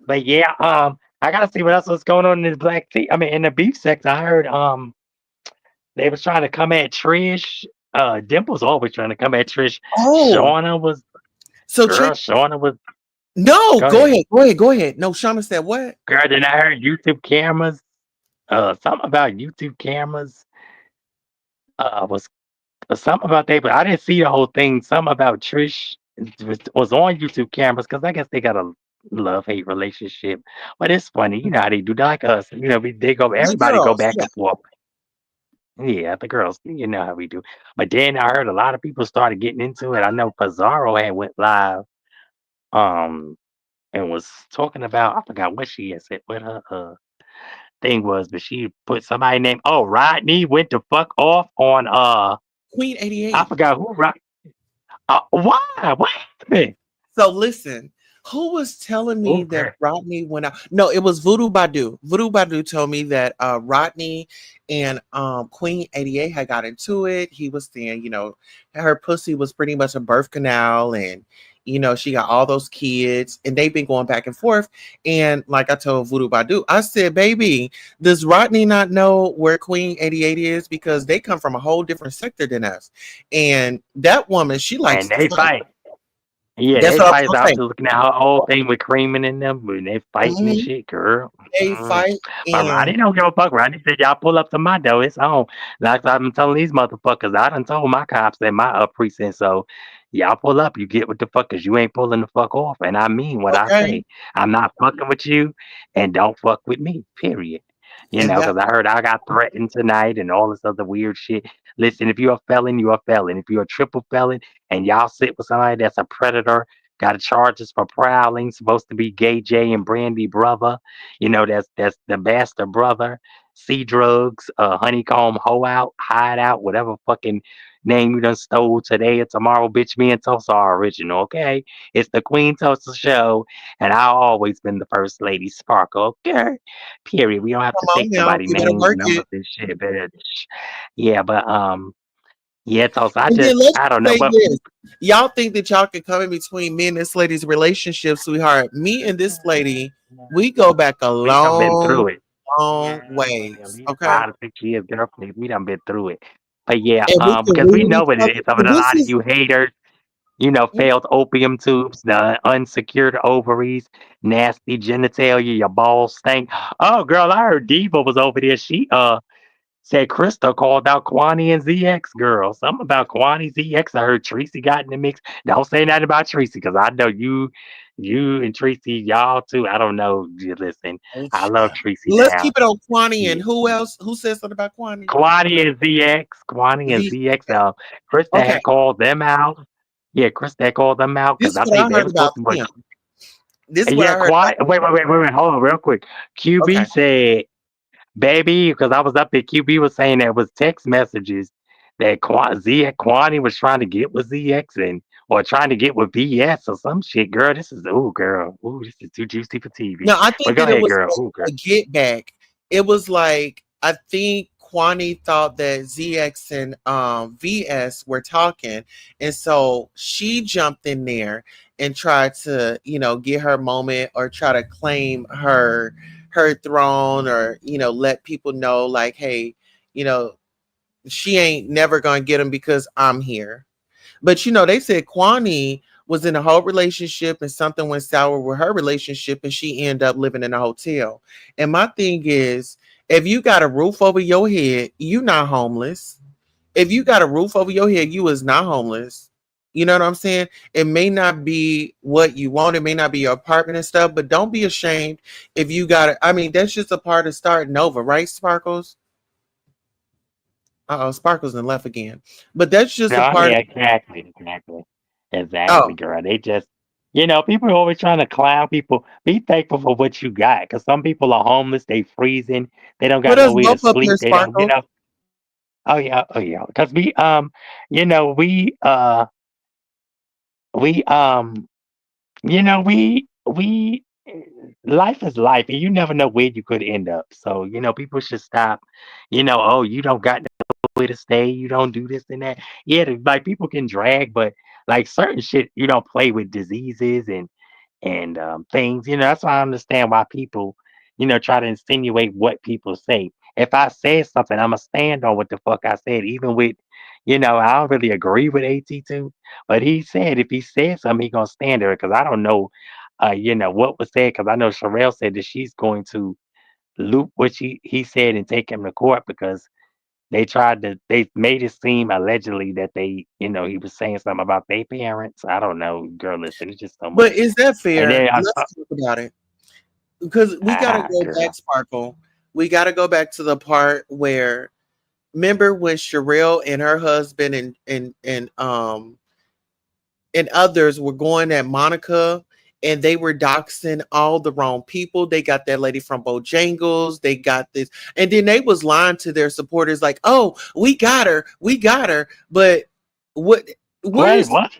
But yeah, I gotta see what else was going on in the in the beef sex. I heard they was trying to come at Trish. Dimple's always trying to come at Trish. Oh, Shauna was so girl. check. Shauna was No, go go ahead. ahead, go ahead, go ahead. No, Shauna said what? Girl, then I heard YouTube cameras. Something about YouTube cameras. Was something about they, but I didn't see the whole thing. Something about Trish was on YouTube cameras because I guess they got a love hate relationship. But it's funny, you know how they do. They're like us, they go. The Everybody go girls, back yeah. and forth. Yeah, the girls, you know how we do. But then I heard a lot of people started getting into it. I know Pizarro had went live, um, and was talking about I forgot what she had said, what her thing was, but she put somebody named Rodney went the fuck off on Queen I 88. forgot who why? What happened? So listen, who was telling me Oh, that girl. Rodney went out? No, it was Voodoo Badu. Voodoo Badu told me that Rodney and Queen 88 had got into it. He was saying, her pussy was pretty much a birth canal, and she got all those kids, and they've been going back and forth. And like I told Voodoo Badu, I said, baby, does Rodney not know where Queen 88 is? Because they come from a whole different sector than us. And that woman, she likes And to they fight. fight. Yeah, That's they what I fight. was I was gonna just looking at her whole thing with Creaming in them, and they fighting and say. shit, girl. They Mm. fight But Ronnie and don't give a fuck. Ronnie said, "Y'all pull up to my door. It's on." Like I'm telling these motherfuckers, I done told my cops in my precinct. So y'all pull up. You get what the fuck, cause you ain't pulling the fuck off. And I mean what I okay, say. I'm not fucking with you, and don't fuck with me. Period. and that Cause I heard I got threatened tonight and all this other weird shit. Listen, if you're a felon, you're a felon. If you're a triple felon and y'all sit with somebody that's a predator, got charges for prowling, supposed to be Gay J and Brandy brother. That's the bastard brother. Sea drugs, honeycomb, hoe out, hide out, whatever fucking name you done stole today or tomorrow, bitch. Me and Tulsa are original, okay? It's the Queen Tulsa show, and I've always been the first lady Sparkle, okay? Period. We don't have come to on take now, nobody you better names, work numbers, it. and shit, bitch. Yeah, but yeah, Tulsa. And then let's I don't know, say but this. Y'all think that y'all can come in between me and this lady's relationship, sweetheart. Me and this lady, we go back a we done been long, through it. long Yeah, at ways. least Okay. 5 to 6 years, girl. We done been through it. But yeah, And we can because we really know what it talk. is. Some of And a this lot of is you haters, failed opium tubes, the unsecured ovaries, nasty genitalia, your balls stink. Oh, girl, I heard Diva was over there. She said Krista called out Kwani and ZX, girl. Something about Kwani ZX. I heard Tracy got in the mix. Don't say nothing about Tracy, because I know you and Tracy, y'all too. I don't know. Listen, oh, I love Tracy let's now. keep it on Kwani and Yeah. who else? Who said something about Kwani? Kwani and Z. ZX. Krista Okay. had called them out. Yeah, Krista had called them out This because is I what think I they heard were about supposed to. But them. This is what yeah, I heard about. wait. Hold on, real quick. Okay. QB said, "Baby," because I was up there. QB was saying that it was text messages that Kwani was trying to get with ZX and or trying to get with BS or some shit. Girl, this is girl. This is too juicy for TV. No, I But think go that it ahead, was girl. like Ooh, girl. a get back. It was like I think Kwani thought that ZX and VS were talking, and so she jumped in there and tried to, get her moment or try to claim her throne or let people know like, hey, you know, she ain't never gonna get him because I'm here. But they said Kwani was in a whole relationship and something went sour with her relationship and she ended up living in a hotel. And my thing is, if you got a roof over your head, you not homeless. If you got a roof over your head, you is not homeless. You know what I'm saying? It may not be what you want, it may not be your apartment and stuff, but don't be ashamed if you got it. I mean, that's just a part of starting over, right, Sparkles? Uh-oh, Sparkles and left again. But that's just No, a I part mean of exactly, oh, girl. They just, people are always trying to clown people. Be thankful for what you got, because some people are homeless. They freezing. They don't put got us nowhere to both up here, sleep. They don't, Sparkle. oh yeah. Because you know, we we life is life, and you never know where you could end up. So people should stop. Oh, you don't got nowhere to stay. You don't do this and that. Yeah, like people can drag, but like certain shit, you don't play with diseases and and things. That's why I understand why people, try to insinuate what people say. If I said something, I'ma stand on what the fuck I said, even with, I don't really agree with AT2, but he said if he said something, he gonna stand there because I don't know, what was said because I know Sherelle said that she's going to loop what he said and take him to court because they made it seem allegedly that he was saying something about their parents. I don't know, girl. Listen, it's just so But much. is that And fair? then I Let's saw, talk about it. Because we gotta go back, girl, Sparkle. We gotta go back to the part where remember when Sherelle and her husband and others were going at Monica and they were doxing all the wrong people. They got that lady from Bojangles. They got this. And then they was lying to their supporters like, oh, we got her. We got her. But what wait, where's what?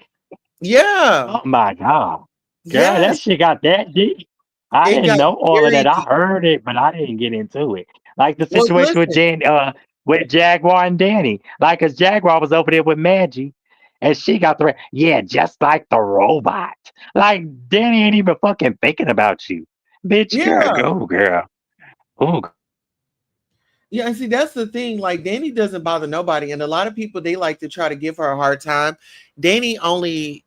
yeah. Oh my god, girl, that Yes. shit got that deep. I It didn't got know all of very that. I deep. heard it, but I didn't get into it. Like the Well, situation with listen, with Jaguar and Danny. Like, cause Jaguar was over there with Maggie, and she got yeah, just like the robot. Like Danny ain't even fucking thinking about you, bitch. Girl, yeah. go, girl. Oh, Yeah, and see that's the thing. Like Danny doesn't bother nobody, and a lot of people they like to try to give her a hard time. Danny only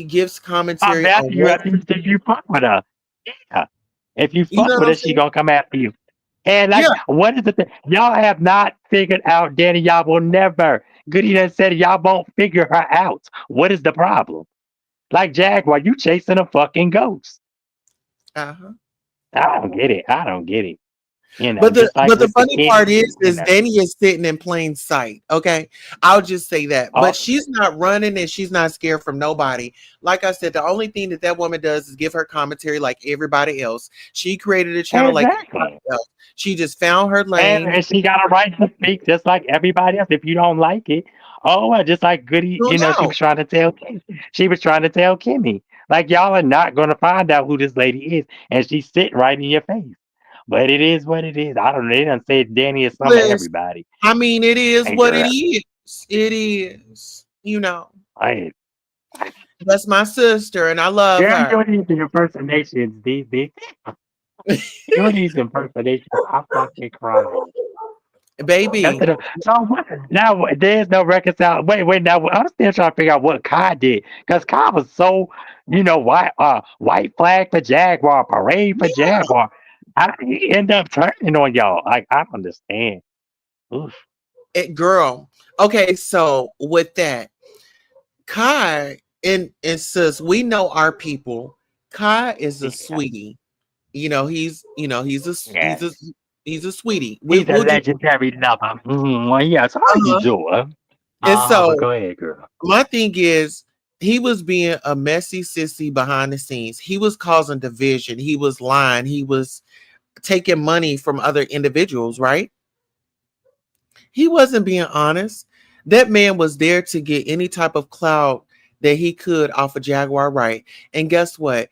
gives I'm commentary on after you what if you fuck with her. Yeah. If you you fuck know what with I'm her, she saying. gonna come after you. And Yeah, like, what is the thing? Y'all have not figured out Danny. Y'all will never. Goody done said y'all won't figure her out. What is the problem? Like Jaguar, you chasing a fucking ghost. uh-huh. I don't get it. I don't get it. But the Just like but the with the funny part Kenny, is Danny is sitting in plain sight. Okay, I'll just say that. Oh, But she's not running and she's not scared from nobody. Like I said, the only thing that that woman does is give her commentary like everybody else. She created a channel like everybody exactly. else. She just found her lane. And she got a right to speak just like everybody else. If you don't like it, just like Goody, Tune she out. was trying to tell she was trying to tell Kimmy. Like y'all are not gonna find out who this lady is, and she's sitting right in your face. But it is what it is. I don't know. They done said Danny is some of Listen, everybody. I mean, it is Hey what it girl, is. It is. I That's my sister, and I love girl, her. you these impersonations, these you these impersonations. I'm fucking crying. Baby, So what? Now there's no reconcile. Wait. Now I'm still trying to figure out what Kai did because Kai was so, white flag for Jaguar, parade for Jaguar. How did he end up turning on y'all? Like I don't understand. Oof. girl. Okay, so with that, Kai and sis, we know our people. Kai is a Yeah. sweetie. He's a Yes. he's a sweetie. He's a We'll just legendary lover. Well, yes. How you uh-huh. doing? And But so go ahead, girl. my thing is he was being a messy sissy behind the scenes. He was causing division. He was lying. He was taking money from other individuals, right? He wasn't being honest. That man was there to get any type of clout that he could off of Jaguar, right? And guess what?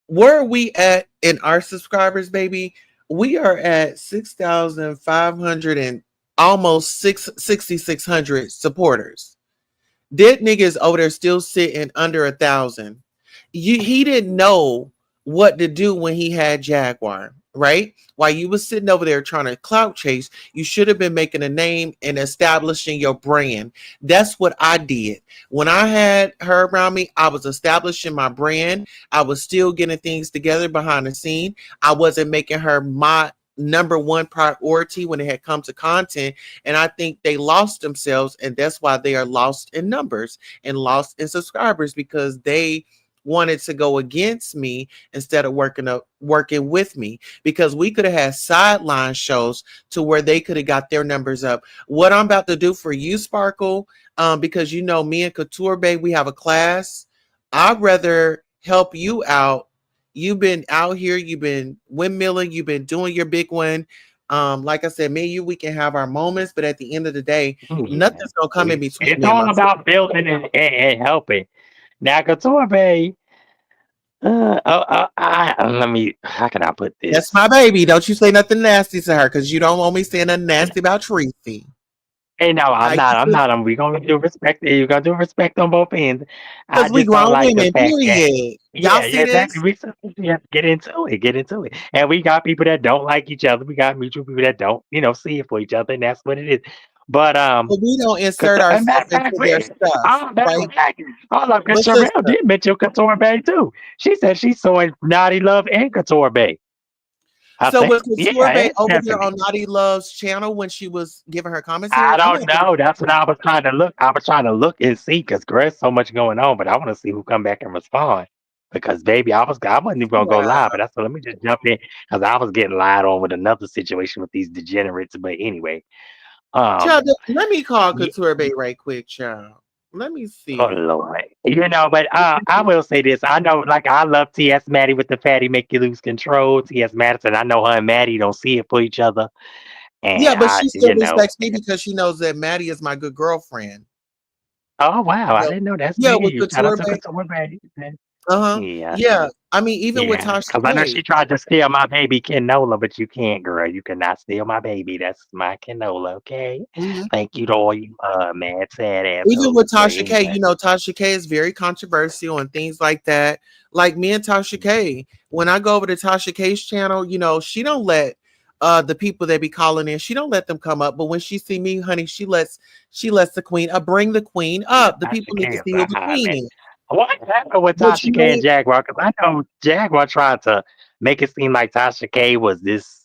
Where are we at in our subscribers, baby? We are at 6,500 and almost 6,600 supporters. That nigga is over there still sitting under 1,000. He didn't know what to do when he had Jaguar, right? While you was sitting over there trying to clout chase, you should have been making a name and establishing your brand. That's what I did. When I had her around me, I was establishing my brand. I was still getting things together behind the scene. I wasn't making her my number one priority when it had come to content, and I think they lost themselves, and that's why they are lost in numbers and lost in subscribers because they wanted to go against me instead of working with me, because we could have had sideline shows to where they could have got their numbers up. What I'm about to do for you, Sparkle, because me and Couture Bay, we have a class. I'd rather help you out. You've been out here, you've been windmilling, you've been doing your big one. Like I said, me and you, we can have our moments, but at the end of the day, Yeah. nothing's gonna come in between It's me and my all sister. about building and helping. Now, Couture let me. How can I put That's this? my baby. Don't you say nothing nasty to her because you don't want me saying nothing nasty about Tracy. Hey, no, I'm Like not. I'm not. We gonna do respect. You gonna do respect on both ends. I because we just don't grown like the women, fact that. period. Y'all Yeah, see yeah, exactly. this? We have to get into it. Get into it. And we got people that don't like each other. We got mutual people that don't, see it for each other, and that's what it is. But But we don't cause insert matter ourselves of fact, into their stuff, matter right? of fact, hold up, cause But Sherelle sister, did mention Couture Bay too. She said she saw Naughty Love and Couture Bay. I so think, was yeah, Couture Bay and over there Stephanie. on Naughty Love's channel when she was giving her I commentary? I'm gonna don't have to know. That's what I was trying to look. I was trying to look and see because there's so much going on, but I want to see who come back and respond. Because baby, I wasn't even gonna go yeah. live, but I said let me just jump in because I was getting lied on with another situation with these degenerates. But anyway, um, Child, let me call yeah, Couture Bay right quick, child. Let me oh see. Lord, but I will say this. I know, like I love T.S. Maddie with the fatty make you lose control. T.S. Madison. I know her and Maddie don't see it for each other, Yeah, and but I, she still respects me because she knows that Maddie is my good girlfriend. oh wow, I So, didn't know that's yeah, big of with you. Shout out Couture to Bay. Couture Maddie. Uh-huh. Yeah. Yeah. I mean, even with Yeah, Tasha because I know K. she tried to steal my baby canola, but you can't, girl. You cannot steal my baby. That's my canola, okay? Mhm. Thank you to all you mad, sad Even with assholes. But Tasha K, anyway, Tasha K is very controversial and things like that. Like me and Tasha K, when I go over to Tasha K's channel, she don't let the people that be calling in, she don't let them come up. But when she see me, honey, she lets the queen bring the queen yeah, up. The Tasha people need K to is see who a the hot queen man. is. What happened with But Tasha K and Jaguar? Because I know Jaguar tried to make it seem like Tasha K was this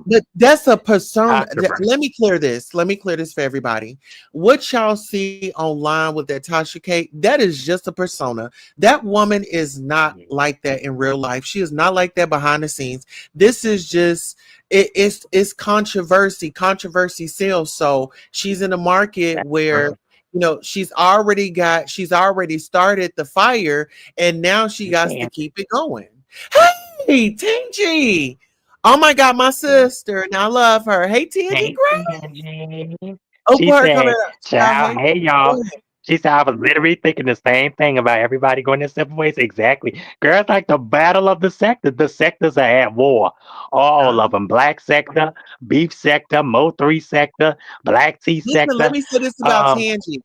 but that's a persona. Let controversial. me clear this. Let me clear this for everybody. What y'all see online with that Tasha K, that is just a persona. That woman is not Yeah, like that in real life. She is not like that behind the scenes. This is just it's controversy. Controversy sells. So she's in a market that's where true. she's already started the fire, and now she You got to can. keep it going. Hey, Tingy. Oh my God, my Yeah. sister, and I love her. Hey, Tangy Hey, Gray. Angie. Oh, She part coming said, up. Child, child, hey, hey go y'all. ahead. She said I was literally thinking the same thing about everybody going their separate ways. Exactly. Girl, it's like the battle of the sector. The sectors are at war. All of them. Black sector, beef sector, Mo 3 sector, black tea Listen, let sector. me say this about Um, Tangy.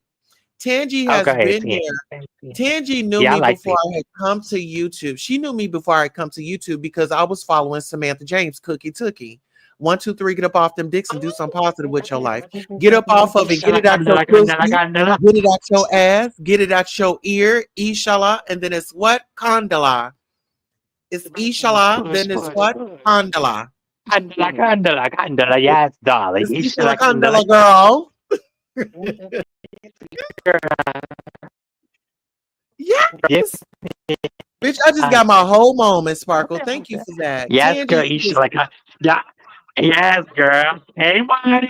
Tangy oh, go has ahead, been T. there. Tangy knew Yeah, I me like before T. I had come to YouTube. She knew me before I had come to YouTube because I was following Samantha James, Cookie Tookie. 1, 2, 3, get up off them dicks and do something positive with your life. Get up off of it, get it out your pussy, get it out your ass, get it out your ear, inshallah, and then it's what? Kandala. It's inshallah, Push, then it's push, what? push. Kandala. Candela, candela, candela. Yes, darling. It's inshallah Ishala, candela. Kandala, girl. Yes, Yes. Bitch, I just got my whole moment, Sparkle. Thank you for that. yes, Tangy, girl. it Isha, is. like, yeah, yes, girl. Hey, Marty.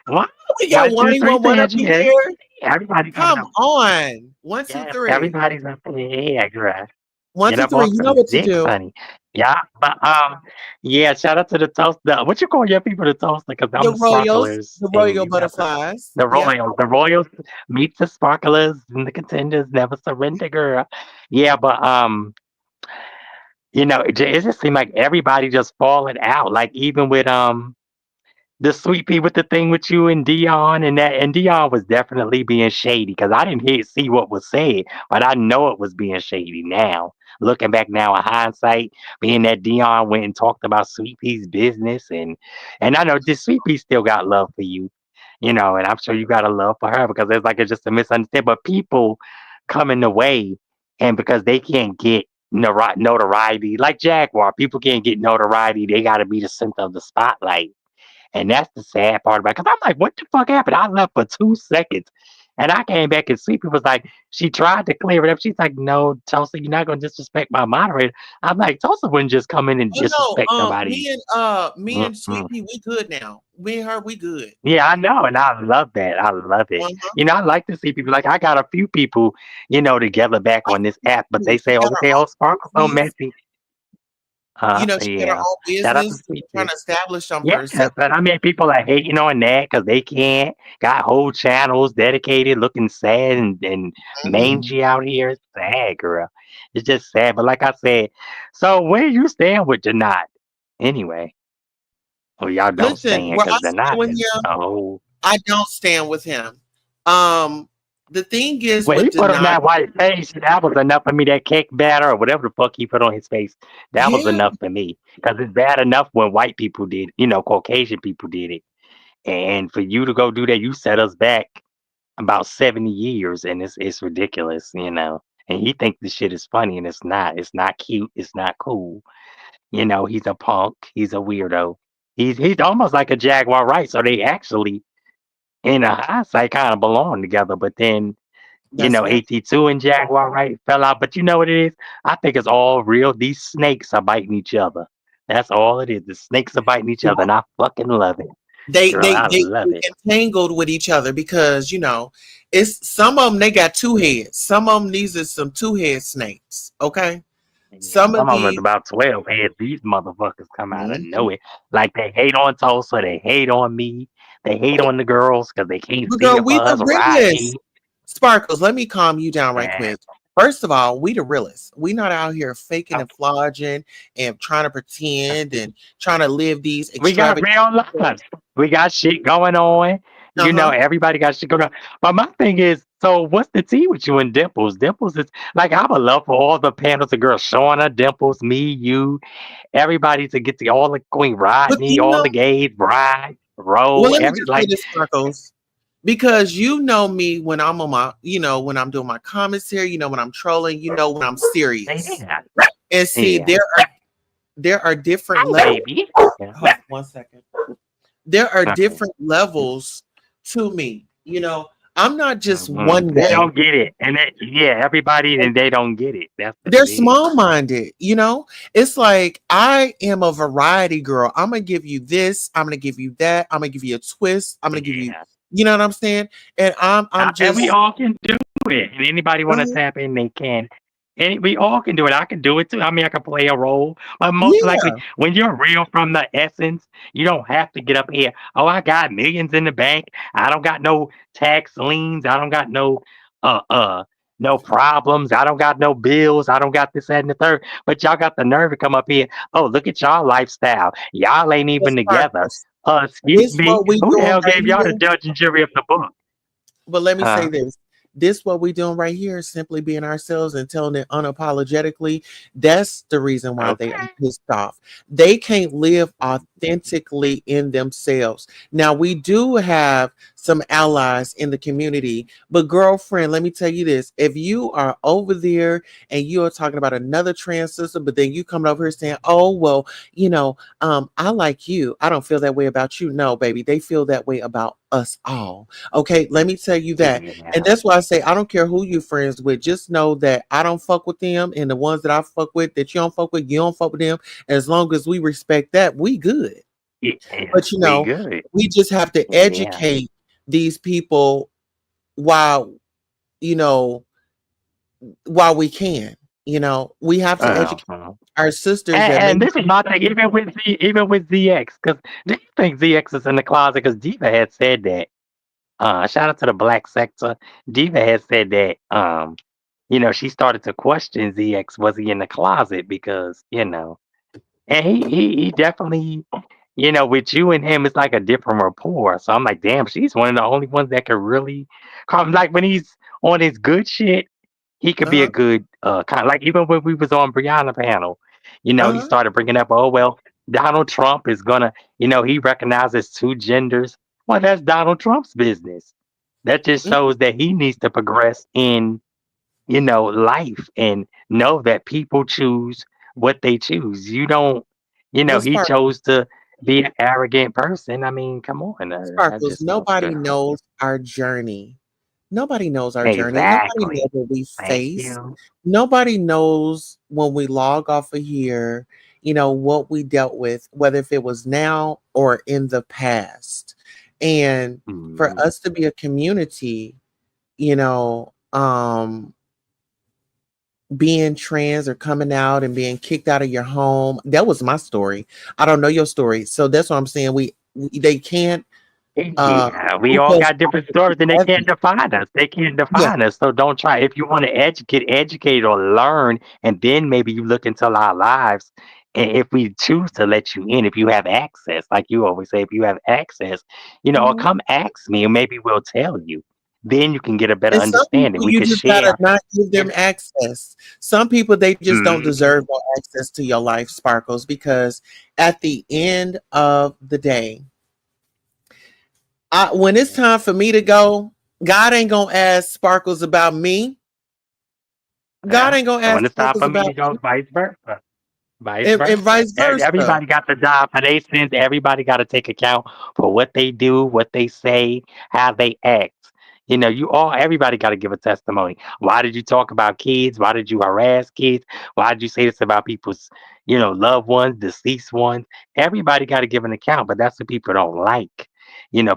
One, We got one, two, Wani three, one one up Tangy. in Hey, here. everybody got Come them. on. One, two, Yes, three. everybody's up there. Yeah, girl. One, Get two, up three. off You know them what to dicks, do. honey. Yeah, but yeah. Shout out to the toast. What you call your people the toaster? Because I'm The the Royals, sparklers, the and Royal you got Butterflies. the Yep. Royals. The Royals meet the sparklers, and the contenders never surrender, girl. Yeah, but it just seemed like everybody just falling out. Like even with the sweet pea with the thing with you and Dion and Dion was definitely being shady because I didn't see what was said, but I know it was being shady now. Looking back now in hindsight, being that Dion went and talked about Sweet Pea's business and I know this Sweet Pea still got love for you, and I'm sure you got a love for her because it's just a misunderstanding. But people come in the way and because they can't get notoriety, like Jaguar, people can't get notoriety, they gotta be the center of the spotlight and that's the sad part about it. Because I'm like, what the fuck happened? I left for 2 seconds. And I came back and Sleepy was like, she tried to clear it up. She's like, no, Tulsa, you're not going to disrespect my moderator. I'm like, Tulsa wouldn't just come in and Oh disrespect no, nobody. me and Sweet Mm-mm. Pea, we good now. Me and her, we good. Yeah, I know. And I love that. I love it. Uh-huh. I like to see people like I got a few people, together back I on this app, but see they she say, got her oh, own Sparkle's so business. messy. Huh? She got her Yeah. own Shout out to business, Sweet trying Pea. to establish something for Yeah, herself. but I mean, people are hating on that because they can't. Got whole channels dedicated, looking sad and Mhm. mangy out here. It's sad, girl. It's just sad. But like I said, so where you stand with Janot? Anyway, well, y'all don't Listen, stand where I because Janot stand with is him, oh. I don't stand with him. Um, the thing is When he with put on deny, that white face, that was enough for me. That cake batter or whatever the fuck he put on his face, that was yeah, enough for me. Because it's bad enough when white people did, Caucasian people did it. And for you to go do that, you set us back about 70 years, and it's ridiculous. And he thinks this shit is funny, and it's not. It's not cute. It's not cool. He's a punk. He's a weirdo. He's almost like a Jaguar, right? So they actually, in a hindsight, kind of belong together. But then, that's fair. AT2 and Jaguar, right, fell out. But you know what it is? I think it's all real. These snakes are biting each other. That's all it is. The snakes are biting each other, and I fucking love it, They girl. they I they love they it. entangled with each other because it's some of them they got two heads. Some of them these are some two-head snakes. Okay, Yeah, some of some of them is these. about 12 heads. These motherfuckers come out of Mhm. nowhere. Like they hate on Tulsa, they hate on me, they hate on the girls because they can't But see girl, it for we us the riding. realest. Sparkles, let me calm you down right And quick. First of all, we the realest. We not out here faking and flogging and trying to pretend and trying to live these we got extravagant. real lives. We got shit going on. Uh-huh. Everybody got shit going on. But my thing is, so what's the tea with you and Dimples? Dimples is like I would love for all the panels of girls, Shauna, Dimples, me, you, everybody to get to all the Queen But Rodney, all the gays, Bride, well, Roe, let me every just say like this, Sparkles. Because you know me when I'm on my, when I'm doing my comments here, when I'm trolling, when I'm serious. yeah, And see, yeah, there are different hi levels. baby. Yeah. Hold on 1 second. There are Uh-huh. different levels to me. I'm not just Mhm. one They way. don't get it, and yeah, everybody and they don't get it. That's what They're it is. small minded. It's like I am a variety girl. I'm gonna give you this, I'm gonna give you that, I'm gonna give you a twist, I'm gonna give you, Yeah. you know what I'm saying? And I'm And we just all can do it. And anybody want to uh, tap in, they can. And we all can do it. I can do it too. I mean, I can play a role. But most likely, yeah. when you're real from the essence, you don't have to get up here. Oh, I got millions in the bank. I don't got no tax liens. I don't got uh uh no problems. I don't got no bills. I don't got this, that, and the third. But y'all got the nerve to come up here. Oh, look at y'all lifestyle. Y'all ain't Well, even together. Sparkles. Excuse This me. what we Who the doing hell right gave y'all the here. judge and jury of the book? But let me say Huh? this. This what we doing right here is simply being ourselves and telling it unapologetically. That's the reason why they are Okay. pissed off. They can't live authentically in themselves. Now we do have some allies in the community, but girlfriend, let me tell you this: if you are over there and you are talking about another trans sister, but then you coming over here saying, "Oh well, I like you. I don't feel that way about you." No, baby, they feel that way about us all. Okay, let me tell you that. And Yeah. that's why I say I don't care who you friends with. Just know that I don't fuck with them. And the ones that I fuck with that you don't fuck with, you don't fuck with them. As long as we respect that, we good. Yeah. But We good. we just have to Yeah. educate these people while, you know, while we can. We have to educate Uh-huh. our sisters And, that and maybe this is my thing, even with ZX, because do you think ZX is in the closet? Because Diva had said that. Shout out to the black sector. Diva had said that. She started to question ZX. Was he in the closet? Because and he definitely, with you and him, it's like a different rapport. So I'm like, damn, she's one of the only ones that can really come. Like when he's on his good shit, he could be a uh-huh, good kind of like even when we was on Brianna panel, he uh-huh, started bringing up, oh well, Donald Trump is gonna, he recognizes two genders. Well, that's Donald Trump's business. That just mhm. shows that he needs to progress in life and know that people choose what they choose. You don't, Well, he Spark chose to be an arrogant person. I mean, come on. I Sparkles, just don't, nobody knows our journey. Nobody knows our journey. Nobody knows exactly. what we Thank face. you. Nobody knows when we log off of here, what we dealt with, whether if it was now or in the past. And for Mhm. us to be a community, you know, um, being trans or coming out and being kicked out of your home, that was my story. I don't know your story. So that's what I'm saying. They can't Yeah, we group all us got different all stories and they together. can't define us. They can't Yeah. define us. So don't try. If you want to educate or learn, and then maybe you look into our lives And if we choose to let you in, if you have access, like you always say, if you have access, or Mhm. come ask me and maybe we'll tell you. Then you can get a better And some understanding. people We you could just gotta share. not give them And, access. Some people they just don't mm, deserve no access to your life, Sparkles, because at the end of the day, when it's time for me to go, God ain't gonna ask Sparkles about me. God yeah. ain't gonna And ask when it's time Sparkles for me about to go, me, vice versa. Vice and versa. vice versa. Everybody got to die for their sins. Everybody got to take account for what they do, what they say, how they act. Everybody got to give a testimony. Why did you talk about kids? Why did you harass kids? Why did you say this about people's, loved ones, deceased ones? Everybody got to give an account, but that's what people don't like.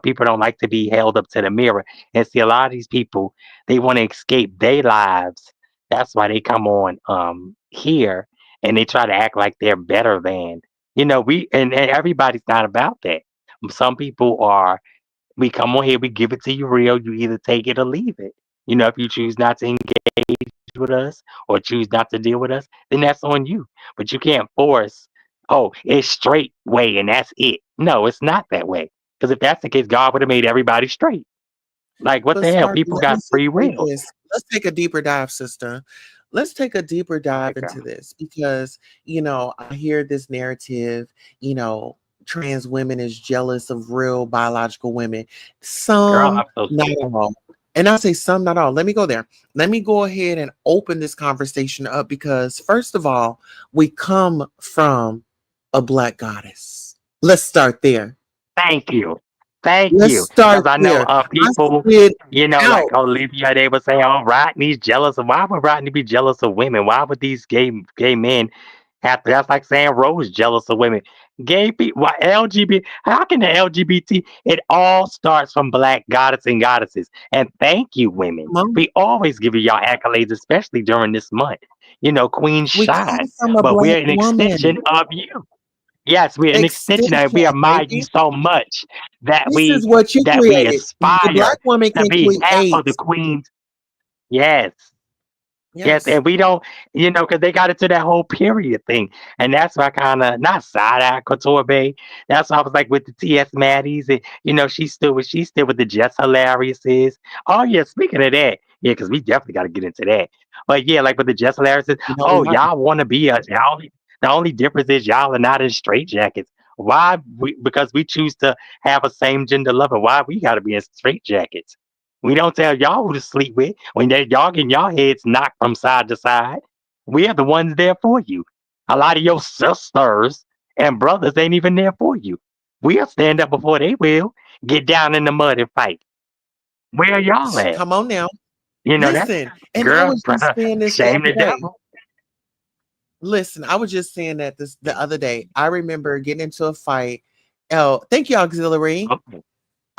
People don't like to be held up to the mirror. And see, a lot of these people, they want to escape their lives. That's why they come on here and they try to act like they're better than. And everybody's not about that. Some people are. We come on here, we give it to you real. You either take it or leave it. If you choose not to engage with us or choose not to deal with us, then that's on you. But you can't force. Oh, it's straight way and that's it. No, it's not that way. Because if that's the case, God would have made everybody straight. Like what But the hell? Sparkle, People let me got just free say will. this. Let's take a deeper dive, sister. Let's take a deeper dive Like, into this because, I hear this narrative, you know, trans women is jealous of real biological women. girl, Some, I'm so not sick. all. And I say some, not all. Let me go there. Let me go ahead and open this conversation up because, first of all, we come from a black goddess. Let's start there. Thank you. Thank Let's you. start Because I know there. I people, slid like out. Olivia, they would say, oh, Rodney's jealous of why would Rodney be jealous of women? Why would these gay men have to? That's like saying Rose jealous of women. Gay people, why LGBT? How can the LGBT? It all starts from black goddess and goddesses. And thank you, women. Come on. We always give you y'all accolades, especially during this month. Queens We come shine, from a but black we're an woman. extension of you. Yes, we're an extension of it. Extension, We admire you baby. so much that This we is what you that we created. The black aspire woman to can be half of the create. queens. Yes. Yes, Yes. and we don't, because they got into that whole period thing, and that's why I kind of not side eye Couture Bay. That's why I was like with the T.S. Maddies, and she's still with the Just Hilariouses. Oh yeah, speaking of that, yeah, because we definitely got to get into that. But yeah, like with the Just Hilariouses, You know oh what? y'all want to be us? The only difference is y'all are not in straitjackets. Why? Because we choose to have a same gender lover. Why we got to be in straitjackets? We don't tell y'all who to sleep with when y'all getting y'all heads knocked from side to side. We are the ones there for you. A lot of your sisters and brothers ain't even there for you. We'll stand up before they will. Get down in the mud and fight. Where are y'all at? Come on now. That's Listen. And I girl, was just saying this the shame other the day. devil. Listen, I was just saying that this the other day. I remember getting into a fight. Oh, thank you, auxiliary. Okay.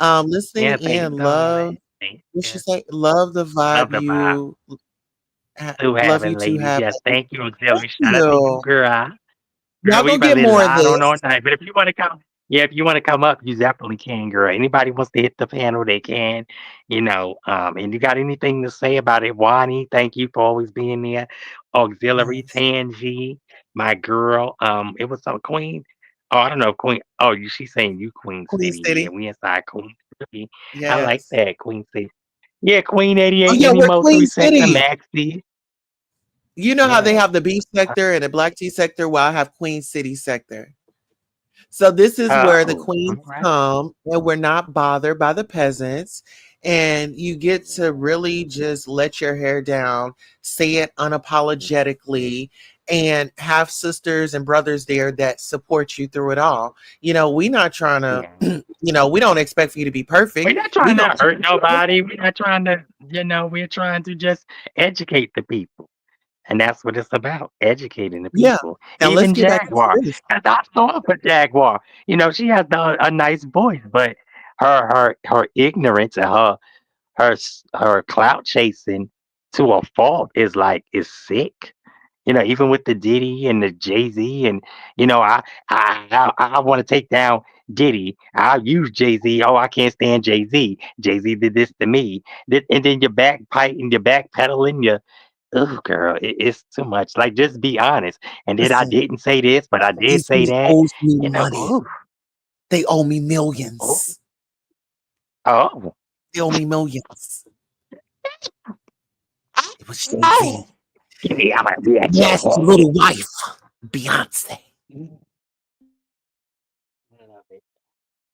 Listening Yeah, thank you in, so much. love. Thank What you. she say? Love the Love vibe the vibe. you To love you having to ladies. have. Yes, thank you, Thank auxiliary. Shout out to you, you. girl. Girl, Y'all we go about get to more of ride on all this. night. But if you want to come, yeah, if you want to come up, you definitely can, girl. Anybody wants to hit the panel, they can. And you got anything to say about it, Wani? Thank you for always being there. Auxiliary Yes. Tangi, my girl. It was some Queen. Oh, I don't know, Queen. Oh, she's saying you Queen Queen City. Yeah, City. we inside Queen City. I like Yes. that, Queen City. Yeah, Queen Oh 88, yeah, any we're more Queen three sector, City. Maxi. You know how they Yes. have the B sector and the black tea sector? Well, I have Queen City sector. So this is where the Oh, queens all right. come and we're not bothered by the peasants. And you get to really just let your hair down, say it unapologetically, and have sisters and brothers there that support you through it all. We not trying to, Yeah. we don't expect for you to be We're perfect. not We trying gonna to keep hurt nobody. We're not trying to, we're trying to just educate the people. And that's what it's about, educating the yeah. people. Now let's Even get back into Jaguar. this. 'Cause I saw for Jaguar. She has a nice voice, but her ignorance and her clout chasing to a fault is sick. Even with the Diddy and the Jay Z, and I want to take down Diddy. I'll use Jay Z. Oh, I can't stand Jay Z. Jay Z did this to me. And then you're backpedaling. Ooh, girl, it's too much. Like, just be honest. And then I Listen, didn't say this, but I did Jay say Z that. owes me You know, money. ooh, They owe me oh, millions. oh, They owe me millions. It was Jay oh. Z. Yeah, I'm gonna be at your Nasty head. little wife, Beyonce.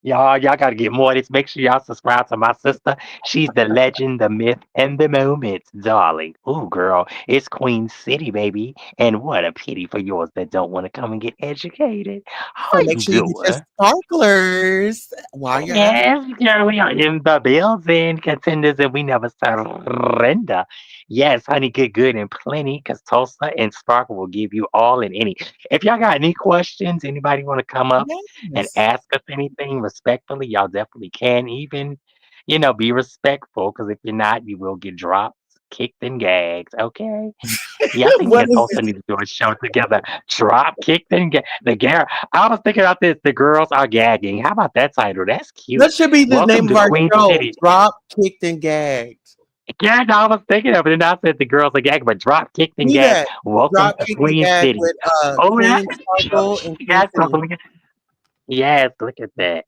Y'all gotta get more of this. Make sure y'all subscribe to my sister. She's the legend, the myth, and the moment, darling. Ooh, girl, it's Queen City, baby. And what a pity for yours that don't want to come and get educated. How So make you sure you get your doing? sparklers while you're at it. Yes, girl, we are in the building, contenders, and we never surrender. Yes, honey, good, and plenty, because Tulsa and Sparkle will give you all and any. If y'all got any questions, anybody want to come up and Yes. ask us anything respectfully, y'all definitely can. Even, be respectful, because if you're not, you will get dropped, kicked, and gagged. Okay? Yeah, I think me What and is Tulsa it? need to do a show together. Drop, kicked, and the gar. I was thinking about this. The girls are gagging. How about that title? That's cute. That should be the Welcome name of to our Queen show. City. Drop, kicked, and gagged. Yeah, no, I was thinking of it, and I said the girls are gagging, but drop, kicked, and See gagged. that? Welcome Drop, to kicked, and Queen gagged City. with Oh, yeah. Queen Sparkle and Queen Yes, City. yes, look at that.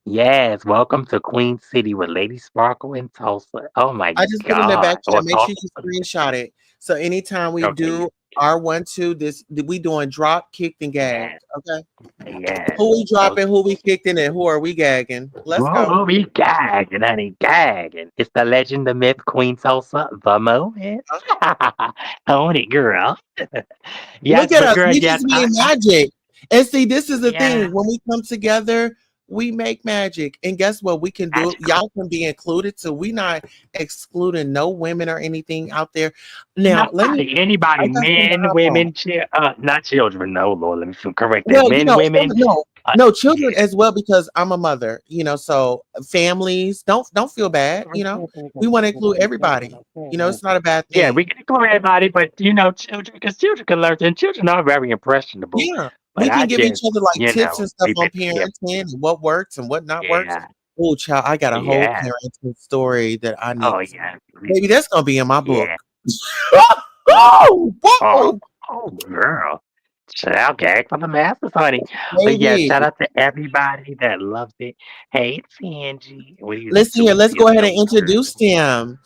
Yes, welcome to Queen City with Lady Sparkle and Tulsa. Oh my I just put in the back God. chat. Or Make sure Tulsa. you screenshot it. So anytime we Okay, do R12, this we doing drop, kicked, and gagged. yes, Okay. yes. Who we Oh, dropping, who we kicking, and who are we gagging? Let's go. whoa, we gagging, honey, gagging. It's the legend, the myth, Queen Tulsa, the moment. Own it, girl. Yes, Look at but us. girl, We yes, just being magic. And see, this is the yeah, thing. When we come together, we make magic. And guess what? We can do it. magical. Y'all can be included. So we not excluding no women or anything out there. Now, let me Nobody, anybody, I got something to men, hop on. women, not children. No, Lord, let me correct that. Well, Men, women, no, uh, no, children yeah. as well because I'm a mother, so families don't feel bad. We want to include everybody. It's not a bad Yeah, we thing. can include everybody, but children, because children can learn, and children are very impressionable. Yeah. But We I can give each just, other like tips and stuff leave on it to him. parenting and what works and what not works. Yeah, Oh, child, I got a whole yeah. parenting story that I need. Oh, yeah. Baby, that's gonna be in my book. Yeah. Oh, Oh, whoa, oh, girl. Shout out gag for the masses, honey. But yeah, baby. shout out to everybody that loves it. Hey, Tangy, what are you Listen here, doing let's to go ahead and yourself, girl? introduce them.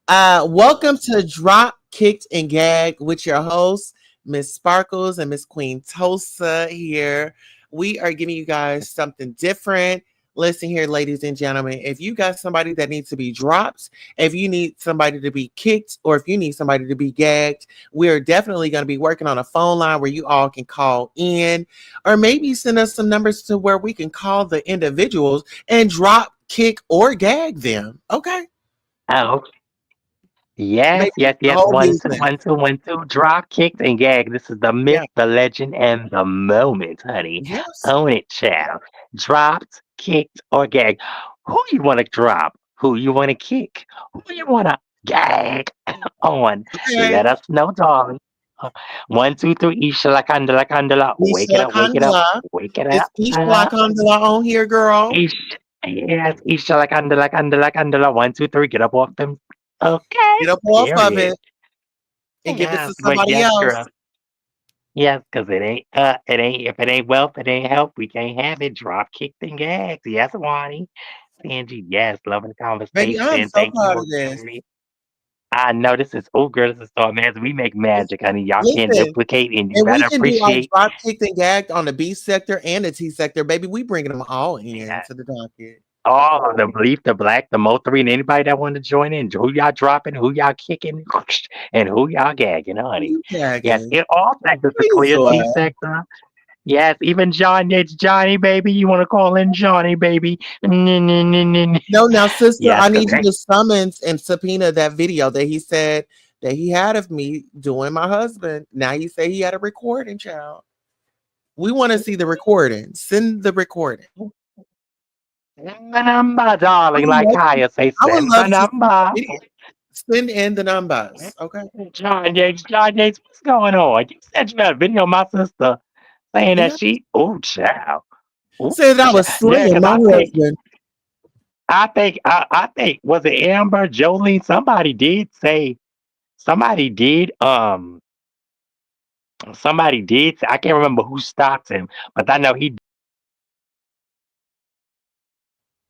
Welcome to Drop, Kicked, and Gag with your hosts, Miss Sparkles and Miss Queen Tulsa here. We are giving you guys something different. Listen here, ladies and gentlemen. If you got somebody that needs to be dropped, if you need somebody to be kicked, or if you need somebody to be gagged, we're definitely going to be working on a phone line where you all can call in, or maybe send us some numbers to where we can call the individuals and drop, kick, or gag them. Okay? Oh, yes, Maybe yes, the yes. whole One, two, business. one, two, one, two. Drop, kicked, and gag. This is the myth, Yeah. the legend, and the moment, honey. Yes. Own it, child. Dropped, kicked, or gagged. Who you want to drop? Who you want to kick? Who you want to gag on? Okay. Let us know, darling. Uh, 1, 2, 3. Isha la candela, candela. Wake it Isha up, wake it up, Kandala. wake it It's up. Isha Kandala on here, girl. Ish. Yes, Isha la candela, candela, candela. 1, 2, 3. Get up off them. Okay. Get up off of Period. it and give it Yes, to but somebody yes, else. girl. Yes, because it ain't, if it ain't wealth, it ain't health. We can't have it. Drop, kicked, and gags. Yes, Wani. Angie, yes, loving the Baby, I'm conversation. so Thank proud you, of this. Gary. I know this is, oh, girl, this is so amazing. We make magic, honey. Y'all can't Listen, duplicate, and you and we better can do our appreciate. drop kicked and gagged on the B sector and the T sector. Baby, we bringing them all in Yeah. to the docket. All the Bleep, the Black, the Mo 3, and anybody that want to join in. Who y'all dropping, who y'all kicking, and who y'all gagging, Who honey. you Yes, gagging? in all sectors, the Please clear go T ahead. sector. Yes, even John, it's Johnny, baby. You want to call in Johnny, baby? No, now, sister, Yes, I because need you to summons and subpoena that video that he said that he had of me doing my husband. Now he say he had a recording, child. We want to see the recording. Send the recording. send the number, I darling, would like love to, Kaya say, I would send love the to see the number. video. Send in the numbers. Okay. John Yates, what's going on? You said you had a video of my sister saying that Yeah. she, oh, child. Ooh, Said I was child. Yeah, slaying because my husband. I think, was it Amber, Jolene? Somebody did say somebody did somebody did. I can't remember who stopped him, but I know he.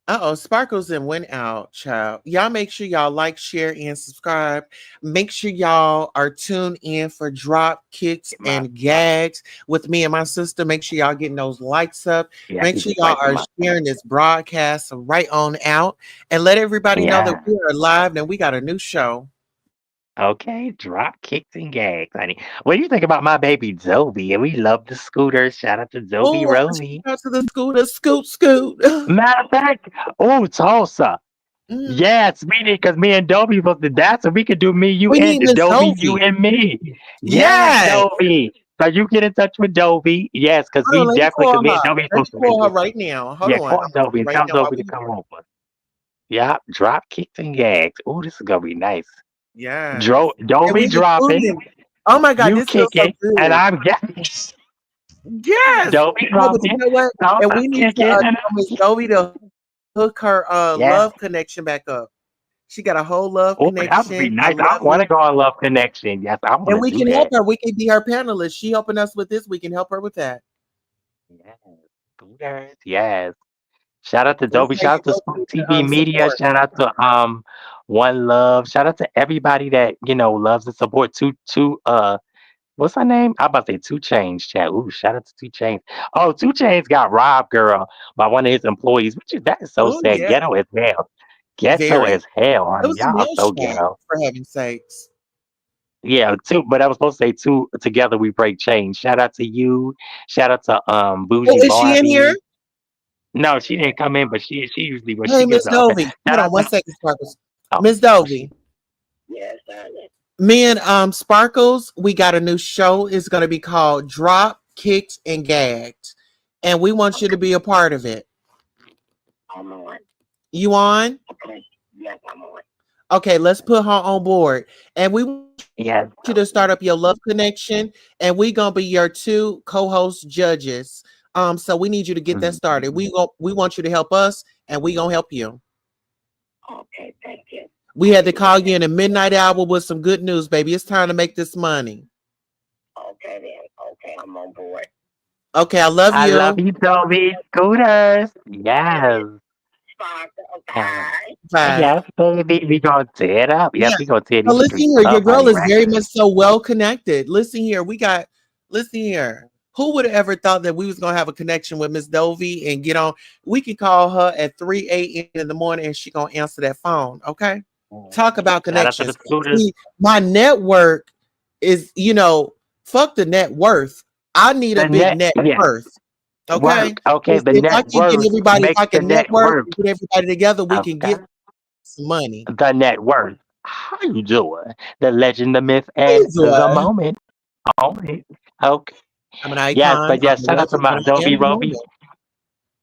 Uh-oh, Sparkles and went out, child. Y'all make sure y'all like, share, and subscribe. Make sure y'all are tuned in for drop kicks My and gags with me and my sister. Make sure y'all getting those likes up. yeah, Make he sure just y'all like are my sharing this broadcast right on out. And let everybody know that yeah. we are live and we got a new show. Okay, drop kicks and gags, honey. What do you think about my baby Zoe? And we love the scooters. Shout out to Zoe Oh, Roby. shout out to the scooter, scoot, scoot. Matter of fact, oh Tulsa. Mm. Yes, we need because me and Dobie supposed to that, so we could do me, you, We and need Miss Dobie, you Dovey. and me. Yes, Yes. Dobie. So you get in touch with Dobie. Yes, because Hold we on, let me definitely call because me and her. Dobie Let me supposed to call do her it. right now. Hold Yeah, on. call I'm Dobie and right tell now while Dobie to we come here. over. Yeah, drop kicks and gags. Oh, this is gonna be nice. Yes. And Dobie we need food dropping, in. Oh my God, you this feels so kicking, and good. I'm getting Yes. Dobie No, but you dropping, know what? And Tulsa we need to kicking, and tell Miss Dovey to hook her yeah. love connection back up. She got a whole love Oh, that would be connection. I nice. I love want it. to go on Love Connection. Yes, I want And to we do can help that. her. We can be her panelist. She helping us with this. We can help her with that. Yes, scooters. Yes. Shout out to That's Dobie. how you Shout out to know Spoke people TV Media. support. Shout out to One Love. Shout out to everybody that loves and support. What's her name? I about to say Two Chains. Chat. Ooh, shout out to Two Chains. Oh, Two Chains got robbed, girl, by one of his employees. That is so Oh sad. yeah, Ghetto as hell. Ghetto very. as hell, It honey. was a Y'all nail so shot, ghetto. for heaven's sakes. Yeah, two, but I was supposed to say two together we break chains. Shout out to you. Shout out to Oh, Bougie is she in here? Barbie. No, she didn't come in, but she usually when Hey, she gives Miss the okay. Dovey. Shout Hold on out one to second, Sparkles. oh, Miss oh she Dovey. Me and Sparkles, we got a new show. It's gonna be called Drop, Kicked, and Gagged. And we want you to be a part of it. You on? Okay, let's put her on board. And we want you to start up yes. your love connection. And we gonna be your two co-host judges. So we need you to get that Mhm. started. We want you to help us and we gonna help you. We had to call you in a midnight hour with some good news, baby. It's time to make this money. Okay, I love I love you. you, Toby. Scooters. Yes. Yeah. Bye. Yes, baby. We gonna tear it up. Yes, Yeah. we gonna tear So these listen streets here, your up, girl honey. is very Regular. much so well connected. Listen here, listen here. Who would have ever thought that we was gonna have a connection with Miss Dovey and get on? We can call her at 3 a.m. in the morning and she gonna answer that phone. Okay. Talk about Shout out to the connections. scooters. See, my network is, fuck the net worth. I need a The big net, net yeah. worth. Okay. Work. Okay, the If I net can get worth everybody, if makes I the can net network worth. and get everybody together, we can Okay. get some money. The net worth. How you doing? The legend, the myth, How you and the doing? moment. On it. Okay. I'm an Yes, icon. but I'm yes, a shout out to legend, my and I Adobe am the Roby moment.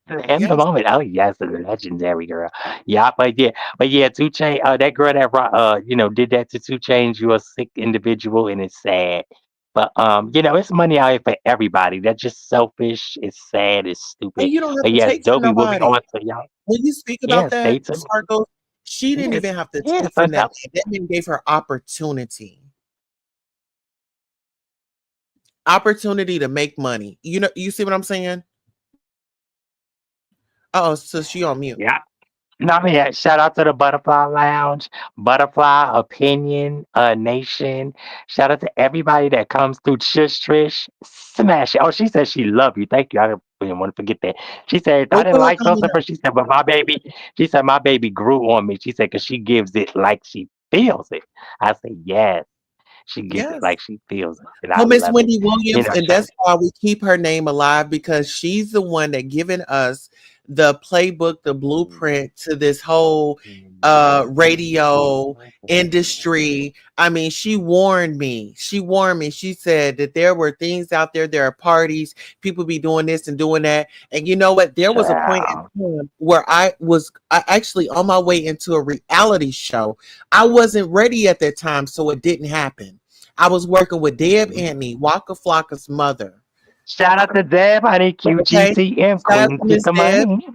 in the Yes. moment. Oh yes, the legendary girl. Yeah, but yeah, Two Chain. That girl that did that to Two Chains. You a sick individual, and it's sad. But it's money out here for everybody. That's just selfish. It's sad. It's And stupid. you don't have But to yes, take from Dobie will be nobody. on to y'all. When you speak Yeah, about stay that, tuned. Sparkle, she didn't Yes, even have to yes, take I from that know. man. That man gave her opportunity. Opportunity to make money. You see what I'm saying? Oh, so she on mute. Yeah. No, I mean, yeah, shout out to the Butterfly Lounge, Butterfly Opinion Nation. Shout out to everybody that comes through. Shush Trish, smash it. Oh, she said she loved you. Thank you. I didn't want to forget that. She said I Oh, didn't put her like comment Tulsa up. first. She said, but my baby. She said my baby grew on me. She said because she gives it like she feels it. I said yes. She gives it Yes. like she feels it, and I Well, Miss love it. Wendy Williams, and Shout that's why we keep her name alive because she's the one that given us the playbook, the blueprint to this whole radio industry. I mean, she warned me. She warned me. She said that there were things out there, there are parties, people be doing this and doing that. And you know what? There was a point child. in time where I actually on my way into a reality show. I wasn't ready at that time, so it didn't happen. I was working with Deb Antony, Waka Flocka's mother. Shout out to Deb, honey, Okay. QGCM, Shout out Queen, to get Miss the Deb. money.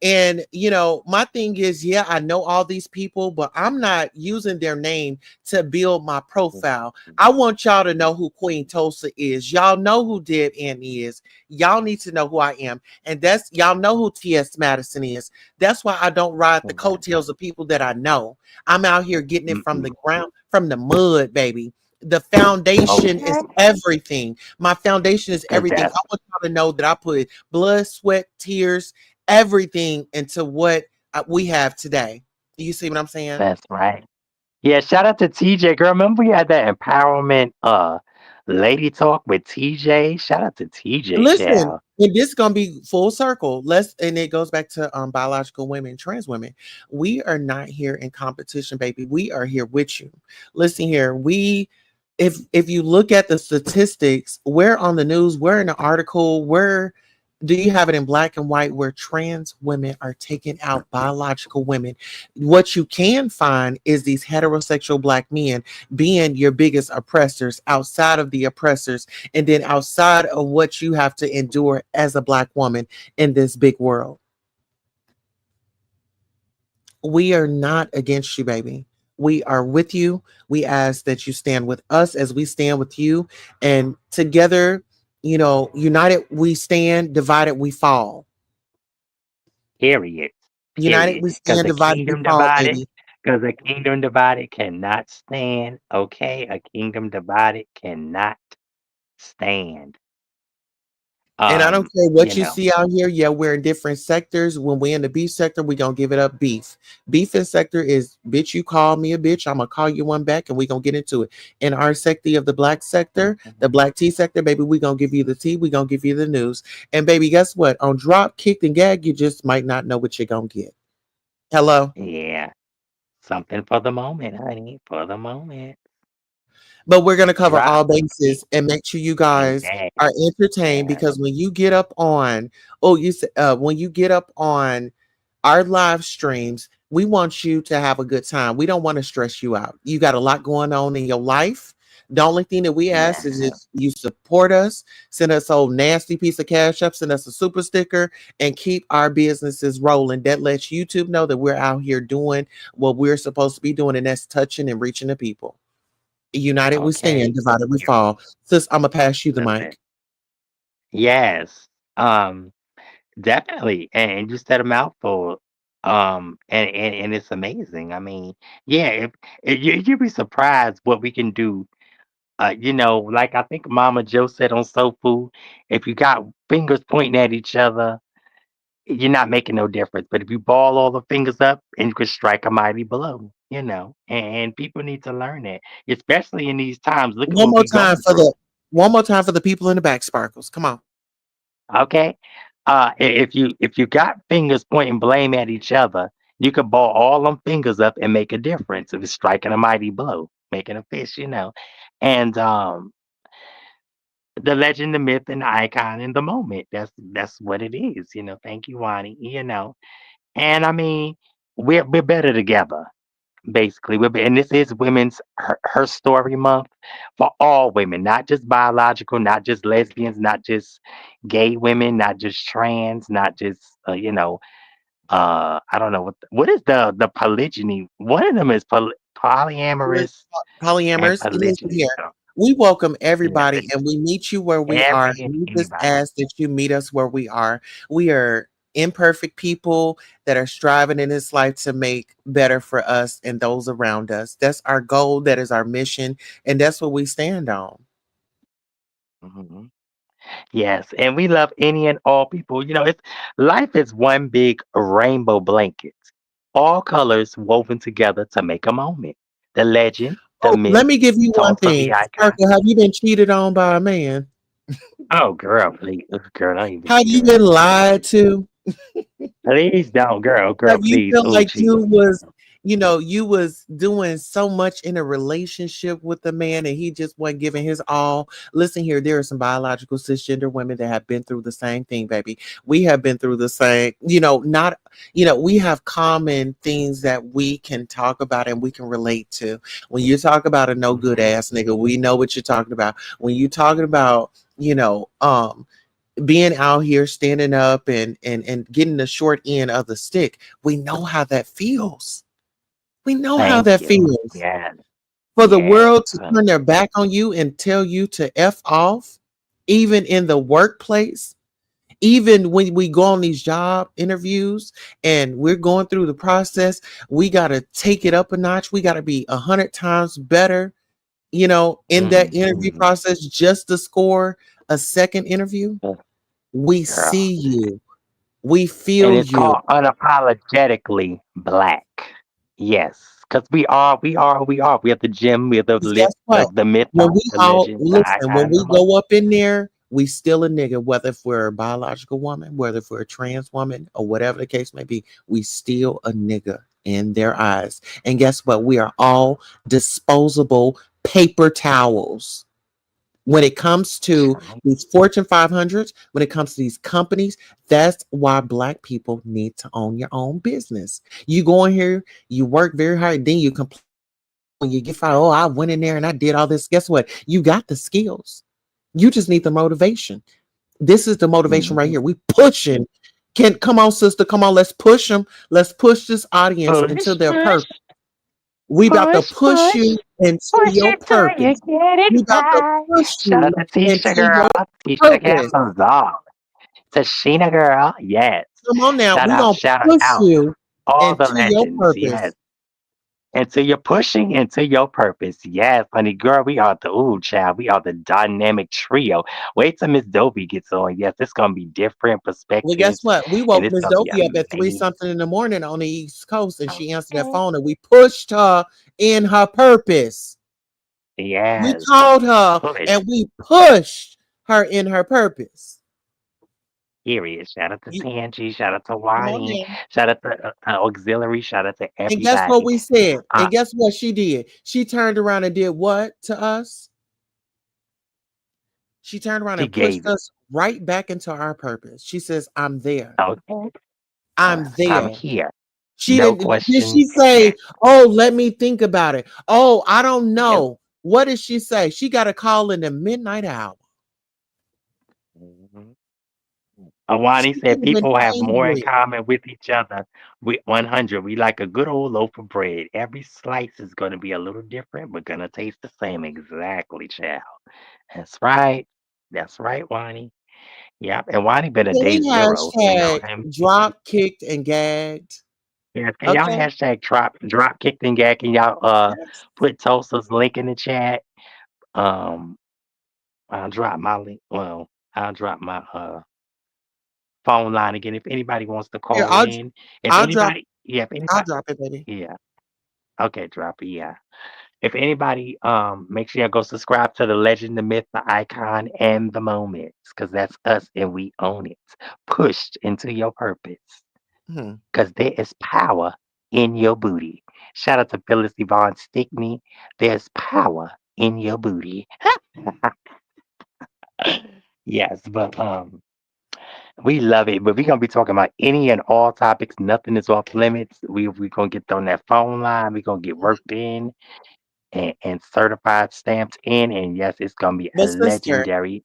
And my thing is, yeah, I know all these people, but I'm not using their name to build my profile. I want y'all to know who Queen Tulsa is. Y'all know who Deb Annie is. Y'all need to know who I am. And that's y'all know who TS Madison is. That's why I don't ride the coattails of people that I know. I'm out here getting it from Mm-mm. the ground, from the mud, baby. The foundation is Okay. everything. My foundation is Cause everything. I that's want y'all to know that I put blood, sweat, tears, everything into what we have today. Do you see what I'm saying? that's right. Yeah, shout out to TJ. Girl, remember we had that empowerment lady talk with TJ? Shout out to TJ, Listen, child. and this is gonna be full circle. Let's and it goes back to biological women, trans women. We are not here in competition, baby. We are here with you. Listen here, we if you look at the statistics, we're on the news, we're in an article, where do you have it in black and white where trans women are taking out biological women? What you can find is these heterosexual black men being your biggest oppressors outside of the oppressors, and then outside of what you have to endure as a black woman in this big world. We are not against you, baby. We are with you. We ask that you stand with us as we stand with you, and together, united we stand, divided we fall. Period. United Period. we Cause stand, a divided we kingdom fall, divided, baby. cause a kingdom divided cannot stand. Okay? A kingdom divided cannot stand. And I don't care You what you know, see out here. Yeah, we're in different sectors. When we're in the beef sector, we're gonna give it up beef. Beef in sector is bitch, you call me a bitch, I'm gonna call you one back, and we're gonna get into it. In our sector of the black sector, the mhm. black tea sector, baby, we're gonna give you the tea, we're gonna give you the news. And baby, guess what? On drop, kicked, and gag, you just might not know what you're gonna get. Hello. Yeah. Something for the moment, honey. For the moment. But we're going to cover Drop all kick bases and make sure you and guys gag. are entertained, Yeah. because when you get up on, oh, you said, when you get up on our live streams, we want you to have a good time. We don't want to stress you out. You got a lot going on in your life. The only thing that we ask is Yeah. if you support us, send us a nasty piece of cash up, send us a super sticker, and keep our businesses rolling. That lets YouTube know that we're out here doing what we're supposed to be doing, and that's touching and reaching the people. United we stand, Okay. divided we Period. fall. Sis, I'm gonna pass you the Listen. mic. Yes. Definitely. And you said a mouthful. And it's amazing. I mean, yeah, if you'd be surprised what we can do. Like I think Mama Joe said on Soul Food, if you got fingers pointing at each other, you're not making no difference. But if you ball all the fingers up and you can strike a mighty blow. And people need to learn that, especially in these times. Look at One what more we time going for through. the one more time for the people in the back, Sparkles. Come on. Okay. If you got fingers pointing blame at each other, you could ball all them fingers up and make a difference. If it's striking a mighty blow, making a fist. And the legend, the myth, and the icon in the moment. That's what it is. Thank you, Wani. And I mean, we're better together. Basically, and this is Women's Her Story Month for all women, not just biological, not just lesbians, not just gay women, not just trans, not just I don't know what is the polygyny. One of them is polyamorous and Polyamorous. Listen polygyny. here. So We welcome yeah, everybody and we meet you where we are. every and We just anybody. ask that you meet us where we are. We are imperfect people that are striving in this life to make better for us and those around us. That's our goal. That is our mission. And that's what we stand on. Mhm. Yes, and we love any and all people. It's life is one big rainbow blanket, all colors woven together to make a moment. The legend, the Oh, let myth, me give you one Tulsa thing. the icon. Sparkle, have you been cheated on by a man? Oh, girl, please, girl, don't even Have cheat you been around me. lied to? Please don't, girl, Have you please. felt Oh, like cheat. you was doing so much in a relationship with a man and he just wasn't giving his all? Listen here, there are some biological cisgender women that have been through the same thing, baby. We have been through the same, not, we have common things that we can talk about and we can relate to. When you talk about a no good Mhm. ass nigga, we know what you're talking about. When you're talking about, you know, um, being out here standing up and getting the short end of the stick, we know how that feels. We know how Thank that you. feels. Yes. For the Yes. world to turn their back on you and tell you to F off, even in the workplace, even when we go on these job interviews and we're going through the process, we got to take it up a notch. We got to be 100 times better, in that interview Mm-hmm. process just to score a second interview. We Girl. see you. We And feel it's you. called unapologetically black. Yes, because we are. We are the gym. We are the 'Cause lit, guess what? the myth, When we the all legend, the listen, when icon, we the moment. go up in there, we still a nigga, whether if we're a biological woman, whether if we're a trans woman, or whatever the case may be, we still a nigga in their eyes. And guess what? We are all disposable paper towels. When it comes to these Fortune 500s, when it comes to these companies, that's why Black people need to own your own business. You go in here, you work very hard, then you complain when you get fired. Oh, I went in there and I did all this. Guess what? You got the skills. You just need the motivation. This is the motivation right Mhm. here. We pushing. Can come on, sister. Come on, let's push them. Let's push this audience into Push, their push, purpose. We about to push, push push. you into Push your it till you purpose. get it We about to right. push Shout out you to Tisha into your girl. Tisha purpose. Gallons off. Tashina girl. Yes. Come on now. Shout We out, gonna shout push out. you All the into your legends. Yes. purpose. Until you're pushing into your purpose. Yes, honey girl, we are the ooh child. We are the dynamic trio. Wait till Miss Dopey gets on. Yes, it's gonna be different Well, guess perspectives, what? We and woke it's Miss gonna be Dopey up at three amazing. something in the morning on the East Coast, and she answered that Okay. phone, and we pushed her in her purpose. We Yes. called her Push. and we pushed her in her purpose. Period. Shout out to You Tangi. Shout out to come on Wani. now. Shout out to Auxiliary. Shout out to And guess what everybody. we said? Uh, And guess what she did? She turned around and did what to us? She turned around she and pushed gave it. us right back into our purpose. She says, I'm there. Okay. I'm I'm there. here. She No did she questions say, asked. oh, let me think about it. Oh, I don't Nope. know. What did she say? She got a call in the midnight hour. Mhm. She Awani said could have been people have more in angry. common with each other. We 100. We like a good old loaf of bread. Every slice is going to be a little different, but gonna taste the same. Exactly, child. That's right. That's right, Wani. Yep. And Wani been a Can day we zero. You know hashtag him. drop, kicked, and gagged? Yes. Can y'all Okay. hashtag drop kicked and gag? Can y'all Yes. put Tulsa's link in the chat? Um, I'll drop my link. Well, I'll drop my phone line again if anybody wants to Here, call in. If I'll drop anybody, yeah, if I'll anybody, drop it, baby. yeah, okay, drop it, yeah. If anybody, make sure you go subscribe to the legend, the myth, the icon, and the moments, because that's us and we own it. Pushed into your purpose, Hmm. because there is power in your booty. Shout out to Phyllis Yvonne Stickney. There's power in your booty. Yes, but we love it, but we're gonna be talking about any and all topics. Nothing is off limits. We gonna get on that phone line. We're gonna get worked in and certified, stamped in, and yes, it's gonna be a But sister, legendary.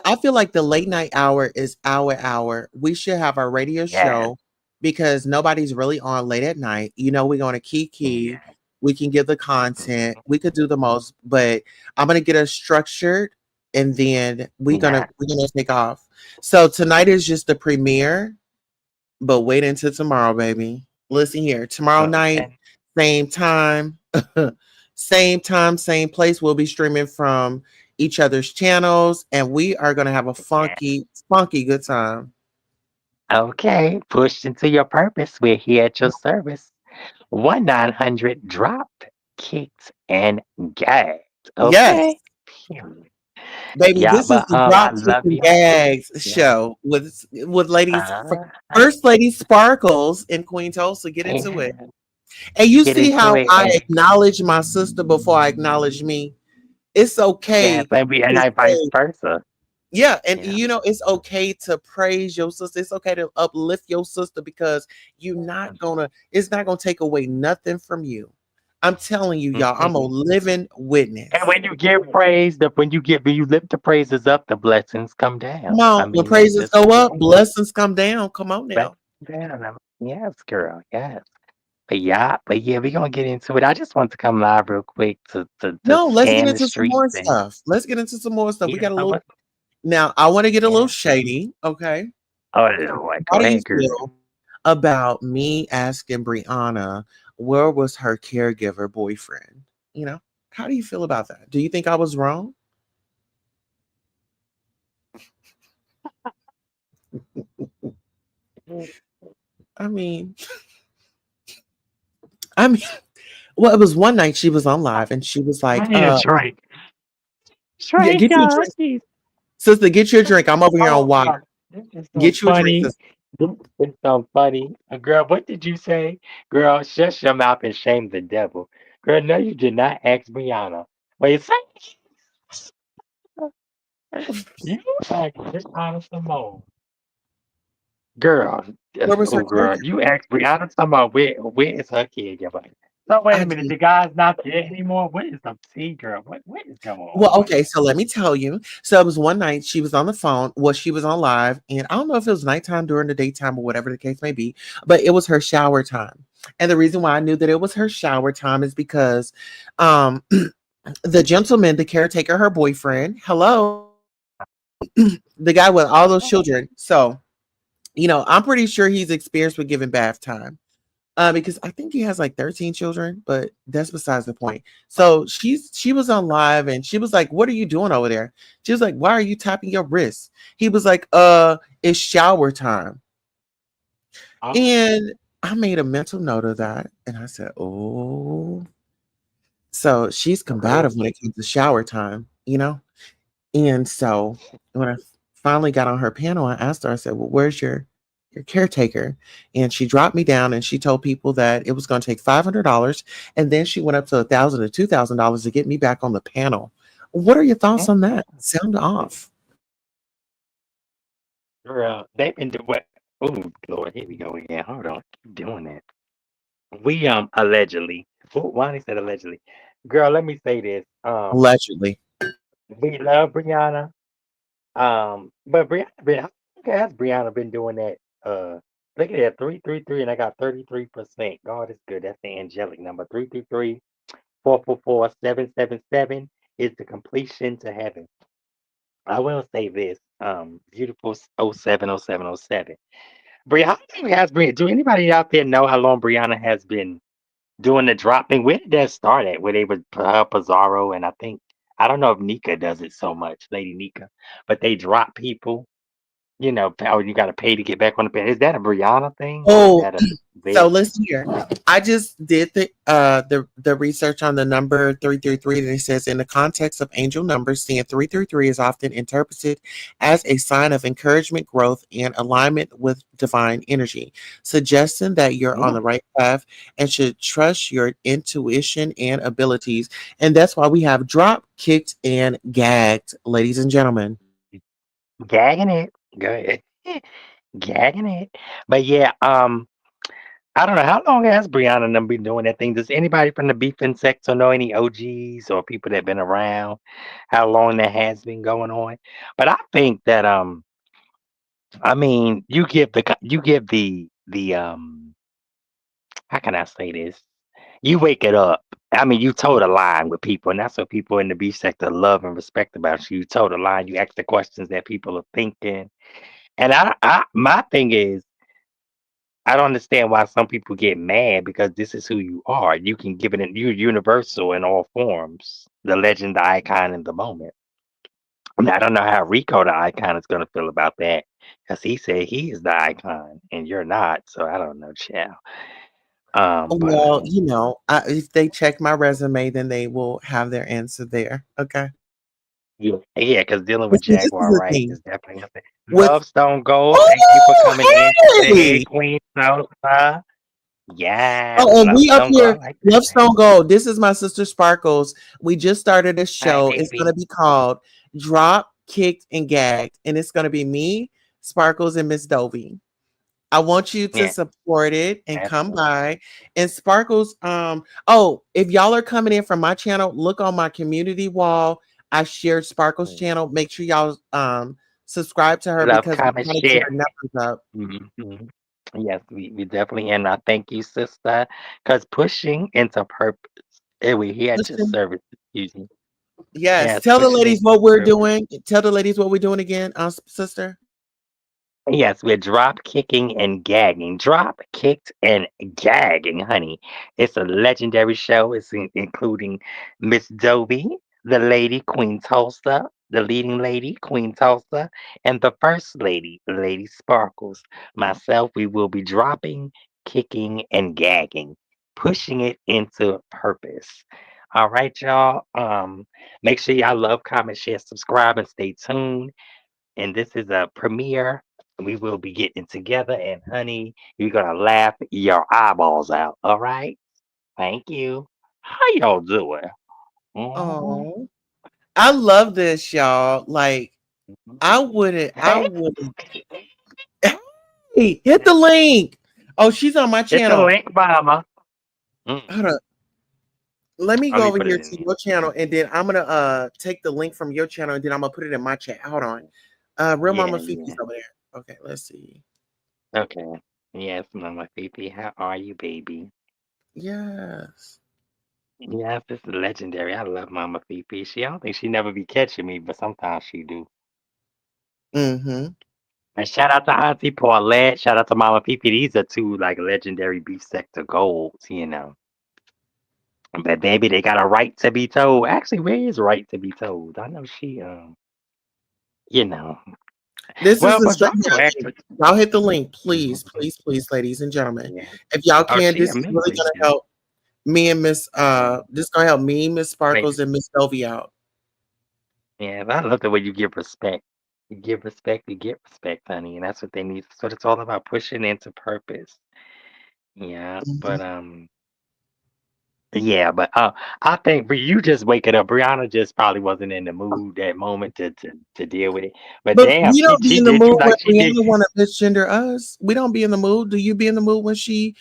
I feel like the late night hour is our hour. We should have our radio Yes, show because nobody's really on late at night. We're going to key. yes, We can give the content. We could do the most, but I'm gonna get us structured, and then yes. we're gonna take off. So tonight is just the premiere, but wait until tomorrow, baby. Listen here, tomorrow night, Okay, same time, same time, same place. We'll be streaming from each other's channels, and we are gonna have a yes. funky good time. Okay, pushed into your purpose. We're here at your service. 1-900 dropped, kicked, and gagged. Yes, Okay. Period. baby, Yeah, this is but the I Drop love Chicken you. Gags Yeah. show with ladies, Uh, First Lady Sparkles in Queen Tulsa. Get into it. yeah. And you Get see into how it I and acknowledge my sister before I acknowledge me. It's okay yes, and we and to I vice say, versa. yeah, and Yeah. it's okay to praise your sister. It's okay to uplift your sister because it's not gonna take away nothing from you. I'm telling you, y'all, I'm a Mhm. living And witness. when you give praise, when you lift the praises up, the blessings come Come down. I on, when mean, that's praises just go what it up, is. blessings come down. Come on Back now. down. Yes, girl. Yes. But yeah, we're gonna get into it. I just want to come live real quick to No, let's get scan the into some streets more and stuff. Let's get into some more stuff. We yeah, got a so little what now. I want to get a little yeah. shady. Okay. Oh Lord, How go do you ahead, girl. feel about me asking Brianna where was her caregiver boyfriend? You know, how do you feel about that? Do you think I was wrong? I mean, I mean, well, it was one night she was on live and she was I like, need a drink. yeah, Drink, get your y'all. drink. Jeez. Sister, get your drink. I'm over here on Oh white. God. This is so Get your drink, funny. sister. This is so funny. Girl, what did you say? Girl, shut your mouth and shame the devil. Girl, no, you did not ask Brianna. Wait, say you asked Brianna Simone. Girl, Where was her oh girl, caregiver? you asked Brianna Simone where is her kid, your buddy? So wait I a minute, did. the guy's not there anymore. What is the tea, girl? What is going Well, on? okay, so let me tell you. So it was one night she was on the phone. Well, she was on live, and I don't know if it was nighttime during the daytime or whatever the case may be, but it was her shower time. And the reason why I knew that it was her shower time is because um the gentleman, the caretaker, her boyfriend, hello, the guy with all those children. So, I'm pretty sure he's experienced with giving bath time. Because I think he has like 13 children, but that's besides the point. So she was on live and she was like, "What are you doing over there?" She was like, "Why are you tapping your wrist?" He was like, it's shower time." Oh, And I made a mental note of that and I said, "Oh." So she's combative when it comes to shower time. And so when I finally got on her panel, I asked her, I said, "Well, where's your caretaker?" And she dropped me down and she told people that it was going to take $500. And then she went up to $1,000 to $2,000 to get me back on the panel. What are your thoughts on that? Sound off. girl, they've been doing what? Oh Lord, here we go again. Hold on, keep doing that. We allegedly. Why they said allegedly? Girl, let me say this. Allegedly. We love Brianna. But Brianna, has Brianna been doing that? Look at that 333, and I got 33%. God is good. That's the angelic number. 333 444 777 is the completion to heaven. I will say this. Beautiful 070707. Brianna, how long has Brianna? Do anybody out there know how long Brianna has been doing the dropping? Where did that start at? Where they would Pizarro, and I don't know if Nika does it so much, Lady Nika, but they drop people. Oh, you gotta pay to get back on the bed. Is that a Brianna thing or is Oh, that a so Vic? listen here. I just did the research on the number 333, and it says in the context of angel numbers, seeing 333 is often interpreted as a sign of encouragement, growth, and alignment with divine energy, suggesting that you're on the Mm, right path and should trust your intuition and abilities. And that's why we have dropped, kicked, and gagged, ladies and gentlemen. gagging it. Go ahead. Gagging it. But yeah, I don't know how long has Brianna and them been doing that thing. Does anybody from the beefing sector know any OGs or people that been around? How long that has been going on? But I think that I mean, you give the how can I say this? You wake it up. I mean, you toe the line with people, and that's what people in the beef sector love and respect about you. You toe the line. You ask the questions that people are thinking. And my thing is, I don't understand why some people get mad because this is who you are. You can give it in. You're universal in all forms. The legend, the icon, in the moment. And I don't know how Rico, the icon, is gonna feel about that because he said he is the icon and you're not. So I don't know, child. But Well, if they check my resume, then they will have their answer there. Okay. yeah, because dealing But with see, this is Jaguar the Rice thing is definitely nothing. with Love Stone Gold, thank you for oh, coming in to say hey, hey. Queen Sosa. Yes, Oh, and Love we up Stone Gold. I here, like that Love name. Stone Gold. This is my sister Sparkles. We just started a Hi, show. It's gonna baby. be called Drop, Kicked, and Gagged. And it's gonna be me, Sparkles, and Miss Dovey. I want you to Yeah, support it and come absolutely. by. And Sparkles, oh, if y'all are coming in from my channel, look on my community wall. I shared Sparkles Mm. channel. Make sure y'all subscribe to her Love, because we're comment, trying to get share. our numbers up. Mhm. Yes, we definitely, and I thank you, sister, because pushing into purpose. We here to Listen, service. Excuse me. yes, Yes, tell the pushing ladies into what we're purpose. doing. Tell the ladies what we're doing again, sister. Yes, we're drop kicking and gagging. Drop, kicked, and gagging, honey. It's a legendary show. Including Miss Dobie, the lady, Queen Tulsa, the leading lady, Queen Tulsa, and the first lady, Lady Sparkles. Myself, we will be dropping, kicking, and gagging, pushing it into purpose. All right, y'all. Make sure y'all love, comment, share, subscribe, and stay tuned. And this is a premiere. We will be getting together, and honey, you're gonna laugh your eyeballs out. All right? Thank you. How y'all doing? Mhm. Oh, I love this, y'all. Like, I Hey, wouldn't. Hey, hit the link. Oh, she's on my it's a channel. link, mama. Mm, Hold on. Let me let go me over put it here in to here. your channel and then I'm gonna take the link from your channel and then I'm gonna put it in my chat. Hold on. Real Yeah, Mama Fifi's yeah. over there. Okay, let's see. Okay. Yes, Mama Fifi. How are you, baby? Yes. Yes, this is legendary. I love Mama Fifi. I don't think she never be catching me, but sometimes she do. Mm-hmm. And shout out to Auntie Paulette. Shout out to Mama Fifi. These are two like legendary beef sector golds, you know. But baby, they got a right to be told. Actually, where is right to be told? I know she you know. This is Well, the but straight Bravo link. actually. Y'all hit the link, please, Mhm. please, please, ladies and gentlemen. Yeah. If y'all Oh, can, she this is really amazing. gonna help me and Miss Yeah. this gonna help me, Miss Wait. Sparkles, and Miss Sylvie out. Yeah, I love the way you give respect. You give respect, you get respect, honey. And that's what they need. That's what it's all about, pushing into purpose. Yeah. Mhm. But I think for you just waking up, Brianna just probably wasn't in the mood that moment to deal with it. But But damn, we don't be she in the did mood you when like she did. Brianna want to misgender us. We don't be in the mood. Do you be in the mood when she,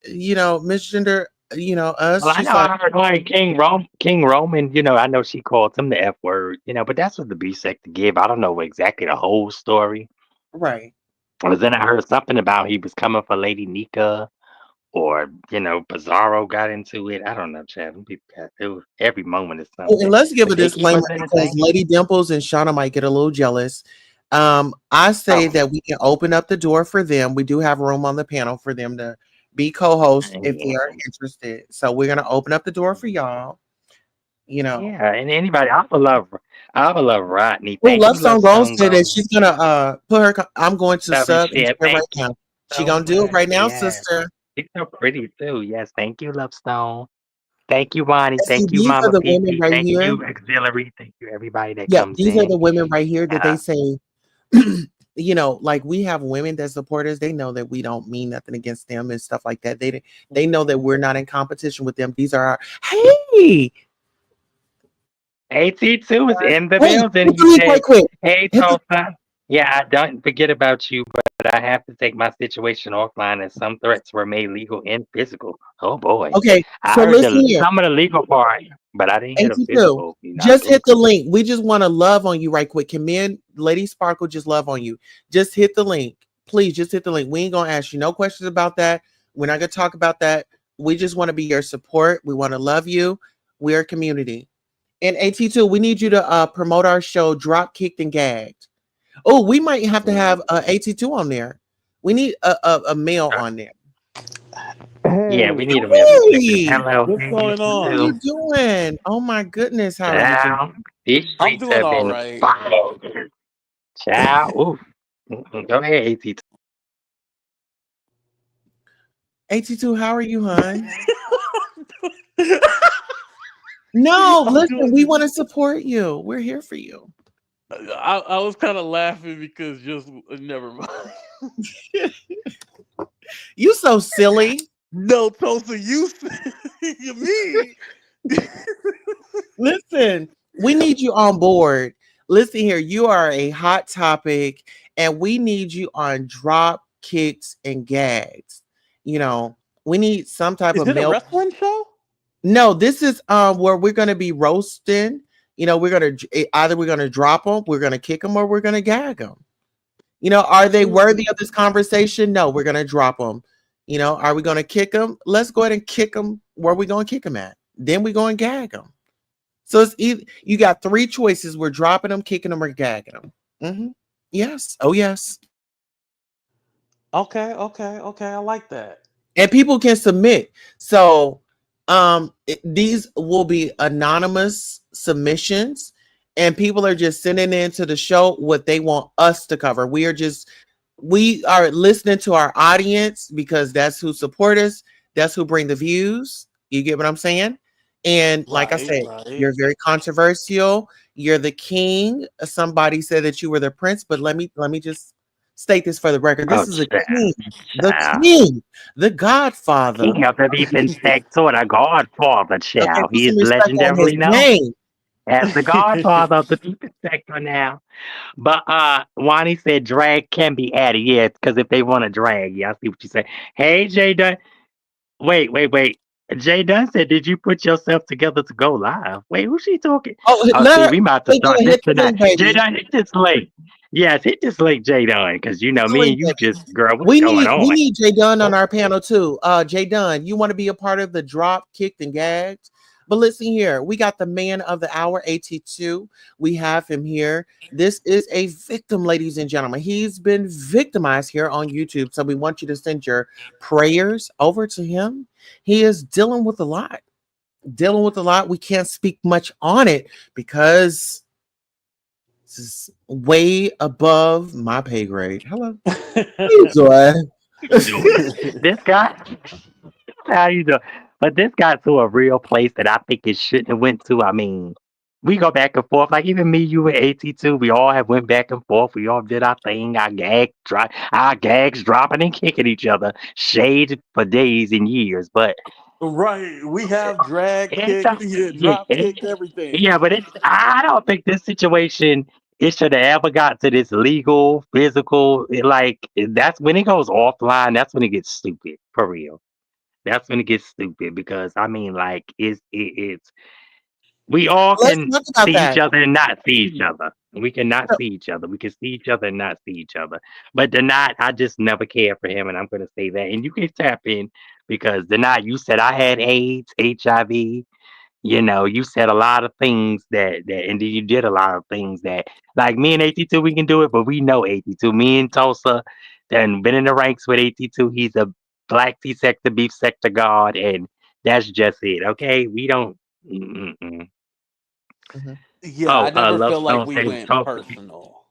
misgender, us? Well, I She's know like, I heard like King Roman, I know she called him the F word, but that's what the B sector give. I don't know exactly the whole story. right. But then I heard something about he was coming for Lady Nika or, Pizarro got into it. I don't know, Chad. Them people every moment is Oh, and something. let's give a But they keep disclaimer us because entertained. Lady Dimples and Shauna might get a little jealous. I say Oh, that we can open up the door for them. We do have room on the panel for them to be co-hosts if they are yeah. interested. So we're gonna open up the door for y'all. You know. Yeah, and anybody, I would love Rodney. Oh, Thank Love you, Love Song Gold Stone said that Gold. she's gonna put her. I'm going to Love and sub and share. share Thank right you now. She so gonna do it much. right now, Yes. sister. She's so pretty too. Yes. Thank you, Love Stone. Thank you, Bonnie. And see, Thank you, these are Mama the women PP. right Thank here. you, Auxiliary. Thank you, everybody that Yeah, comes these are in. the women right here that And they say, like we have women that support us. They know that we don't mean nothing against them and stuff like that. They know that we're not in competition with them. These are our hey, AT2 is in the wait, building. hit He the link right said, quick. "Hey, Hit the Tulsa. Yeah, I don't forget about you, but I have to take my situation offline as some threats were made legal and physical." Oh boy. okay. I So heard listen here. some of the legal part, but I didn't hear the 82. physical. You're not Just doing hit the link. We just want to love on you right quick. Can men, Lady Sparkle, just love on you? Just hit the link. Please just hit the link. We ain't gonna ask you no questions about that. We're not gonna talk about that. We just want to be your support. We want to love you. We're a community. And AT2, we need you to promote our show, Drop Kicked and Gagged. Oh, we might have to yeah. have AT2 on there. We need a male Uh, on there. yeah, we Hey, need a male perspective. Hey, Hello, what's hey, going how are on? you AT2. doing? Oh my goodness, how are you doing? Child, these I'm streets doing have all been right. fire. Child, oof. Go ahead, AT2. AT2, how are you, hon? No, I'm listen, doing we good. want to support you. We're here for you. I was kind of laughing because just never mind. You so silly. No, Tulsa, you you me. Listen, we need you on board. Listen here, you are a hot topic, and we need you on drop. kicked, and gagged. You know, we need some type Is of it a male. wrestling show? No, this is where we're gonna be roasting. We're gonna either we're gonna drop them, we're gonna kick them, or we're gonna gag them. Are they worthy of this conversation? No, we're gonna drop them. Are we gonna kick them? Let's go ahead and kick them. Where are we gonna kick them at? Then we go and gag them. So it's either you got three choices: we're dropping them, kicking them, or gagging them. Yes. Oh yes. Okay, okay, okay. I like that. And people can submit. So these will be anonymous submissions, and people are just sending into the show what they want us to cover. We are listening to our audience because that's who support us, that's who bring the views. You get what I'm saying? And like I Right, said, right. you're very controversial. You're the king. Somebody said that you were the prince, but let me just state this for the record. Oh, This is a king, the child. king, the godfather. King of the Deep Sector, the Godfather, Okay, child. put He some is respect on his legendarily known name. as the Godfather of the Deep Sector now. But Wani said drag can be added, yeah, because if they want to drag, yeah, I see what you say. Hey, Jay Dunn. Wait, wait, wait. Jay Dunn said, "Did you put yourself together to go live?" Wait, who's she talking? Oh, Oh, let see, her. we about to We're start gonna this hit the tonight. link, Jay baby. Dunn, hit this link. Yes, hit this link, Jay Dunn, because Hit the me link, and you baby. just, girl, what's We going need we on? need Jay Dunn on Oh, our panel too. Jay Dunn, you want to be a part of the drop, kicked, and gagged? But listen here, we got the man of the hour, AT2. We have him here. This is a victim, ladies and gentlemen. He's been victimized here on YouTube. So we want you to send your prayers over to him. He is dealing with a lot. Dealing with a lot. We can't speak much on it because this is way above my pay grade. Hello. You doing? you doing? This guy, how you doing? But this got to a real place that I think it shouldn't have went to. I mean, we go back and forth. Like even me, you, and AT2, we all have went back and forth. We all did our thing. Our gags dropping and kicking each other, shade for days and years. But Right. We have drag it's kicked, a, yeah, yeah, drop kicked, everything. yeah, but it's. I don't think this situation it should have ever got to this legal, physical. That's when it goes offline. That's when it gets stupid for real. That's when it gets stupid because I mean, like, it's we all Let's can talk about see each that. other and not see each other. We cannot see each other. We can see each other and not see each other. But the not, I just never cared for him, and I'm gonna say that. And you can tap in because the not, you said I had AIDS, HIV. You said a lot of things and then you did a lot of things that, like me and 82, we can do it, but we know 82. Me and Tulsa, then been in the ranks with 82. He's a black T sector, beef sector god, and that's just it. Okay, we don't. Mm-mm-mm. Mhm. Yeah, Oh, I never Love feel like Stone we said went Tulsa. personal.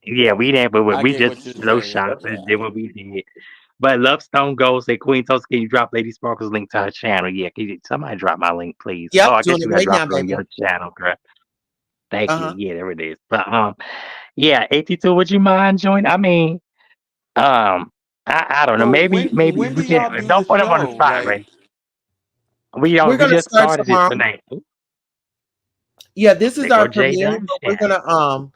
Yeah, we didn't, but I we get just what you're those saying. shots and Yeah. did what we did. But Love Stone Gold said, Queen Tulsa, can you drop Lady Sparkle's link to her channel? Yeah, somebody drop my link, please? Oh, Yep, I doing guess it you gotta right drop now, it on baby. your channel, girl. Thank you. Uh-huh. Yeah, there it is. But yeah, 82, would you mind joining? I mean, um, I don't know. So Maybe when do we y'all can do the don't put him on the show? spot, Like, right? We We're don't we gonna just start started it tomorrow. tonight. Yeah, this is There our go Jay premiere, Dunn. but we're Yeah.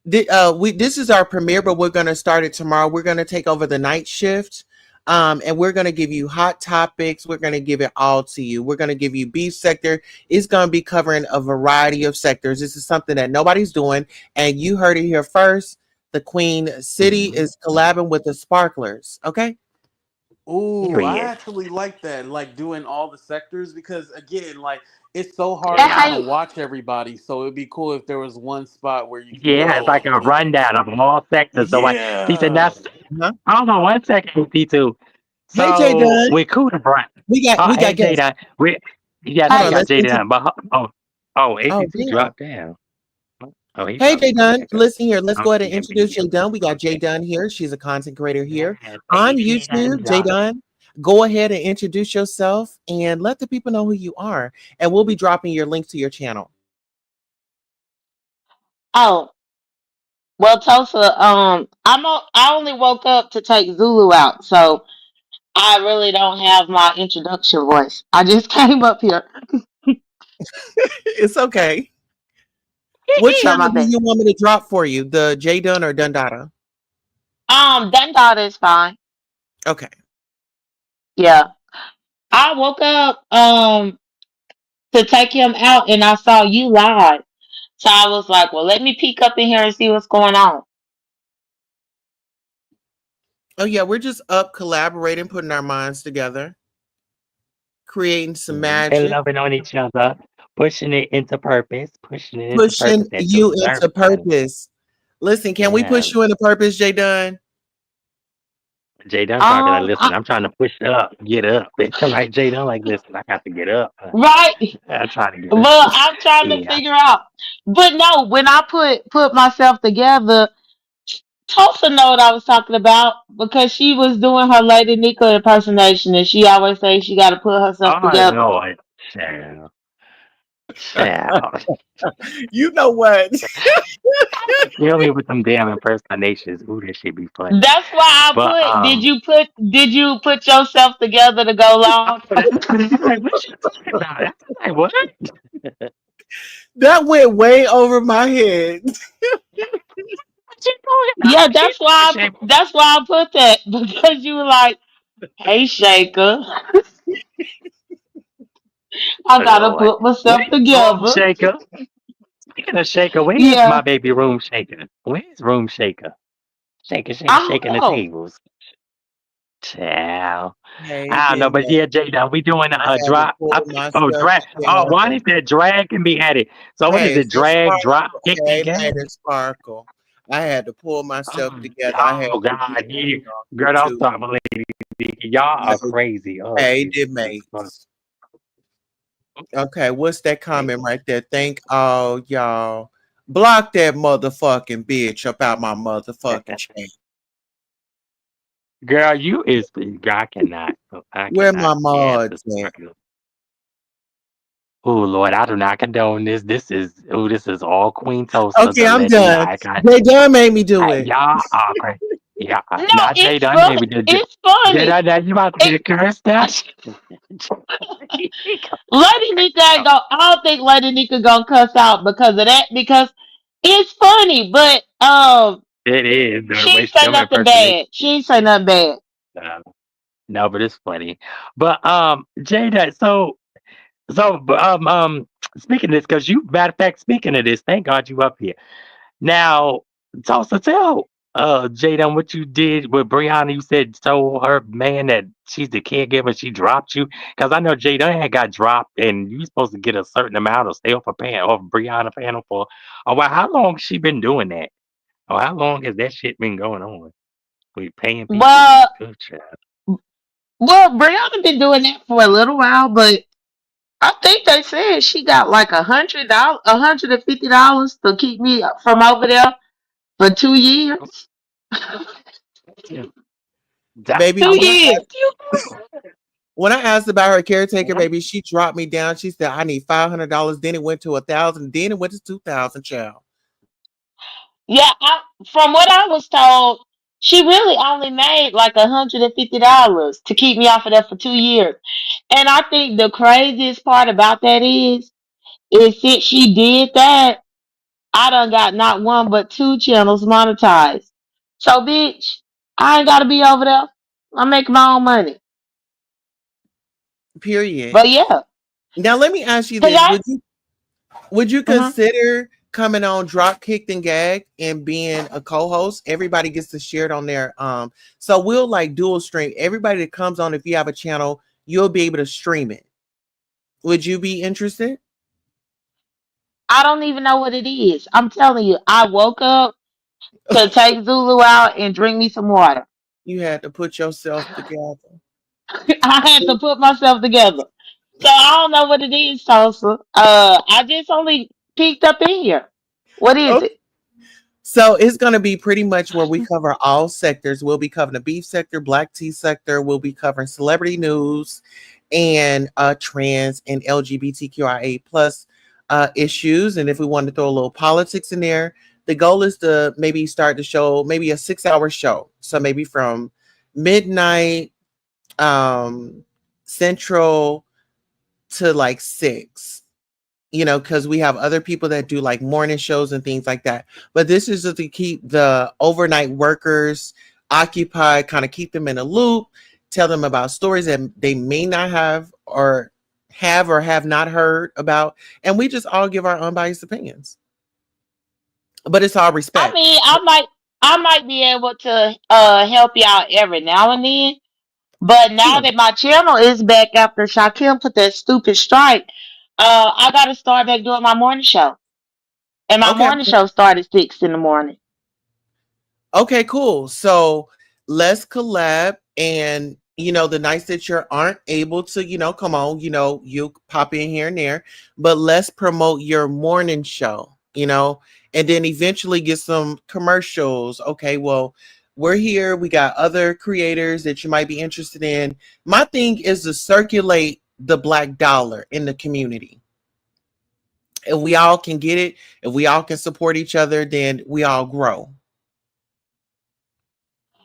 gonna we this is our premiere, but we're gonna start it tomorrow. We're gonna take over the night shift. And we're gonna give you hot topics. We're gonna give it all to you. We're gonna give you beef sector. It's gonna be covering a variety of sectors. This is something that nobody's doing, and you heard it here first. The Queen City Mhm. is collabing with the Sparklers. Okay. ooh, I Period. actually like that, like doing all the sectors because again, like it's so hard to kind Yeah. of watch everybody. So it'd be cool if there was one spot where you can Yeah, it's go like and a just rundown of all sectors. So what he said yeah. that's Huh? hold on one second, 82. Hey, Jay So Dunn. with Cuda Brand, We got hey guests. Jada, yes, Hold we on. got Let's Jada, introduce. but Oh, 82 damn. dropped down. Oh, he Hey, probably Jay come Dunn, back up. listen here. Let's I go don't ahead and see him introduce being Jay Dunn. We got Jay okay. Dunn here. She's a content creator here Yes, on baby, he done YouTube. Jay dropped. Dunn, go ahead and introduce yourself and let the people know who you are. And we'll be dropping your link to your channel. Oh, well, Tulsa, I only woke up to take Zulu out, so I really don't have my introduction voice. I just came up here. It's okay. What Try my channel do best. you want me to drop for you? The Jay Dunn or Dundada? Dundada is fine. Okay. Yeah. I woke up to take him out and I saw you live. So I was like, well, let me peek up in here and see what's going on. Oh yeah, we're just up collaborating, putting our minds together, creating some And magic, loving on each other, pushing it into purpose, pushing it into pushing purpose that you you deserve into it, honey. purpose. Listen, can we Yeah. push you into purpose, Jay Dunn? Jay Dunn probably like, Um, listen, I, I'm trying to push it up, get up. Like Jay Dunn, like, listen, I got to get up. right. I'm trying to get up. Well, I'm trying to Yeah. figure out. But no, when I put myself together, Tulsa know what I was talking about because she was doing her Lady Nika impersonation, and she always say she got to put herself Oh, together. Lord. Child. Child. You know what? Kill me with them damn impersonations. Ooh, that shit be funny. That's why I But, put. Did you put yourself together to go oh, long? that's like, what you talking about? That's like, what? That went way over my head. What you talking about? Yeah, What you doing, Shay? that's why I put that because you were like, "Hey, Shaker, I Oh, gotta Lord. put myself Where's Room together." Shaker? Speaking of Shaker, where's my Yeah, baby Room Shaker? Where's Room Shaker? Shaker, shaker, I don't shaking the know. tables. Child. Hey, I don't know, did but make yeah, Jada, we doing I a had to drop. I pull think, oh, myself drag. Oh, one together. is that drag can be added. So what is Hey, it? it's a Drag, drop, sparkle. kick, and Hey, gas? made it sparkle. I had to pull myself Oh, together. I had oh to God, get you, on girl, don't YouTube. start believing me. Y'all are Hey, crazy. Oh, hey, Jesus. did mates. Okay, what's that comment right there? Thank all y'all. Block that motherfucking bitch up out my motherfucking chat. Girl, you is, girl, I Where cannot my stand mods this. at? Oh Lord, I do not condone this. This is all Queen Tulsa Okay, to I'm let me. done. They done made me do it. Y'all are crazy. Yeah, No, not Jay it's Dunn, fun. maybe the It's Jay funny. Dunn. Now you about to It, get cursed out. Lady Nika ain't go. I don't think Lady Nika gonna cuss out because of that. Because it's funny, but It is the she way ain't say them nothing impersonate. bad. She ain't say nothing bad. Uh, no, but it's funny. But Jada, so speaking of this, because you matter of fact, speaking of this, thank God you up here. Now, Tulsa, tell Jada what you did with Brianna. You said told her man that she's the caregiver. She dropped you because I know Jada had got dropped, and you supposed to get a certain amount of stay for paying or Brianna paying her for. Oh, well, how long she been doing that? Or how long has that shit been going on? We paying people. Well, Good child. Brianna been doing that for a little while, but I think they said she got like $100, $150 to keep me from over there for 2 years. Yeah. That, Baby, I Two was when I like, years. what you when I asked about her caretaker, doing? baby, she dropped me down. She said I need $500. Then it went to 1,000. Then it went to 2,000. Child. Yeah, from what I was told, she really only made like $150 to keep me off of there for 2 years. And I think the craziest part about that is since she did that, I done got not one but two channels monetized. So, bitch, I ain't gotta be over there. I make my own money. Period. But yeah, Now let me ask you cause this: Would you mhm. consider coming on Drop Kicked and Gag and being a co-host? Everybody gets to share it on their so we'll like dual stream. Everybody that comes on, if you have a channel, you'll be able to stream it. Would you be interested? I don't even know what it is. I'm telling you, I woke up to take Zulu out and drink me some water. You had to put yourself together. I had to put myself together. So I don't know what it is, Tulsa. I just only peeked up in here. What is Okay. it? So it's going to be pretty much where we cover all sectors. We'll be covering the beef sector, black tea sector. We'll be covering celebrity news and trans and LGBTQIA plus issues. And if we want to throw a little politics in there, the goal is to maybe start the show, maybe a 6 hour show. So maybe from midnight central to like 6, because we have other people that do like morning shows and things like that. But this is just to keep the overnight workers occupy, kind of keep them in a loop, tell them about stories that they may not or have not heard about, and we just all give our unbiased opinions. But it's all I respect. mean, I might be able to help you out every now and then. But now Yeah. that my channel is back after Shaquille put that stupid strike, I gotta start back doing my morning show. And my Okay. morning show started 6 in the morning. Okay, cool. So let's collab, and the nights that you aren't able to, come on, you pop in here and there, but let's promote your morning show, and then eventually get some commercials. Okay, well, we're here. We got other creators that you might be interested in. My thing is to circulate the black dollar in the community. If we all can get it, if we all can support each other, then we all grow.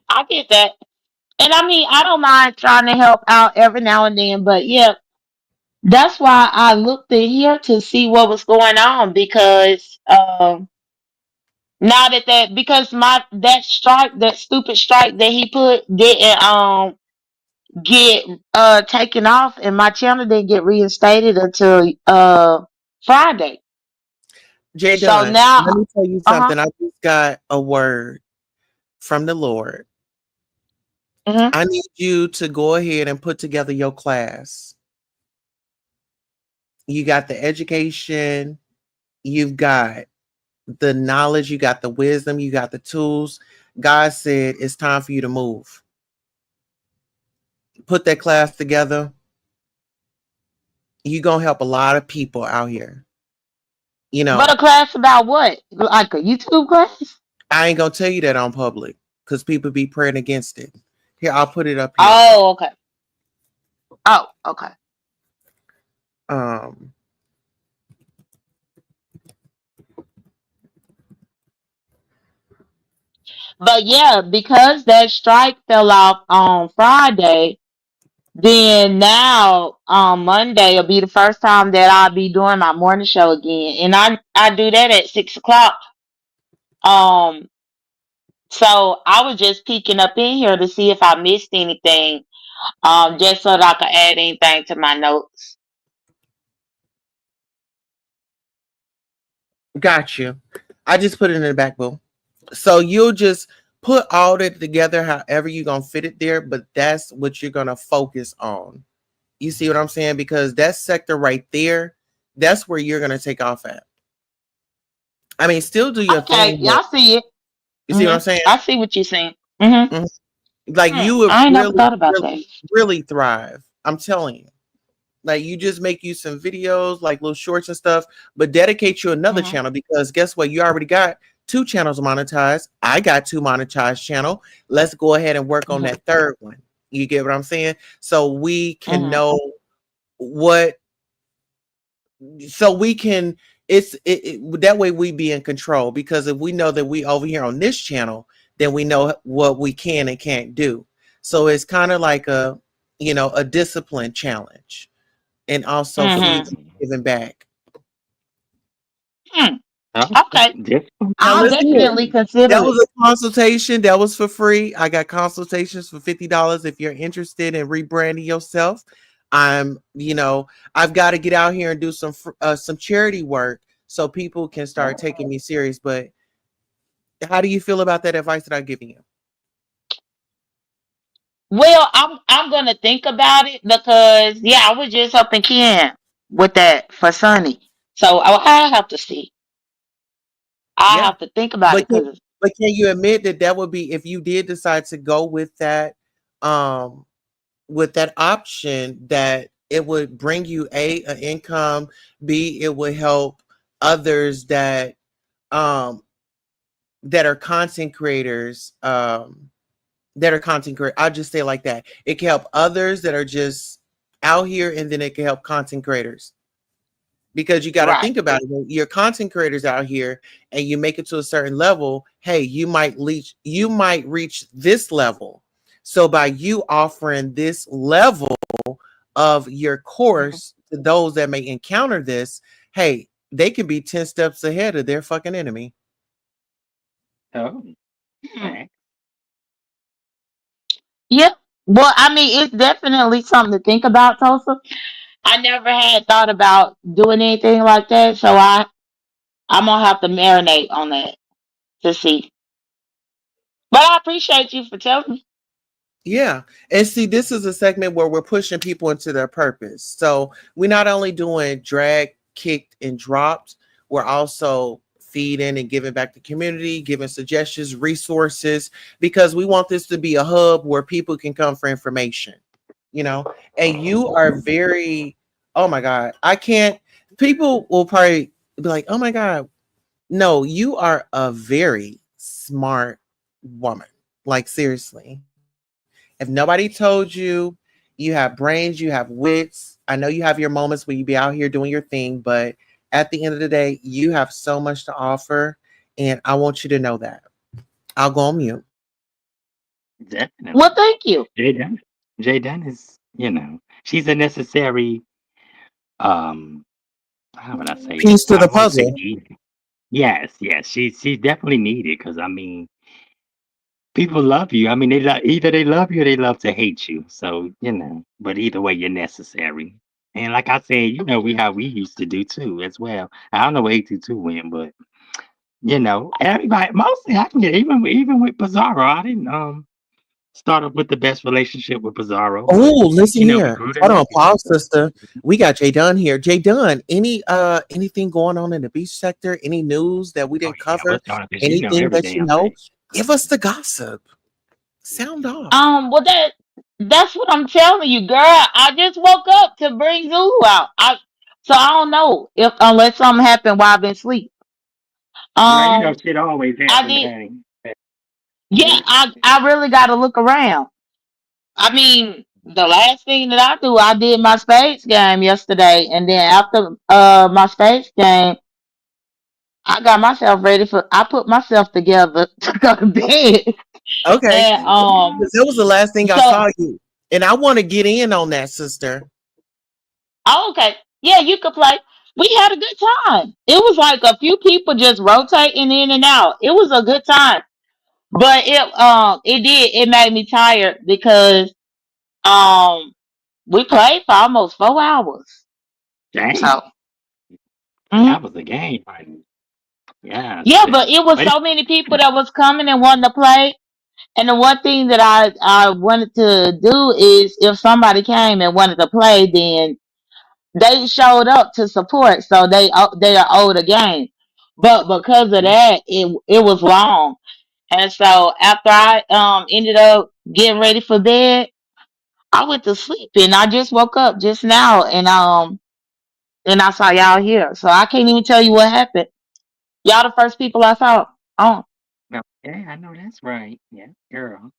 I get that. And I mean, I don't mind trying to help out every now and then, but yeah, that's why I looked in here to see what was going on because now that because my that strike, that stupid strike that he put didn't get taken off, and my channel didn't get reinstated until Friday. Jay So Dunn, let now, me tell you uh-huh. something. I just got a word from the Lord. Hmm. I need you to go ahead and put together your class. You got the education, you've got the knowledge, you got the wisdom, you got the tools. God said it's time for you to move. Put that class together. You're going to help a lot of people out here. You But know, a class about what? Like a YouTube class? I ain't going to tell you that on public because people be praying against it. Here, I'll put it up here. Oh, okay. Oh, okay. Um, But yeah, because that strike fell off on Friday, then now on Monday will be the first time that I'll be doing my morning show again, and I do that at 6 o'clock. Um, so I was just peeking up in here to see if I missed anything, just so that I could add anything to my notes. got you. I just put it in the back book. So you'll just put all that together however you're gonna fit it there, but that's what you're gonna focus on. You see what I'm saying? Because that sector right there, that's where you're gonna take off at. I mean, still do your Okay, thing, but y'all see it. you see what I'm saying? I see what you're saying. Hmm. Mhm. Like you would I ain't never really, thought about that. really, really thrive. I'm telling you. Like you just make you some videos, like little shorts and stuff, but dedicate you another Hmm. channel because guess what? You already got two channels monetized. I got two monetized channel. Let's go ahead and work on Hmm. that third one. You get what I'm saying? So we can Hmm. know what so we can that way we be in control because if we know that we over here on this channel, then we know what we can and can't do. So it's kind of like a discipline challenge and also for you Hmm. to giving back. Hmm. Oh, Okay, just Now I'll listen here. definitely consider That it. was a consultation. That was for free. I got consultations for $50 if you're interested in rebranding yourself. I've got to get out here and do some charity work so people can start taking me serious. But how do you feel about that advice that I'm giving you? Well, I'm gonna think about it because yeah, I was just helping Ken with that for Sunny. So I have to see. I Yeah, have to think about but it because can you admit that that would be if you did decide to go um with that option that it would bring you an income, b it would help others um that are content creators I'll just say it like that. It can help others that are just out here, and then it can help content creators because you got to right. think about it. When you're content creators out here and you make it to a certain level, hey, you might reach this level. So by you offering this level of your Mhm. course to those that may encounter this, hey, they can be 10 steps ahead of their fucking enemy. oh, Hmm. thanks. Yeah. Well, I mean, it's definitely something to think about, Tulsa. I never had thought about doing anything like that, so I'm gonna have to marinate on that to see. But I appreciate you for telling me. Yeah. And see, this is a segment where we're pushing people into their purpose. So we're not only doing drag, kicked, and dropped, we're also feeding and giving back to community, giving suggestions, resources, because we want this to be a hub where people can come for information, you know? And you are very, oh my God, I can't, people will probably be like, oh my God, no, you are a very smart woman. Like, seriously. If nobody told you have brains, you have wits. I know you have your moments where you be out here doing your thing, but at the end of the day, you have so much to offer. And I want you to know that. I'll go on mute. Well, Definitely. thank you. Jay Dunn. Jay Dunn is, she's a necessary, um, how would I say it? Piece to I the won't say puzzle. needed. Yes, yes, she's definitely needed because I mean, people love you. I mean, either they love you or they love to hate you. So but either way, you're necessary. And like I said, we how we used to do too as well. I don't know where 822 went, but everybody mostly I can get even with Pizarro. I didn't start off with the best relationship with Pizarro, but Oh, listen we here. grew to Hold love on, each pause, other. sister. We got Jay Dunn here. Jay Dunn, anything going on in the beach sector? Any news that we Oh didn't yeah, cover? what's on? Because you know Anything every that you damn know? thing. Give us the gossip. Sound off. Well, that's what I'm telling you, girl. I just woke up to bring Zulu out. I don't know if unless something happened while I've been asleep. Well, Um, shit always I happen, did. honey. Yeah, I really got to look around. I mean, the last thing that I do, I did my spades game yesterday, and then after my spades game, I got myself ready for. I put myself together to go to bed, Okay. and Because that was the last thing I so saw you. And I want to get in on that, sister. oh, okay, yeah, you could play. We had a good time. It was like a few people just rotating in and out. It was a good time, but it made me tired because um we played for almost 4 hours. Damn, So. Mhm. that was a game, honey. Yeah, Yeah, but it was but so many people that was coming and wanting to play. And the one thing that I wanted to do is if somebody came and wanted to play, then they showed up to support, so they are owed a game. But because of that, it was long, and so after I ended up getting ready for bed, I went to sleep, and I just woke up just now, and I saw y'all here, so I can't even tell you what happened. Y'all the first people I saw. Oh, no, yeah, I know that's right. Yeah, girl.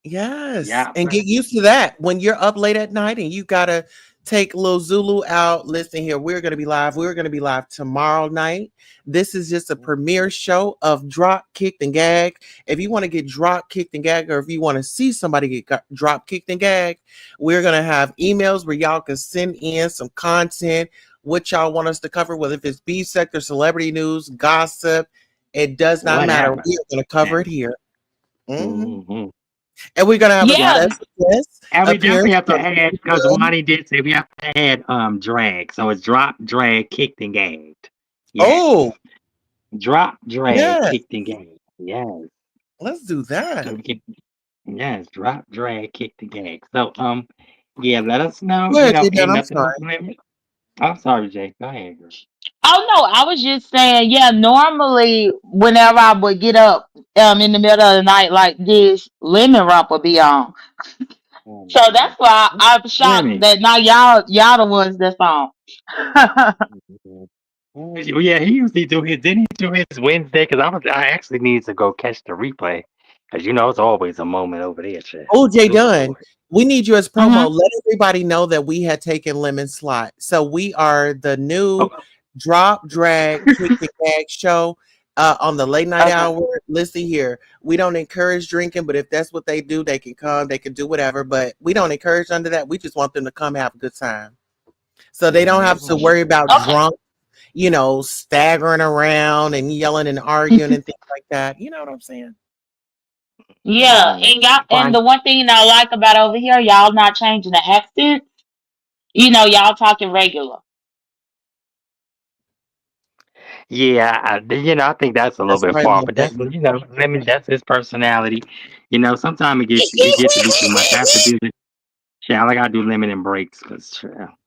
Yes. Yeah, And but get used to that. When you're up late at night and you gotta take little Zulu out. Listen here, we're gonna be live. We're gonna be live tomorrow night. This is just a premiere show of Drop, Kicked, and Gag. If you want to get drop, kicked, and gag, or if you want to see somebody get drop, kicked, and gag, we're gonna have emails where y'all can send in some content, what y'all want us to cover, whether if it's B sector, celebrity news, gossip. It does not matter. whatever. We are gonna cover Yeah. it here. Mhm. hmm And we're gonna have a yeah. special guest And we definitely appearance have to from add because Jada. Wani did say we have to add drag. So it's drop, drag, kicked, and gagged. Yes. Oh, Drop, drag, yes. kicked, and gagged. Yes. Let's do So that. we can yes, drop, drag, kicked, and gagged. So yeah, let us know. Go ahead, Jada. Ain't I'm nothing off sorry. limit. I'm sorry, Jay. Go ahead, girl. Oh no, I was just saying, yeah, normally whenever I would get up in the middle of the night like this, Lemon Rump would be on. Oh So my that's God. why I'm shocked Remy. that now y'all the ones that's on. Mhm. Well, yeah, he usually do his. Didn't he do his Wednesday? Because I actually need to go catch the replay. Because it's always a moment over there, child. Oh, Jay Good Dunn. Lord. We need you as Hmm. promo. Let everybody know that we had taken Lemon slot. So we are the new Oh, drop, drag, kick, and gag show on the late night uh, hour. Listen here. We don't encourage drinking, but if that's what they do, they can come. They can do whatever. But we don't encourage under that. We just want them to come have a good time. So they don't have to mhm. worry about Okay. drunk, staggering around and yelling and arguing and things like that. You know what I'm saying? Yeah, and y'all, and Quan- the one thing that I like about over here, y'all not changing the accent. Y'all talking regular. Yeah, I think that's a little That's bit right, far, my but bad. I mean, that's his personality. Sometimes it get to be too much. I have to do the shit. Like I do limiting breaks because,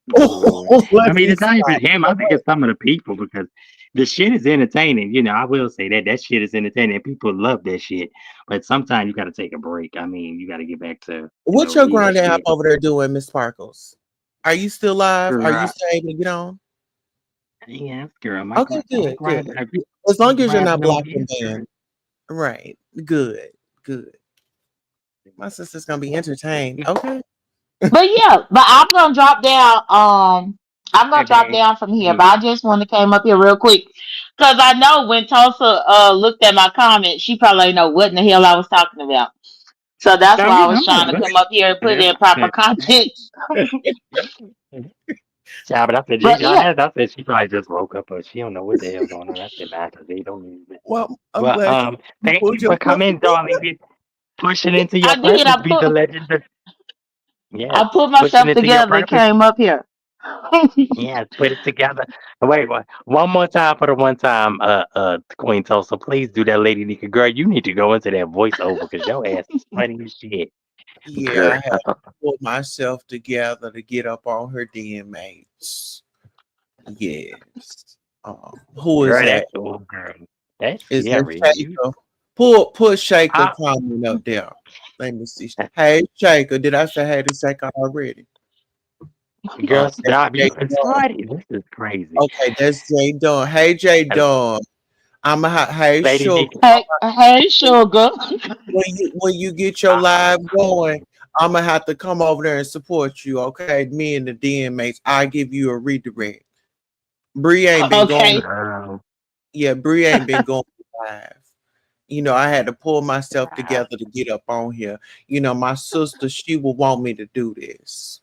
good lord. I Let mean, me it's not even stop. him. I think it's some of the people because the shit is entertaining. I will say that shit is entertaining. And people love that shit, but sometimes you got to take a break. I mean, you got to get back to What your real granddad shit. over there doing, Miss Sparkles? Are you still live? Are you Girl, still able to get on? yes, girl. Okay, My good, good. grind, As be long as you're not grinding on blocked his and girl. banned. Right. Good, good. My sister's gonna be entertained. Okay. But yeah, but I'm gonna drop down. I'm Hey, gonna drop babe. down from here. But Yeah. I just want to came up here real quick because I know when Tulsa looked at my comment, she probably didn't know what in the hell I was talking about. So that's No, why I you was know trying to come up here and put it in proper that. context. Yeah, but I said, But yeah, I said she probably just woke up, but she don't know what the hell going on. I said, man, they don't even. Well, I'm Well, glad you thank pulled you for yourself coming, darling. together. Be pushing into your I did. purpose. Be the legend. Yes, I put pushing myself into your together and purpose. came up here. Yes, put it together. Wait, one more time for the one time, Queen Tulsa. Please do that, Lady Nika. Girl, you need to go into that voiceover because your ass is funny as shit. Yeah, I Girl. had to pull myself together to get up on her DMAs. Yes. Who is Girl, that? that old girl. That's Is that scary. You Shaker? Put Shaker how comment up there. Let me see. Hey Shaker, did I say hey to Shaker already? girl, That's stop. Jay You can Dunn. start it. This is crazy. Okay, that's Jay Dunn. Hey Jay Uh, Dunn. Hey Lady Sugar. Nika. Hey, sugar. When you get your Uh, live going, I'm gonna have to come over there and support you. Okay, me and the DMAs. mates. I give you a redirect. Bree ain't been going. Okay. girl, Yeah, Bree ain't been going live. I had to pull myself child, together to get up on here. My sister, she will want me to do this.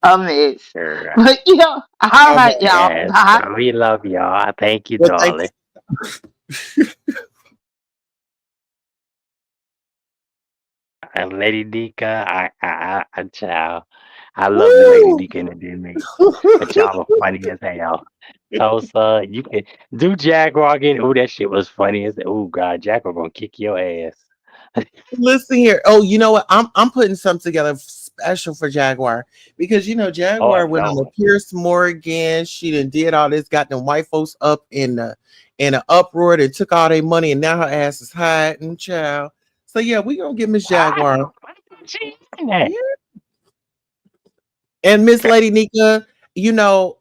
A mess. girl. But all All right, right. y'all. Yes, Bye. we love y'all. Thank you, Well, thank darling. And Lady Nika, child. I love you, Lady Woo! Nika, and it didn't make. But y'all are funny as hell. Tulsa, you can do Jaguar again. Oh, that shit was funny as. Oh God, Jaguar gonna kick your ass. Listen here. Oh, you know what? I'm putting something together special for Jaguar because Oh Jaguar went on the Lord. Pierce Morgan. She done did all this, got them white folks up in an uproar that took all their money, and now her ass is hiding, child. So yeah, we gonna get Miss I Jaguar. don't. Why did she in that? Yeah. And Miss Lady Nika,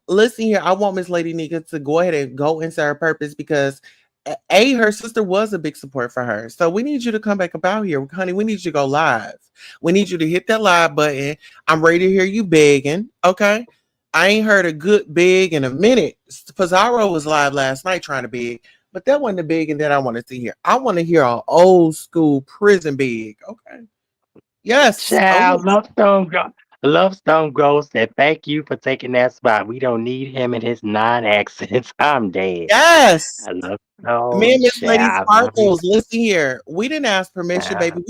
listen here. I want Miss Lady Nika to go ahead and go into her purpose because her sister was a big support for her. So we need you to come back about here, honey. We need you to go live. We need you to hit that live button. I'm ready to hear you begging. Okay. I ain't heard a good beg in a minute. Pizarro was live last night trying to beg, but that wasn't the begging that I wanted to hear. I want to hear an old school prison beg. Okay. Yes. Oh Child, yes. Love Stone Ghost said, "Thank you for taking that spot. We don't need him and his nine accents. I'm dead." Yes. I love Me Stone. and Miss Lady Child, I love you. Sparkles, listen here. We didn't ask permission, Child. baby.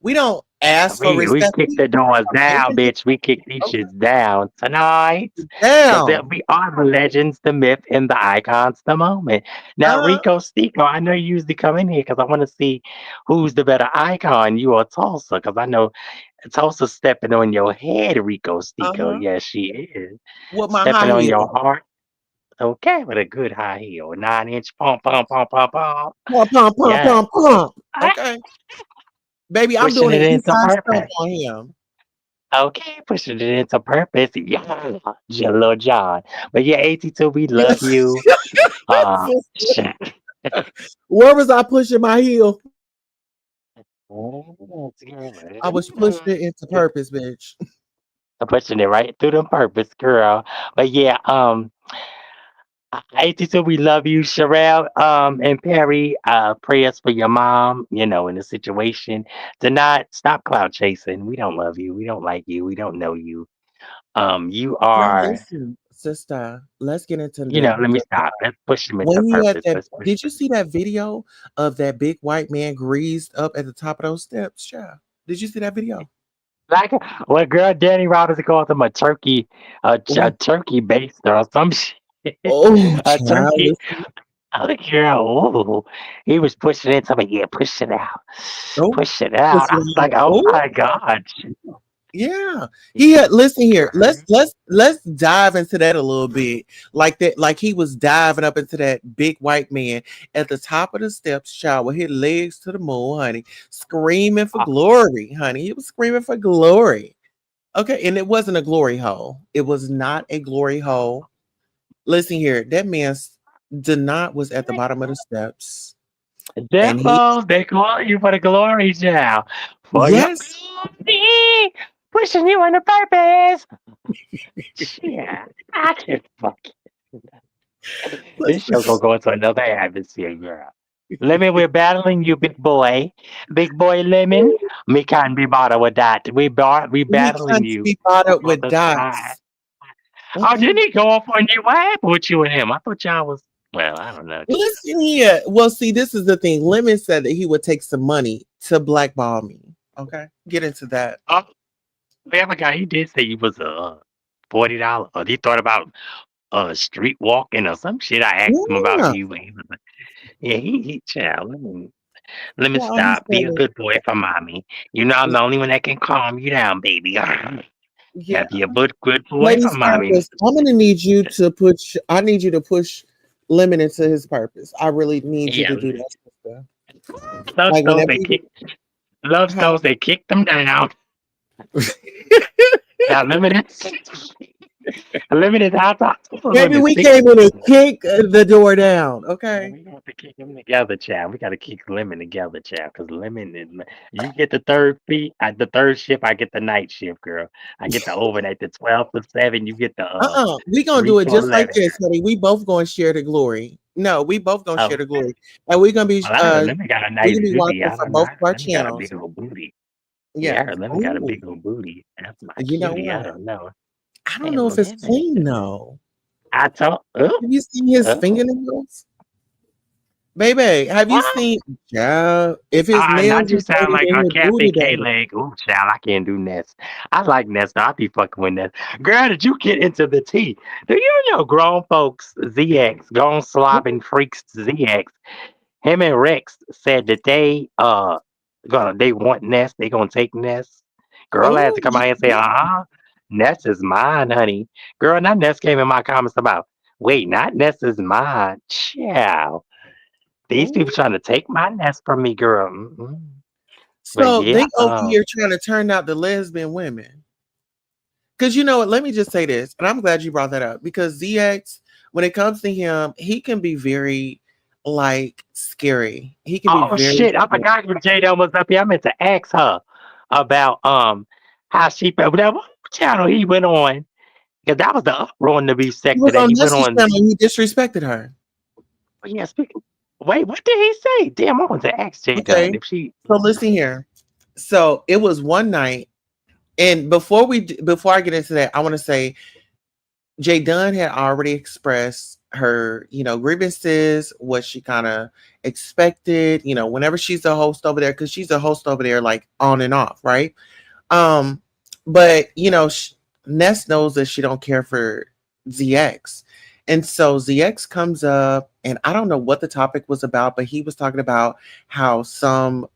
We don't ask for We respect. kick We the doors down, permission to bitch. We kick these go shits down tonight. Because down. we are the legends, the myth, and the icons, the moment. Now, Uh, Rico Stico, I know you usually come in here because I want to see who's the better icon, you or Tulsa. Because I know Tulsa's stepping on your head, Rico Stico. uh-huh. Yes, she is. With my Stepping high on your heel. heart. Okay, with a good high heel. 9 inch pump, pump, pump, pump, pump. Pump, pump, pump, Yeah. pump, pump. Ah, Okay. Baby, I'm pushing doing it an into inside stump purpose. on him. Okay, pushing it into purpose. Yeah, Little John. But yeah, 82, we love you. Shit. Where was I pushing my heel? I was pushing it into purpose, bitch. I'm pushing it right through the purpose, girl. But yeah, 82, we love you, Sherelle, and Perry. Prayers for your mom, in the situation. Do not stop cloud chasing. We don't love you. We don't like you. We don't know you. You Girl, are listen. sister, let's get into Let me stop. Let's push him into when he had purpose. that. Let's push Did you him. see that video of that big white man greased up at the top of those steps? Yeah. Did you see that video? Like, well, girl, Danny Robinson called him a turkey, a Oh, turkey baster or some shit. oh, A child, turkey. listen. Oh, girl, ooh. He was pushing it. Somebody, yeah, push it out. Oh, Push it out. I listen. was like, oh Oh, my God. yeah. He had listen here. Girl. Let's dive into that a little bit. Like that, like he was diving up into that big white man at the top of the steps, child, with his legs to the moon, honey, screaming for Uh, glory, honey. He was screaming for glory. Okay, and it wasn't a glory hole. It was not a glory hole. Listen here, that man's Denot was at the bottom of the steps, and he devils, they call you for the glory now. For your yes, glory. Pushing you on the purpose. Yeah, I can fuck. This show listen, gonna go into another atmosphere, girl. Lemon, we're battling you, big boy. Big boy Lemon. Me can't be bothered with that. We we battling can't you be bought up on with the side. dots. Oh, didn't Mm-mm. he go off on you? What happened with you and him? I thought y'all was well, I don't know. Listen here. Well, see, this is the thing. Lemon said that he would take some money to blackball me. Okay, get into that. Oh, the other guy, he did say he was $40. Or he thought about street walking or some shit. I asked him about Yeah. you and he was like, yeah, he child. Let me Well, he stop. Be a said, good boy for mommy. You know I'm the only one that can calm you down, baby. yeah. Gotta be a good boy for Lady's mommy. purpose. I'm gonna need you to push. I need you to push Lemon into his purpose. I really need you Yeah, to do that, sister. love Like stones whenever they you, kick love huh? stones they kicked them down. Now limited hot was in Maybe the we came in '60s. and kick the door down. Yeah, Okay. we got to kick them together, child. We got to kick Lemon together, child. Cause Lemon is you get the third feet, the third shift. I get the night shift, girl. I get the overnight, the 12 to 7. You get the We gonna three do it to just like 11. this, honey. We both gonna share the glory. No, we both gonna share Oh, the glory, and we're gonna be well, I heard Lemon got a we nice gonna be booty. watching I from don't know. both I of our heard Lemon got a channels. big old booty. Yeah, I Yes. heard Lemon got a Oh, big old booty. That's my you know cutie. I what? don't know. I don't Hey, know if it's Lemon. clean though. I told. Oh, Have you seen his oh. fingernails, baby? Have you What? seen? Yeah. If his nails Not you is sound dirty, like then a his booty Kathy K dirty. leg. Ooh, child, I can't do Nest. I like Nest. I be fucking with Nest. Girl, did you get into the tea? Do you know grown folks ZX, grown slobbing freaks ZX? Him and Rex said that they want Nest. They gonna take Nest. Girl had Oh, to come out here and say, Nest is mine, honey. Girl, not Nest came in my comments about, wait, not Nest is mine. Child. These people oh. trying to take my Nest from me, girl. But So they yeah, over here trying to turn out the lesbian women. Because you know what? Let me just say this, and I'm glad you brought that up because ZX, when it comes to him, he can be very like scary. He can be oh very shit, I scary. forgot when Jada was up here. I meant to ask her about how she felt. That what channel he went on? Because that was the uproar in the B He sector was that on he went Nessie's on. channel and he disrespected her. Yeah, speaking. Wait, what did he say? Damn, I want to ask Jada Okay. if she. So listen here. So it was one night, and before I get into that, I want to say Jay Dunn had already expressed her, grievances, what she kind of expected, whenever she's a host over there, because she's a host over there, like on and off, right? Um, but Ness knows that she don't care for ZX, and so ZX comes up, and I don't know what the topic was about, but he was talking about how some,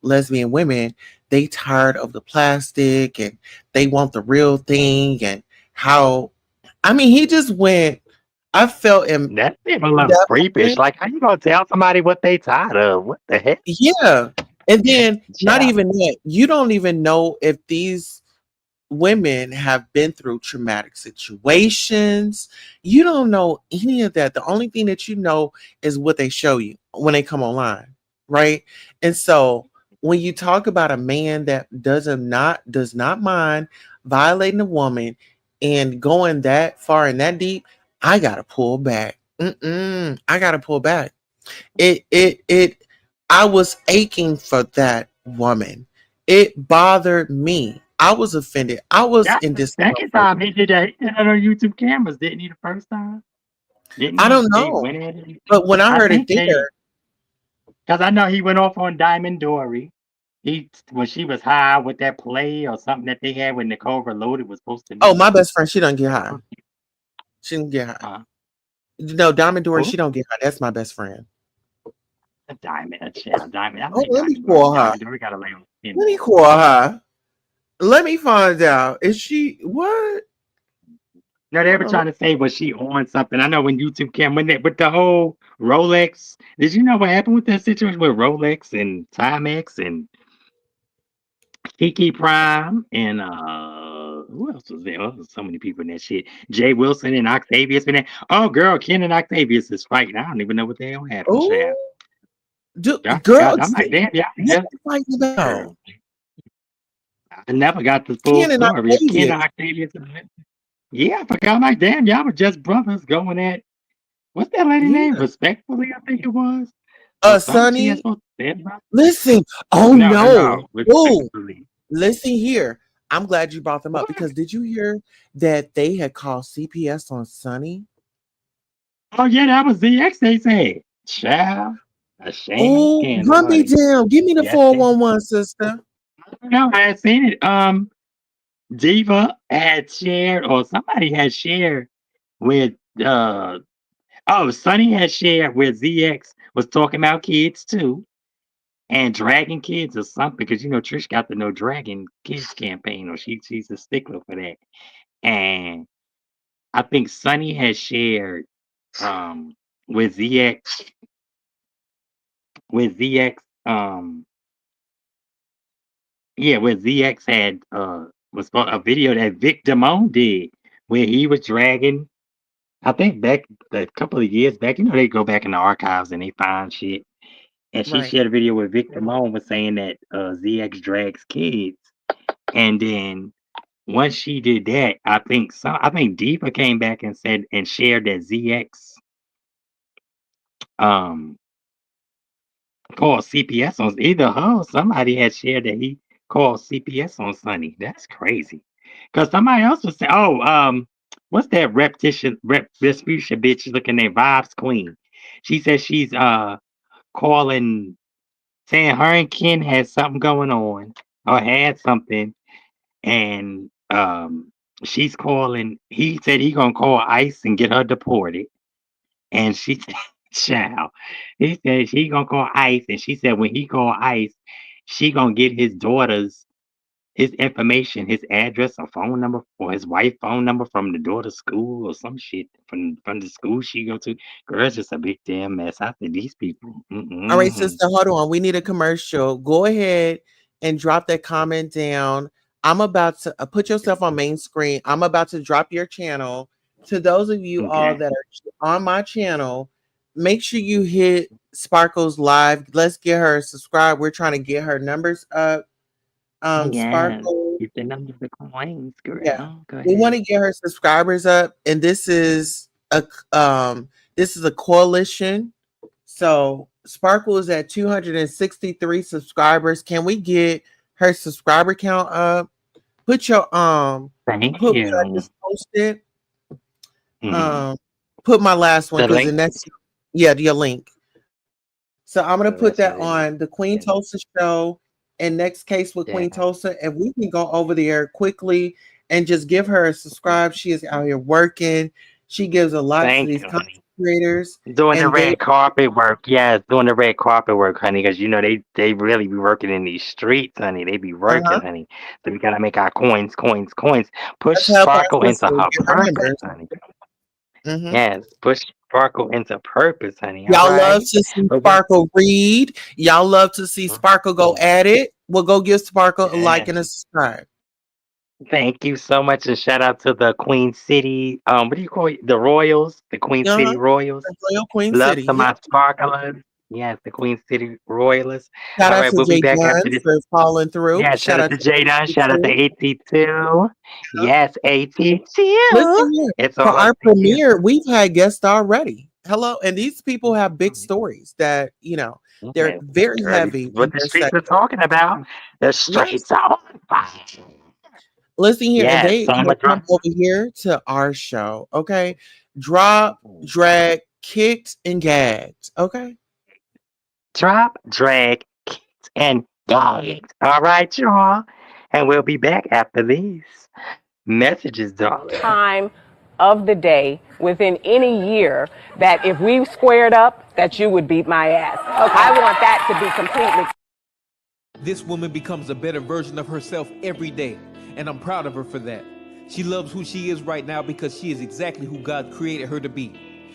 lesbian women they tired of the plastic and they want the real thing, and how, I mean, he just went. I felt him. That seemed a little That creepish. moment, Like, how you gonna tell somebody what they tired of? What the heck? yeah, and then not Child. even that. You don't even know if these women have been through traumatic situations. You don't know any of that. The only thing that you know is what they show you when they come online, right? And so when you talk about a man that does not mind violating a woman and going that far and that deep, I gotta pull back. I gotta pull back. It I was aching for that woman. It bothered me. I was offended. I was That's in the second discomfort. time he did that on YouTube cameras, didn't he? The first time, didn't I don't he? They know, went at it. but when I I heard it think they, there, because I know he went off on Diamond Dory. He when she was high with that play or something that they had when Nicole Reloaded was supposed to oh, be. my best friend, she don't get high. She didn't get high. Uh, No, Diamond Dory, who? she don't get high. That's my best friend. A Diamond, a child, Diamond. I Oh, like let me Diamond Dory. call her. Diamond Dory got to lay on skin Let me more. call her. Let me find out. Is she what? No, they Hold were on. trying to say was she on something. I know when YouTube came when they with the whole Rolex. Did you know what happened with that situation with Rolex and Timex and Kiki Prime and who else was there? Oh, there was so many people in that shit. Jay Wilson and Octavius been there. Oh girl, Ken and Octavius is fighting. I don't even know what the hell happened, Oh, child. I girl, forgot. I'm like, damn, yeah, what yeah. you fighting about? Girl. I never got the full Ken and story. Is Ken and Octavius. Octavius? Yeah, I forgot. I'm like, damn, y'all were just brothers going at what's that lady Yeah. name? Respectfully, I think it was. Or something she had Sonny, supposed to say about. listen. Oh No, no, no. no. Oh, Respectfully. listen here. I'm glad you brought them up What? because did you hear that they had called CPS on Sonny? Oh yeah, that was ZX they said. Child. A shame and Oh, scandal, run me honey. down. Give me the Yes, they 411, sister. no, I had seen it. Diva had shared or somebody had shared with oh Sonny had shared where ZX was talking about kids too. And Dragon Kids or something, because you know Trish got the No Dragon Kids campaign, or she's a stickler for that. And I think Sunny has shared with ZX with ZX yeah with ZX had a video that Vic Damone did where he was dragging I think back a couple of years back, you know they go back in the archives and they find shit. And she Right. shared a video where Vic Damone was saying that ZX drags kids. And then once she did that, I think Diva came back and said and shared that ZX um called CPS on either her or somebody had shared that he called CPS on Sunny. That's crazy. Cause somebody else was saying, oh, what's that Respucia bitch looking at Vibes Queen? She says she's calling saying her and Ken had something going on or had something and she's calling he said he gonna call ICE and get her deported. And she said, child, he said she gonna call ICE, and she said when he call ICE, she gonna get his information, his address or phone number or his wife phone number from the daughter's school or some shit from the school she go to. Girl, it's just a big damn mess. I think these people. All right, Mm-mm. sister, hold on. We need a commercial. Go ahead and drop that comment down. I'm about to put yourself on main screen. I'm about to drop your channel. To those of you all Okay. that are on my channel, make sure you hit Sparkle's live. Let's get her subscribed. We're trying to get her numbers up. Yes. Sparkle, Get the number of the coins, yeah, girl. Go we want ahead. to get her subscribers up, and this is a coalition. So Sparkle is at 263 subscribers. Can we get her subscriber count up? Put your Thank put what I you. just posted. Mhm. Um put my last one The because link? the next yeah, your link. So I'm gonna Oh, put that's that what it is. on the Queen Yeah. Tulsa show and next case with Yeah. Queen Tulsa. And we can go over there quickly and just give her a subscribe. She is out here working. She gives a lot to Thank these you, content honey. creators Doing the and they red carpet work. Yes, doing the red carpet work, honey, because you know they really be working in these streets, honey. They be working, uh-huh. honey. So we gotta make our coins, coins, coins. Push Let's help our Sparkle into sister her get her purpose, numbers. honey. Mhm. Yes, push Sparkle into purpose, honey. All Y'all love right. to see But we Sparkle read. Y'all love to see Sparkle go at it. We'll go give Sparkle a like yes. and a subscribe. Thank you so much, and shout out to the Queen City. What do you call it? The Royals, the Queen Uh-huh. City Royals. Royal Queen Love City. to Yeah. my sparklers. Yes, the Queen City Royalists. Shout All out right, to we'll be Jay back after Dunn this. for following through. Yeah, shout Shout out out to to Jada. Shout out to AT2. AT2. Yes, AT2. Listen here. It's For all up our to you. premiere, we've had guests already. Hello. And these people have big stories that, they're Yes, very girl, this heavy is what in the their streets are sector. talking about. The Yes. streets are on fire. Listen here, and Yes, they so I'm gonna gonna come drop. over here to our show. Okay, drop, drag, kicked, and gagged. Okay. Drop, drag, kicked, and gagged. All right, y'all. And we'll be back after these messages, darling. Time of the day within any year that if we squared up, that you would beat my ass. Okay. I want that to be completely. This woman becomes a better version of herself every day, and I'm proud of her for that. She loves who she is right now because she is exactly who God created her to be.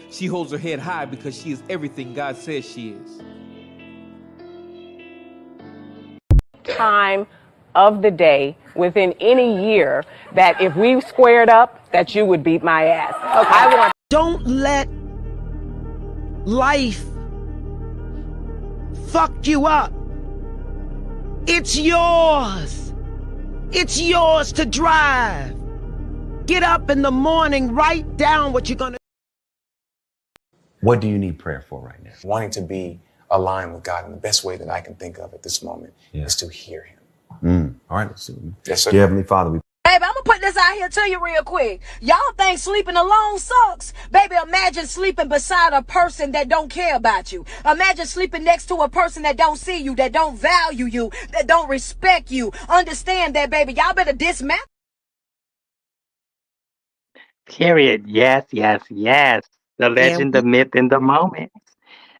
She holds her head high because she is everything God says she is. Time of the day within any year that if we squared up, that you would beat my ass. Okay. I want. Don't let life fuck you up. It's yours. It's yours to drive. Get up in the morning, write down what you're going to. What do you need prayer for right now? Wanting to be aligned with God in the best way that I can think of at this moment is to hear him. All right, let's see. Yes, sir. Dear Heavenly Father, we Baby, I'm gonna put this out here to you real quick. Y'all think sleeping alone sucks? Baby, imagine sleeping beside a person that don't care about you. Imagine sleeping next to a person that don't see you, that don't value you, that don't respect you. Understand that, baby. Y'all better dismantle. Period. Yes, yes, yes. The And legend, the myth, and the moment.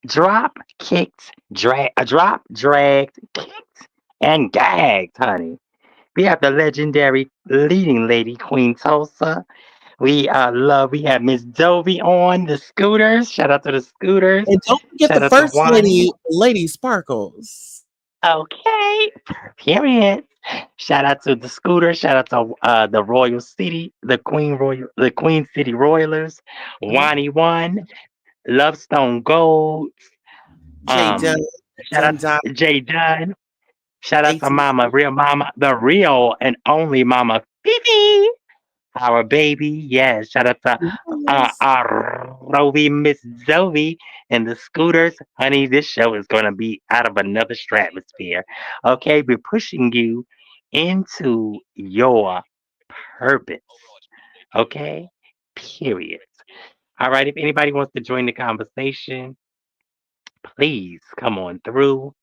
Drop, kicked, drop, dragged, kicked, and gagged, honey. We have the legendary leading lady, Queen Tulsa. We have Miss Dovey on the scooters. Shout out to the scooters. don't forget Shout the out to first Wani. lady, Lady Sparkles. Okay, period. Shout out to the scooter. Shout out to the Royal City, the Queen City Royalers, Mhm. Wani One, Lovestone Gold. J Dunn, Shout out Dun Dun, to Jay Dunn. Shout out to Mama, ATC. real Mama, the real and only Mama Fifi. Our baby, yes. Shout out to Yes. Roby, Miss Zoe, and the scooters. Honey, this show is going to be out of another stratosphere. Okay, we're pushing you into your purpose. Okay, period. All right, if anybody wants to join the conversation, please come on through.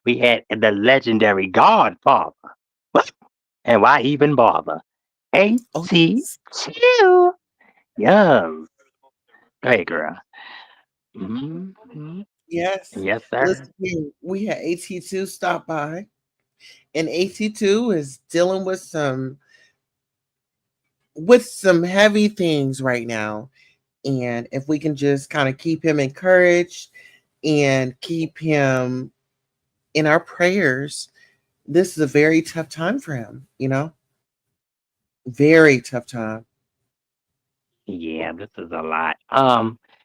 We had the legendary Godfather. What? And why even bother? Oh, yes. AT2. Yes. Hey, girl. Hmm. Yes. Yes, sir. Listen here, we had AT2 stop by, and AT2 is dealing with some heavy things right now. And if we can just kind of keep him encouraged and keep him in our prayers, this is a very tough time for him, Very tough time. Yeah, this is a lot.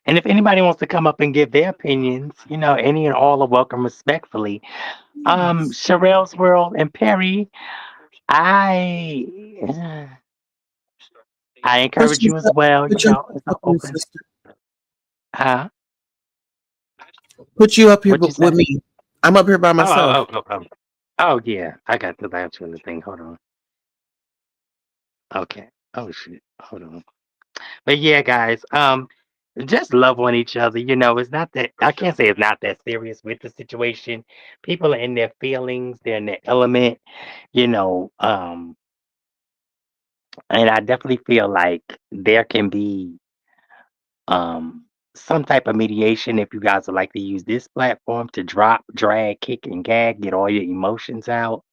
And if anybody wants to come up and give their opinions, any and all are welcome respectfully. Yes. Sherelle's World and Perry, I I Push encourage you as yourself, well. put yourself It's an up here, open. sister. Huh? Put you up here What you with say? me. I'm up here by Oh, myself. oh, oh, oh, oh. Oh, yeah. I got the latch on the thing. Hold on. Okay. Oh shit. Hold on. But yeah, guys, just love on each other. It's not that I can't say it's not that serious with the situation. People are in their feelings, they're in their element, you know. And I definitely feel like there can be um some type of mediation if you guys would like to use this platform to drop, drag, kick, and gag, get all your emotions out.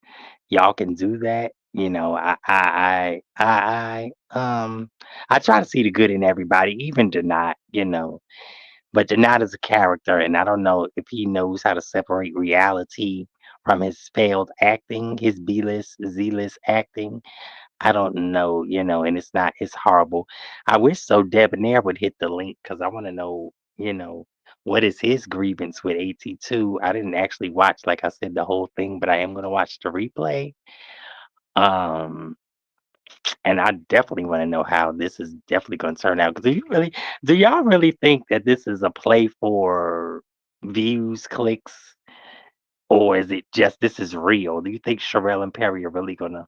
Y'all can do that. I try to see the good in everybody, even Denot. But Denot is a character, and I don't know if he knows how to separate reality from his failed acting, his B-list, Z-list acting. I don't know, and it's horrible. I wish So Debonair would hit the link because I want to know, what is his grievance with AT2. I didn't actually watch, like I said, the whole thing, but I am going to watch the replay. Um, and I definitely want to know how this is definitely going to turn out. Because do y'all really think that this is a play for views, clicks, or is it just this is real? Do you think Sherelle and Perry are really gonna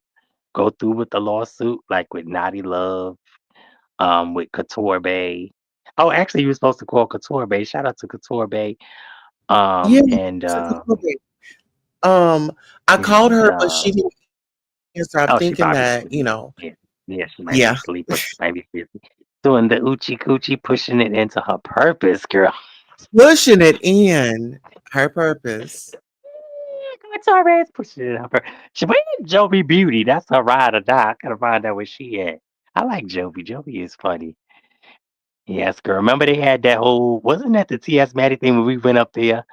go through with the lawsuit, like with Naughty Love, with Couture Bay. Oh, actually, you were supposed to call Couture Bay. Shout out to Couture Bay. Yeah, And it's a good day. Um, I called her, but she uh, didn't answer. I'm oh, she thinking probably that, sleep. Yeah, yeah, she might be yeah, asleep or she might be busy doing the oochie coochie, pushing it into her purpose, girl. pushing it in her purpose. Couture Bay's pushing it in her purpose. She wait, Jovi Beauty. That's her ride or die. I gotta find out where she at. I like Jovi. Jovi is funny. Yes, girl. Remember they had that whole wasn't that the TS Maddie thing when we went up there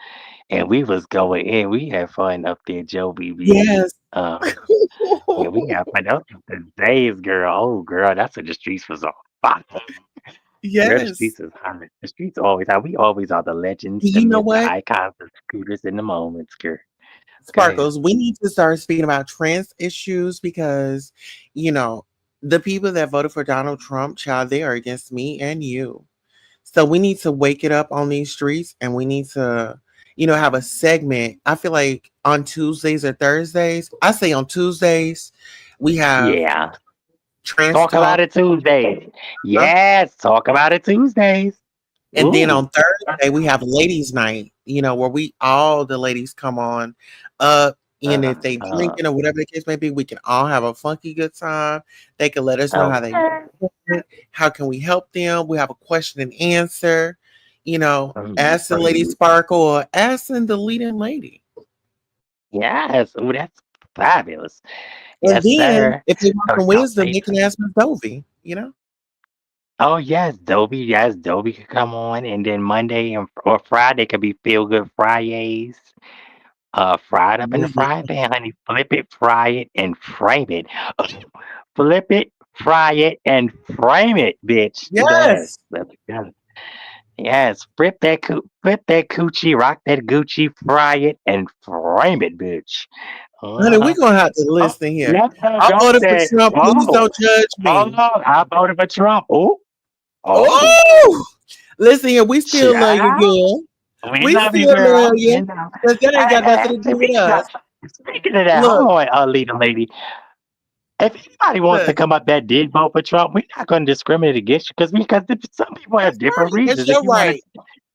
and we was going in. We had fun up there, Jovi Beauty. Yes. Yeah, we had fun. Those was the days, girl. Oh, girl, that's when the streets was on fire. Girl, the Yes. streets is hot. The streets always hot. We always are the legends, the You know myths, the what? icons, the scooters, and the moments, girl. Go ahead. Sparkles, we need to start speaking about trans issues because, you know, the people that voted for Donald Trump, child, they are against me and you. So we need to wake it up on these streets and we need to, have a segment. I feel like on Tuesdays or Thursdays, I say on Tuesdays, we have Yeah. trans Talk about talk. it Tuesdays. Huh? Yes, talk about it Tuesdays. And then Ooh. on Thursday, we have ladies' night, where we all the ladies come on up. And if they Uh, drinking or whatever the case may be, we can all have a funky good time. They can let us know how they okay. doing, how can we help them. We have a question and answer, asking Lady Mhm. Sparkle or asking the leading lady. Yes. Ooh, that's fabulous. And Yes, then sir. if they want Coach some don't wisdom, say they can nothing. ask Miss Dovey. Oh yes, Dobie. Yes, Dobie could come on, and then Monday or Friday could be Feel Good Fridays. Fried up in the frying pan, honey. Flip it, fry it, and frame it. Flip it, fry it, and frame it, bitch. Yes, Yes. let's go. Yes, flip that coochie, rock that Gucci, fry it, and frame it, bitch. Honey, we're Uh-huh. gonna have to Oh, listen here. let her I go voted for say, Trump. Please oh, don't judge hold me. on, I voted for Trump. Oh, oh, Oh, listen here. We still love you, child. girl. We We love you, still love girl. you. But that ain't got nothing to do with us. Speaking of that, hold Look, on, leader lady. If anybody wants to look. come up that did vote for Trump, we're not going to discriminate against you because some people have That's different right. That's reasons. your right.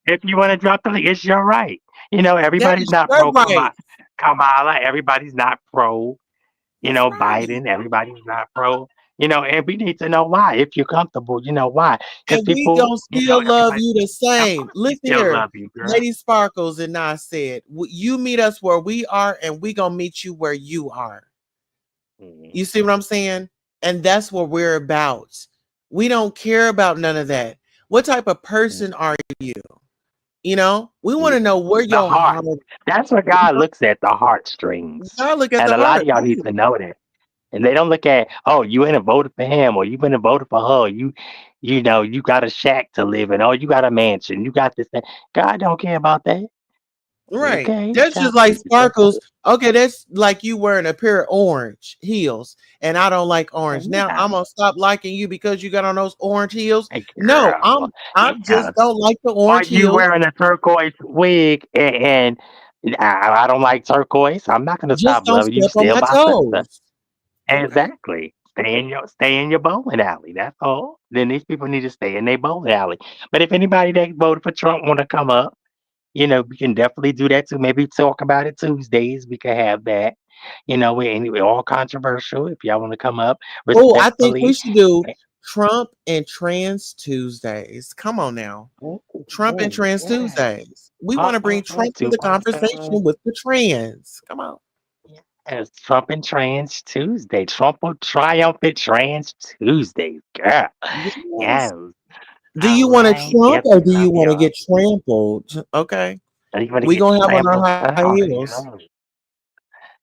If you want to drop the link, it's your right. That Everybody's is not your pro right. Kamala. Everybody's not pro. That's right. Biden. Everybody's not pro. And we need to know why. If you're comfortable, you know why. Because And we gonna people, still love everybody. you the Of same. course, we Listen still here, love you, girl. Lady Sparkles and I said, you meet us where we are, and we gonna meet you where you are. Mhm. You see what I'm saying? And that's what we're about. We don't care about none of that. What type of person are you? We want Yeah. to know where The your heart. heart. That's what God looks at, the heartstrings. I look at And the a lot heart. of y'all need Right. to know that. And they don't look at, oh, you went and voted for him, or you went and voted for her. You got a shack to live in, or you got a mansion, you got this. That. God don't care about that. Right. Okay, That's God, just like Sparkles. Okay, that's like you wearing a pair of orange heels, and I don't like orange. Now yeah, I'm gonna stop liking you because you got on those orange heels. hey, No, girl, I yeah. just don't like the Are orange you heels. wearing a turquoise wig? And I don't like turquoise. I'm not gonna Just stop don't loving you. step on Still my my sister. toes. Okay. Exactly. Stay in your bowling alley. That's all. Then these people need to stay in their bowling alley. But if anybody that voted for Trump want to come up, we can definitely do that too. Maybe talk about it Tuesdays. We could have that. We're all controversial. If y'all want to come up Oh, I think we respectfully. should do Trump and Trans Tuesdays. Come on now. Ooh, Trump and ooh, Trans yeah. Tuesdays. We want to bring Trump to the 2.0. conversation with the trans. Come on. Yes, Trump and Trans Tuesday. Trump will triumphant Trans Tuesdays, girl. Yes. Yes. Do All you want to right. trump Yes, or we do love you want to y'all. get trampled? Okay. I just want to We get gonna have on our trampled. high Oh, heels. yeah.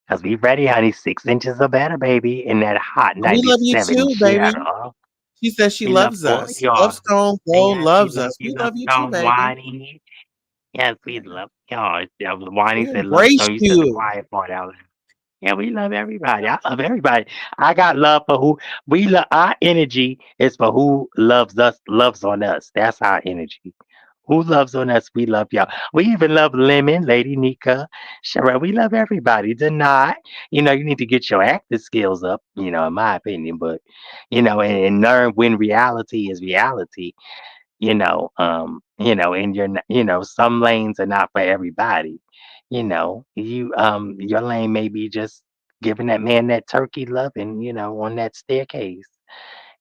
Because we ready, honey. 6 inches or better, baby. In that hot We love you 97 too, baby. Seattle. She says she We love loves all of us. Love y'all. Stone Gold Yes, we loves love us. you. We Love love you too, y'all, baby. Wani. Yes, we Yeah. love y'all. Yeah, Wani We said love embrace Stone. You said the you. quiet part out. Yeah, we love everybody. I love everybody. I got love for who we love. Our energy is for who loves us, loves on us. That's our energy. Who loves on us? We love y'all. We even love Lemon, Lady Nika, Sherelle. We love everybody. Deny. You need to get your acting skills up, in my opinion, but and learn when reality is reality, and some lanes are not for everybody. Your lane may be just giving that man that turkey loving, on that staircase.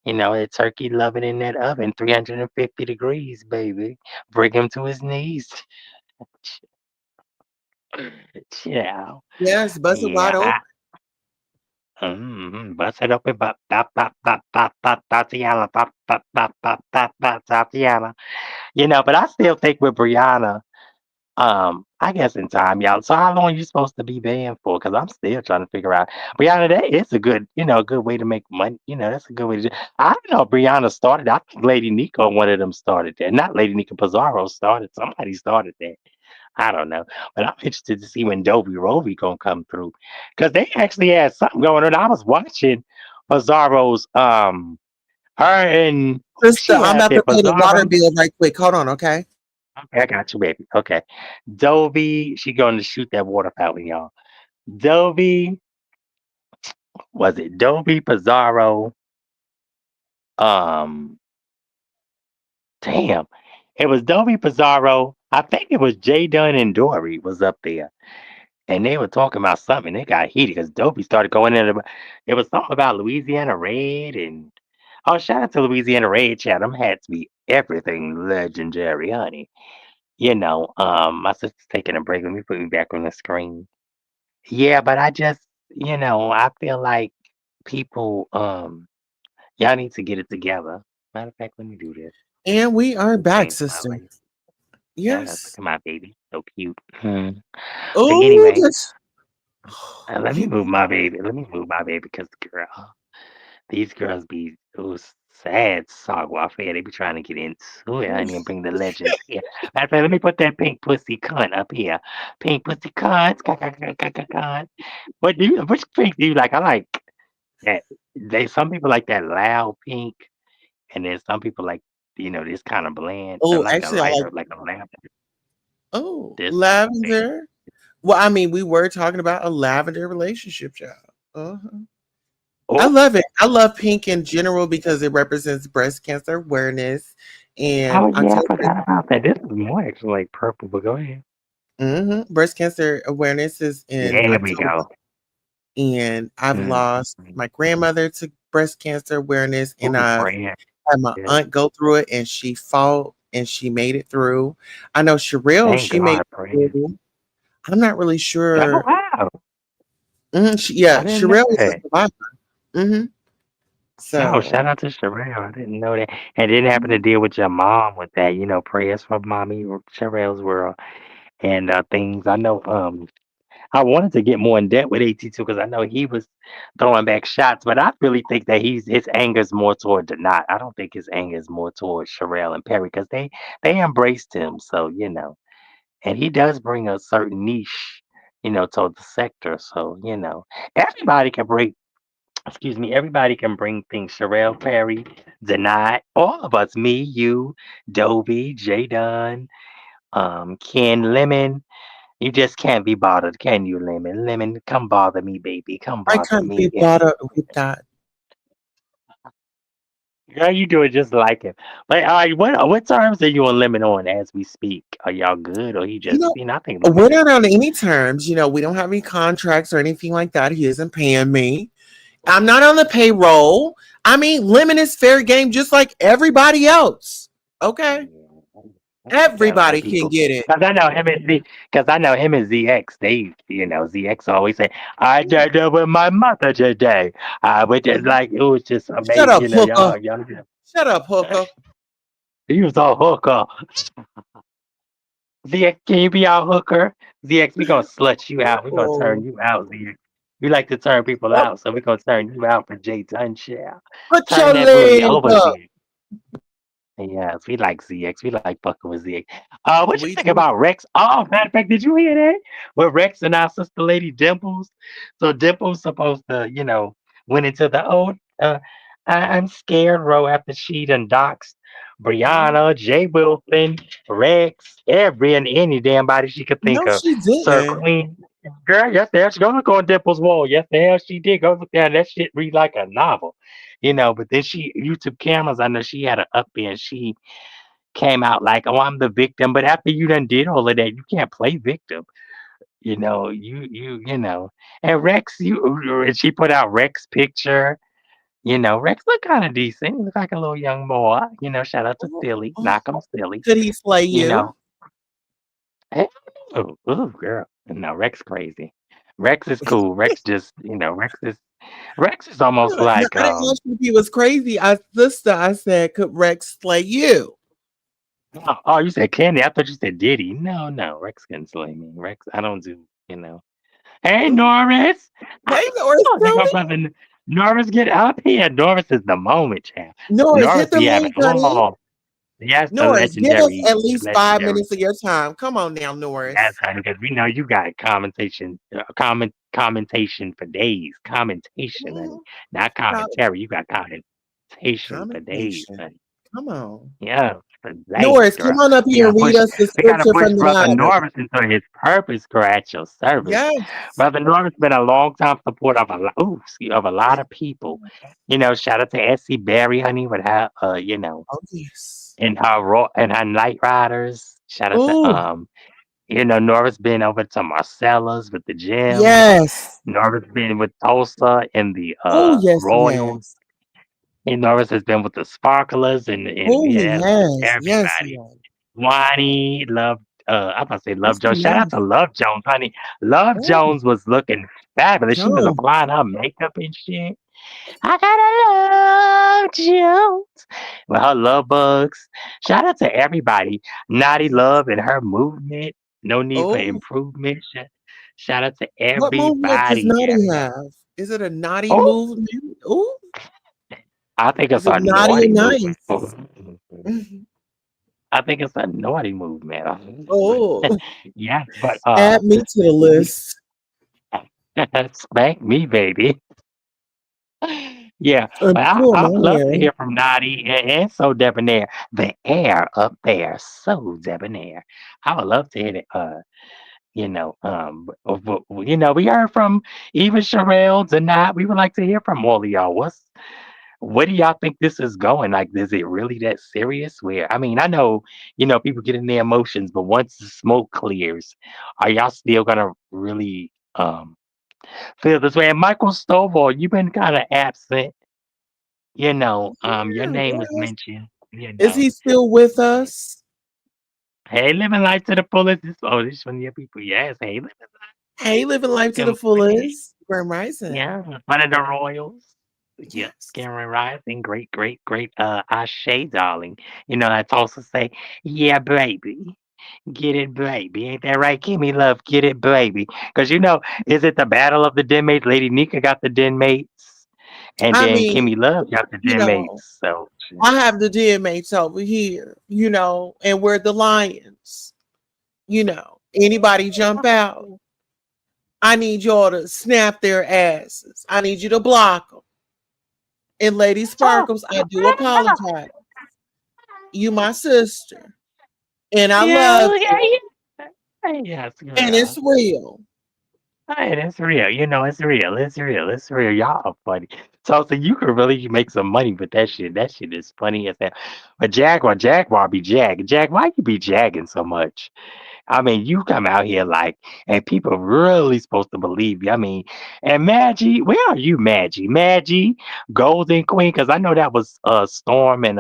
That turkey loving in that oven, 350 degrees, baby. Bring him to his knees. Yeah. Yes, bust it Yeah. wide open. Bust it open. Bop, bop, bop, bop, bop, bop, Tatiana. Bop, bop, bop, bop, bop, bop, Tatiana. But I still think with Brianna, I guess in time, y'all. So how long you supposed to be banned for? Because I'm still trying to figure out. Brianna, that is a good way to make money. That's a good way to do. I don't know if Brianna started. I think Lady Nico, one of them started that. Not Lady Nico Pizarro started. Somebody started that. I don't know. But I'm interested to see when Dovey Rovi gonna come through. Because they actually had something going on. I was watching Pizarro's her and who Sister, she I'm had about there, to pay the water Pizarro. bill right quick. Hold on, okay? Okay, I got you, baby. Okay. Dovey, she going to shoot that water fountain, y'all. Dovey, was it Dovey Pizarro? Um, damn. It was Dovey Pizarro. I think it was Jay Dunn and Dory was up there. And they were talking about something. They got heated because Dovey started going in. It was something about Louisiana Red and oh, shout out to Louisiana Red, chat. Them had to be everything legendary, honey. My sister's taking a break. Let me put me back on the screen. Yeah, but I just, I feel like people, y'all need to get it together. Matter of fact, let me do this. And we are Let me back, change my sister. life. Yes, look Yes. at my baby, so cute. But Oh, anyway, that's let me you. move my baby. Let me move my baby because girl, these girls be sad sagwa fair. They be trying to get into it. I need to bring the legends here. Matter of fact, let me put that pink pussy cunt up here. Pink pussy cunt, cunt. Which pink do you like? I like that some people like that loud pink, and then some people like this kind of bland. I Oh, like the actually, I like. lighter, like a lavender. Oh, This one, baby. lavender. Well, I mean, we were talking about a lavender relationship, child. Uh-huh. I Oh, love it. I love pink in general because it represents breast cancer awareness and oh yeah, I October. forgot about that. This is more actually like purple, but go ahead. Breast cancer awareness is in There we October, go. and I've Mm. lost my grandmother to breast cancer awareness, and Oh, I've prayer. had my Yeah. aunt go through it, and she fought and she made it through. I know Sherelle, Thank she made God, it prayer. through. I'm not really Oh sure. wow, Yeah, I didn't know Sherelle was a that. survivor. hmm No, So, shout out to Sherelle. I didn't know that. And didn't happen to mhm. deal with your mom with that. Prayers for mommy, Sherelle's world, and things. I know. I wanted to get more in depth with AT2 because I know he was throwing back shots, but I really think that his anger is more toward Denat. I don't think his anger is more towards Sherelle and Perry because they embraced him. So and he does bring a certain niche, to the sector. So everybody can bring. Excuse me, everybody can bring things. Sherelle, Perry, Denat, all of us, me, you, Dovey, J Dunn, Ken Lemon. You just can't be bothered, can you, Lemon? Lemon, come bother me, baby. Come I bother can't be me. bothered with that. Girl, you do it just like him. But all right, what terms are you and Lemon on as we speak? Are y'all good, or he You just, know, I think Lemon we're just not on any terms. We don't have any contracts or anything like that. He isn't paying me. I'm not on the payroll. I mean, Lemon is fair game just like everybody else. Okay? yeah, I think a lot of Everybody can people. get it. Because I know him and ZX. ZX always say, "I did it with my mother today." I would just like it was just Shut amazing. up, hooker. Y'all. Shut up, hooker. He was all hooker. ZX, can you be our hooker? ZX, we gonna slut you out. We gonna Oh, turn you out, ZX. We like to turn people oh, out, so we gonna turn you out for Jay Tunshell. put Turn your that booty leg over, up. ZX. Yes, we like ZX. We like fucking with ZX. What you We think do. about Rex? Oh, matter of fact, did you hear that? With Rex and our sister lady Dimples. So Dimples supposed to, went into the I'm scared row after she done doxed Oh, Brianna, Jay Wilson, Rex, every and any damn body she could think no, of. she Sir didn't. Queen. Girl, yes, the hell she go on Dimple's wall. Yes, the hell she did. Go look down. That shit read like a novel. But then she YouTube cameras, I know she had a up there and she came out like, oh, I'm the victim. But after you done did all of that, you can't play victim. And Rex, and she put out Rex picture. Rex look kind of decent. He look like a little young boy. Shout out to Oh, Silly. oh, Knock on Silly. could he slay You you? know. Hey, ooh, girl. No, Rex crazy. Rex is cool. Rex is almost No, like I didn't ask you if he was crazy. I said, could Rex slay you? oh, you said Candy. I thought you said Diddy. No, no, Rex can slay me. Rex, I don't do. Hey, Ooh, Norris. hey, Norris, Oh, there tell go me. brother Norris. Get up here. Norris is the moment, champ. Norris, Norris hit the be having link, honey. yes, the Norris, give us legendary, at the least 5 minutes legendary. of your time. Come on now, Yes, Norris. honey, because we know you got commentation for days. Commentation, honey. Mhm. Not Com- commentary. You got commentation for days, Commentation. honey. Come on. Yeah, for days, Norris, come girl. on up We here gotta and read push us the we gotta scripture push from the Brother Bible. Norris into his purpose, girl, at your service. Yes. Brother Norris been a long time support of of a lot of people. Shout out to Essie Berry, honey, with her Oh, yes. and her Night Riders. Shout out to Oh, Norris been over to Marcella's with the gems. yes. Norris been with Tulsa and the Oh, yes, he Royals. has. And Norris has been with the Sparklers and Oh, he yes, has. Yes, he everybody. has. Wani, I'm about to say Yes, Love he Jones. Shout out has. to Love Jones, honey. Love Oh, Jones was looking fabulous. She was Joan. applying her makeup and shit. I gotta love Jones. With her love bugs. Shout out to everybody. Naughty Love and her movement. No need for Oh, improvement. Shout out to what movement does everybody. Naughty Everybody. have? Is it a naughty Oh, movement? Oh, I think is it's it a naughty or naughty movement. nice? Mhm. I think it's a naughty movement. Oh, Yes, but add me to the list. spank me, baby. Yeah, And but I pull I my would love to hair. hear from Naughty and so debonair. The air up there, so debonair. I would love to hear it. We heard from even Sherelle tonight. We would like to hear from all of y'all. What do y'all think this is going? Like, is it really that serious? Where I mean, I know, people get in their emotions, but once the smoke clears, are y'all still gonna really feel this way? And Michael Stovall, you've been kind of absent. Your Yeah, name was yes. mentioned. Is he still with us? Hey, living life to the fullest. This one of your people. Yes, hey, living Hey, living life life. to the Good morning. fullest. Grand Rising. Yeah, one of the Royals. Yeah, Yes. Cameron Rising, great, great, great. Ashe, darling. I also say, yeah, baby, get it, baby. Ain't that right, Kimmy? Love, get it, baby. Because is it the battle of the den mates? Lady Nika got the den mates, and I then mean, Kimmy Love got the you den know, mates. So, I have the DMAs over here, and we're the lions. Anybody jump out, I need y'all to snap their asses. I need you to block them. And Lady oh, Sparkles, I do apologize. You my sister, and I love yeah, yeah, you, yeah. Yes, and it's girl. real. Hey, it's real. It's real. It's real. It's real. Y'all are funny. So you could really make some money with that shit. That shit is funny as hell. But Jaguar be jagging. Why you be jagging so much? I mean, you come out here like, and people really supposed to believe you. I mean, and Maggie, where are you, Maggie? Maggie, Golden Queen, because I know that was Storm and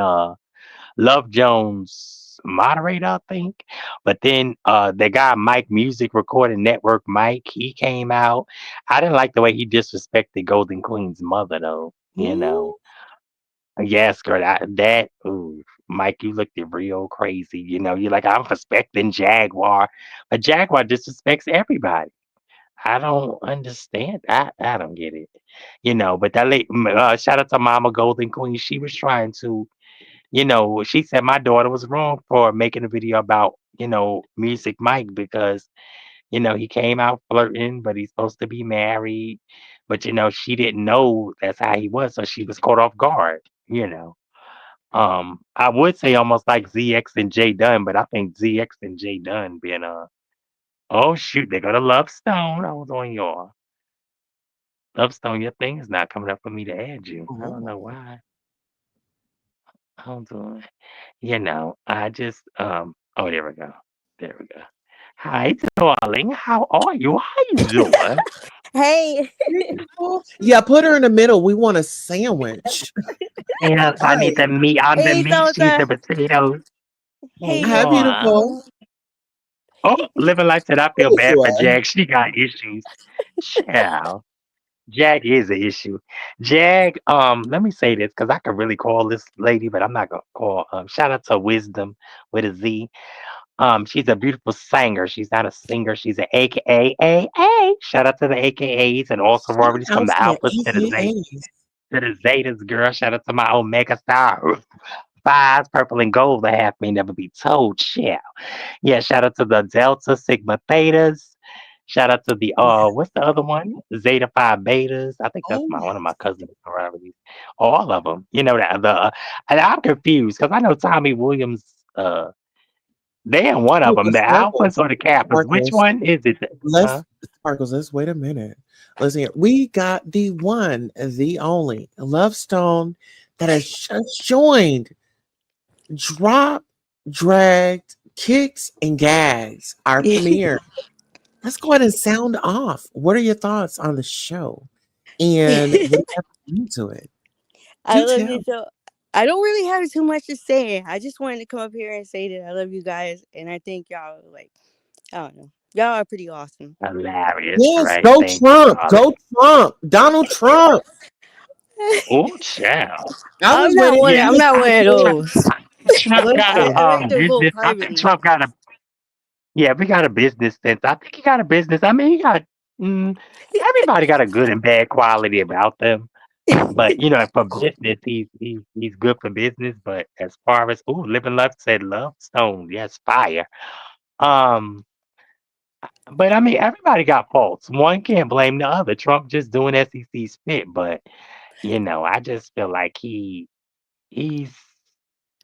Love Jones moderator, I think. But then the guy Mike Music Recording Network Mike, he came out. I didn't like the way he disrespected Golden Queen's mother though. Ooh, Yes, girl, ooh, Mike, you looked real crazy. You're like, I'm respecting Jaguar. But Jaguar disrespects everybody. I don't understand. I don't get it. But shout out to Mama Golden Queen. She was trying to she said my daughter was wrong for making a video about, Music Mike because, he came out flirting, but he's supposed to be married. But, she didn't know that's how he was. So she was caught off guard. I would say almost like ZX and J Dunn, but I think ZX and J Dunn been oh shoot, they go to Love Stone. I was on your Love Stone. Your thing is not coming up for me to add you. I don't Oh. know why. Hold on. I just oh there we go. There we go. Hi darling, how are you? How you doing? Hey, Yeah, put her in the middle. We want a sandwich. Yes, I need Right. the meat on the hey, meat, she's Tulsa. the potatoes. Hey, Hi, What? beautiful. Oh, living life said I feel bad for Anyway. Jag. She got issues. Child. Jag is an issue. Jag, let me say this because I could really call this lady, but I'm not gonna call. Shout out to Wisdom with a Z. She's a beautiful singer. She's not a singer. She's an AKA. Shout out to the AKAs and all Shout sororities from out the to the Alphas AKAs. to the Zetas. Girl, shout out to my Omega Star. Fives, purple and gold. The half may never be told. Chill. Yeah, shout out to the Delta Sigma Thetas. Shout out to the what's the other one? Zeta Phi Betas. I think that's Oh, my one of my cousins sororities. All of them. You know that and I'm confused because I know Tommy Williams. They in one of oh, them, the the Alphas sparkles. or the Kappas. Which Sparkles. one is it? Huh? Let's sparkles. Let's wait a minute. Listen here. We got the one, the only Love Stone that has just joined Drop, Dragged, Kicks, and Gags, our premiere. Let's go ahead and sound off. What are your thoughts on the show? And what do you have to bring to it? I Do love tell. you so. I don't really have too much to say. I just wanted to come up here and say that I love you guys, and I think y'all like I don't know, y'all are pretty awesome. Hilarious, Yes, right? go Thank you, Trump. Go darling. Trump. Donald Trump. Oh, child. I was waiting for Yeah, I'm you to not say one of it. those. I think Trump got a Listen, I like to vote business. I think privately. Trump got a yeah, we got a business sense. I think he got a business. I mean, he got mm, everybody got a good and bad quality about them. But for business, he's good for business. But as far as living love said love stone, yes, fire. Um, but I mean, everybody got faults. One can't blame the other. Trump just doing as he sees fit. But I just feel like he's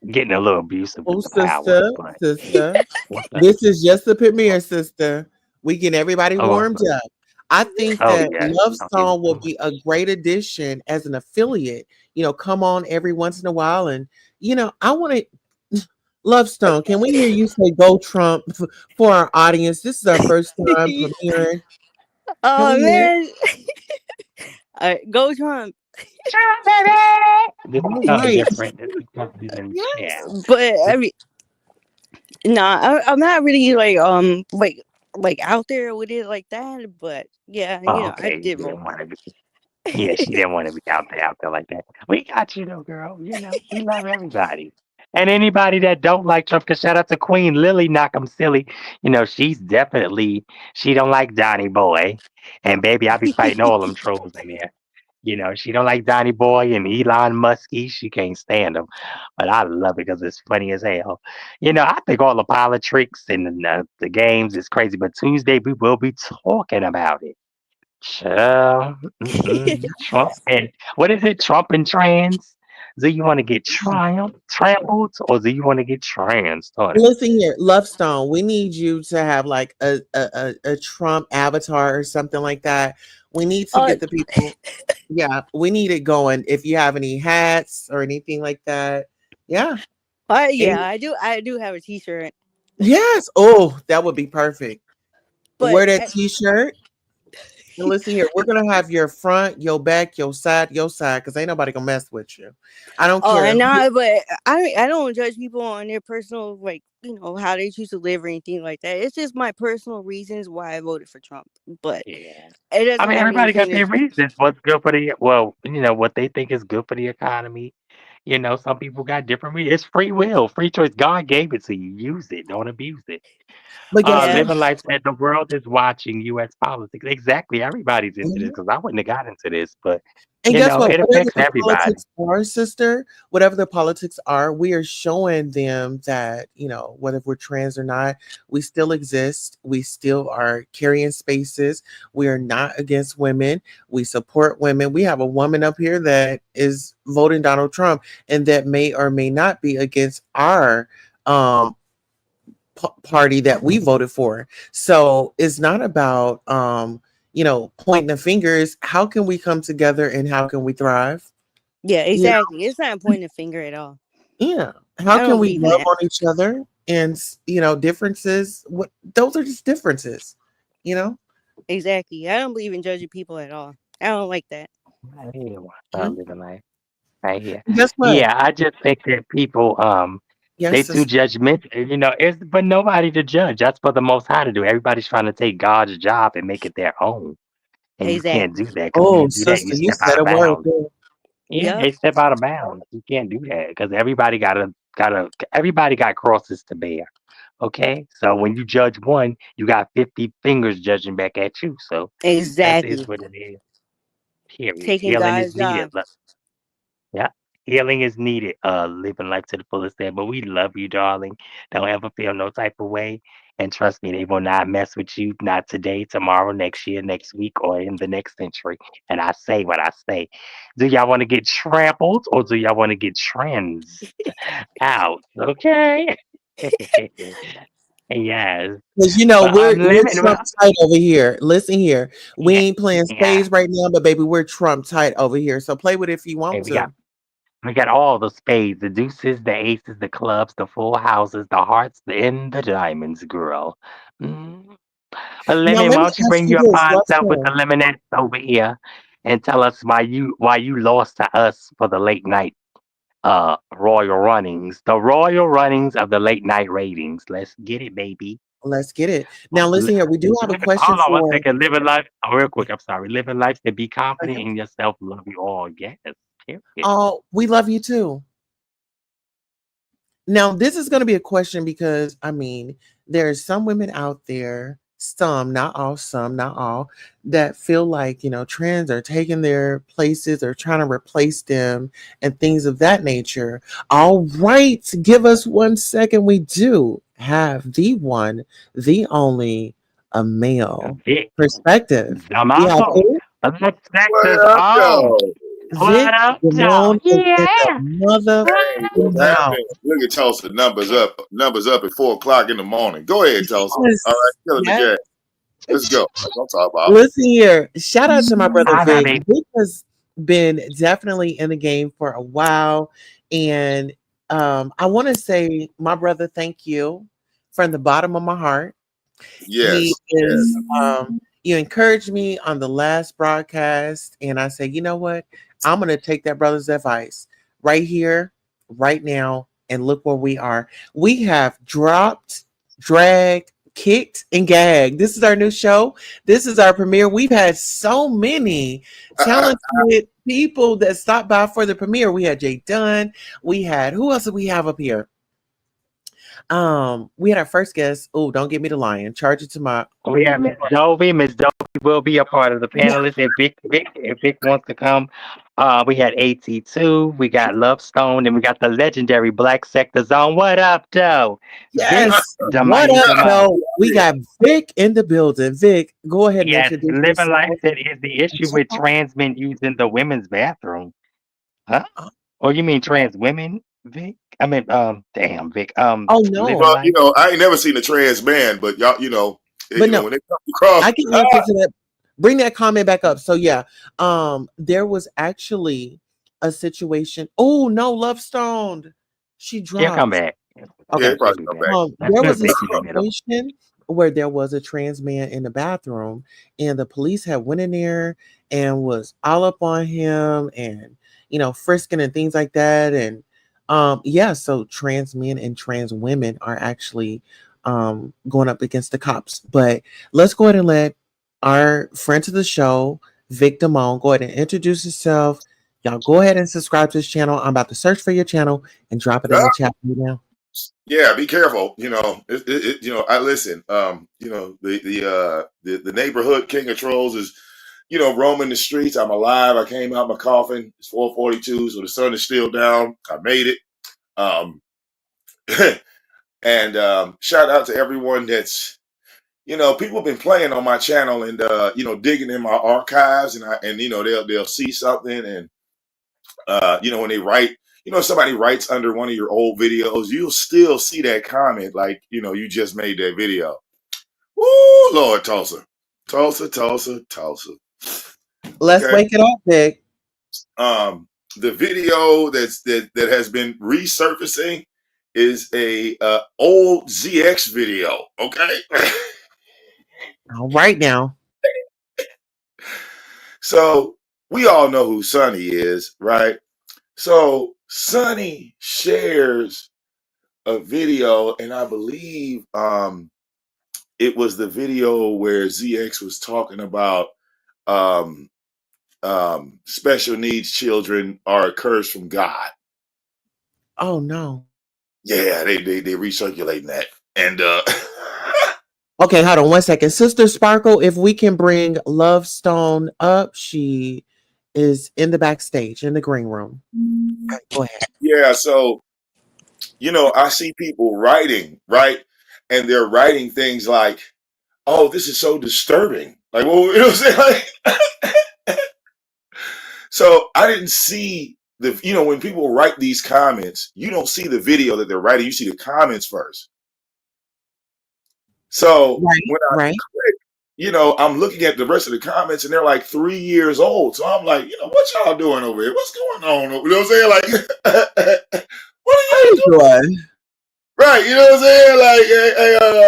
getting a little abusive with oh, the power. sister, But sister. what's up? This is just the premiere, sister. We get everybody Oh, warmed up. I think oh that yeah. Love Don't give me Song too will much. be a great addition as an affiliate. Come on every once in a while. And, I want to, Love Stone, can we hear you say go Trump for our audience? This is our first time premiering. Can Oh we hear it? man, go Trump. Trump, baby! This is All something right. different. This is something in chat. Yes. But This, I mean, nah, I'm not really like out there with it like that. But yeah, oh, I okay. You did vote. didn't want to be. Yeah, she didn't want to be out there like that. We got you though, girl. We love everybody. And anybody that don't like Trump, cause shout out to Queen Lily, knock 'em silly. She's definitely she don't like Donnie Boy, and baby, I be fighting all them trolls in there. She don't like Donnie Boy and Elon Muskie. She can't stand them, but I love it because it's funny as hell. I think all the politics and the games is crazy, but Tuesday we will be talking about it. Child, Trump and what is it? Trump and trans? Do you want to get trampled, or do you want to get trans, honey? Listen here, Love Stone. We need you to have like a Trump avatar or something like that. We need to uh, get the people. Yeah, we need it going. If you have any hats or anything like that, yeah. yeah, And I do have a T-shirt, yes, oh, that would be perfect. but Wear that T-shirt. And listen here, we're gonna have your front, your back, your side, because ain't nobody gonna mess with you. I don't oh, care and who. not, but I don't judge people on their personal how they choose to live or anything like that. It's just my personal reasons why I voted for Trump, but Yeah. it I doesn't mean, have everybody anything got to. their reasons. What's good for the what they think is good for the economy. Some people got different reasons. It's free will, free choice. God gave it to you. Use it. Don't abuse it. But guess Yeah, what? Living life said the world is watching U.S. politics. Exactly. Everybody's into this Mhm. because I wouldn't have got into this, but And guess what? It Whatever affects the everybody. politics are, sister, whatever the politics are, we are showing them that, whether we're trans or not, we still exist. We still are carrying spaces. We are not against women. We support women. We have a woman up here that is voting Donald Trump and that may or may not be against our um party that we voted for. So it's not about pointing the fingers. How can we come together and how can we thrive? Yeah, You exactly. It's not pointing a finger at all. Yeah. How I can don't we believe in love that. on each other? And differences, what those are just differences, you know? Exactly. I don't believe in judging people at all. I don't like that. I hear one Mhm. living life. I hear. Guess what? Yeah, I just think that people they Yes, too sister. judgmental. It's but nobody to judge. That's for the Most High to do. Everybody's trying to take God's job and make it their own, and you can't do Exactly. that because when Oh, you do that, you sister, you step out said of a word bounds. there. Yeah, Yep. they step out of bounds. You can't do that because everybody got crosses to bear. Okay, so when you judge one, you got 50 fingers judging back at you. So that is Exactly. what it is. Period. Taking Healing God's is needed. job. Yeah. Healing is needed. Living life to the fullest there. But we love you, darling. Don't ever feel no type of way. And trust me, they will not mess with you, not today, tomorrow, next year, next week, or in the next century. And I say what I say. Do y'all want to get trampled or do y'all want to get trans out? Okay. Yes. Because But we're unlimited. Trump tight over here. Listen here. We Yeah. ain't playing Yeah. spades right now, but baby, we're Trump tight over here. So play with it if you Hey, want to. we got all the spades, the deuces, the aces, the clubs, the full houses, the hearts, and the diamonds, girl. Mm. But Now Lemon, let why me don't you ask bring you your this, fine love self with the storm. lemonette over here and tell us why you lost to us for the late night royal runnings, the royal runnings of the late night ratings. Let's get it, baby. Let's get it. Now listen here. We do have a question Hold on one for second. Living life, real quick. I'm sorry. Living life to be confident in yourself. Love you all. Yes. Period. oh, we love you too. Now, this is going to be a question because there's some women out there, some, not all, some, not all, that feel like, trans are taking their places or trying to replace them and things of that nature. All right, give us 1 second. We do have the one, the only, a male Vic, perspective. We have Damaso. who? Let's What Texas up, on. though? What Vic, up, Damone, Joe? in the Yeah. mother Hey, what's house. happening? Look at Tulsa. Numbers up at 4 o'clock in the morning. Go ahead, Tulsa. All right, Yes, killing the yes. game. Let's go. That's what I'm talking about. Listen here. Shout out to my brother Hi, my Vic. baby. Vic has been definitely in the game for a while. And I want to say, my brother, thank you from the bottom of my heart. He Yes, yes. is you encouraged me on the last broadcast, and I said, you know what? I'm gonna take that brother's advice right here, right now, and look where we are. We have dropped, dragged, kicked, and gagged. This is our new show. This is our premiere. We've had so many talented people that stopped by for the premiere. We had Jay Dunn. We had who else did we have up here? We had our first guest. Oh, don't give me the lion. Charge it to my We have Miss Dovey. Miss Dovey will be a part of the yeah, panelists if Vic wants to come. We had AT2. We got Love Stone, and we got the legendary Black Sector Zone. What up, though? Vic yes. the What Mighty up, Demo. though? We got Vic in the building. Vic, go ahead and Yes, introduce living life yourself. said is the issue with trans men using the women's bathroom. Huh? Uh, Or you mean trans women, Vic? I mean, damn, Vic. Oh Living no, Well, life. I ain't never seen a trans man, but y'all, but no, when they come across, I can answer to that. Bring that comment back up. So yeah, there was actually a situation. Oh no, Love Stoned. She She'll come dropped. back. yeah, Yeah, they Okay. she'll probably be come back. back. That's There good. was a Vic in the middle. situation where there was a trans man in the bathroom, and the police had went in there and was all up on him, and frisking and things like that. And yeah, so trans men and trans women are actually going up against the cops. But let's go ahead and let our friend to the show, Vic Damone, go ahead and introduce himself. Y'all go ahead and subscribe to his channel. I'm about to search for your channel and drop it in Yeah, the chat right now. yeah, be careful. I listen. The neighborhood king of trolls is roaming the streets. I'm alive. I came out my coffin. It's 4:42, so the sun is still down. I made it. Um, and shout out to everyone that's, people have been playing on my channel and digging in my archives, and they'll see something, and when they write, somebody writes under one of your old videos, you'll still see that comment like, you just made that video. Woo, Lord, Tulsa. Tulsa, Tulsa, Tulsa. Let's Okay. wake it up, Vic. The video that has been resurfacing is a old ZX video. Okay. All right now. So we all know who Sonny is, right? So Sonny shares a video, and I believe it was the video where ZX was talking about um, special needs children are a curse from God. Oh no. Yeah, they recirculating that. And Okay, hold on 1 second. Sister Sparkle, if we can bring Love Stone up, she is in the backstage in the green room. Okay, go ahead. yeah, so I see people writing, right? And they're writing things like, oh, this is so disturbing. Like, well, you know what I'm saying? So I didn't see when people write these comments, you don't see the video that they're writing. You see the comments first. So when I click, I'm looking at the rest of the comments and they're like 3 years old. So I'm like, what y'all doing over here? What's going on? You know what I'm saying? Like, what are y'all doing? Right. You know what I'm saying?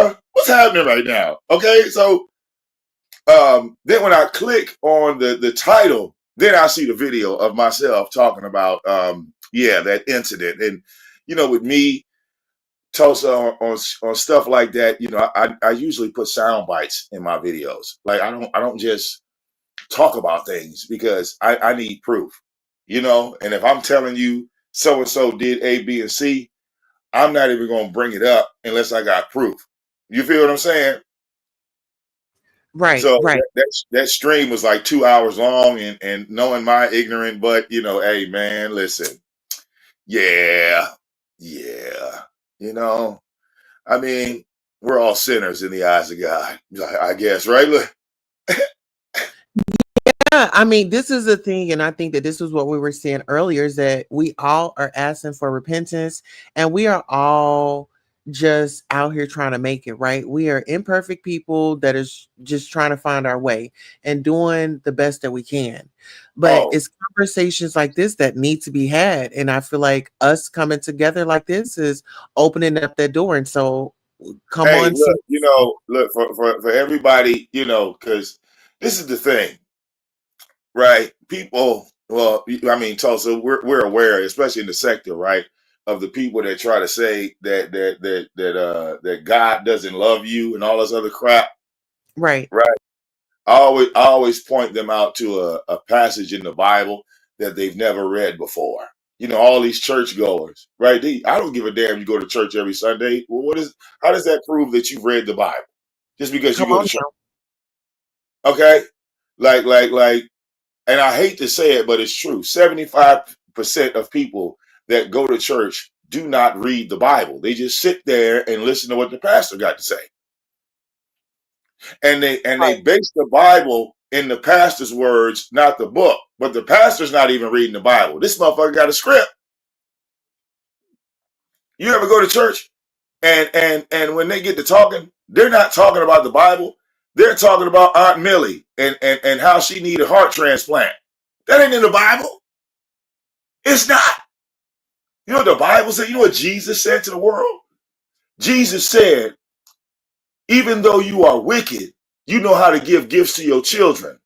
Like, what's happening right now? Okay. So then when I click on the title, then I see the video of myself talking about, that incident. And, with me, Tulsa, on stuff like that, I usually put sound bites in my videos. Like I don't just talk about things because I need proof, and if I'm telling you so and so did A, B, and C, I'm not even gonna bring it up unless I got proof. You feel what I'm saying? Right. So right. that stream was like 2 hours long, and knowing my ignorant, but hey man, listen, yeah, I mean, we're all sinners in the eyes of God, I guess, right? Look. Yeah, I mean, this is the thing, and I think that this is what we were saying earlier, is that we all are asking for repentance, and we are all just out here trying to make it, right? We are imperfect people that is just trying to find our way and doing the best that we can. But it's conversations like this that need to be had. And I feel like us coming together like this is opening up that door. And so come Hey, on. look for everybody, because this is the thing. Right. People, well, I mean, Tulsa, we're aware, especially in the sector, right, of the people that try to say that God doesn't love you and all this other crap. Right. Right. I always point them out to a passage in the Bible that they've never read before. All these churchgoers, right? I don't give a damn you go to church every Sunday. Well, how does that prove that you've read the Bible? Just because you go to church. Okay. Like, and I hate to say it, but it's true. 75% of people that go to church do not read the Bible. They just sit there and listen to what the pastor got to say. And they base the Bible in the pastor's words, not the book. But the pastor's not even reading the Bible. This motherfucker got a script. You ever go to church and when they get to talking, they're not talking about the Bible. They're talking about Aunt Millie and how she needed a heart transplant. That ain't in the Bible. It's not. You know what the Bible said? You know what Jesus said to the world? Jesus said, even though you are wicked, you know how to give gifts to your children.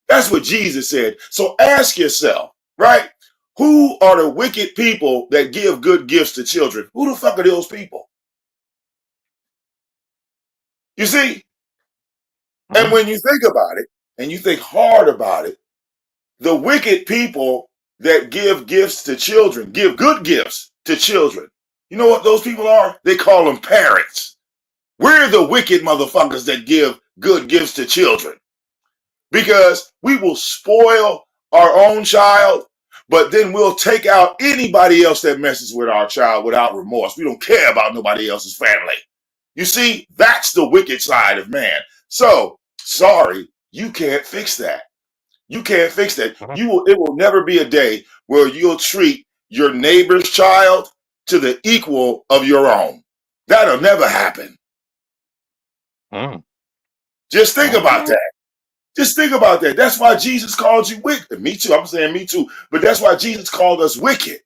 That's what Jesus said. So ask yourself, right? Who are the wicked people that give good gifts to children? Who the fuck are those people? You see? And when you think about it, and you think hard about it, the wicked people that give gifts to children, give good gifts to children, you know what those people are? They call them parents. We're the wicked motherfuckers that give good gifts to children. because we will spoil our own child, but then we'll take out anybody else that messes with our child without remorse. We don't care about nobody else's family. You see, that's the wicked side of man. So, sorry, you can't fix that. You can't fix that. It will never be a day where you'll treat your neighbor's child to the equal of your own. That'll never happen. Just think about that. Just think about that. That's why Jesus called you wicked. Me too. I'm saying me too. But that's why Jesus called us wicked.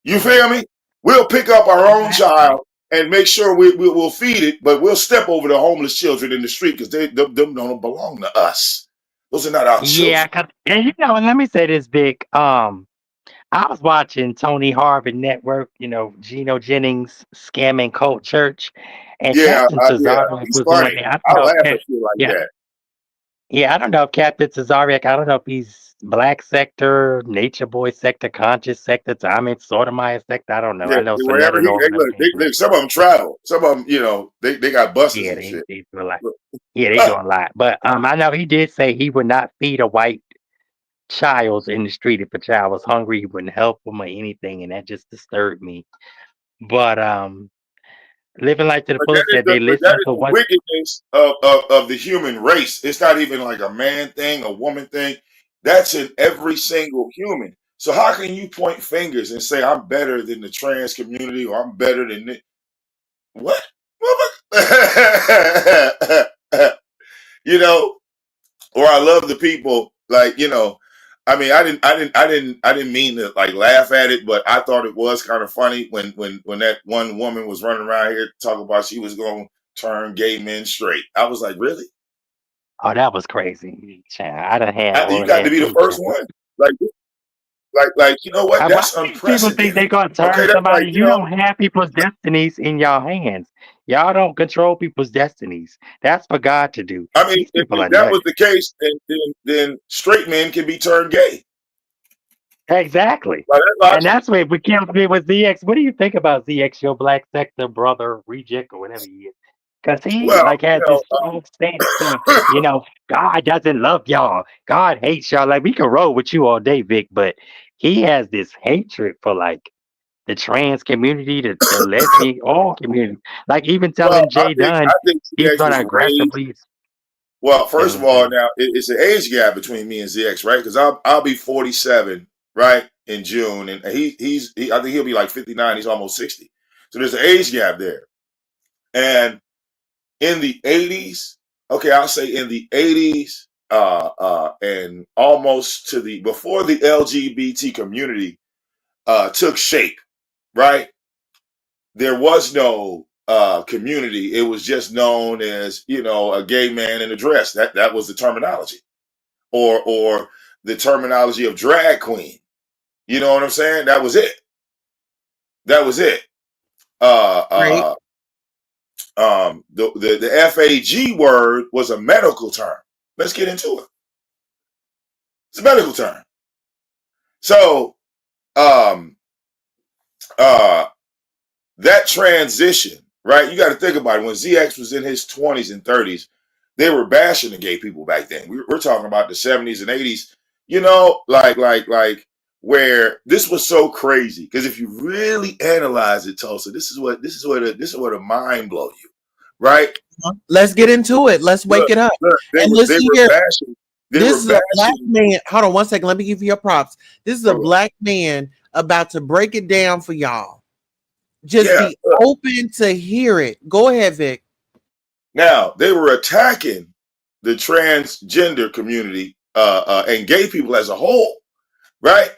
You feel me? We'll pick up our own child and make sure we'll feed it, but we'll step over the homeless children in the street because them don't belong to us. Those are not our Yeah, children. 'cause and and let me say this, Vic. I was watching Tony Harvey Network, Geno Jennings scamming Cult Church, and Yeah, Captain yeah. Cesariak He's was on funny. there. I don't I know laugh if at shit like yeah, that. yeah, I don't know if Captain Cesariak, I don't know if he's Black Sector, Nature Boy Sector, Conscious Sector, Tommy Sotomayor Sector. I don't know. Yeah, I know it's wherever another they Northern look, Kingdom. some of them travel. Some of them, they got buses Yeah, and shit. they do a lot. Look. Yeah, they do a lot. But I know he did say he would not feed a white child in the street if a child was hungry. He wouldn't help them or anything, and that just disturbed me. But living life to the fullest, that they But that listen is for the what. wickedness of the human race. It's not even like a man thing, a woman thing. That's in every single human. So how can you point fingers and say I'm better than the trans community or I'm better than it? What? you know, or I love the people, like, I mean, I didn't mean to like laugh at it, but I thought it was kind of funny when that one woman was running around here talking about she was going to turn gay men straight. I was like, really? Oh, that was crazy. Child, I done had You all got to that be the too, first child. one. Like, you know what? Why That's these people think unprecedented. they gonna Okay, turn that's like, somebody? You don't have people's destinies in your hands. Y'all don't control people's destinies. That's for God to do. I mean, These people if are that was nuts. the case, then straight men can be turned gay. Exactly. Like, that's And logical. that's where we can't be with ZX. What do you think about ZX, your Black Sector brother, reject, or whatever he is? Because he Well, like has this strong stance saying, God doesn't love y'all. God hates y'all. Like we can roll with you all day, Vic, but he has this hatred for like the trans community, the lesbian, all community. Like even well, telling Jay Dunn I think he's TX gonna was raised. aggressively. Well, first of all, Mhm. now it's an age gap between me and ZX, right? Because I'll be 47, right, in June, and I think he'll be like 59. He's almost 60. So there's an age gap there. And in the 80s, okay, I'll say in the 80s, and almost to the before the LGBT community took shape, right? There was no community. It was just known as, a gay man in a dress. That was the terminology. Or the terminology of drag queen. You know what I'm saying? That was it. That was it. Uh, Right. uh, the FAG word was a medical term. Let's get into it. It's a medical term. So um, uh, that transition, right? You got to think about it. When ZX was in his 20s and 30s, they were bashing the gay people back then. We're talking about the 70s and 80s. Like where this was so crazy. Because if you really analyze it, Tulsa, this is what a mind blow you, right? Let's get into it. Let's wake Look, it up. look, And they listen were here. bashing. They This were is a black bashing. man. Hold on one second. Let me give you your props. This is a black man about to break it down for y'all. Just Yeah. be open to hear it. Go ahead, Vic. Now they were attacking the transgender community and gay people as a whole, right?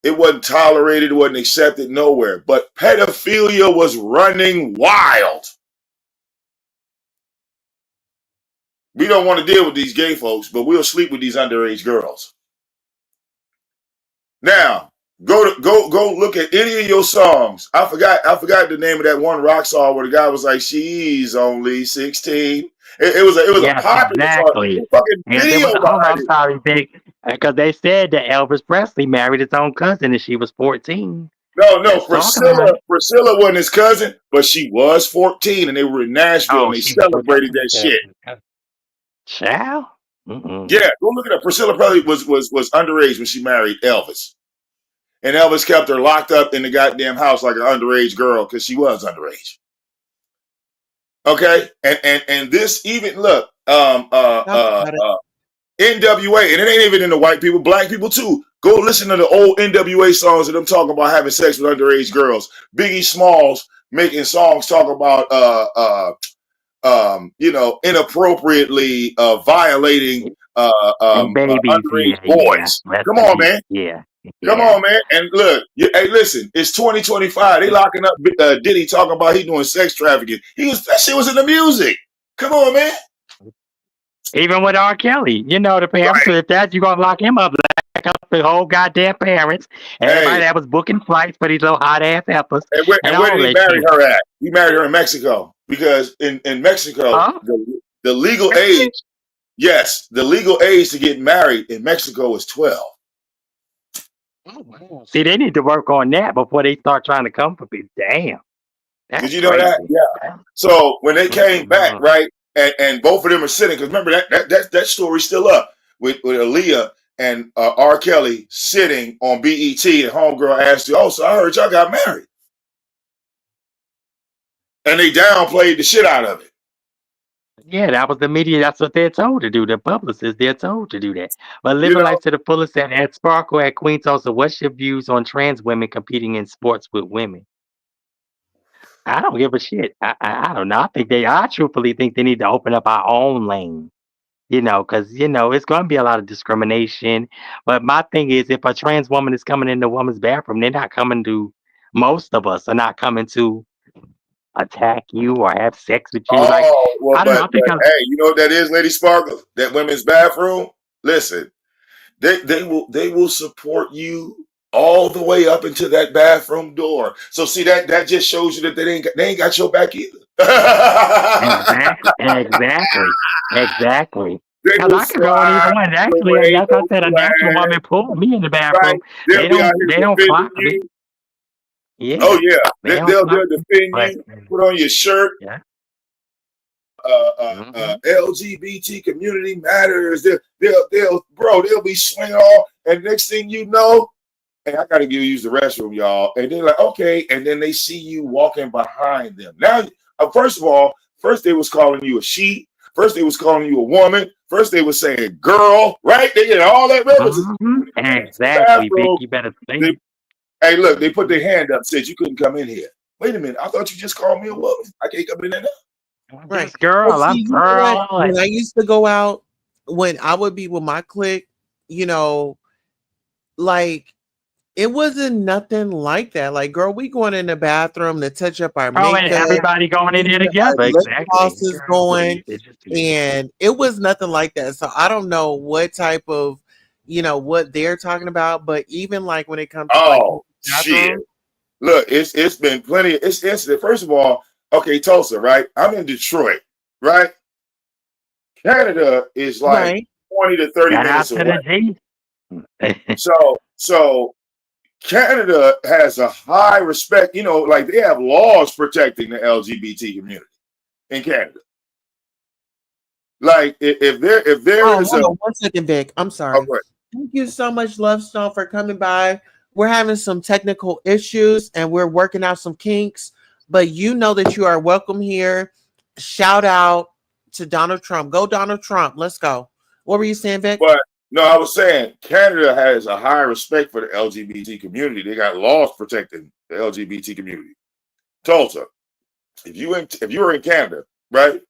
It wasn't tolerated, it wasn't accepted nowhere. But pedophilia was running wild. We don't want to deal with these gay folks, but we'll sleep with these underage girls. Now, go look at any of your songs. I forgot the name of that one rock song where the guy was like, "She's only 16." It was a Yes, popular song. exactly. The fucking And there was, video hold on, behind I'm it. sorry, Vic, because they said that Elvis Presley married his own cousin and she was 14. No, Let's talk about it. Priscilla wasn't his cousin, but she was 14, and they were in Nashville, Oh, and they she was celebrated definitely that his shit. cousin. Child? Mm-mm. Yeah, go look at her. Priscilla Presley was underage when she married Elvis, and Elvis kept her locked up in the goddamn house like an underage girl because she was underage. Okay, and this even look Talk about it. NWA, and it ain't even in the white people, black people too. Go listen to the old NWA songs of them talking about having sex with underage girls. Biggie Smalls making songs talking about inappropriately violating And babies, underage yeah, yeah. boys. Rest Come in on, peace. man. Yeah, Come yeah. on, man. And look, hey, listen, it's 2025. They locking up Diddy talking about he doing sex trafficking. That shit was in the music. Come on, man. Even with R. Kelly, the parents, Right. if that, you gonna lock him up, lock up the whole goddamn parents, everybody Hey, that was booking flights for these little hot ass heifers, and and where all did he that marry shit. her at? He married her in Mexico because in Mexico, Huh? the legal age, Really? yes, the legal age to get married in Mexico is 12. Oh, wow. See, they need to work on that before they start trying to come for people. Damn, Did that's you know that? crazy. Yeah. So when they came back, Mm-mm. right, and both of them are sitting, because remember that story's still up with Aaliyah and R. Kelly sitting on BET, and Homegirl asked you, "Oh, so I heard y'all got married," and they downplayed the shit out of it. Yeah, that was the media. That's what they're told to do. The publicists, they're told to do that. But You living know? life to the fullest and at Sparkle at Queen Tulsa, what's your views on trans women competing in sports with women? I don't give a shit. I don't know. I truthfully think they need to open up our own lane, because, it's going to be a lot of discrimination. But my thing is, if a trans woman is coming in the woman's bathroom, they're not coming to, most of us are not coming to attack you or have sex with you. Like, Oh well, I don't know. but I think hey, you know what that is, Lady Sparkle? That women's bathroom. Listen, they will support you all the way up into that bathroom door. So see that just shows you that they ain't got your back either. exactly, exactly, exactly. They Because will I could go in either slide one. your Actually, way, like I no said, a natural flag, woman pulled me in the right? bathroom. They'll They be out don't, here they don't defending clock me. you. Oh Yeah, yeah, they don't they'll clock me. defend But you. Put on your shirt. yeah, LGBT community matters. They'll be swinging off, and next thing you know, hey, I gotta go use the restroom, y'all. And they're like, okay, and then they see you walking behind them. Now, first of all, first they was calling you a she. First they was calling you a woman. First they was saying girl, right? They get all that references. When you come into the exactly, Vic. bathroom, You better say they, it. hey, look, they put their hand up, said you couldn't come in here. Wait a minute, I thought you just called me a woman. I can't come in there now. I'm Right. just Well, girl. I'm see, you know what? girl. When And I used to go out, when I would be with my clique, you know, like it wasn't nothing like that. Like, girl, we going in the bathroom to touch up our oh, and makeup, everybody going in there getting our together. lip Exactly. glosses Girl, going, please. It just is. and it was nothing like that. So I don't know what type of, what they're talking about, but even like when it comes to like Oh shit. bathroom, Look, it's been plenty. It's incident. First of all, okay, Tulsa, right? I'm in Detroit, right? Canada is like right? 20 to 30 Shout minutes out to away. the G. So Canada has a high respect, like they have laws protecting the LGBT community in Canada. Like if there Oh, is a hold on 1 second, Vic. I'm sorry. okay, Thank you so much, Love Stone, for coming by. We're having some technical issues and we're working out some kinks, but you know that you are welcome here. Shout out to Donald Trump. Go, Donald Trump. Let's go. What were you saying, Vic? but no, I was saying Canada has a high respect for the LGBT community. They got laws protecting the LGBT community. Tulsa, if you were in Canada, right?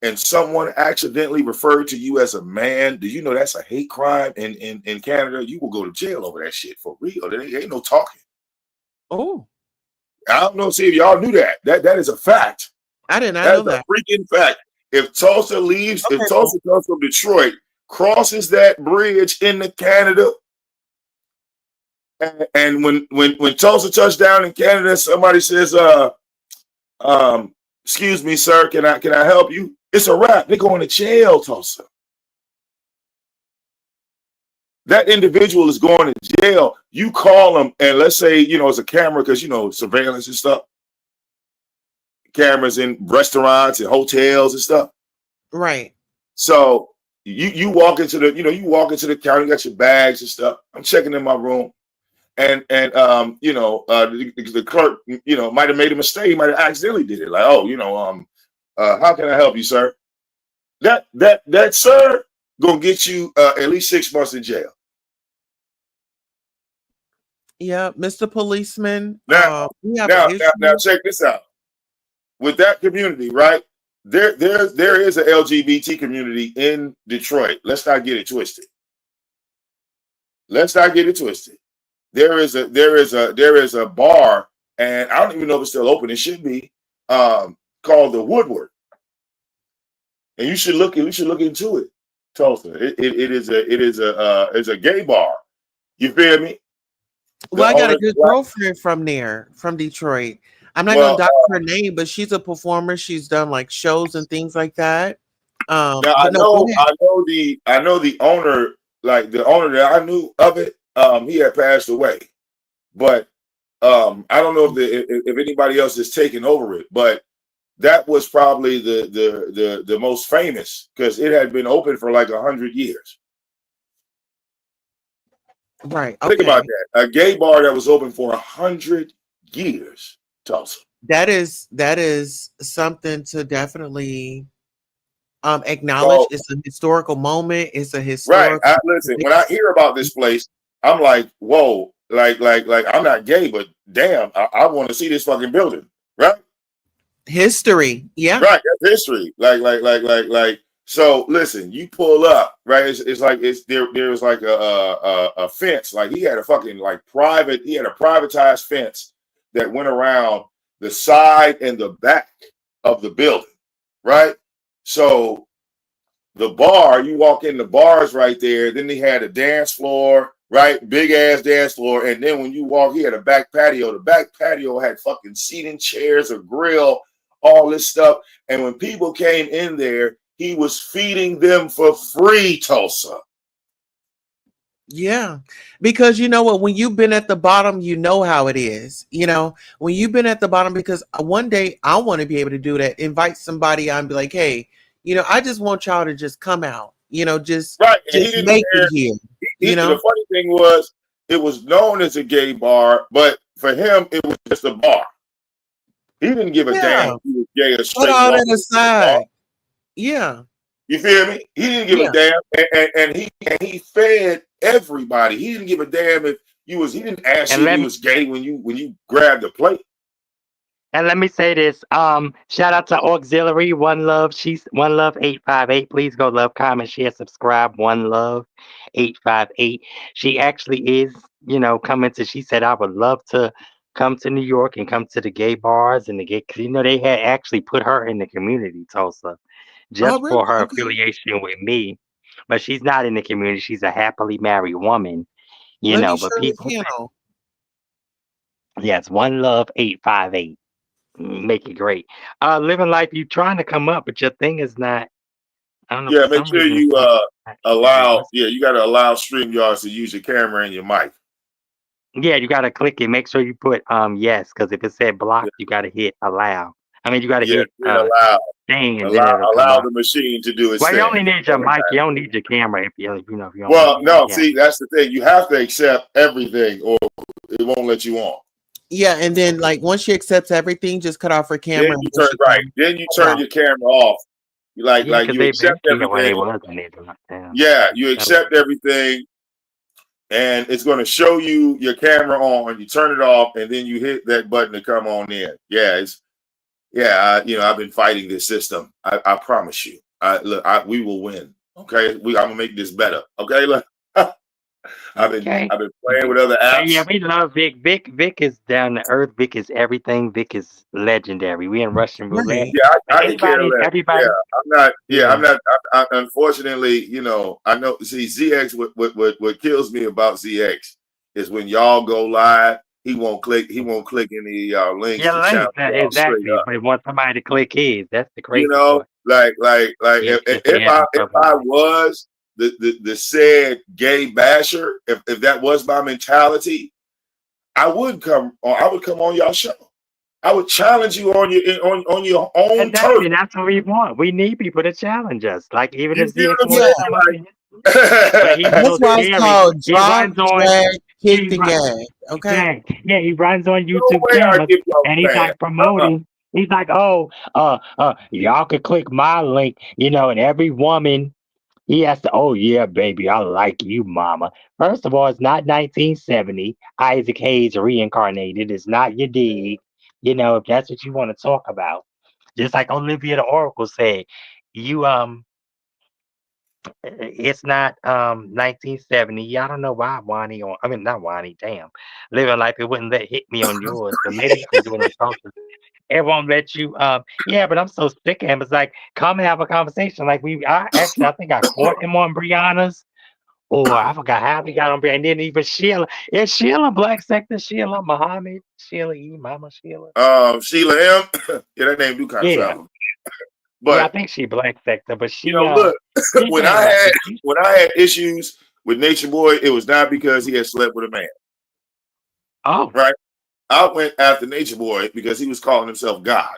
And someone accidentally referred to you as a man, do you know that's a hate crime in Canada? You will go to jail over that shit for real. There ain't no talking. Oh, I don't know, see if y'all knew that. That is a fact. I did not That know is a that. freaking fact. If Tulsa Okay, Tulsa comes from Detroit, crosses that bridge into Canada, and when Tulsa touched down in Canada, somebody says, excuse me, sir, can I help you? It's a wrap. They're going to jail, Tulsa. That individual is going to jail. You call them, and let's say, it's a camera because, surveillance and stuff, cameras in restaurants and hotels and stuff. right. So you walk into the, you walk into the counter, you got your bags and stuff. I'm checking in my room, and the clerk, might have made a mistake. He might have accidentally did it. Like, oh, how can I help you, sir? That sir gonna get you at least 6 months in jail. Yeah, Mr. Policeman. Now, We have an now, issue. check this out. With that community, right? There is a LGBT community in Detroit. Let's not get it twisted. Let's not get it twisted. There is a bar, and I don't even know if it's still open. It should be, called the Woodward, and you should look into it. Tulsa. It is a gay bar. You feel me? Well, I got a good girlfriend from there, from Detroit. I'm not gonna dox her name, but she's a performer. She's done like shows and things like that. Now I know the owner, like the owner that I knew of it. He had passed away, but I don't know if anybody else has taken over it. But that was probably the most famous, because it had been open for like 100 years. Right. Think about that. A gay bar that was open for 100 years. Tulsa. That is something to definitely acknowledge. It's a historical moment. It's a historical. Right. Listen, when I hear about this place, I'm like, whoa, like I'm not gay, but damn, I want to see this fucking building. Right. History. Yeah. Right. That's history. Like. So listen, you pull up, right? It's like there's like a fence. Like he had a fucking privatized fence that went around the side and the back of the building, right? So the bar, you walk in, the bar's right there. Then they had a dance floor, right? Big ass dance floor. And then when you walk, he had a back patio. The back patio had fucking seating chairs, a grill, all this stuff. And when people came in there, he was feeding them for free, Tulsa. Yeah, because you know what, when you've been at the bottom, you know how it is. When you've been at the bottom, because one day I want to be able to do that, invite somebody out and be like, hey, I just want y'all to just come out, just right. Just make it here. The funny thing was, it was known as a gay bar, but for him, it was just a bar. He didn't give a damn if he was gay or straight. Put all that aside. Yeah. You feel me? He didn't give a damn, and he fed everybody. He didn't give a damn if he didn't ask you if he was gay when you grabbed the plate. And let me say this. Shout out to Auxiliary, One Love. She's One Love 858. Please go love, comment, share, subscribe. One Love 858. She actually is, coming to. She said, I would love to come to New York and come to the gay bars and the gay. Cause they had actually put her in the community, Tulsa, just really? for her Okay. affiliation with me. But she's not in the community. She's a happily married woman, Let me but show people. the channel. Yes, One Love 858. Make it great. Living life, you trying to come up, but your thing is not. I don't know. Yeah, For make some sure reason, you it's you got to allow StreamYards to use your camera and your mic. yeah, you gotta click it. Make sure you put yes, because if it said block, you gotta hit allow. I mean, you gotta hit allow. thing, and then it'll come Allow up. the machine to do its Well, thing. you only need your mic. You don't need your camera if you don't. Well, no, see, that's the thing. You have to accept everything, or it won't let you on. Yeah, and then like once she accepts everything, just cut off her camera. Then you turn Then you turn your camera off. You accept everything. Yeah, you accept everything, and it's going to show you your camera on. You turn it off, and then you hit that button to come on in. Yeah, I've been fighting this system. I promise you. We will win. Okay, I'm gonna make this better. Okay, look. I've been playing with other apps. Yeah, we love Vic. Vic is down to earth. Vic is everything. Vic is legendary. We in Russian roulette. Yeah, I can care less. Everybody. Yeah, I'm not. Unfortunately, I know. See, ZX. What kills me about ZX is when y'all go live, he won't click any links. Yeah, exactly. But he wants somebody to click his. That's the crazy part. If I was the said gay basher, if that was my mentality, I would come on y'all show. I would challenge you on your own turf. Exactly. That's what we want. We need people to challenge us. Like even You if feel ZX what want Yeah, to come up in, I'm but he's saying? that's so why it's scary. called He drop, runs on. drag, kick He the run. gag. Okay. Yeah, he runs on No YouTube way I cameras give y'all and a he's pass. like promoting. He's like, oh, y'all could click my link, and every woman he has to. Oh yeah, baby, I like you, mama. First of all, it's not 1970. Isaac Hayes reincarnated. It's not your dig. If that's what you want to talk about. Just like Olivia the Oracle said, you it's not 1970. Yeah, I don't know why Wani on. I mean, not Wani. Damn, living life it wouldn't let hit me on yours, but maybe you can do it on Tulsa. It won't let you. Yeah, but I'm so sick of him. It's like come have a conversation. Like I think I caught him on Brianna's. Or I forgot how we got on Brianna. And then even Sheila. Is Sheila Black Sector? Sheila Muhammad? Sheila E. Mama Sheila? Sheila M. Yeah, that name do kind of Yeah. sound. Yeah, I But think she Black Sector, but she look, she when came I up had with she when I had issues with Nature Boy, it was not because he had slept with a man, oh right? I went after Nature Boy because he was calling himself God.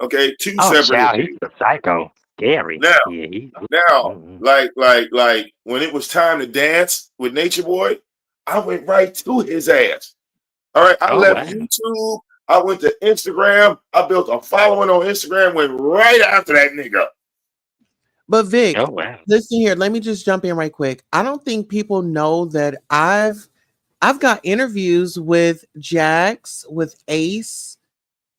Okay, two oh separate child, he's issues. a psycho. Scary. Now, Yeah, mm-mm. like when it was time to dance with Nature Boy, I went right to his ass. All right, I Oh left wow. YouTube. I went to Instagram. I built a following on Instagram. Went right after that nigga. But Vic, Oh wow. listen here. Let me just jump in right quick. I don't think people know that I've got interviews with Jax, with Ace,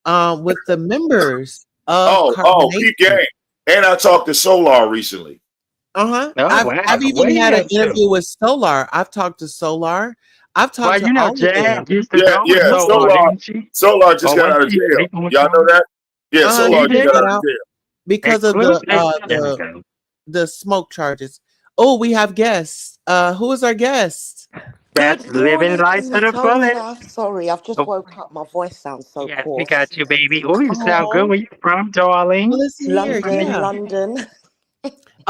with the members of Peep Carbonation. game. And I talked to Solar recently. Uh-huh. Oh I've wow. Where even you had an at too? interview with Solar. I've talked to Solar. I've talked Well, to all of them. Jazz used to Yeah, go with yeah. Solar, Listen, Solar, didn't she? Solar just Or got was out of she jail. sleeping with Y'all know Solar? that? Yeah, he She Solar just did got did? get out of out jail. because of Exclusive. There we go. the smoke charges. Oh, we have guests. Who is our guest? That's Good living morning, life to the fullest. Tulsa. Sorry, I've just Oh, woke up. My voice sounds so yes, we coarse. got you, baby. Oh, you sound good. Oh, Where you from, well, darling? listen You here. from the London, Yeah. UK? London.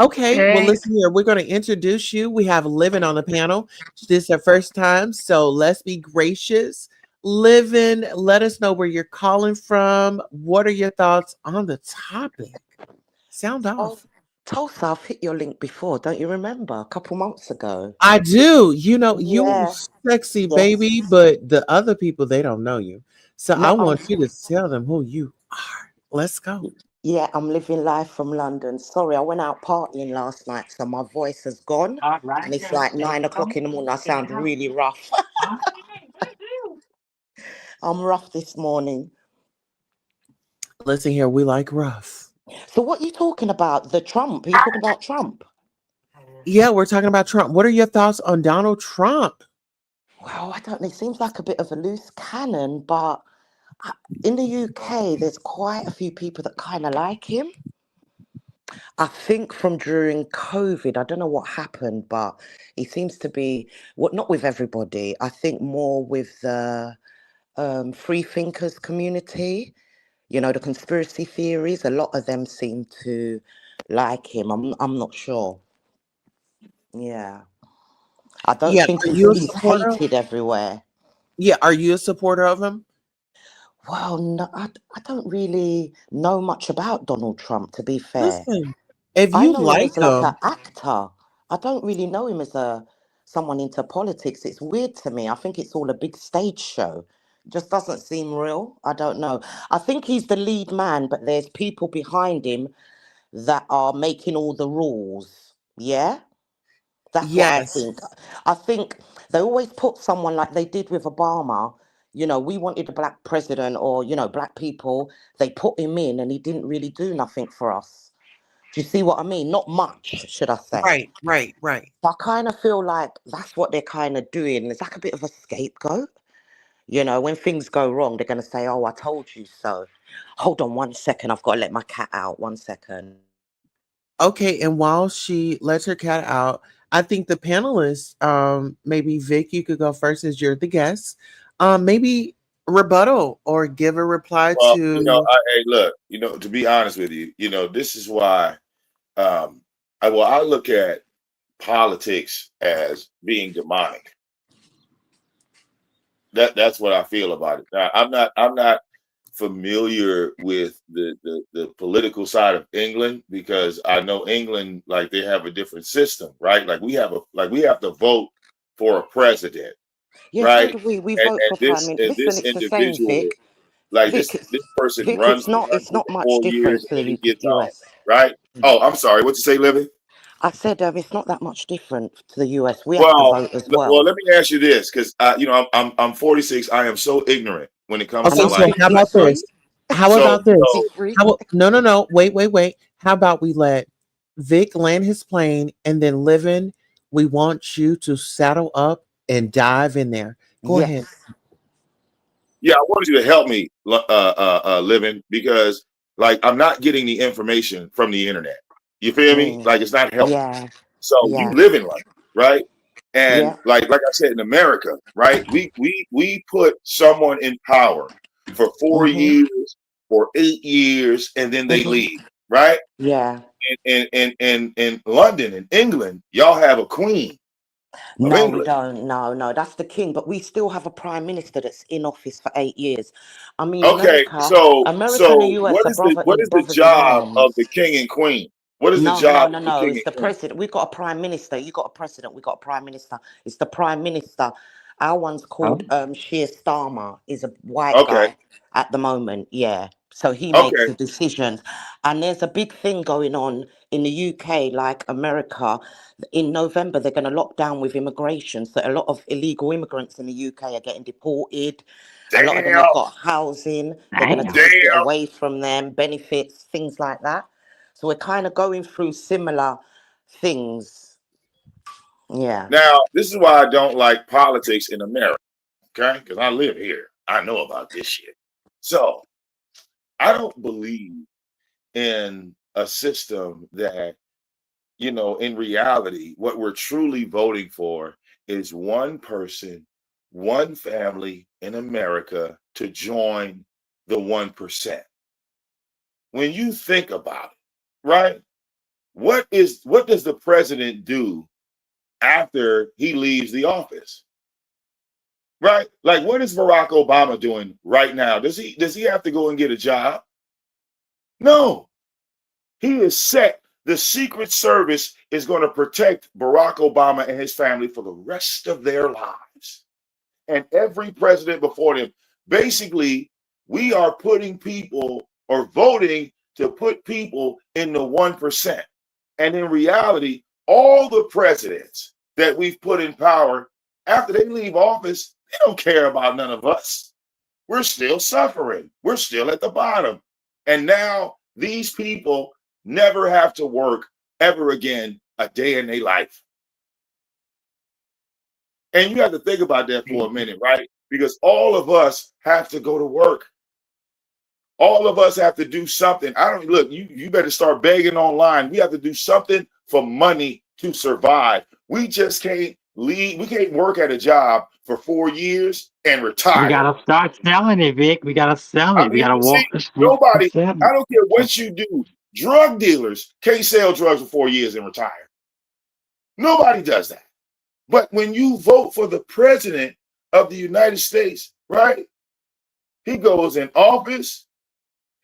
Okay. Well, Okay. listen here. We're going to introduce you. We have Livin on the panel. This is our first time, so let's be gracious. Livin, let us know where you're calling from. What are your thoughts on the topic? Sound Oh, off. Tulsa, I've hit your link before. Don't you remember? A couple months ago. I do. You Yeah. sexy baby, Yes. but the other people, they don't know you. So I No, I'm. want you to tell them who you are. Let's go. Yeah, I'm living life from London. Sorry, I went out partying last night, so my voice has gone, All right, and it's girl. like Take it 9 o'clock home. in the morning. I Take it sound home. really rough. Okay, will do. I'm rough this morning. Listen here, we like rough. So, what are you talking about? The Trump? Are you talking about Trump? Yeah, we're talking about Trump. What are your thoughts on Donald Trump? Well, I don't know. He seems like a bit of a loose cannon, but in the UK, there's quite a few people that kind of like him. I think from during COVID, I don't know what happened, but he seems to be, what, not with everybody, I think more with the free thinkers community, the conspiracy theories. A lot of them seem to like him. I'm not sure. Yeah. I don't Yeah, think are he's you a he's supporter? hated everywhere. Yeah, are you a supporter of him? Well, no, I don't really know much about Donald Trump, to be fair. Listen, if I you know him like as like him, an actor. I don't really know him as a someone into politics. It's weird to me. I think it's all a big stage show. Just doesn't seem real. I don't know. I think he's the lead man, but there's people behind him that are making all the rules. Yeah? That's what I yes, think. I think they always put someone like they did with Obama. We wanted a black president or, black people. They put him in and he didn't really do nothing for us. Do you see what I mean? Not much, should I say. right. So I kind of feel like that's what they're kind of doing. It's like a bit of a scapegoat. When things go wrong, they're going to say, oh, I told you so. Hold on 1 second. I've got to let my cat out. 1 second. Okay, and while she lets her cat out, I think the panelists, maybe Vic, you could go first as you're the guest. Maybe rebuttal or give a reply Well, to. hey, look, to be honest with you, this is why I look at politics as being demonic. That's what I feel about it. Now, I'm not familiar with the political side of England because I know England, like they have a different system, right? Like we have to vote for a president, Yeah, so right? do we. We And, vote and for prime this minister. and Listen, this it's the same, individual, Vic. like Vic, this person Vic, runs it's for not much 4 years different and to then the he gets out, US. right? Oh, I'm sorry. What you say, Living? I said it's not that much different to the US. We have to Well, vote as well, well. let me ask you this, because I'm 46. I am so ignorant when it comes And to Okay, I'm so like how about elections. 53. this? How So about this? so 53. How no, wait. How about we let Vic land his plane and then Livin, we want you to saddle up and dive in there. Go ahead. Yes. yeah, I wanted you to help me, Living, because like I'm not getting the information from the internet. You feel me? Mm. Like it's not helping. Yeah. So you Yeah. live in London, right? And Yeah. like I said, in America, right? We put someone in power for four Mhm. years or 8 years, and then they Mhm. leave, right? Yeah. In London, in England, y'all have a queen of No, we England. don't. No, no, that's the king. But we still have a prime minister that's in office for 8 years. I mean, Okay, America and the so US are what is the brothers in job of the arms. king and queen? What is the No, no, job no, of the no. king It's and the queen? president. We've got a prime minister. You got a president. We got a prime minister. It's the prime minister. Our one's Oh, called Sheer Starmer. Is a white Okay, guy at the moment. Yeah. So he makes okay, the decisions. And there's a big thing going on in the UK, like America. In November, they're going to lock down with immigration. So a lot of illegal immigrants in the UK are getting deported. A lot of them damn, have got housing. They're going to damn. take it damn. away from them, benefits, things like that. So we're kind of going through similar things. Yeah. Now, this is why I don't like politics in America, okay? Because I live here. I know about this shit. So I don't believe in a system that, in reality, what we're truly voting for is one person, one family in America to join the 1%. When you think about it, right? What does the president do after he leaves the office? Right? Like what is Barack Obama doing right now? Does he have to go and get a job? No. He is set. The Secret Service is going to protect Barack Obama and his family for the rest of their lives. And every president before them. Basically, we are putting people or voting to put people in the 1%. And in reality, all the presidents that we've put in power, after they leave office, they don't care about none of us. We're still suffering. We're still at the bottom. And now these people never have to work ever again a day in their life. And you have to think about that for a minute, right? Because all of us have to go to work. All of us have to do something. I don't look, you better start begging online. We have to do something for money to survive. We just can't leave, we can't work at a job for 4 years and We retire. gotta start selling it, Vic. We gotta sell I it. We mean, gotta you see, walk the streets and nobody, sell I it. don't care what you do, drug dealers can't sell drugs for 4 years and retire. Nobody does that. But when you vote for the president of the United States, right? He goes in office.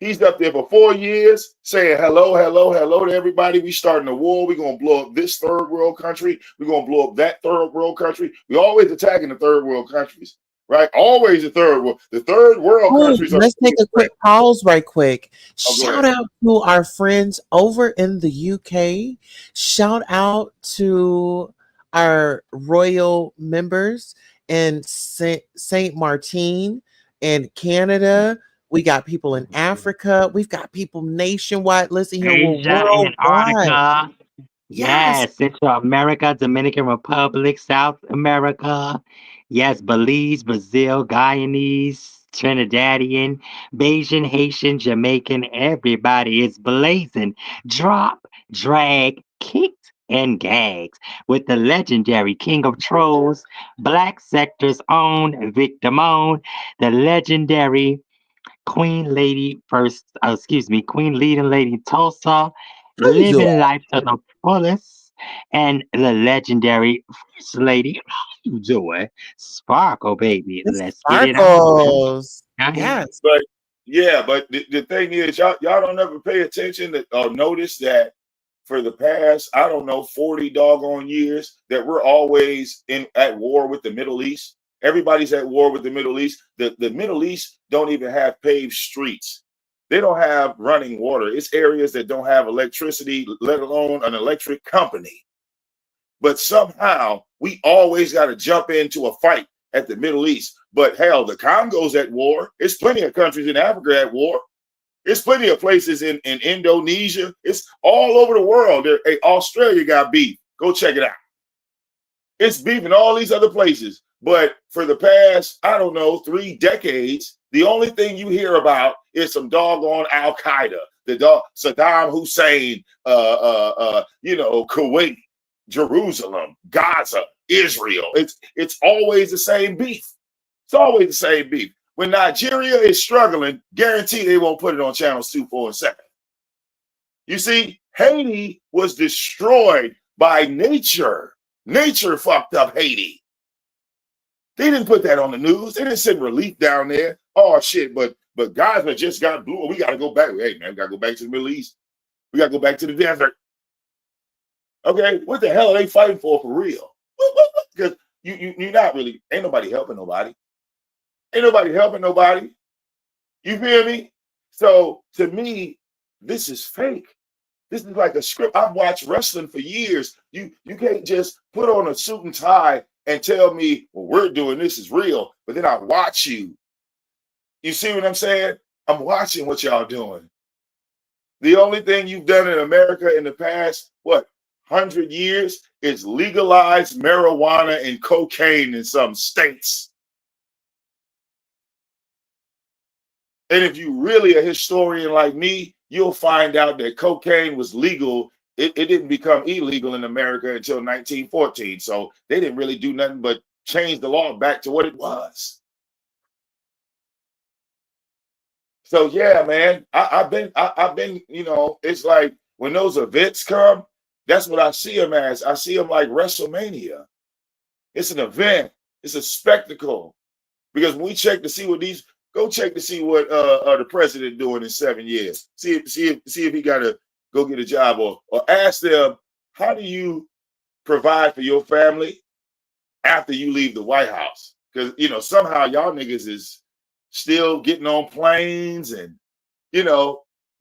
He's up there for 4 years saying hello, hello, hello to everybody. We starting a war. We're going to blow up this third world country. We're going to blow up that third world country. We're always attacking the third world countries, right? Always the third world. The third world Oh, countries are let's take a quick pause right quick. Oh, go Shout ahead. out to our friends over in the UK. Shout out to our royal members in Saint Martin in Canada. We got people in Africa. We've got people nationwide. Listen here, we're Asia, worldwide. Antarctica. Yes. Yes, Central America, Dominican Republic, South America. Yes, Belize, Brazil, Guyanese, Trinidadian, Bayesian, Haitian, Jamaican. Everybody is blazing. Drop, drag, kicked, and gags with the legendary King of Trolls, Black Sector's own Victor Moan, the legendary Queen Lady First, Queen Leading Lady Tulsa, How you doing? living life to the fullest, and the legendary First Lady. How you doing? Sparkle, baby. It's Let's get it on. sparkles. Okay? Yes. But Yeah, but the thing is, y'all don't ever pay attention or notice that for the past, I don't know, 40 doggone years, that we're always at war with the Middle East. Everybody's at war with the Middle East. The Middle East don't even have paved streets. They don't have running water. It's areas that don't have electricity, let alone an electric company. But somehow we always got to jump into a fight at the Middle East. But hell, the Congo's at war. There's plenty of countries in Africa at war. There's plenty of places in Indonesia. It's all over the world. Hey, Australia got beef. Go check it out. It's beef in all these other places. But for the past, I don't know, 3 decades, the only thing you hear about is some doggone Al Qaeda, Saddam Hussein, Kuwait, Jerusalem, Gaza, Israel. It's always the same beef. It's always the same beef. When Nigeria is struggling, guarantee they won't put it on channels 2, 4, and 7. You see, Haiti was destroyed by nature. Nature fucked up Haiti. They didn't put that on the news. They didn't send relief down there. Oh shit, but Gaza just got blue. We gotta go back. Hey man, we gotta go back to the Middle East. We gotta go back to the desert. Okay, what the hell are they fighting for real? Because you're not really, ain't nobody helping nobody. Ain't nobody helping nobody. You feel me? So to me, this is fake. This is like a script. I've watched wrestling for years. You can't just put on a suit and tie and tell me, well, we're doing this is real. But then I watch you. You see what I'm saying? I'm watching what y'all doing. The only thing you've done in America in the past, 100 years is legalize marijuana and cocaine in some states. And if you really a historian like me, you'll find out that cocaine was legal. It didn't become illegal in America until 1914. So they didn't really do nothing but change the law back to what it was. So yeah, man, I've been, it's like when those events come, that's what I see them as. I see them like WrestleMania. It's an event. It's a spectacle. Because when we check to see what go check to see what the president doing in 7 years. See if he got to go get a job or ask them, how do you provide for your family after you leave the White House? Because somehow y'all niggas is still getting on planes and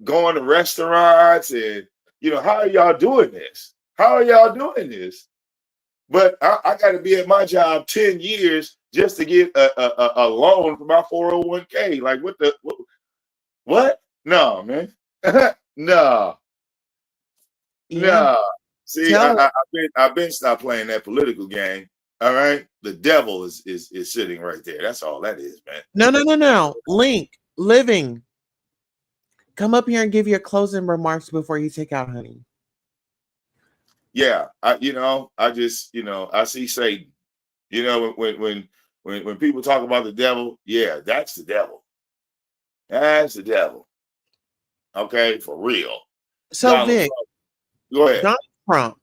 going to restaurants and how are y'all doing this? How are y'all doing this? But I got to be at my job 10 years just to get a loan for my 401k. Like what? No, man. No. Yeah. No. See, I've been stopped playing that political game. All right. The devil is sitting right there. That's all that is, man. No. Link, living. Come up here and give your closing remarks before you take out, honey. Yeah, I just, I see Satan. When people talk about the devil, yeah, that's the devil. That's the devil. Okay, for real. So Donald Vic, Trump. Go ahead. Donald Trump.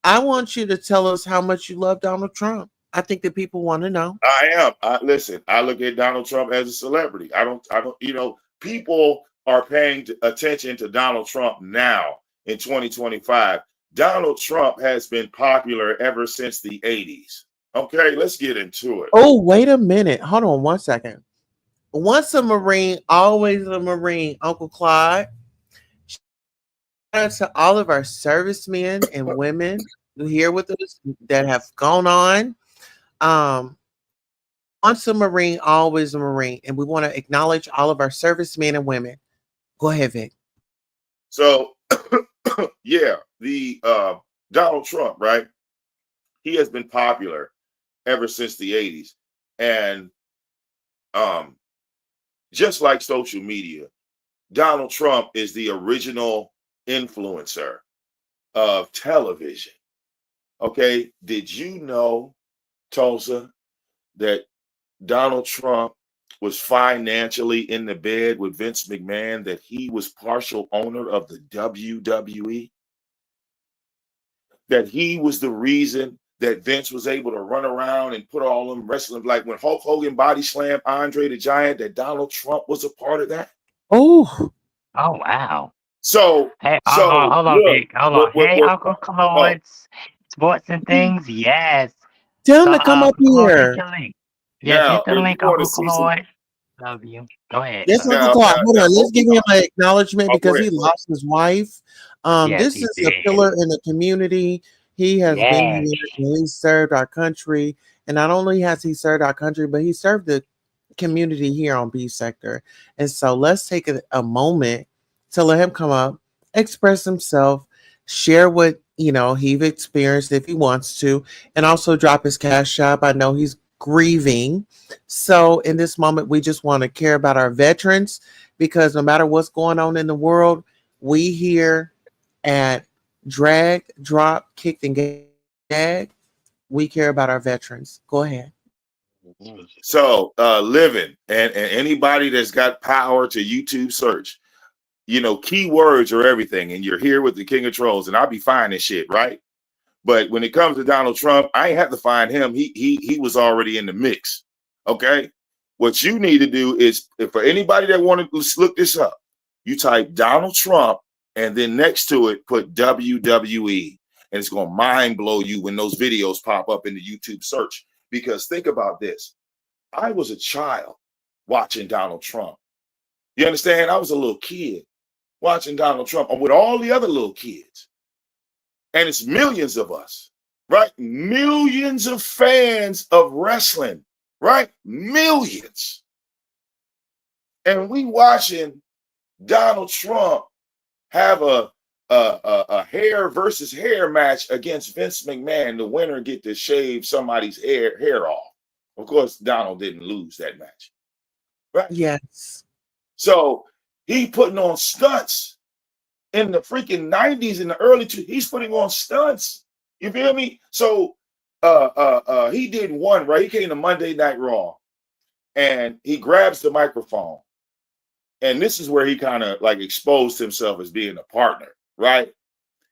I want you to tell us how much you love Donald Trump. I think that people want to know. I am. Listen, I look at Donald Trump as a celebrity. I don't, people are paying attention to Donald Trump now in 2025. Donald Trump has been popular ever since the 80s. Okay, let's get into it. Oh, wait a minute. Hold on 1 second. Once a Marine, always a Marine, Uncle Clyde. Shout out to all of our servicemen and women who are here with us that have gone on. Once a Marine, always a Marine. And we want to acknowledge all of our servicemen and women. Go ahead, Vic. So, yeah, the Donald Trump, right? He has been popular ever since the 80s. And just like social media, Donald Trump is the original influencer of television. Okay, did you know, Tulsa, that Donald Trump was financially in the bed with Vince McMahon, that he was partial owner of the WWE? That he was the reason that Vince was able to run around and put all them wrestling, like when Hulk Hogan body slammed Andre the Giant, that Donald Trump was a part of that. Oh, Oh wow. So, Hey, so hold on, look, Vic. Hold on. Hey, what Uncle oh, Claude. Sports and things. Yes. tell him So, to come up Uncle Claude, hit here. the link. Yes, now hit the if you link, want to Uncle see some, Claude. Love you. Go ahead. Yes, Love Uncle you. Clark. Hold now, on. Let's hold give him an acknowledgement oh, go because ahead, he go ahead. lost his wife. Yes, This he is a did. pillar in the community. He has been Yes. here and he served our country. And not only has he served our country, but he served the community here on B sector. And so let's take a moment to let him come up, express himself, share what he's experienced if he wants to, and also drop his cash app. I know he's grieving. So in this moment, we just want to care about our veterans because no matter what's going on in the world, we here at Drag, Drop, Kicked, and Gag, we care about our veterans. Go ahead. So living and anybody that's got power to YouTube search, keywords are everything. And you're here with the King of Trolls, and I'll be finding shit, right? But when it comes to Donald Trump, I ain't have to find him. He was already in the mix. Okay. What you need to do is, if for anybody that wanted to look this up, you type Donald Trump and then next to it put WWE, and it's gonna mind blow you when those videos pop up in the YouTube search. Because think about this. I was a child watching Donald Trump. You understand? I was a little kid watching Donald Trump with all the other little kids. And it's millions of us, right? Millions of fans of wrestling, right? Millions. And we watching Donald Trump have a hair versus hair match against Vince McMahon. The winner get to shave somebody's hair off. Of course, Donald didn't lose that match, right? Yes. So he putting on stunts in the freaking 90s and the early he's putting on stunts. You feel me? So he did one, right? He came to Monday Night Raw and he grabs the microphone. And this is where he kind of like exposed himself as being a partner, right?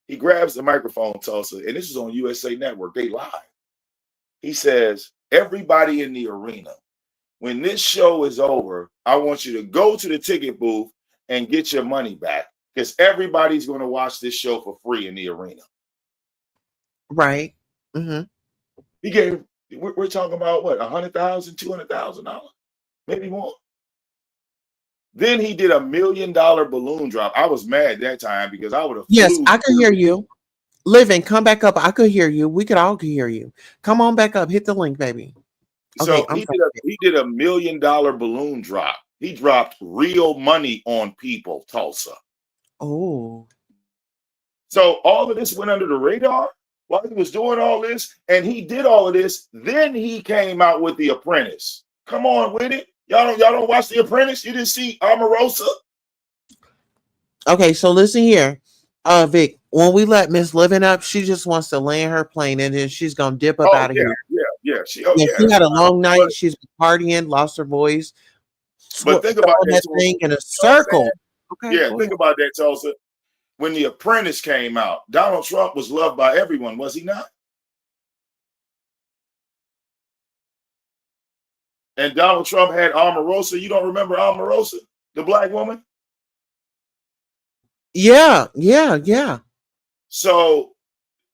He grabs the microphone, Tulsa, and this is on USA Network. They live. He says, everybody in the arena, when this show is over, I want you to go to the ticket booth and get your money back because everybody's going to watch this show for free in the arena. Right. Mm-hmm. He gave, we're talking about what, $100,000, $200,000, maybe more. Then he did $1 million balloon drop. I was mad that time because I would have Yes, flew. I could hear you. Living, come back up. I could hear you. We could all hear you. Come on back up. Hit the link, baby. Okay, So he did $1 million balloon drop. He dropped real money on people, Tulsa. Oh. So all of this went under the radar while he was doing all this, and he did all of this. Then he came out with The Apprentice. Come on with it. Y'all don't watch The Apprentice? You didn't see Omarosa? Okay, so listen here. Vic, when we let Miss Living up, she just wants to land her plane and then she's gonna dip up out of here. Yeah. She had a long night. She's partying, lost her voice. But think about that thing in a circle. Okay. Yeah, think about that, Tulsa. When The Apprentice came out, Donald Trump was loved by everyone, was he not? And Donald Trump had Omarosa. You don't remember Omarosa, the black woman? Yeah. So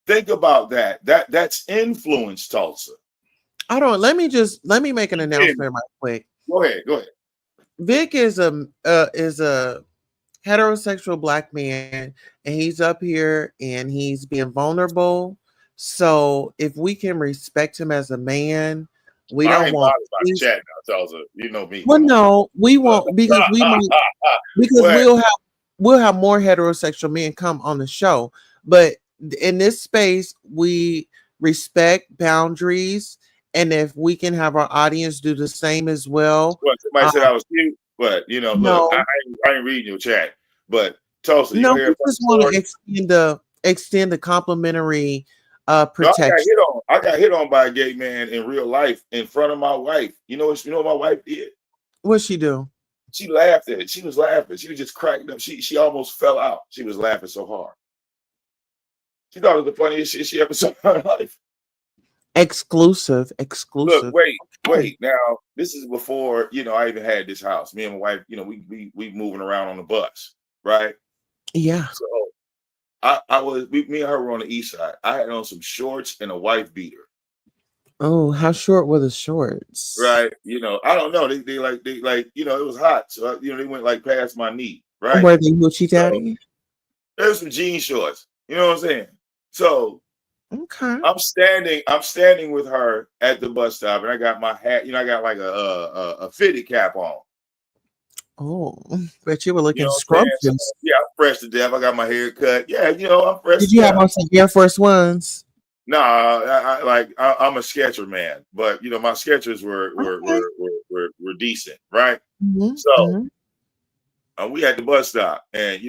think about that. That's influence, Tulsa. Hold on. Let me make an announcement right quick. Go ahead. Vic is a heterosexual black man, and he's up here and he's being vulnerable. So if we can respect him as a man, we I don't ain't want bothered about the chat now, Tulsa. You know me. Well, no, we won't because we might because we'll have more heterosexual men come on the show. But in this space, we respect boundaries, and if we can have our audience do the same as well. What, somebody said I was cute, but No. look, I ain't reading your chat. But Tulsa, you No, hear we just want to extend the complimentary protection. No, I got hit on by a gay man in real life in front of my wife. You know what my wife did? What'd she do? She laughed at it. She was laughing. She was just cracking up. She almost fell out. She was laughing so hard. She thought it was the funniest shit she ever saw in her life. Exclusive, Look, exclusive. wait, Okay. wait. Now, this is before, I even had this house. Me and my wife, we moving around on the bus, right? Yeah. So me and her were on the east side. I had on some shorts and a wife beater, Oh, how short were the shorts? right? I don't know. It was hot, so they went like past my knee, right? Were they hoochie So daddy? there's some jean shorts. You know what I'm saying? So Okay. I'm standing with her at the bus stop, and I got my hat. I got like a fitted cap on. Oh, bet you were You looking know what I'm saying? So, scrumptious. yeah, I'm fresh to death. I got my hair cut. Yeah, I'm fresh Did to you have death. on some Air Force Ones? Nah, I'm a sketcher man, but my sketchers were were Okay. were were, were, were decent, right? Hmm. So Hmm. we at the bus stop, and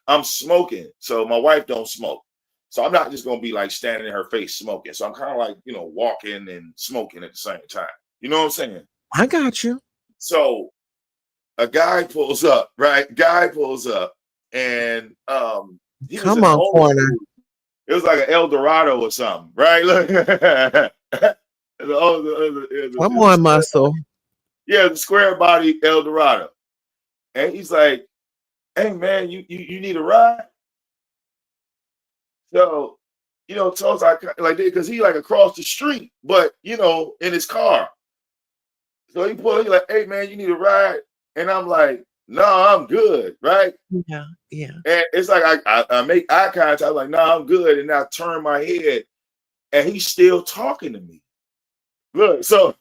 I'm smoking, so my wife don't smoke, so I'm not just gonna be like standing in her face smoking. So I'm kind of like walking and smoking at the same time. You know what I'm saying? I got you. So a guy pulls up, right? Guy pulls up, and he was Come in a on, homeless corner. food. It was like an El Dorado or something, right? Look, Come it's a on, square, muscle. yeah, the square body El Dorado, and he's like, "Hey man, you need a ride?" So, Tulsa like because he like across the street, but in his car. So he like, "Hey man, you need a ride?" And I'm like, "No, I'm good," right? Yeah, yeah. And it's like I make eye contact. I'm like, "No, I'm good," and I turn my head, and he's still talking to me. Look, so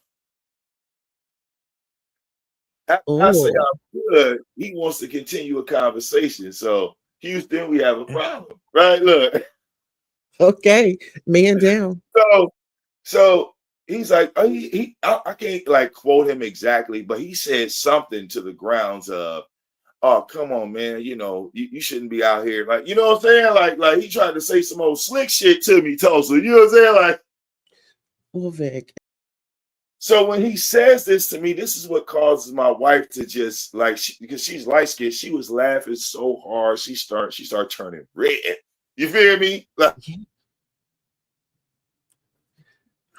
after I say Oh, I'm good, he wants to continue a conversation. So Houston, we have a problem, right? Look, okay. Man down. so so he's like, I can't like quote him exactly, but he said something to the grounds of, "Oh, come on, man, you shouldn't be out here." Like, you know what I'm saying? Like he tried to say some old slick shit to me, Tulsa. You know what I'm saying? Like, Well, Vic. so when he says this to me, this is what causes my wife to just like because she's light skinned, she was laughing so hard she started turning red. You feel me? Like, Yeah.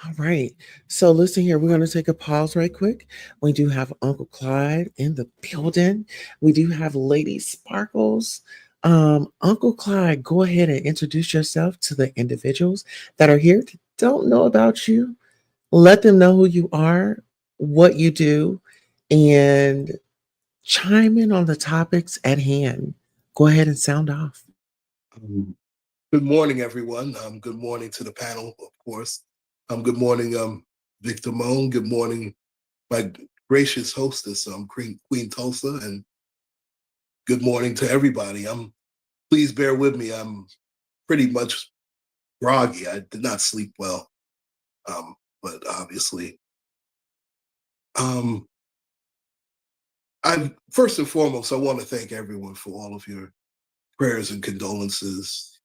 All right. So listen here, we're going to take a pause right quick. We do have Uncle Clyde in the building. We do have Lady Sparkles. Uncle Clyde, go ahead and introduce yourself to the individuals that are here that don't know about you. Let them know who you are, what you do, and chime in on the topics at hand. Go ahead and sound off. Um, Good morning, everyone. Good morning to the panel, of course. Good morning, Victor Moan. Good morning, my gracious hostess, Queen Tulsa, and good morning to everybody. Please bear with me. I'm pretty much groggy. I did not sleep well, but obviously, um, I first and foremost, I want to thank everyone for all of your prayers and condolences.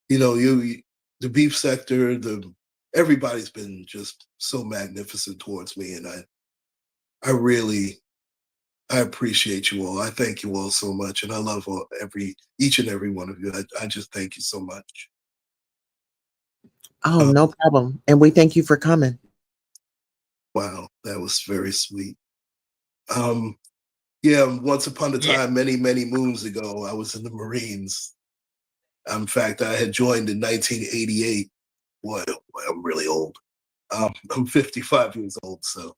The beef sector, everybody's been just so magnificent towards me, and I really I appreciate you all. I thank you all so much, and I love each and every one of you. I just thank you so much. Oh, Uh, no problem. And we thank you for coming. wow, that was very sweet. Um, yeah, once upon a Yeah. time, many many moons ago, I was in the Marines. In fact, I had joined in 1988. Boy, I'm really old. I'm 55 years old, so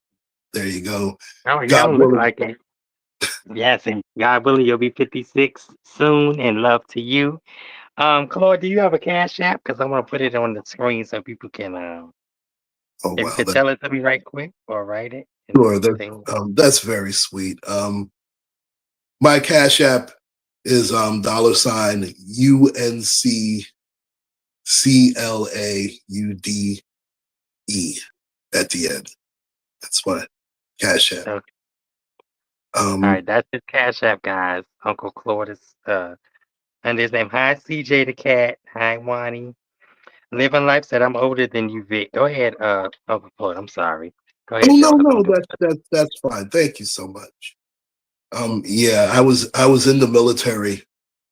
there you go. Oh, you God don't look willing. like it. Yes, and God willing, you'll be 56 soon, and love to you. Claude, do you have a Cash App? Because I want to put it on the screen so people can, Oh if you wow, could tell it to me right quick or write it in the sure, thing. that's very sweet. My Cash App is $ UNCCLAUDE at the end. That's my Cash App. Okay. All Um, right, that's his Cash App, guys. Uncle Claude is, and his name. Hi, CJ the cat. Hi, Wani. Living Life said, I'm older than you, Vic. Go ahead, Uncle Claude. I'm sorry. Go oh ahead, no, Joe, because I'm no, doing that's fine. Thank you so much. Yeah, I was in the military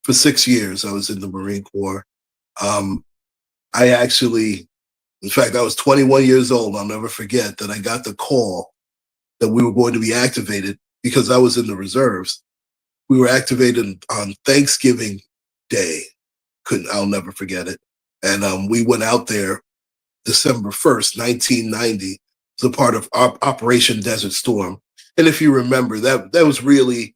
for 6 years. I was in the Marine Corps. I actually In fact, I was 21 years old. I'll never forget that I got the call that we were going to be activated because I was in the reserves. We were activated on Thanksgiving Day. I'll never forget it. And we went out there December 1st, 1990, as a part of Operation Desert Storm. And if you remember, that was really,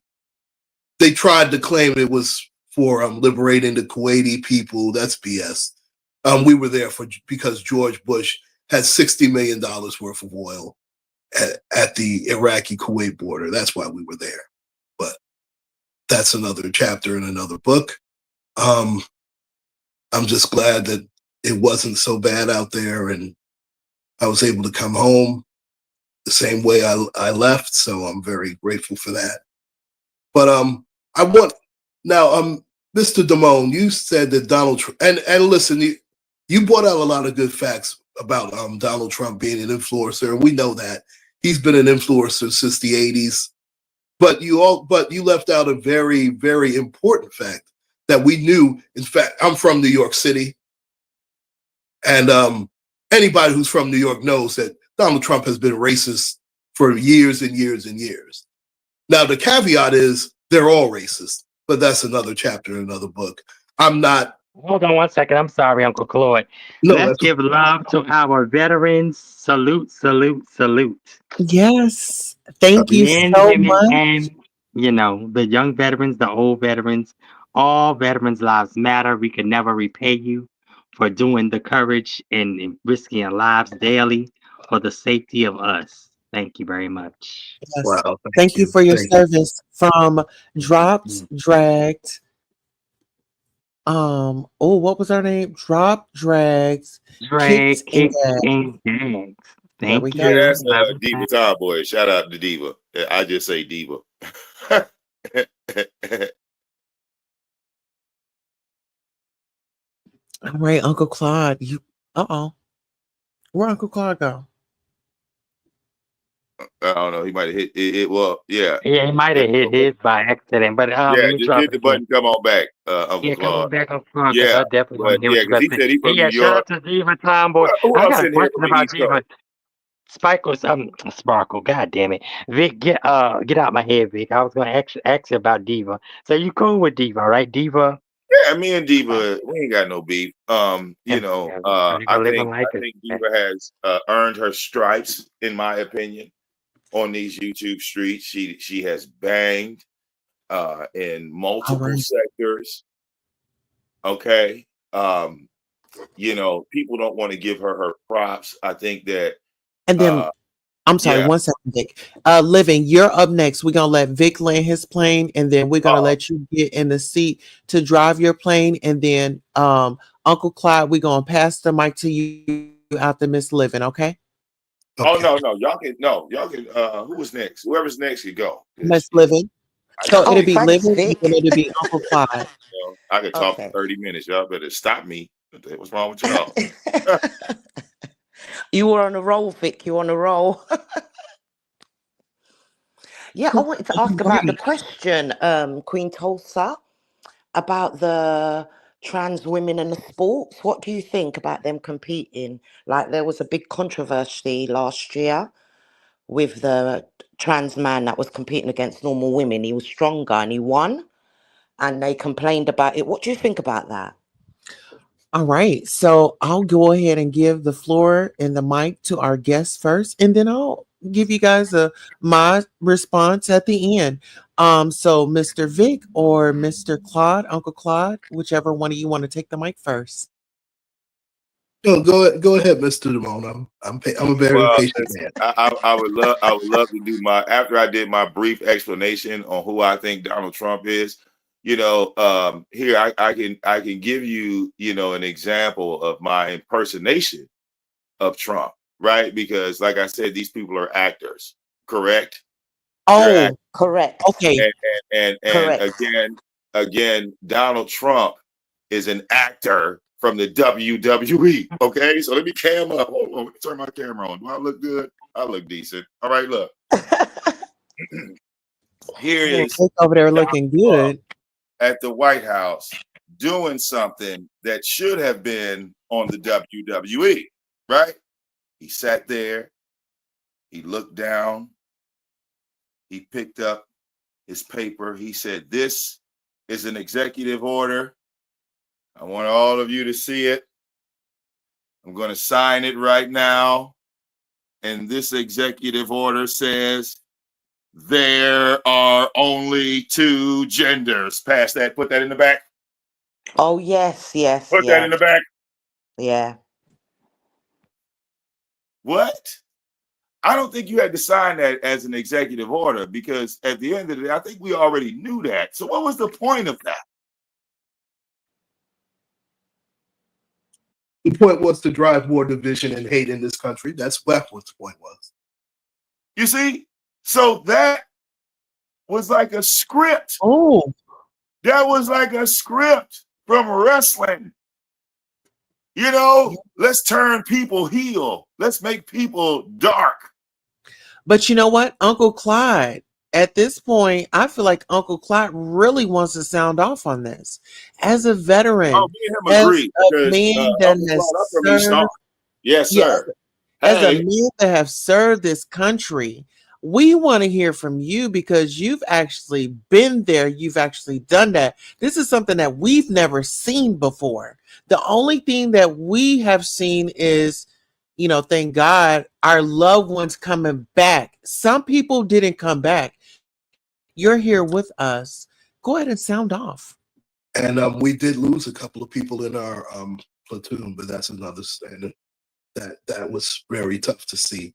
they tried to claim it was for liberating the Kuwaiti people. That's BS. We were there because George Bush had $60 million worth of oil at the Iraqi-Kuwait border. That's why we were there. But that's another chapter in another book. I'm just glad that it wasn't so bad out there, and I was able to come home the same way I left. So I'm very grateful for that. But I want now, Mr. Damone, you said that Donald Trump, and listen, you brought out a lot of good facts about Donald Trump being an influencer, and we know that he's been an influencer since the 80s. But you left out a very, very important fact that we knew. In fact, I'm from New York City, and anybody who's from New York knows that Donald Trump has been racist for years and years and years. Now, the caveat is they're all racist, but that's another chapter in another book. I'm not. Hold on one second. I'm sorry, Uncle Claude. No, Let's that's give love to our veterans. Salute, salute, salute. Yes. Thank you Men, so women, much. and the young veterans, the old veterans. All veterans' lives matter. We can never repay you for doing the courage and risking your lives daily for the safety of us. Thank you very much. Yes. wow. Thank you for your service from Dropped, Mm. Dragged. What was her name? Drop, Dragged, Kicked, Drake, and kick, Gagged. and gags. There we Thank Yeah, go. you. that's Love and Diva time. Tomboy. Shout out to Diva. I just say Diva. All right, Uncle Claude. Where Uncle Claude go? I don't know. He might have hit it. Well, yeah. Yeah, he might have hit his by accident, but Yeah, let me just drop hit it the again. button. Come on back, Uncle Yeah, come Claude. on back on front because Yeah, I definitely want but to hear what yeah, you because got he to say. said he And from New yeah, shout York. out to Diva Tomboy. Who I else got a in here question from the about East Coast? Diva. Sparkles, Sparkle. God damn it, Vic, get out my head, Vic. I was gonna ask you about Diva. So you cool with Diva, right? Diva. Yeah, me and Diva, we ain't got no beef. Yeah, are you gonna live in I like it? think Diva has earned her stripes, in my opinion, on these YouTube streets. She has banged in All multiple right. sectors. Okay. People don't want to give her props. I think that And then uh I'm sorry, yeah. one second, Vic. Living, you're up next. We're gonna let Vic land his plane, and then we're gonna Oh, let you get in the seat to drive your plane, and then Uncle Clyde, we're gonna pass the mic to you after Miss Living, okay? oh Okay. no, y'all can who was next? Whoever's next can go. Miss Because Living. I So got Oh, it'll things. be thanks, Living, and then Vic. it'll be Uncle Clyde. I could talk for Okay. 30 minutes. Y'all better stop me. What's wrong with y'all? You were on a roll, Vic. You were on a roll. Yeah, I wanted to ask about the Right. question, Queen Tulsa, about the trans women in the sports. What do you think about them competing? Like there was a big controversy last year with the trans man that was competing against normal women. He was stronger and he won, and they complained about it. What do you think about that? All right. So I'll go ahead and give the floor and the mic to our guest first, and then I'll give you guys my response at the end. So Mr. Vic or Mr. Claude, Uncle Claude, whichever one of you want to take the mic first. No, go ahead, Mr. Damone. I'm a very Well, patient listen, man. I would love to do my after I did my brief explanation on who I think Donald Trump is. Here I can give you an example of my impersonation of Trump, right? Because like I said, these people are actors, correct? They're actors. Oh, Correct. okay. And Correct. again, Donald Trump is an actor from the WWE. Okay, so let me cam up. Hold on, let me turn my camera on. Do I look good? I look decent. All right, look. Here Yeah, is Vic over there Donald looking Trump good. at the White House doing something that should have been on the WWE. right? He sat there, he looked down, he picked up his paper. He said, "This is an executive order. I want all of you to see it. I'm going to sign it right now. And this executive order says there are only two genders." Pass that. Put that in the back. Oh, yes, yes, Put that yeah, in the back. yeah. What? I don't think you had to sign that as an executive order, because at the end of the day, I think we already knew that. So what was the point of that? The point was to drive more division and hate in this country. That's what the point was. You see? So that was like a script. Oh, That was like a script from wrestling. You know, let's turn people heel. Let's make people dark. but you know what, Uncle Clyde? At this point, I feel like Uncle Clyde really wants to sound off on this. As a Oh, veteran, me and him as agree, a because man that Uncle has Clyde, I'm from East served, Orange. Yes, yeah, sir. as a Hey, man that have served this country, we want to hear from you because you've actually been there. You've actually done that. This is something that we've never seen before. The only thing that we have seen is, thank God, our loved ones coming back. Some people didn't come back. You're here with us. Go ahead and sound off. And we did lose a couple of people in our platoon, but that's another standard. That was very tough to see.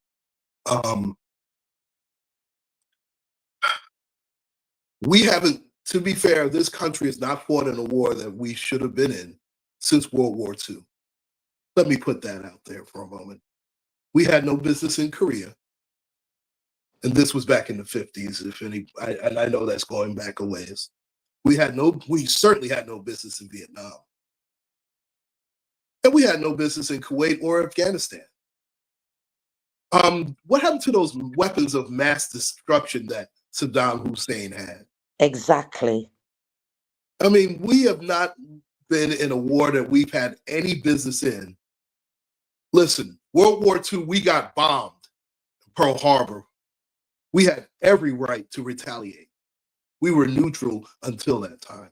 We haven't, to be fair, this country has not fought in a war that we should have been in since World War II. Let me put that out there for a moment. We had no business in Korea. And this was back in the 50s, and I know that's going back a ways. We certainly had no business in Vietnam. And we had no business in Kuwait or Afghanistan. What happened to those weapons of mass destruction that Saddam Hussein had? Exactly. I mean, we have not been in a war that we've had any business in. Listen, World War II, we got bombed, Pearl Harbor. We had every right to retaliate. We were neutral until that time.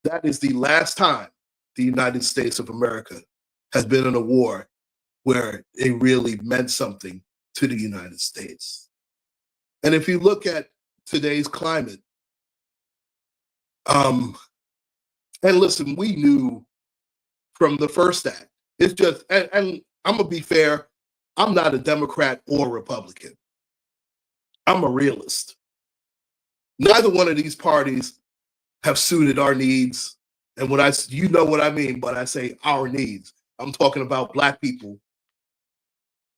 That is the last time the United States of America has been in a war where it really meant something to the United States. And if you look at today's climate, and listen, we knew from the first act, it's just, and I'm gonna be fair, I'm not a Democrat or Republican. I'm a realist. Neither one of these parties have suited our needs. And you know what I mean, but I say our needs. I'm talking about Black people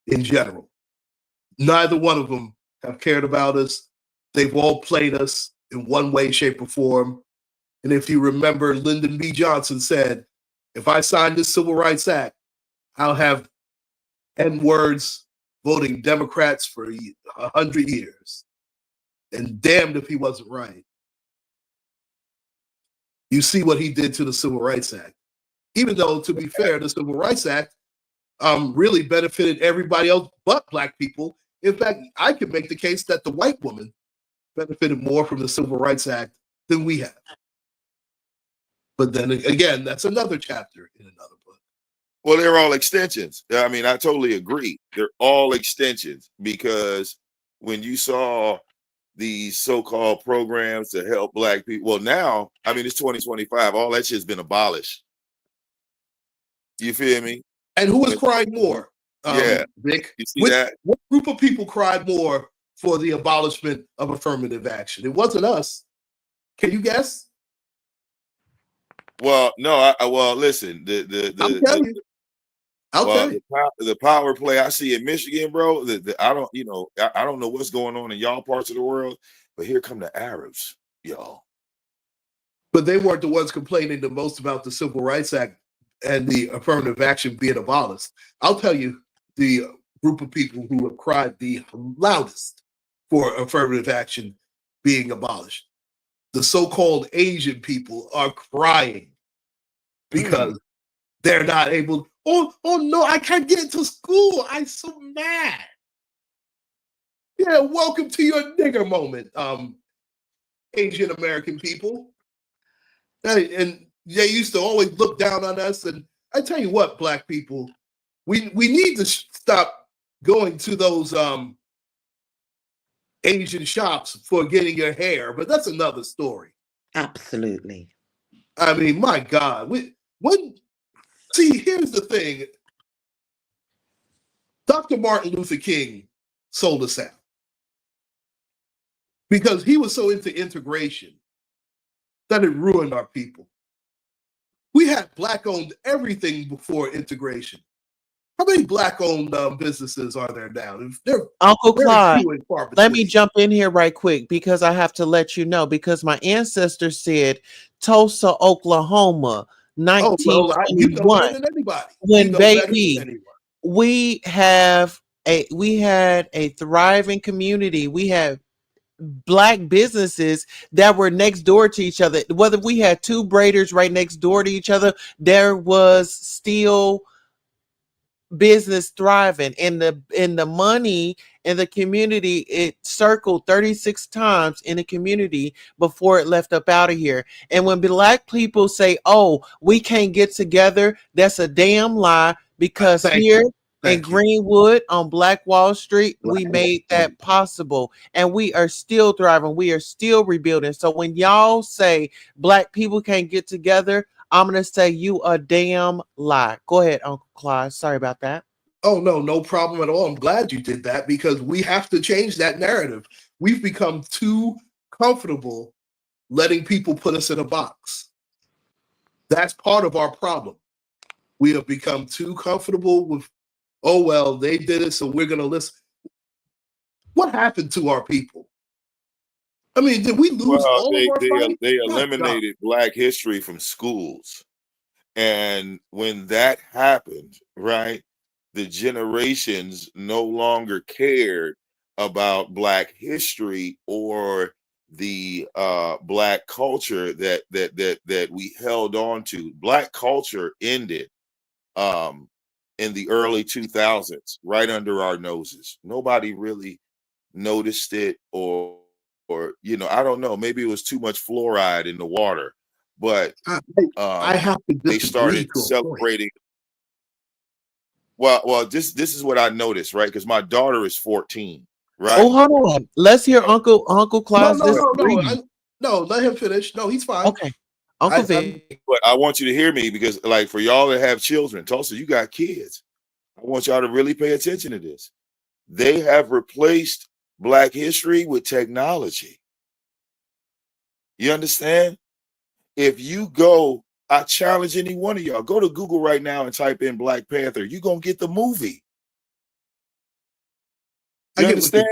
in general. Neither one of them have cared about us. They've all played us in one way, shape, or form. And if you remember, Lyndon B. Johnson said, if I sign this Civil Rights Act, I'll have N-words voting Democrats for 100 years. And damned if he wasn't right. You see what he did to the Civil Rights Act. Even though, to be fair, the Civil Rights Act really benefited everybody else but Black people. In fact, I could make the case that the white woman benefited more from the Civil Rights Act than we have. But then again, that's another chapter in another book. well, they're all extensions. I mean, I totally agree. They're all extensions, because when you saw these so-called programs to help Black people, well, now, I mean, it's 2025. All that shit's been abolished. You feel me? And who is crying more, Yeah. Vic? You see that? What group of people cried more for the abolishment of affirmative action? It wasn't us. Can you guess? Well, no. Well, listen. I'll tell you. I'll tell you. The power play I see in Michigan, bro. I don't, I don't know what's going on in y'all parts of the world, but here come the Arabs, y'all. But they weren't the ones complaining the most about the Civil Rights Act and the affirmative action being abolished. I'll tell you the group of people who have cried the loudest for affirmative action being abolished. The so-called Asian people are crying because They're not able. Oh no, I can't get into school. I'm so mad. Yeah, welcome to your nigger moment, Asian American people. And they used to always look down on us. And I tell you what, black people, we need to stop going to those Asian shops for getting your hair, but that's another story. Absolutely. I mean, my God, see, here's the thing. Dr. Martin Luther King sold us out because he was so into integration that it ruined our people. We had black-owned everything before integration. How many black-owned businesses are there now? They're Uncle very Clyde, few and far let me between. jump in here right quick because I have to let you know because my ancestor said Tulsa, Oklahoma, Oh, well, you know 1921. better than anybody. You When know better than baby, anyone. we had a thriving community. We had black businesses that were next door to each other. Whether we had two braiders right next door to each other, there was still business thriving, and the money in the community, it circled 36 times in the community before it left up out of here. And when black people say, oh, we can't get together, that's a damn lie, because Thank here you. in Thank you. Greenwood on Black Wall Street, we Black Wall made Street. that possible, and we are still thriving, we are still rebuilding. So when y'all say black people can't get together, I'm gonna say you a damn lie. Go ahead, Uncle Clyde. Sorry about that. Oh, no, no problem at all. I'm glad you did that because we have to change that narrative. We've become too comfortable letting people put us in a box. That's part of our problem. We have become too comfortable with, oh, well, they did it, so we're going to listen. What happened to our people? I mean, did we lose Well, all of our fights? they My God. eliminated Black history from schools, and when that happened, right, the generations no longer cared about Black history or the Black culture that we held on to. Black culture ended um, in the early 2000s, right under our noses. Nobody really noticed it, or I don't know, maybe it was too much fluoride in the water, but I, I have to they disagree started to a point. celebrating. Well, this is what I noticed, right? Because my daughter is 14, right? Oh, hold on. Let's hear Uncle No, Clyde's no, no, no. disagreement. No, let him finish. No, he's fine. Okay. Uncle I'm Vic. But I want you to hear me because, like, for y'all that have children, Tulsa, you got kids. I want y'all to really pay attention to this. They have replaced Black history with technology. You understand? If you go, I challenge any one of y'all, go to Google right now and type in Black Panther. You're going to get the movie. You understand?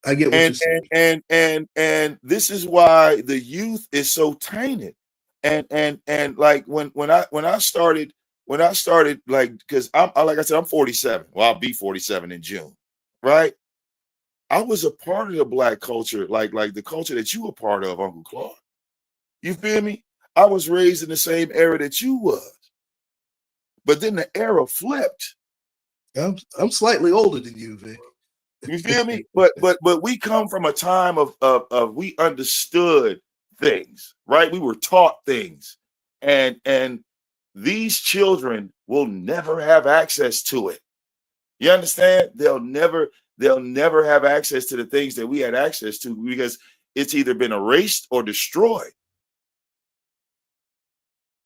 I get what you're saying. And this is why the youth is so tainted. And like when I started like, because I'm like I said, I'm 47. Well, I'll be 47 in June, right? I was a part of the Black culture, like the culture that you were part of, Uncle Claude. You feel me? I was raised in the same era that you was, but then the era flipped. I'm slightly older than you, Vic. You feel me? But we come from a time of we understood things, right? We were taught things, and these children will never have access to it. You understand? They'll never have access to the things that we had access to because it's either been erased or destroyed.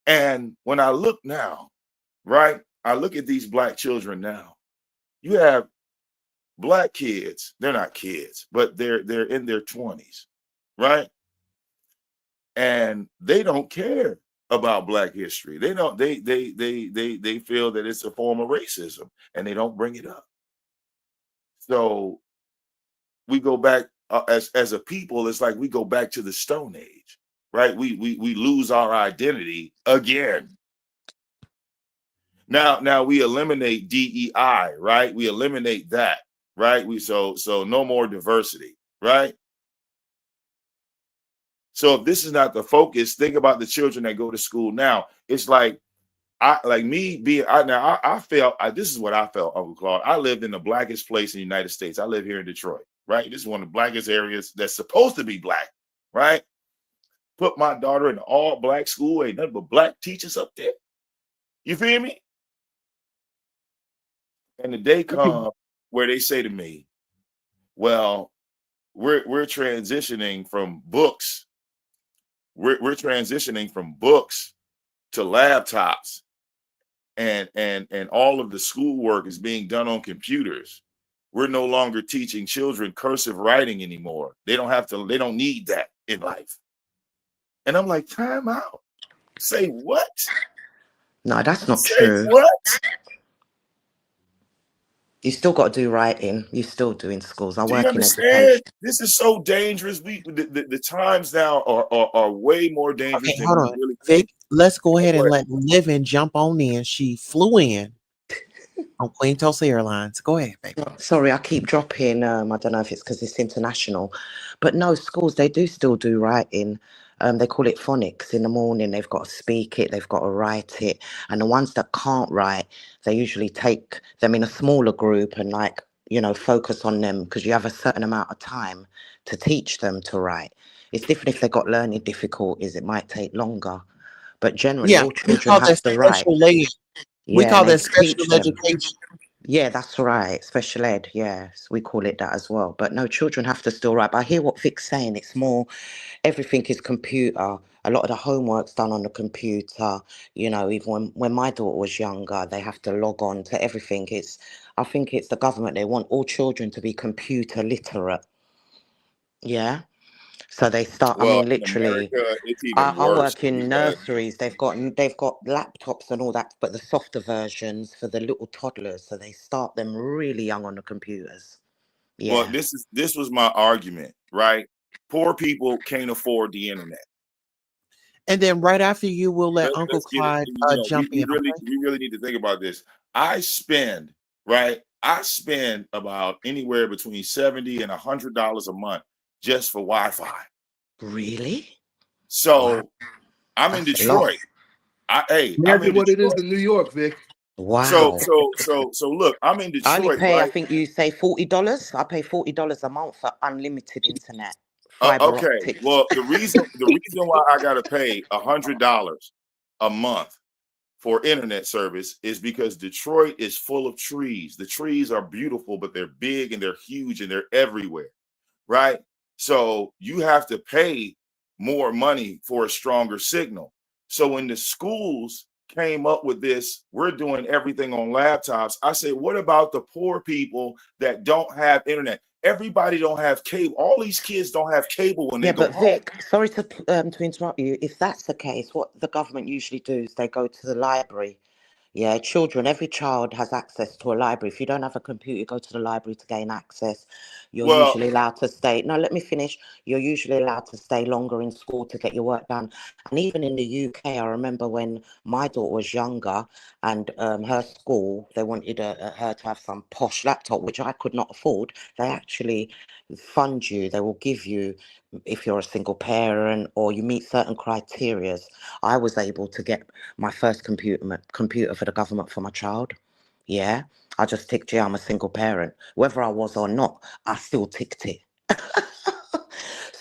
And when I look now, right, I look at these Black children now. You have Black kids, they're not kids, but they're in their 20s, right? And they don't care about Black history. They don't, they feel that it's a form of racism and they don't bring it up. So we go back as a people, it's like we go back to the Stone Age, right? We lose our identity again. Now we eliminate DEI, right? We eliminate that, right? So no more diversity, right? So if this is not the focus, think about the children that go to school now. It's like I like me being I felt this is what I felt, Uncle Claude. I lived in the blackest place in the United States. I live here in Detroit, right? This is one of the blackest areas that's supposed to be black, right? Put my daughter in an all black school, ain't nothing but black teachers up there. You feel me? And the day comes where they say to me, well, we're transitioning from books. We're transitioning from books to laptops, and all of the schoolwork is being done on computers. We're no longer teaching children cursive writing anymore. They don't need that in life. And I'm like, time out. Say what? No, that's not Say true. what? You still got to do writing. You still do in schools. I Do you work in understand? education. This is so dangerous. The times now are way more dangerous Okay, than hold we on. really Vic, think. let's go ahead and But let Livin jump on in. She flew in on Queen Tulsa Airlines. Go ahead, baby. Sorry, I keep dropping. I don't know if it's because it's international, but no, schools, they do still do writing. They call it phonics in the morning. They've got to speak it, they've got to write it. And the ones that can't write, they usually take them in a smaller group and, like, focus on them, because you have a certain amount of time to teach them to write. It's different if they've got learning difficulties, it might take longer. But generally, Yeah, all we children call that have to write. special ed. We Yeah, call and they that special teach them. education. Yeah, that's right. Special ed, yes, we call it that as well. But no, children have to still write. But I hear what Vic's saying. It's more, everything is computer. A lot of the homework's done on the computer. Even when my daughter was younger, they have to log on to everything. I think it's the government. They want all children to be computer literate. Yeah. So they start, I well, mean, in literally, America, it's even I worse work in because nurseries. They've got laptops and all that, but the softer versions for the little toddlers. So they start them really young on the computers. well, Yeah. this was my argument, right? Poor people can't afford the internet. And then right after you, we'll let Uncle Let's get it. Clyde jump in. Okay. We really need to think about this. I spend right. I spend about anywhere between $70 and $100 a month just for Wi-Fi. Really? Wow. So I'm in That's a lot. Detroit. I'm Imagine in what it is Detroit. in New York, Vic. Wow. So look, I'm in I only Detroit, pay, I right? think you say $40. I pay $40 a month for unlimited internet, fiber Okay. optics. Well, the reason why I gotta pay $100 a month for internet service is because Detroit is full of trees. The trees are beautiful, but they're big and they're huge and they're everywhere, right? So you have to pay more money for a stronger signal. So when the schools came up with this, we're doing everything on laptops. I say, what about the poor people that don't have internet? Everybody don't have cable. All these kids don't have cable when they Yeah, go but home. Vic, sorry to interrupt you. If that's the case, what the government usually do is they go to the library. Yeah, children, every child has access to a library. If you don't have a computer, you go to the library to gain access. You're Well, usually allowed to stay. No, let me finish. You're usually allowed to stay longer in school to get your work done. And even in the UK, I remember when my daughter was younger and her school, they wanted her to have some posh laptop, which I could not afford. They actually fund you. They will give you, if you're a single parent or you meet certain criterias. I was able to get my first computer for the government for my child. Yeah, I just ticked, yeah, I'm a single parent. Whether I was or not, I still ticked it.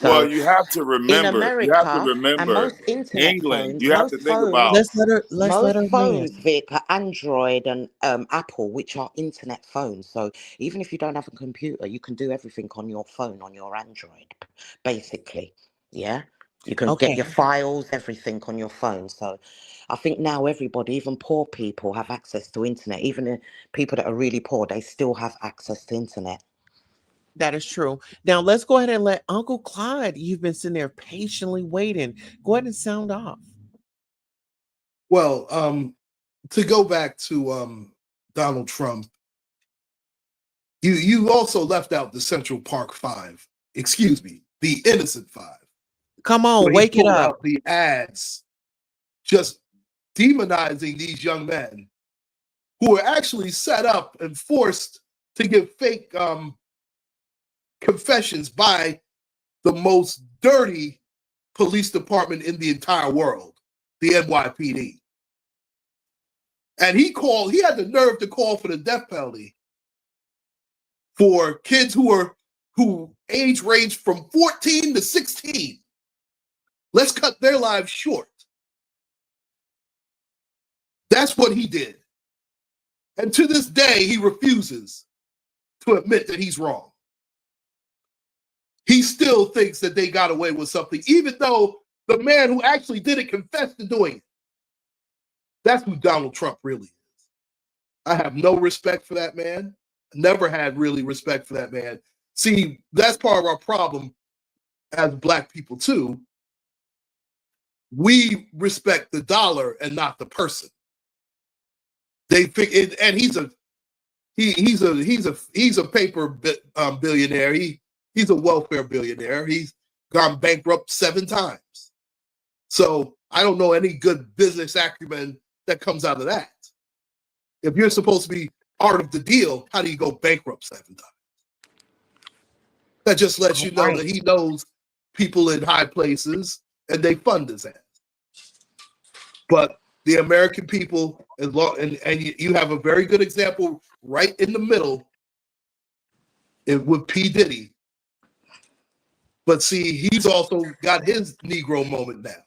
well, So in you have to America, and remember most internet England. phones, You have to think about Let's let her land. Vic, are Android and Apple, which are internet phones. So even if you don't have a computer, you can do everything on your phone, on your Android, basically. Yeah. You can get Okay. your files, everything on your phone. So I think now everybody, even poor people, have access to internet. Even the people that are really poor, they still have access to internet. That is true. Now let's go ahead and let Uncle Clyde. You've been sitting there patiently waiting. Go ahead and sound off. Well, to go back to Donald Trump, you also left out the Central Park Five. Excuse me, the Innocent Five. Come Where on, he wake it pulled up. out the ads just demonizing these young men who were actually set up and forced to give fake confessions by the most dirty police department in the entire world, the NYPD. And he had the nerve to call for the death penalty for kids who age range from 14 to 16. Let's cut their lives short. That's what he did. And to this day, he refuses to admit that he's wrong. He still thinks that they got away with something, even though the man who actually did it confessed to doing it. That's who Donald Trump really is. I have no respect for that man. Never had really respect for that man. See, that's part of our problem as Black people too. We respect the dollar and not the person. They think, and he's a paper billionaire. He's a welfare billionaire. He's gone bankrupt 7 times. So I don't know any good business acumen that comes out of that. If you're supposed to be part of the deal, how do you go bankrupt 7 times? That just lets you know that he knows people in high places and they fund his ass. But the American people, and you have a very good example right in the middle with P. Diddy. But see, he's also got his Negro moment now.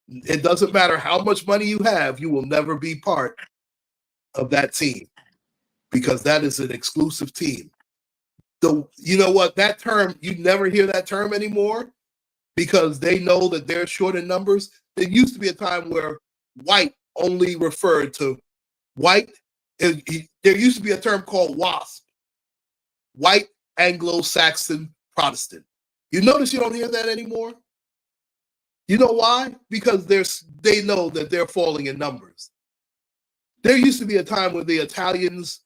It doesn't matter how much money you have, you will never be part of that team because that is an exclusive team. You know what? That term, you never hear that term anymore because they know that they're short in numbers. There used to be a time where white only referred to white. There used to be a term called WASP, white Anglo-Saxon Protestant. You notice you don't hear that anymore? You know why? Because they know that they're falling in numbers. There used to be a time where the Italians,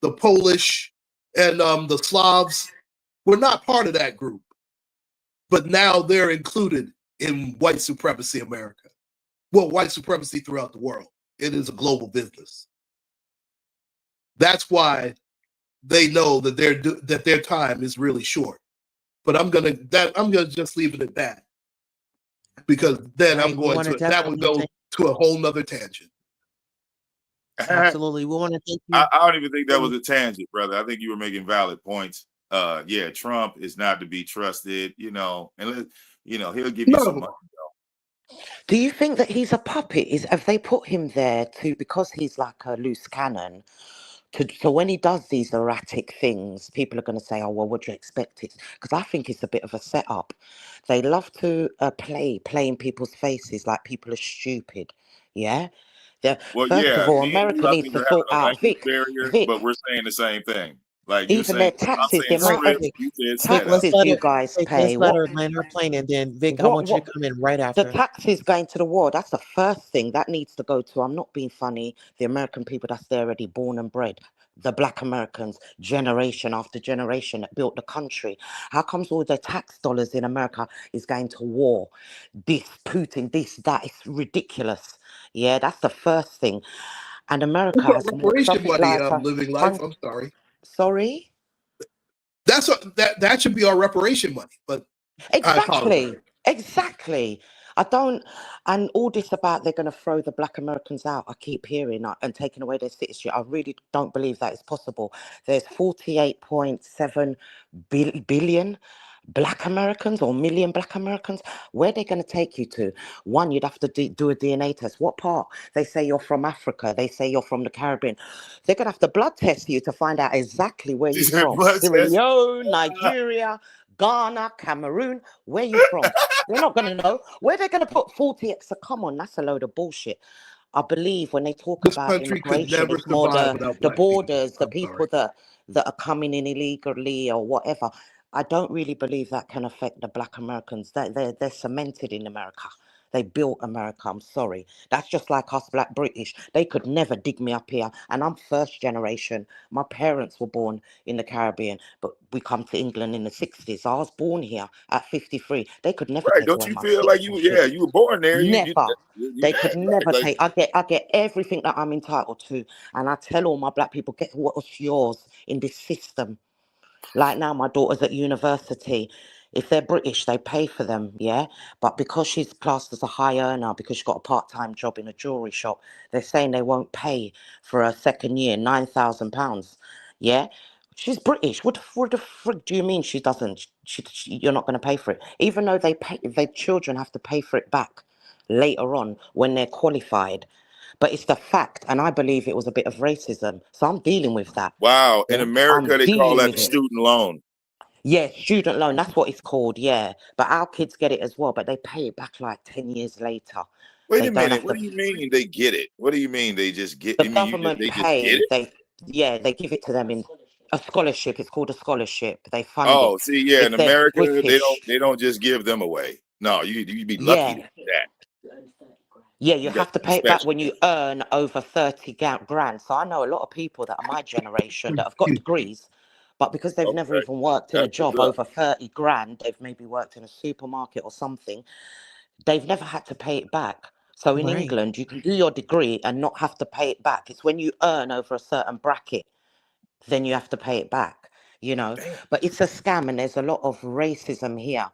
the Polish, and the Slavs were not part of that group. But now they're included in white supremacy America. Well, white supremacy throughout the world. It is a global business. That's why they know that their time is really short. But I'm gonna just leave it at that. Because then that would go to a whole nother tangent. Absolutely. We want to thank you. I don't even think that was a tangent, brother. I think you were making valid points. Yeah, Trump is not to be trusted, and he'll give you some money. Do you think that he's a puppet? Have they put him there because he's like a loose cannon? So when he does these erratic things, people are going to say, "Oh, well, what do you expect?" Because I think it's a bit of a setup. They love to play in people's faces like people are stupid. Yeah. First of all, America needs to sort out Vic. But we're saying the same thing. Like even their taxes, the amount of taxes you guys pay. Let's let her plane, and then Vic, I want you to come in right after. The taxes going to the war. That's the first thing that needs to go to. I'm not being funny. The American people that's there already born and bred. The Black Americans, generation after generation that built the country. How comes all the tax dollars in America is going to war? This Putin, this, that, it's ridiculous. Yeah, that's the first thing. And America has reparation money. Living life. I'm sorry. Sorry. That should be our reparation money. But exactly. I don't, and all this about they're going to throw the Black Americans out, I keep hearing, and taking away their citizenship. I really don't believe that is possible. There's 48.7 billion Black Americans or million Black Americans. Where are they going to take you to? One, you'd have to do a DNA test. What part? They say you're from Africa. They say you're from the Caribbean. They're going to have to blood test you to find out exactly where you're from. Sierra Leone, Nigeria, Ghana, Cameroon, where you from? They're not going to know. Where they're going to put 40 So come on, that's a load of bullshit. I believe when they talk about immigration, it's more the borders, the people that are coming in illegally or whatever. I don't really believe that can affect the Black Americans. They're cemented in America. They built America. I'm sorry. That's just like us Black British. They could never dig me up here. And I'm first generation. My parents were born in the Caribbean, but we come to England in the 60s. I was born here at 53. They could never take don't away you my feel like you were born there? Never. They could never take. I get everything that I'm entitled to. And I tell all my Black people, get what's yours in this system. Like now, my daughter's at university. If they're British, they pay for them, yeah. But because she's classed as a high earner, because she's got a part-time job in a jewelry shop, they're saying they won't pay for her second year £9,000. Yeah, she's British. What the frick do you mean she doesn't? You're not going to pay for it, even though they pay. Their children have to pay for it back later on when they're qualified. But it's the fact, and I believe it was a bit of racism. So I'm dealing with that. Wow. In Yeah, I'm America, they call dealing that a with it. student loan. Yeah, student loan, that's what it's called, yeah. But our kids get it as well, but they pay it back like 10 years later. Wait They a don't minute. have What to. do you mean they get it? What do you mean they just get? The I mean, government they just get pay, it? they give it to them in a scholarship. It's called a scholarship. They fund Oh, it. see, yeah, in If they're America, British, they don't just give them away. No, you'd be lucky to yeah. get that. Yeah, you You got have to to be pay it back special. when you earn over 30 grand. So I know a lot of people that are my generation that have got degrees, but because they've never Okay, even worked in a that's what's job up. over 30 grand, they've maybe worked in a supermarket or something, they've never had to pay it back. So in Right. England, you can do your degree and not have to pay it back. It's when you earn over a certain bracket, then you have to pay it back, you know. Damn. But it's a scam and there's a lot of racism here.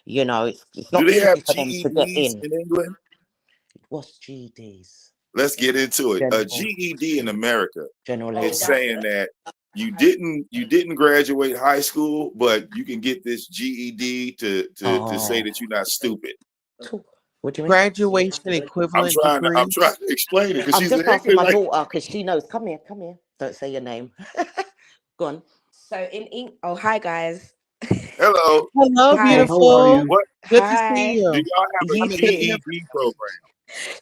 You know, it's Do not they have easy for them to get GEDs in. in England? What's GDs? Let's get into it. A General, GED in America general is education. saying that you didn't graduate high school, but you can get this GED to say Oh, that you're not stupid. what do you mean? Graduation equivalent I'm degree. trying to explain it because I'm she's an just asking English my like. daughter because she knows. Come here, come here. Don't say your name. Go on. Oh, hi guys. Hello, Hello, Hi. Hey, how are beautiful. you? what Good to see Hi. do you. y'all have a You I'm in the too. GED program?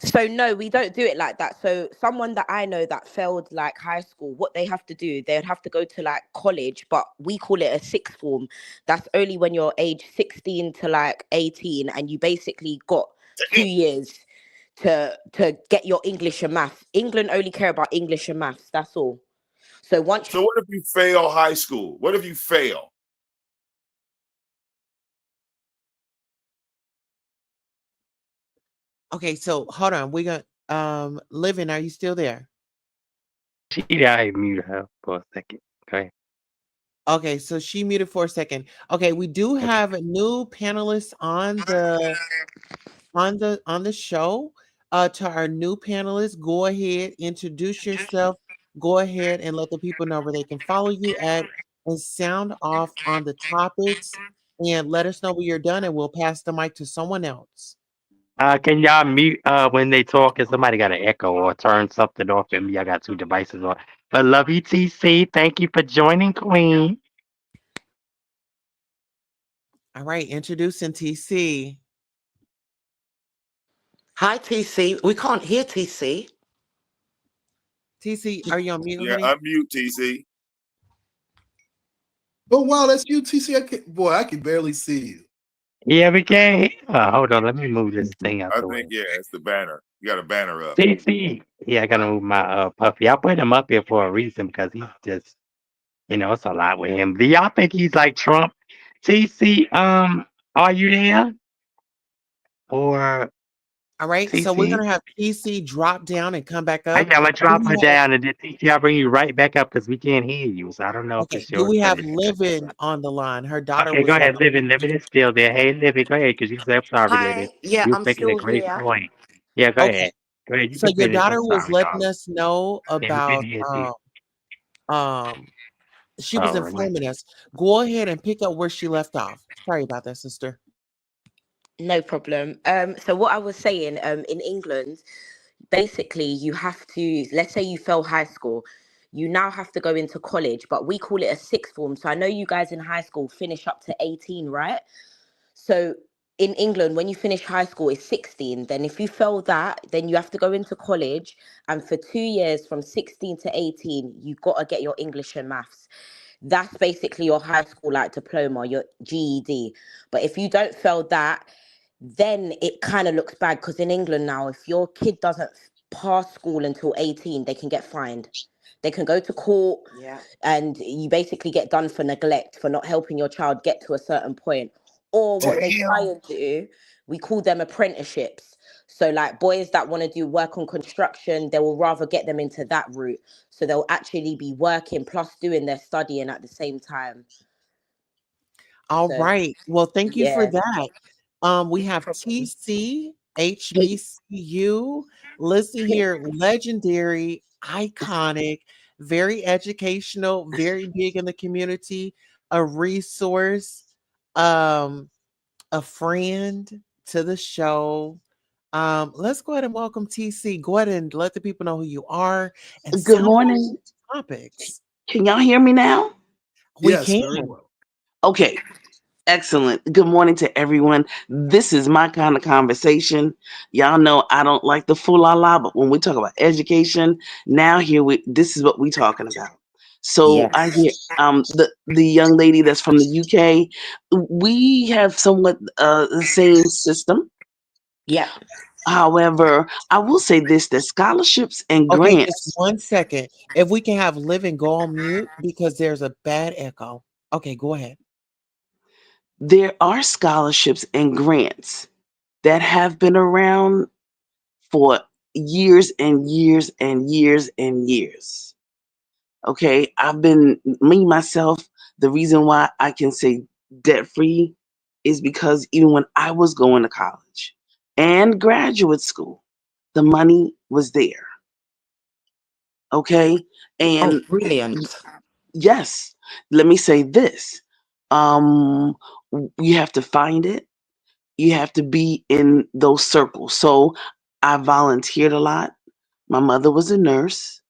So no, we don't do it like that. So someone that I know that failed like high school, what they have to do, they would have to go to like college, but we call it a sixth form. That's only when you're age 16 to like 18, and you basically got 2 years to get your English and maths. England only care about English and maths. That's all. So once So what if you fail high school? What if you fail? Okay, so hold on. We got Living, are you still there? I mute her for a second. Okay. Okay, so she muted for a second. Okay, we do Okay. have a new panelist on the show. To our new panelists, go ahead, introduce yourself. Go ahead and let the people know where they can follow you at, and sound off on the topics, and let us know when you're done, and we'll pass the mic to someone else. Can y'all mute when they talk? If somebody got an echo or turn something off, and me, I got two devices on. But love you, TC. Thank you for joining, Queen. All right, introducing TC. Hi, TC. We can't hear TC. TC, are you on mute, Yeah, honey? unmute TC. Oh wow, that's you, TC. I can barely see you. Yeah, we can hear. Hold on, let me move this thing out I the think way. yeah, it's the banner. You got a banner up. TC. Yeah, I gotta move my puppy. I put him up here for a reason because he's just, it's a lot with him. Do y'all think he's like Trump? TC, are you there? Or All right, so we're TC? gonna have TC drop down and come back I up. gotta Do drop we her have down and then TC, I'll bring you right back up because we can't hear you. So I don't know if Okay, it's do yours, we but have it's Living on the line? Her daughter okay. Go was ahead, letting us Living. Living is still there. Hey, Living, go ahead because you said I'm sorry, Living. Hi. Yeah, You was I'm making a still great here. point. Yeah, go Okay, ahead. Go ahead. You so can your finish. I'm daughter was sorry, letting darling. us know Yeah, we can about hear you. um she was All right. informing us. Go ahead and pick up where she left off. Sorry about that, sister. No problem. So what I was saying, in England, basically you have to, let's say you fail high school, you now have to go into college, but we call it a sixth form. So I know you guys in high school finish up to 18, right? So in England, when you finish high school, it's 16. Then if you fail that, then you have to go into college. And for 2 years, from 16 to 18, you got to get your English and maths. That's basically your high school like diploma, your GED. But if you don't fail that, then it kind of looks bad because in England now, if your kid doesn't pass school until 18, they can get fined. They can go to court Yeah. and you basically get done for neglect, for not helping your child get to a certain point. Or what they try Damn. and do, we call them apprenticeships. So, like boys that want to do work on construction, they will rather get them into that route. So, they'll actually be working plus doing their studying at the same time. All So right. Well, thank you for yeah, that. We no have problem. TC, HBCU. Listen here, legendary, iconic, very educational, very big in the community, a resource, um, a friend to the show. Let's go ahead and welcome TC. Go ahead and let the people know who you are and Good some morning. topics. Can y'all hear me now? We Yes, can. very well. Okay, excellent. Good morning to everyone. This is my kind of conversation. Y'all know I don't like the fool la la, but when we talk about education, now here we this is what we talking about. So I hear Yes. the young lady that's from the UK. We have somewhat the same system. Yep. However, I will say this: that scholarships and Okay, just grants. 1 second. If we can have Living go on mute because there's a bad echo. Okay, go ahead. There are scholarships and grants that have been around for years and years and years and years. Okay, I've been me myself. The reason why I can say debt free is because even when I was going to college and graduate school, the money was there. Okay, Oh, and brilliant. yes, let me say this: um, you have to find it. You have to be in those circles. So I volunteered a lot. My mother was a nurse.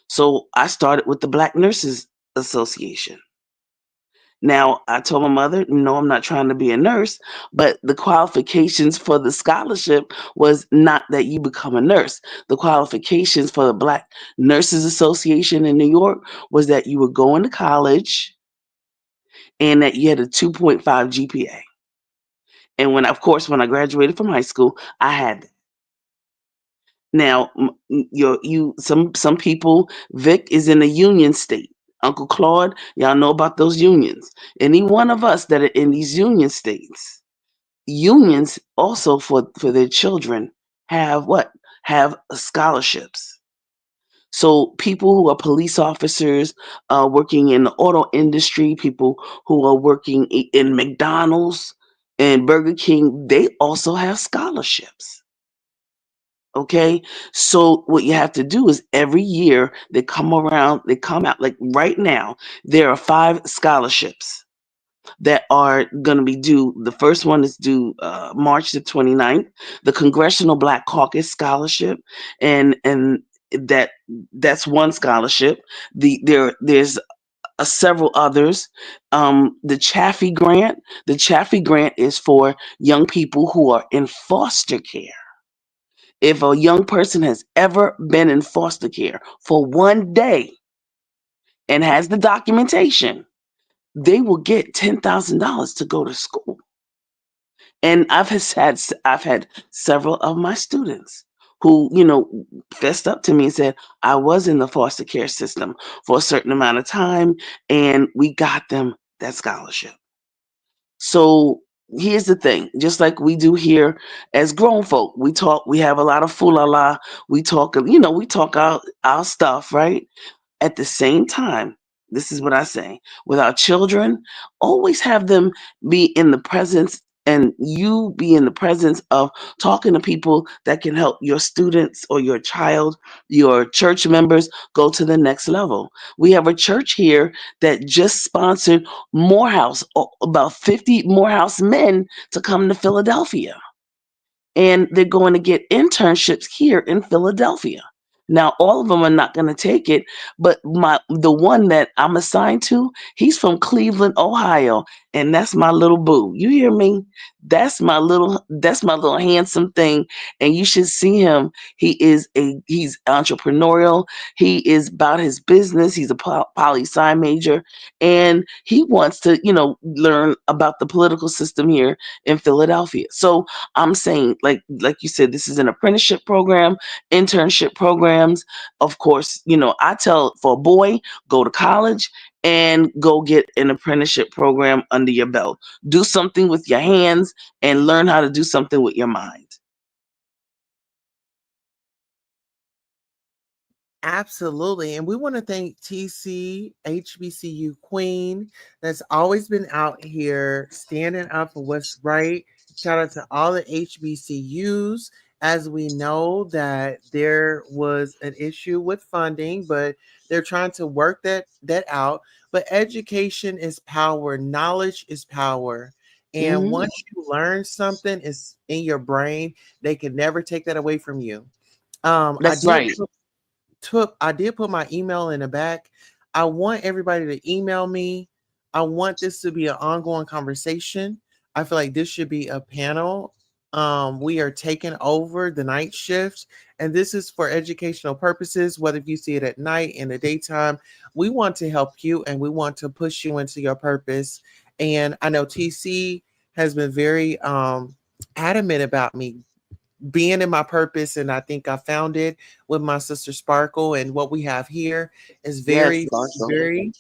So I started with the Black Nurses Association. Now, I told my mother, no, I'm not trying to be a nurse, but the qualifications for the scholarship was not that you become a nurse. The qualifications for the Black Nurses Association in New York was that you were going to college and that you had a 2.5 GPA. And when, of course, when I graduated from high school, I had now, some people. Vic is in a union state. Uncle Claude, y'all know about those unions. Any one of us that are in these union states, unions also for their children have what have scholarships. So people who are police officers, working in the auto industry, people who are working in McDonald's and Burger King, they also have scholarships. Okay. So what you have to do is every year they come out like right now, there are 5 scholarships that are going to be due. The first one is due March the 29th, the Congressional Black Caucus Scholarship. And that that's one scholarship. There's several others. The Chaffee Grant is for young people who are in foster care. If a young person has ever been in foster care for one day and has the documentation, they will get $10,000 to go to school. And I've had several of my students who, fessed up to me and said, I was in the foster care system for a certain amount of time and we got them that scholarship. So here's the thing, just like we do here as grown folk, we have a lot of foolala, we talk our stuff, right? At the same time, this is what I say with our children, always have them be in the presence and you be in the presence of talking to people that can help your students or your child, your church members go to the next level. We have a church here that just sponsored about 50 Morehouse men to come to Philadelphia, and they're going to get internships here in Philadelphia. Now, all of them are not going to take it, but the one that I'm assigned to, he's from Cleveland, Ohio, and that's my little boo. You hear me? That's my little handsome thing, and you should see him. He's entrepreneurial. He is about his business. He's a poli-sci major, and he wants to, learn about the political system here in Philadelphia. So I'm saying, like you said, this is an apprenticeship program, internship programs. Of course, I tell for a boy, go to college and go get an apprenticeship program under your belt. Do something with your hands and learn how to do something with your mind. Absolutely. And we want to thank TC, HBCU Queen, that's always been out here standing up for what's right. Shout out to all the HBCUs. As we know that there was an issue with funding, but they're trying to work that out. But education is power, knowledge is power. And Mhm. once you learn something, it's in your brain. They can never take that away from you. I That's did right. I did put my email in the back. I want everybody to email me. I want this to be an ongoing conversation. I feel like this should be a panel. We are taking over the night shift, and this is for educational purposes, whether you see it at night, in the daytime. We want to help you and we want to push you into your purpose. And I know TC has been very adamant about me being in my purpose, and I think I found it with my sister Sparkle. And what we have here is Yes, very, Marshall. very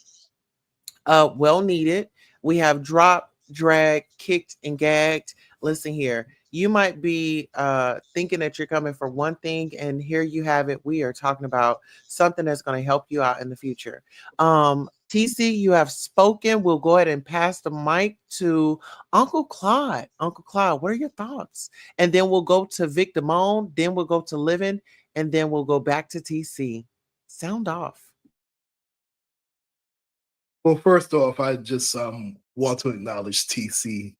well needed. We have drop, drag, kicked, and gagged. Listen here. You might be thinking that you're coming for one thing, and here you have it. We are talking about something that's going to help you out in the future. TC, you have spoken. We'll go ahead and pass the mic to Uncle Claude. Uncle Claude, what are your thoughts? And then we'll go to Vic Damone, then we'll go to Living, and then we'll go back to TC. Sound off. Well, first off, I just want to acknowledge TC.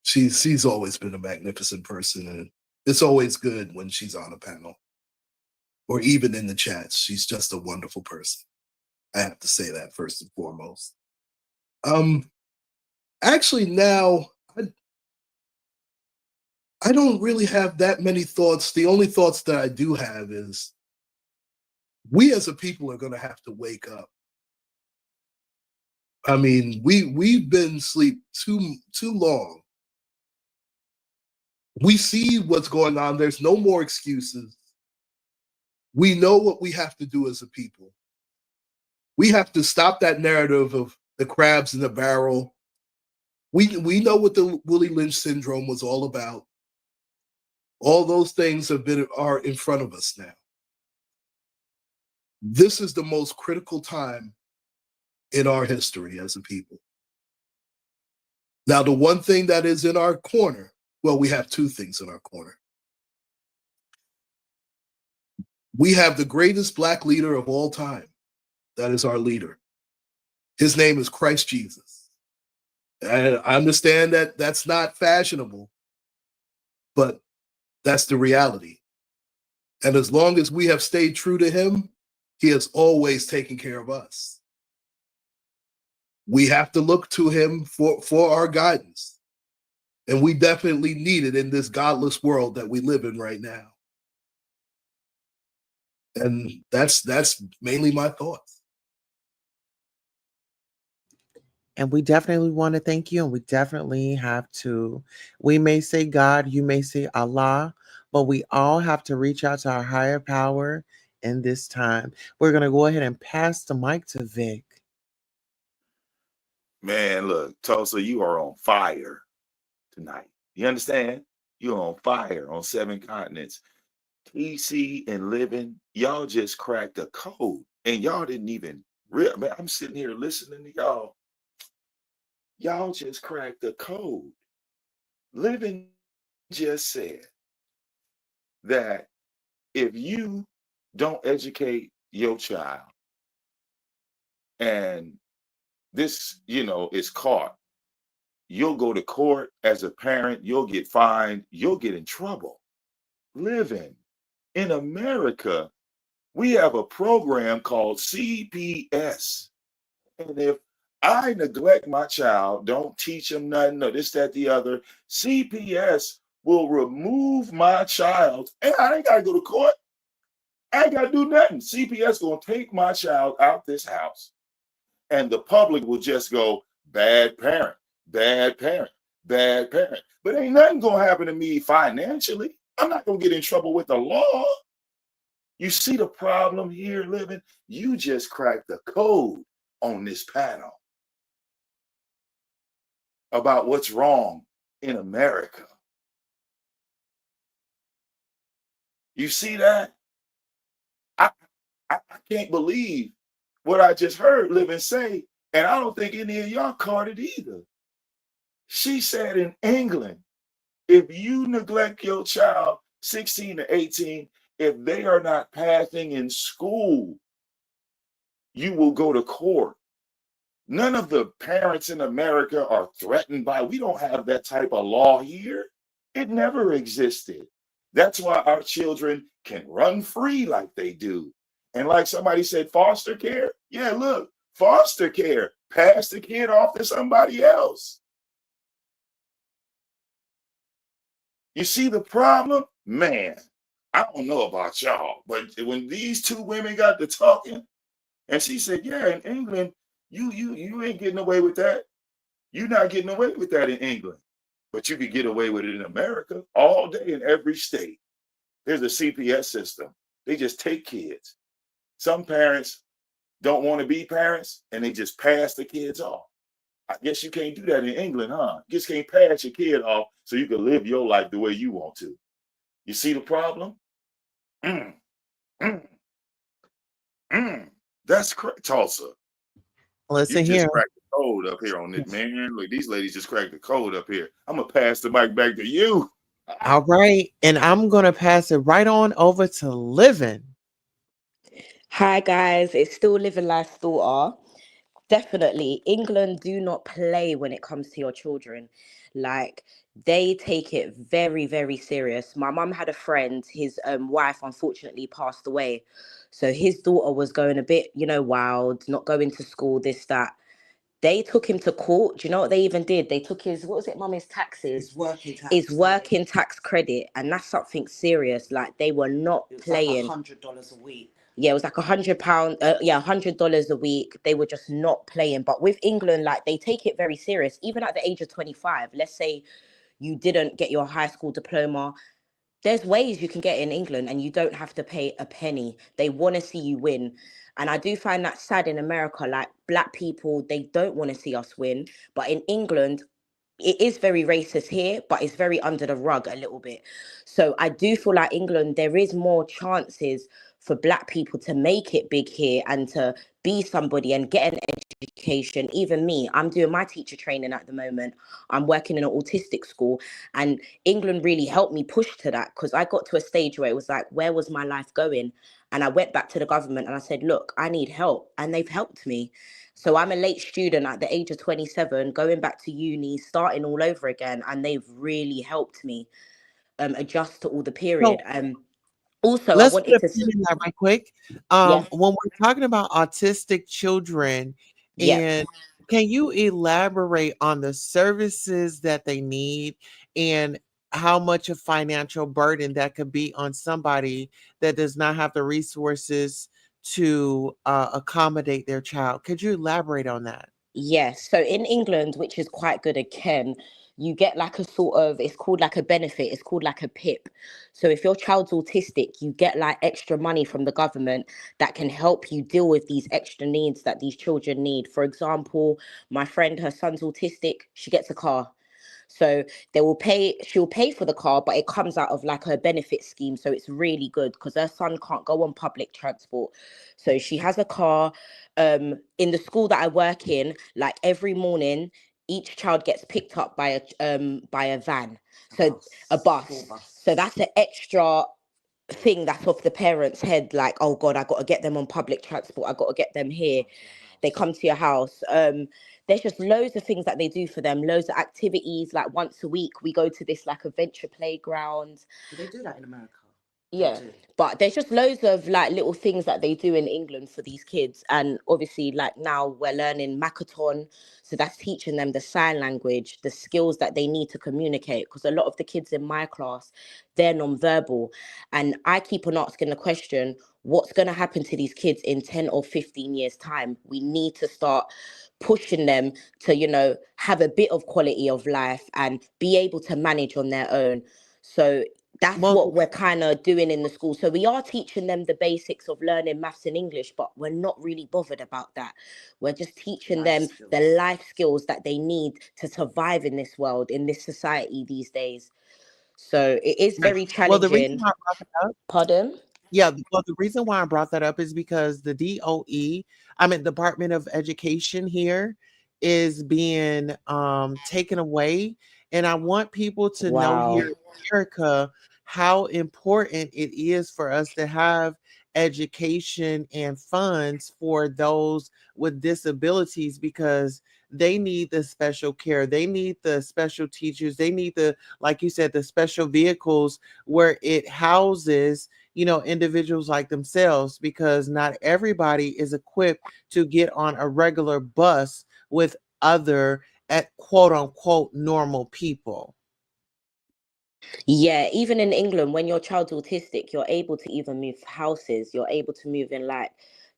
She's always been a magnificent person, and it's always good when she's on a panel or even in the chats. She's just a wonderful person. I have to say that first and foremost. Um, actually, now I don't really have that many thoughts. The only thoughts that I do have is we as a people are going to have to wake up. I mean, we've been asleep too long. We see what's going on. There's no more excuses. We know what we have to do as a people. We have to stop that narrative of the crabs in the barrel. We know what the Willie Lynch syndrome was all about. All those things are in front of us now. This is the most critical time in our history as a people. Now, the one thing that is in our corner, well, we have two things in our corner. We have the greatest Black leader of all time. That is our leader. His name is Christ Jesus. And I understand that that's not fashionable, but that's the reality. And as long as we have stayed true to him, he has always taken care of us. We have to look to him for our guidance. And we definitely need it in this godless world that we live in right now. And that's mainly my thoughts. And we definitely want to thank you. And we definitely have to, we may say God, you may say Allah, but we all have to reach out to our higher power in this time. We're going to go ahead and pass the mic to Vic. Man, look, Tulsa, you are on fire tonight. You understand? You're on fire on 7 continents. TC and Living, y'all just cracked the code. And y'all didn't even real man. I'm sitting here listening to y'all. Y'all just cracked the code. Living just said that if you don't educate your child and this, is caught, you'll go to court as a parent, you'll get fined, you'll get in trouble. Living in America, we have a program called CPS. And if I neglect my child, don't teach him nothing or this, that, the other, CPS will remove my child. And I ain't got to go to court. I ain't got to do nothing. CPS going to take my child out this house. And the public will just go, bad parent, bad parent, bad parent. But ain't nothing going to happen to me financially. I'm not going to get in trouble with the law. You see the problem here, Living? You just cracked the code on this panel about what's wrong in America. You see that? I can't believe what I just heard Living say, and I don't think any of y'all caught it either. She said in England, if you neglect your child 16 to 18, if they are not passing in school, you will go to court. None of the parents in America are threatened by, we don't have that type of law here. It never existed. That's why our children can run free like they do. And like somebody said, foster care. Yeah, look, foster care. Pass the kid off to somebody else. You see the problem? Man, I don't know about y'all, but when these two women got to talking, and she said, yeah, in England, you ain't getting away with that. You're not getting away with that in England, but you could get away with it in America all day in every state. There's a CPS system. They just take kids. Some parents don't want to be parents and they just pass the kids off. I guess you can't do that in England, huh? You just can't pass your kid off so you can live your life the way you want to. You see the problem? Mm, mm, That's correct, Tulsa. You Listen just here. cracked the code up here on it, man. Look, these ladies just cracked the code up here. I'm gonna pass the mic back to you. All right. And I'm going to pass it right on over to Living. Hi guys, it's still Living Life's daughter. Definitely, England do not play when it comes to your children. Like they take it very, very serious. My mum had a friend, his wife unfortunately passed away. So his daughter was going a bit, wild, not going to school, this, that. They took him to court. Do you know what they even did? They took his, what was it, mum, his taxes? His working tax credit. And that's something serious. Like they were not playing. Like $100 a week. Yeah, it was like £100. $100 a week. They were just not playing. But with England, like they take it very serious. Even at the age of 25, let's say you didn't get your high school diploma. There's ways you can get in England and you don't have to pay a penny. They want to see you win. And I do find that sad in America. Like black people, they don't want to see us win. But in England, it is very racist here, but it's very under the rug a little bit. So I do feel like England, there is more chances for black people to make it big here and to be somebody and get an education. Even me, I'm doing my teacher training at the moment. I'm working in an autistic school, and England really helped me push to that because I got to a stage where it was like, where was my life going? And I went back to the government and I said, look, I need help. And they've helped me. So I'm a late student at the age of 27, going back to uni, starting all over again. And they've really helped me adjust to all the period. So Also, I let's put wanted a to, pin in that right quick. yes, When we're talking about autistic children, yeah. and can you elaborate on the services that they need and how much a financial burden that could be on somebody that does not have the resources to accommodate their child? Could you elaborate on that? Yes. So in England, which is quite good again, you get like a sort of, it's called like a benefit, it's called like a PIP. So if your child's autistic, you get like extra money from the government that can help you deal with these extra needs that these children need. For example, my friend, her son's autistic, she gets a car. So she'll pay for the car, but it comes out of like her benefit scheme. So it's really good because her son can't go on public transport. So she has a car. In the school that I work in, like every morning, each child gets picked up by a van. So a bus. So that's an extra thing that's off the parents' head, like, oh God, I gotta get them on public transport, I gotta get them here. They come to your house. There's just loads of things that they do for them, loads of activities. Like once a week, we go to this like adventure playground. Do they do that in America? Yeah, but there's just loads of like little things that they do in England for these kids. And obviously, like now we're learning Makaton. So that's teaching them the sign language, the skills that they need to communicate. Because a lot of the kids in my class, they're nonverbal. And I keep on asking the question, what's going to happen to these kids in 10 or 15 years' time? We need to start pushing them to, have a bit of quality of life and be able to manage on their own. So that's Well, what we're kind of doing in the school. So we are teaching them the basics of learning maths and English, but we're not really bothered about that. We're just teaching them the life skills that they need to survive in this world, in this society these days. So it is very well, the reason challenging. why I brought it up Pardon? Yeah, well, the reason why I brought that up is because the DOE, I mean, Department of Education here is being taken away. And I want people to know here Wow. in America how important it is for us to have education and funds for those with disabilities because they need the special care. They need the special teachers. They need the, like you said, the special vehicles where it houses individuals like themselves because not everybody is equipped to get on a regular bus with other at quote unquote normal people. Yeah, even in England, when your child's autistic, you're able to even move houses. You're able to move in like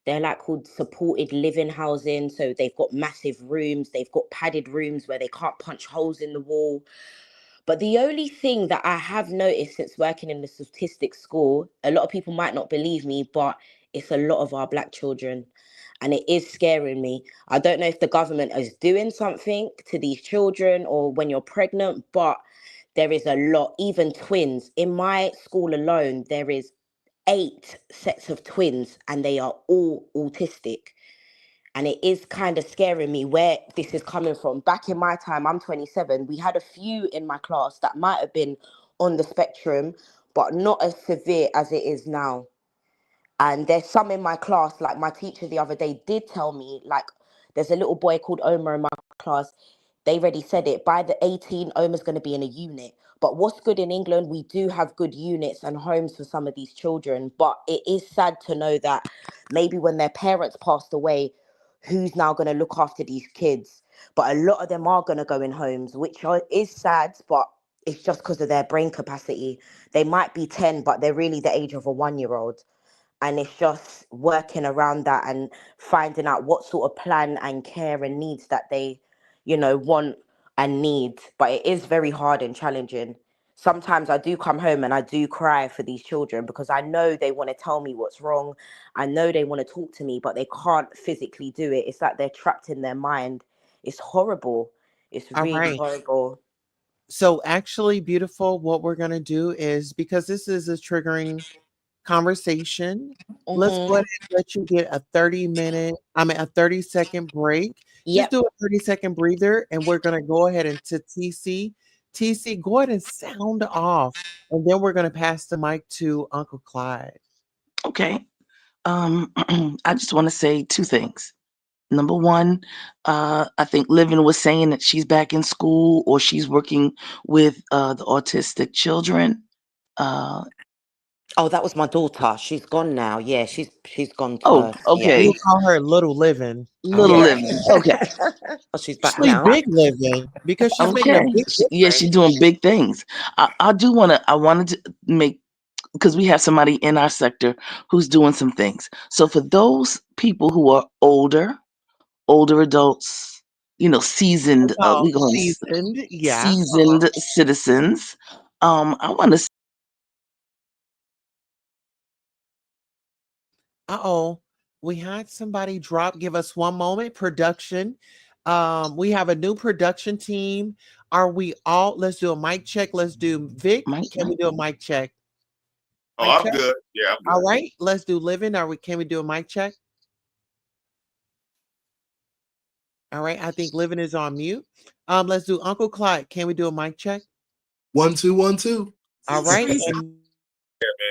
they're like called supported living housing. So they've got massive rooms, they've got padded rooms where they can't punch holes in the wall. But the only thing that I have noticed since working in the statistic school, a lot of people might not believe me, but it's a lot of our black children. And it is scaring me. I don't know if the government is doing something to these children or when you're pregnant, but there is a lot, even twins. In my school alone, there is 8 sets of twins and they are all autistic, and it is kind of scaring me where this is coming from. Back in my time, I'm 27, we had a few in my class that might have been on the spectrum, but not as severe as it is now. And there's some in my class, like my teacher the other day did tell me, like, there's a little boy called Omar in my class. They already said it. By the 18, Omar's going to be in a unit. But what's good in England, we do have good units and homes for some of these children. But it is sad to know that maybe when their parents passed away, who's now going to look after these kids? But a lot of them are going to go in homes, is sad, but it's just because of their brain capacity. They might be 10, but they're really the age of a 1 year old, and it's just working around that and finding out what sort of plan and care and needs that they want and need. But it is very hard and challenging. Sometimes I do come home and I do cry for these children because I know they want to tell me what's wrong. I know they want to talk to me, but they can't physically do it. It's like they're trapped in their mind. It's horrible. It's All really right. horrible. So actually, beautiful, what we're going to do is because this is a triggering conversation, let's go ahead Hmm. and let you get a 30-second break. Just Yep. do a 30-second breather, and we're going to go ahead into TC. TC, go ahead and sound off, and then we're going to pass the mic to Uncle Clyde. Okay. I just want to say two things. Number one, I think Living was saying that she's back in school or she's working with the autistic children. Uh, Oh, that was my daughter. She's gone now. Yeah, she's gone to oh, yeah. We'll okay. call her Little Living. All Little right. Yeah. Living. Okay. Oh, she's back Actually, now. Big Living, because she's making a Okay. big Yeah, difference. she's doing big things. I wanted to make, because we have somebody in our sector who's doing some things. So for those people who are older adults, seasoned, Oh, we going seasoned. Yeah. seasoned citizens. I want to. Uh-oh. We had somebody drop. Give us one moment. Production. We have a new production team. Are we all? Let's do a mic check. Let's do Vic. Mike, Can we do a mic check? Oh, Mic I'm check. good. Yeah, I'm All good. right. Let's do Living. Can we do a mic check? All right. I think Living is on mute. Let's do Uncle Clyde. Can we do a mic check? 1 2 1 2. All right. And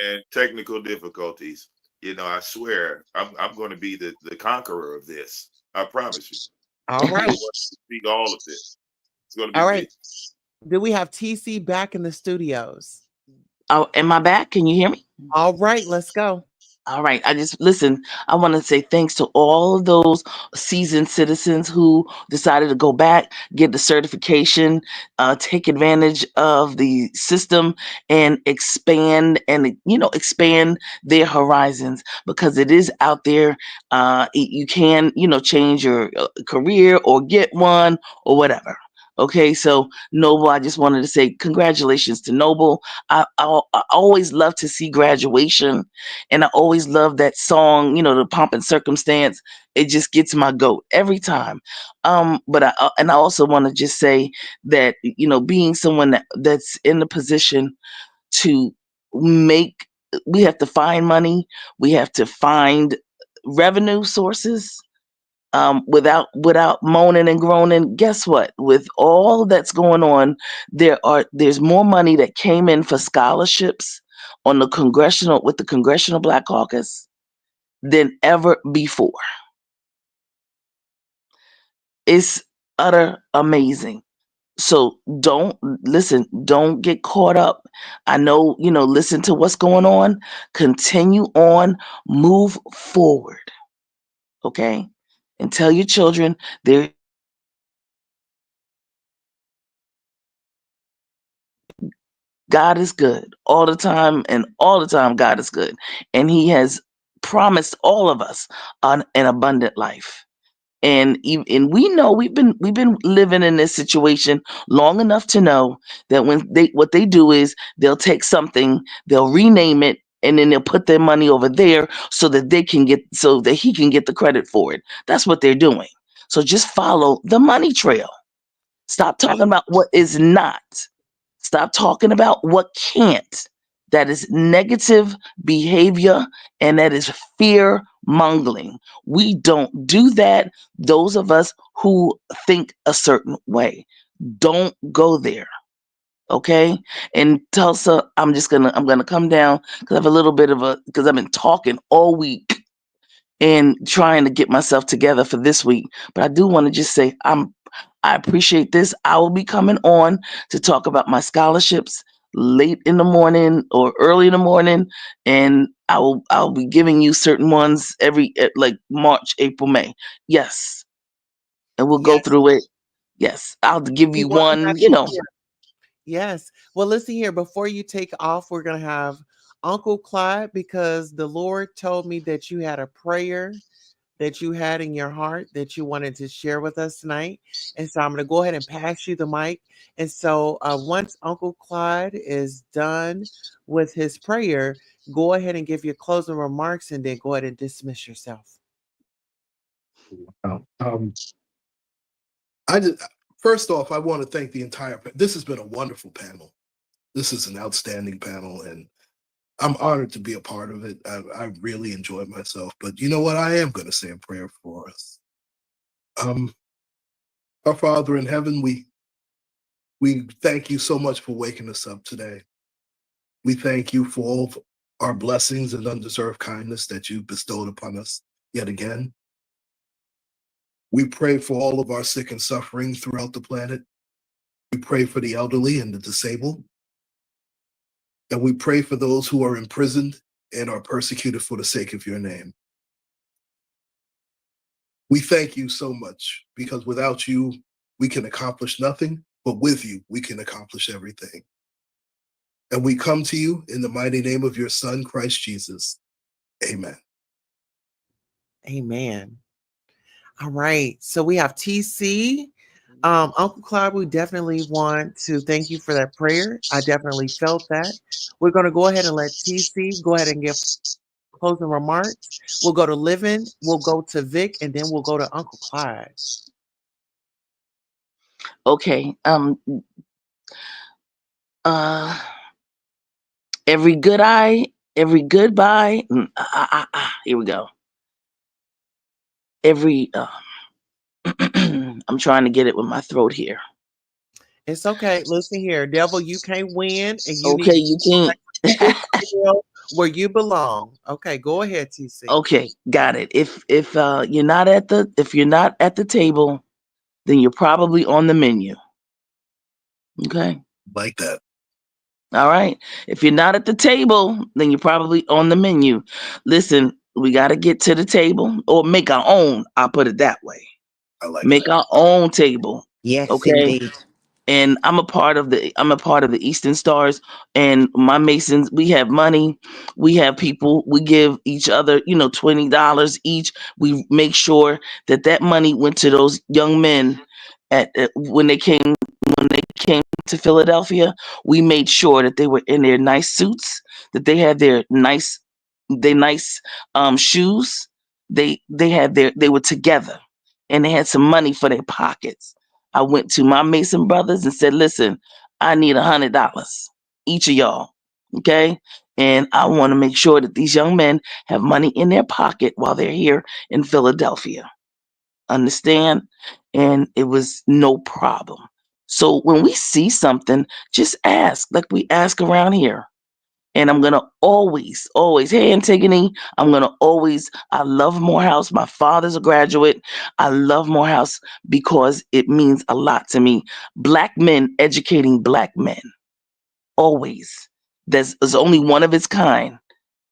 Man, technical difficulties. I swear, I'm going to be the conqueror of this. I promise you. all I'm going to be right. the one to speak all of this. It's going to be All me. right. Do we have TC back in the studios? oh, am I back? Can you hear me? All right. Let's go. All right. I just listen. I want to say thanks to all of those seasoned citizens who decided to go back, get the certification, take advantage of the system, and expand their horizons because it is out there. You can change your career or get one or whatever. Okay, so Noble, I just wanted to say congratulations to Noble. I always love to see graduation, and I always love that song, the pomp and circumstance. It just gets my goat every time. But I also want to just say that, being someone that's in the position to make we have to find money. We have to find revenue sources. Without moaning and groaning, guess what? With all that's going on, there's more money that came in for scholarships on the Congressional Black Caucus than ever before. It's utter amazing. So don't get caught up. I know, listen to what's going on, continue on, move forward. Okay? And tell your children God is good all the time, and all the time God is good. And he has promised all of us an abundant life. And we know we've been living in this situation long enough to know that what they do is they'll take something, they'll rename it, and then they'll put their money over there so that he can get the credit for it. That's what they're doing. So just follow the money trail. Stop talking about what is not. Stop talking about what can't. That is negative behavior, and that is fear mongering. We don't do that. Those of us who think a certain way, don't go there. Okay. And Tulsa, I'm gonna come down because I have a little bit because I've been talking all week and trying to get myself together for this week. But I do want to just say I appreciate this. I will be coming on to talk about my scholarships late in the morning or early in the morning, and I'll be giving you certain ones like March, April, May. Yes, and we'll go Yes, through it. Yes, I'll give we you want to one. have you here. Yes. Well, listen here. Before you take off, we're going to have Uncle Clyde, because the Lord told me that you had a prayer that you had in your heart that you wanted to share with us tonight. And so I'm going to go ahead and pass you the mic. And so once Uncle Clyde is done with his prayer, go ahead and give your closing remarks and then go ahead and dismiss yourself. Um, I just, first off, I want to thank the entire. This has been a wonderful panel. This is an outstanding panel, and I'm honored to be a part of it. I really enjoyed myself. But you know what? I am going to say a prayer for us. Our Father in heaven, we thank you so much for waking us up today. We thank you for all of our blessings and undeserved kindness that you bestowed upon us yet again. We pray for all of our sick and suffering throughout the planet. We pray for the elderly and the disabled. And we pray for those who are imprisoned and are persecuted for the sake of your name. We thank you so much, because without you, we can accomplish nothing, but with you, we can accomplish everything. And we come to you in the mighty name of your Son, Christ Jesus. Amen. Amen. All right. So we have TC. Uncle Clyde, we definitely want to thank you for that prayer. I definitely felt that. We're going to go ahead and let TC go ahead and give closing remarks. We'll go to Living, we'll go to Vic, and then we'll go to Uncle Clyde. Okay. Every good eye, every goodbye. Here we go. I'm trying to get it with my throat here. It's okay. Listen here, devil, you can't win, and you need Okay, to you go can't. back to the field where you belong. Okay, go ahead, TC. Okay, got it. If you're not at the table, then you're probably on the menu. Okay. Like that. All right. If you're not at the table, then you're probably on the menu. Listen, we got to get to the table, or make our own. I'll put it that way. I like Make that. our own table. Yes, Okay. indeed. And I'm a part of the Eastern Stars, and my Masons, we have money, we have people, we give each other, $20 each. We make sure that money went to those young men when they came to Philadelphia. We made sure that they were in their nice suits, that they had their nice shoes. They were together, and they had some money for their pockets. I went to my Mason brothers and said, listen, I need $100, each of y'all. Okay. And I want to make sure that these young men have money in their pocket while they're here in Philadelphia. Understand? And it was no problem. So when we see something, just ask, like we ask around here. And I'm gonna always, hey Antigone, I love Morehouse. My father's a graduate. I love Morehouse because it means a lot to me. Black men educating black men. Always. There's only one of its kind.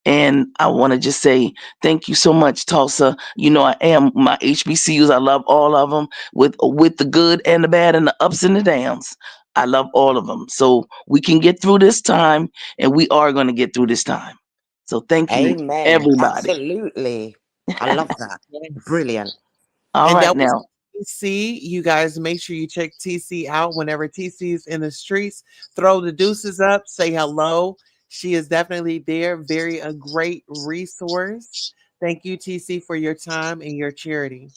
And I want to just say thank you so much, Tulsa. You know, I am my HBCUs. I love all of them with the good and the bad and the ups and the downs. I love all of them. So we can get through this time, and we are going to get through this time. So thank you, Amen. everybody. Absolutely. I love that. Yes. Brilliant. All And right, that was now. TC. You guys make sure you check TC out whenever TC is in the streets. Throw the deuces up, say hello. She is definitely there. Very a great resource. Thank you, TC, for your time and your charity.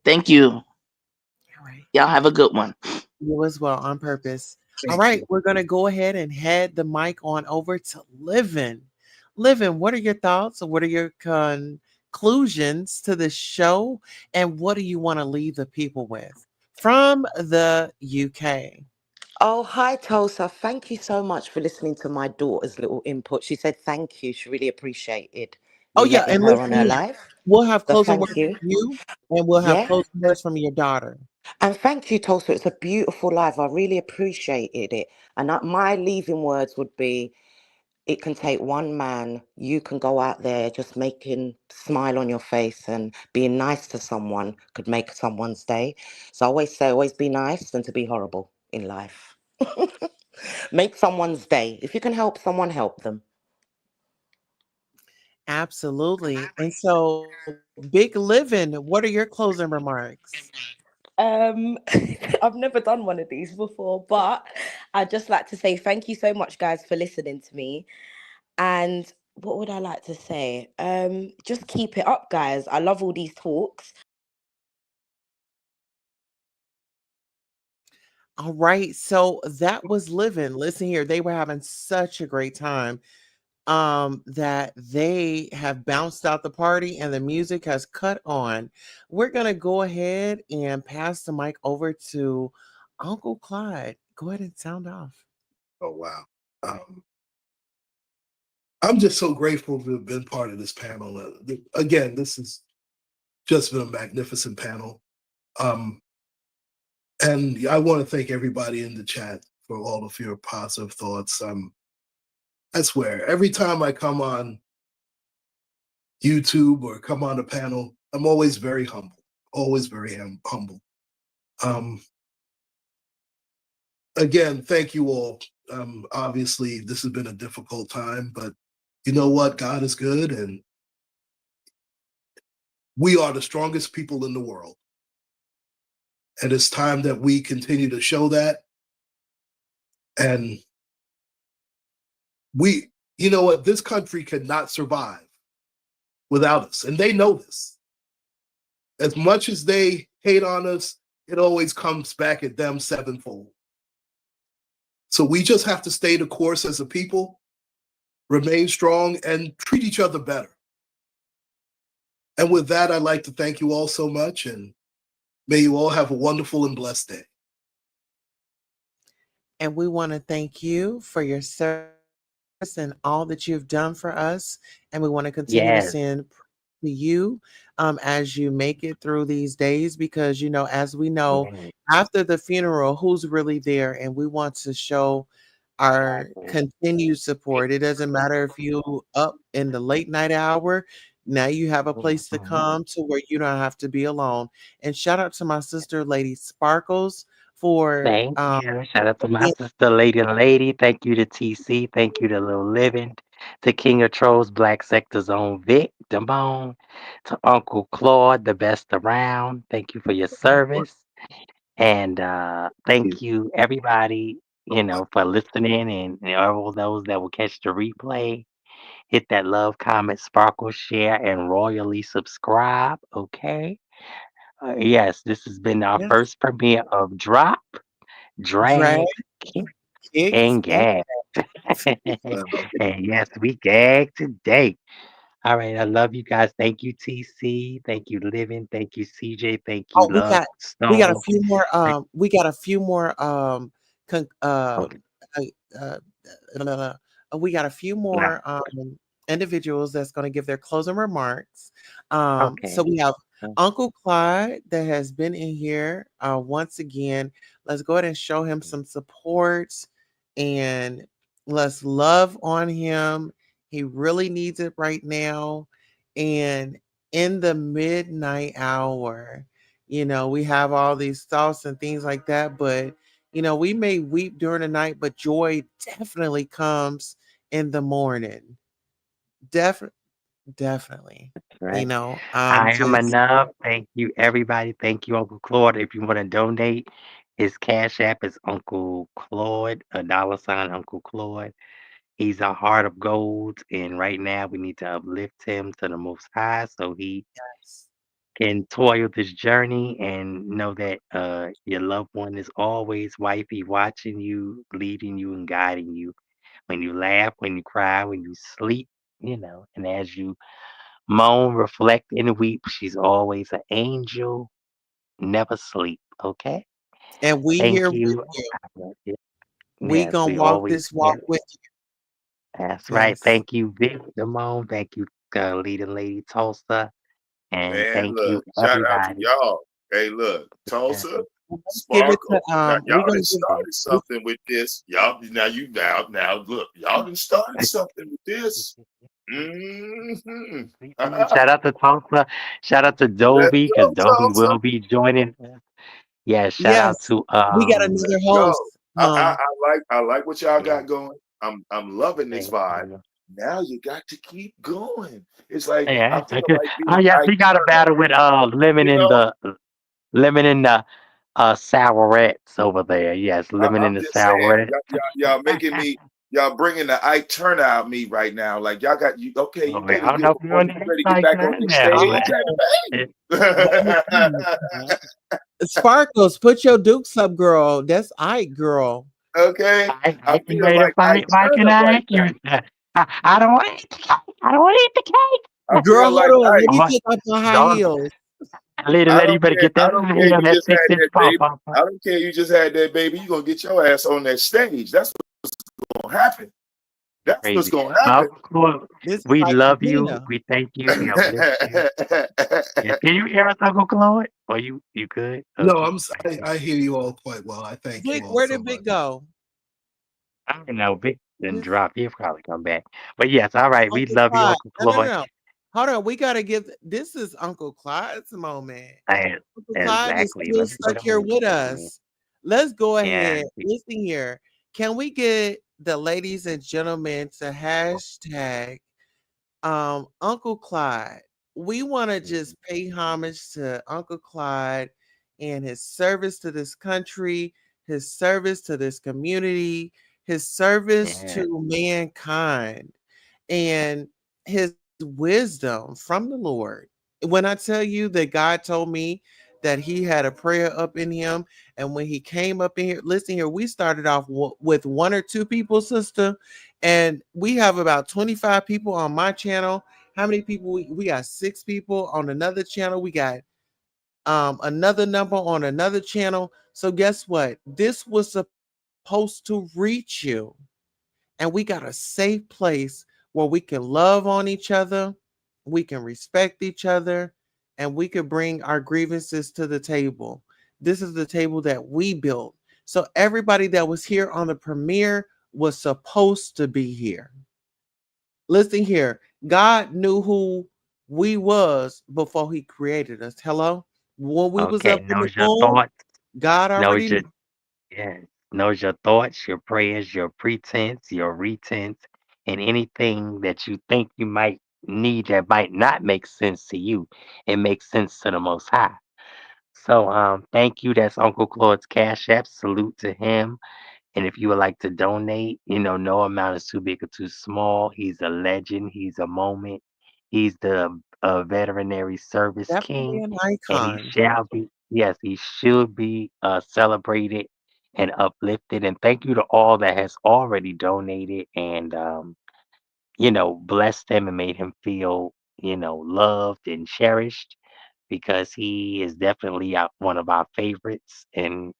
Thank you. All right. Y'all have a good one. You as well on purpose. All Thank right, you. we're gonna go ahead and head the mic on over to Livin. Livin, what are your thoughts? What are your conclusions to the show? And what do you want to leave the people with from the UK? Oh, hi, Tulsa. Thank you so much for listening to my daughter's little input. She said thank you. She really appreciated Oh me yeah, letting and her on listen her here. live. We'll have So closing thank words you. from you, and we'll have Yeah. closing words from your daughter. And thank you, Tulsa. It's a beautiful live. I really appreciated it. And my leaving words would be it can take one man. You can go out there just making smile on your face and being nice to someone could make someone's day. So I always say, always be nice than to be horrible in life. Make someone's day. If you can help someone, help them. Absolutely. And so, Big Livin, what are your closing remarks? Um, I've never done one of these before, but I'd just like to say thank you so much, guys, for listening to me. And what would I like to say? Just keep it up, guys. I love all these talks. All right. So that was Living. Listen here, they were having such a great time that they have bounced out the party and the music has cut on. We're going to go ahead and pass the mic over to Uncle Clyde. Go ahead and sound off. Oh wow. Um, I'm just so grateful to have been part of this panel. Again, this has just been a magnificent panel. Um, and I want to thank everybody in the chat for all of your positive thoughts. I swear, every time I come on YouTube or come on a panel, I'm always very humble, always very humble. Um, again, thank you all. Obviously, this has been a difficult time, but you know what? God is good, and we are the strongest people in the world. And it's time that we continue to show that. And you know what? This country cannot survive without us. And they know this. As much as they hate on us, it always comes back at them sevenfold. So we just have to stay the course as a people, remain strong, and treat each other better. And with that, I'd like to thank you all so much, and may you all have a wonderful and blessed day. And we want to thank you for your service and all that you've done for us. And we want to continue to Yes. send to you as you make it through these days, because, you know, as we know, Yes. after the funeral, who's really there? And we want to show our Exactly. continued support. It doesn't matter if you up in the late night hour. Now you have a place to Mhm. come to where you don't have to be alone. And shout out to my sister, Lady Sparkles, for Thank you. Shout out to my sister, Lady. Thank you to TC. Thank you to Lil Living. To King of Trolls, Black Sector's own Vic Damone. To Uncle Claude, the best around. Thank you for your service. And thank you, everybody, for listening and all those that will catch the replay. Hit that love, comment, sparkle, share, and royally subscribe. Okay. Yes, this has been our yes, first premiere of Drop drag. Drag. Gigs and and gagged. Wow. And yes, we gagged today. All right, I love you guys. Thank you, TC. Thank you, Living. Thank you, CJ. Thank you, oh, Love we got a Stone. few more. Thank- We got a few more. Con- Okay, uh, uh, uh, we got a few nah, more individuals that's going to give their closing remarks. So okay. we have Uh, Uncle Clyde that has been in here once again. Let's go ahead and show him some support and let's love on him. He really needs it right now. And in the midnight hour, we have all these thoughts and things like that, but we may weep during the night, but joy definitely comes in the morning. Def- Definitely. Right. I'm I am just enough. Thank you, everybody. Thank you, Uncle Claude. If you want to donate, his Cash App is Uncle Claude, a dollar sign Uncle Claude. He's a heart of gold, and right now we need to uplift him to the most high so he yes. can toil this journey and know that your loved one is always wifey watching you, leading you, and guiding you when you laugh, when you cry, when you sleep, and as you moan, reflect, and weep, she's always an angel, never sleep. Okay? And we Thank here with you. you. I love you. We Yes, gonna we walk always this walk here. with That's you. right. Yes. Thank you, Vic Damone. Thank you, leading lady Tulsa. And Man, thank you, look, shout out to everybody. y'all. Hey, look, Yeah. Tulsa, Let's give it to Sparkle. Now we're y'all gonna done give started something with this. Y'all now look, y'all done started something with this. Hmm. Shout out to Tulsa. Shoat out to Let's Dovey, because go, Dovey Tulsa. will be joining us. Yeah, shout out yes. to We got another Let's go. host. I like what y'all yeah, got going. I'm loving this thank vibe. you. Now you got to keep going. It's like Yeah, I it's feel okay. like Oh being yes, Ike we got a Turner, battle with you know. living in the sourettes over there. Yes, living in I'm the just saying, souret. y'all making me, y'all bringing the Ike Turner out me right now. Like y'all got you. Okay, Oh, you wait, ready I to don't get know if you're on you the ready to get like back on that the now. stage, It- Let me see. yeah. Sparkles, put your dukes up, girl. That's Ike, girl. okay, I I can feel ready to like Ike fight Mike and Turner right I. now. I don't want to eat the cake. I don't want to eat the I cake. Girl, feel hold like on. Let Ike. me Oh, take off my high don't heels. lady, you better get I that don't out care. here, You that just had 6 inch that pump baby. pump. I don't care. You just had that baby. You gonna get your ass on that stage. That's what's gonna happen. That's what's Crazy. gonna happen. Claude, This is we like love you. Katrina. We thank you. We uplift you. Yes. Can you hear us, Uncle Claude? Or you good? No, Okay. I hear you all quite well. I thank you Vic, all where so did much. Vic go? I don't know. Vic didn't This drop. He'll probably come back. But yes, all right. We Uncle love you, Clyde. Uncle No, no, no, Claude. no. Hold on. We gotta give this is Uncle Clyde's moment. And Uncle Clyde is exactly. still Let me go stuck to here him. with Yeah. us. Let's go Yeah. ahead. Listen here. Can we get the ladies and gentlemen to hashtag Uncle Clyde? We want to just pay homage to Uncle Clyde and his service to this country, his service to this community, his service Yeah. to mankind, and his wisdom from the Lord. When I tell you that God told me that he had a prayer up in him, and when he came up in here, listen here, we started off with one or two people, sister, and we have about 25 people on my channel. How many people? We got 6 people on another channel. We got another number on another channel. So guess what? This was supposed to reach you, and we got a safe place where we can love on each other, we can respect each other, and we could bring our grievances to the table. This is the table that we built. So everybody that was here on the premiere was supposed to be here. Listen here. God knew who we was before he created us. Hello? When we was Okay. up in the Knows your womb, thoughts. God already Knows knew. your yeah. Knows your thoughts, your prayers, your pretense, your retense, and anything that you think you might need that might not make sense to you. It makes sense to the Most High. So, thank you. That's Uncle Claude's Cash App. Salute to him. And if you would like to donate, no amount is too big or too small. He's a legend. He's a moment. He's the veterinary service Definitely king, an and he icon. shall be. Yes, he should be celebrated and uplifted. And thank you to all that has already donated and blessed him and made him feel, loved and cherished because he is definitely one of our favorites. And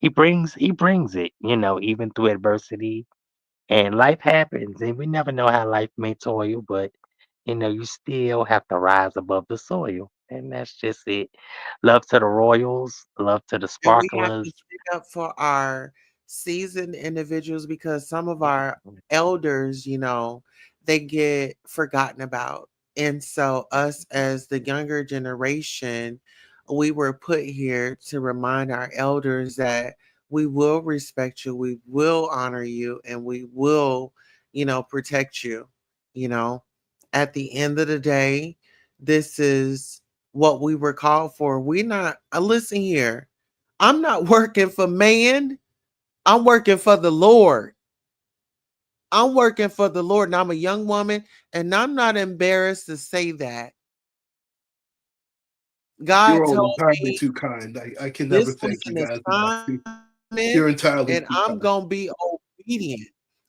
he brings it, even through adversity. And life happens, and we never know how life may toil, but you still have to rise above the soil. And that's just it. Love to the Royals, love to the And we have to Sparklers. stick up for our seasoned individuals because some of our elders, they get forgotten about. And so, us as the younger generation, we were put here to remind our elders that we will respect you, we will honor you, and we will, protect you. You know, at the end of the day, this is what we were called for. We not, listen here. I'm not working for man. I'm working for the Lord. I'm working for the Lord. And I'm a young woman, and I'm not embarrassed to say that. God You're all told entirely me too kind. I can never this was thank you an guys enough. assignment, You're entirely and too I'm kind. going to be obedient.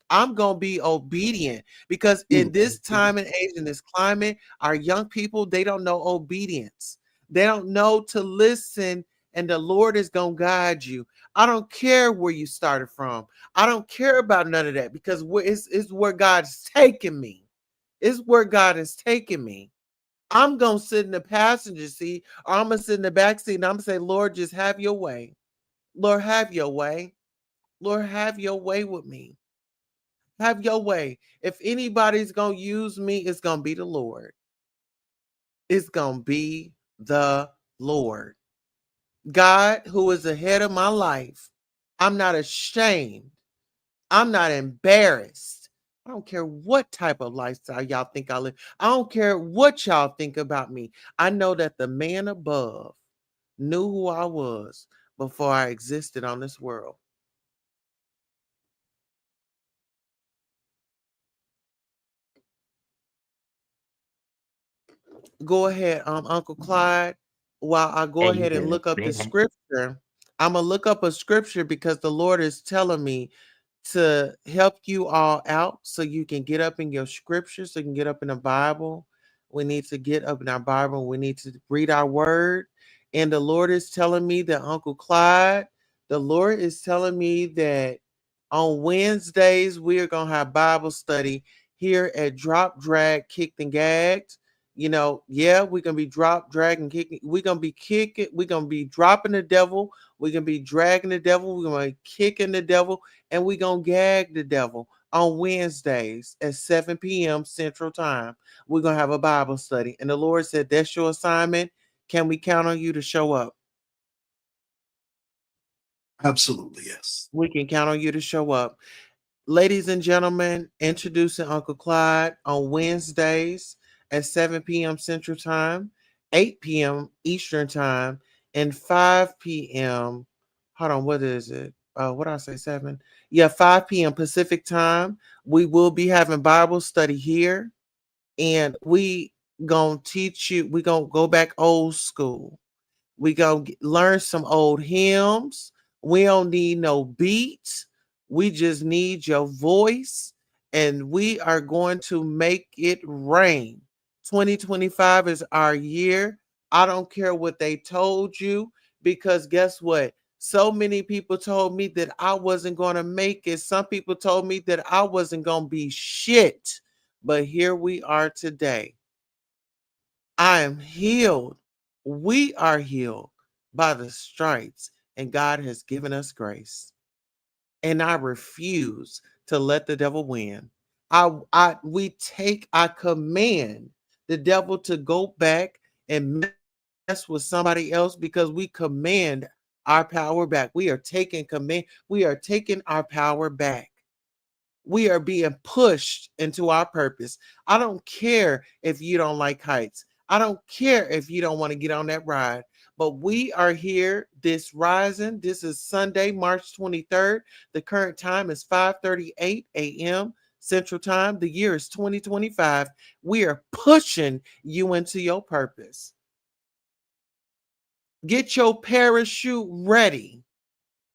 I'm going to be obedient because in Beautiful. this time and age, in this climate, our young people, they don't know obedience. They don't know to listen, and the Lord is going to guide you. I don't care where you started from. I don't care about none of that because it's where God's taking me. It's where God is taking me. I'm going to sit in the passenger seat or I'm going to sit in the back seat and I'm going to say, Lord, just have your way. Lord, have your way. Lord, have your way with me. Have your way. If anybody's going to use me, it's going to be the Lord. It's going to be the Lord. God, who is the head of my life, I'm not ashamed. I'm not embarrassed. I don't care what type of lifestyle y'all think I live. I don't care what y'all think about me. I know that the man above knew who I was before I existed on this world. Go ahead, Uncle Clyde. While I go ahead and Amen. look up the Amen. scripture, I'm gonna look up a scripture because the Lord is telling me to help you all out so you can get up in your scripture, so you can get up in the Bible. We need to get up in our Bible. We need to read our word. And the Lord is telling me that Uncle Clyde, the Lord is telling me that on Wednesdays we are gonna have Bible study here at Drop Drag Kicked and Gagged. Yeah, we're gonna be drop, dragging, kicking. We're gonna be kicking. We're gonna be dropping the devil. We're gonna be dragging the devil. We're gonna be kicking the devil, and we're gonna gag the devil on Wednesdays at 7 p.m. Central Time. We're gonna have a Bible study, and the Lord said, "That's your assignment. Can we count on you to show up? Absolutely, yes. We can count on you to show up." Ladies and gentlemen, introducing Uncle Clyde on Wednesdays at 7 p.m. Central Time, 8 p.m. Eastern Time, and 5 p.m. Hold on, what is it? What did I say? 7? Yeah, 5 p.m. Pacific Time. We will be having Bible study here, and we gonna teach you. We gonna go back old school. We gonna learn some old hymns. We don't need no beats. We just need your voice, and we are going to make it rain. 2025 is our year. I don't care what they told you because guess what? So many people told me that I wasn't going to make it. Some people told me that I wasn't going to be shit. But here we are today. I am healed. We are healed by the stripes, and God has given us grace. And I refuse to let the devil win. I command the devil to go back and mess with somebody else because we command our power back. We are taking command. We are taking our power back. We are being pushed into our purpose. I don't care if you don't like heights. I don't care if you don't want to get on that ride. But we are here this rising. This is Sunday, March 23rd. The current time is 5:38 a.m. Central Time. The year is 2025. We are pushing you into your purpose. Get your parachute ready.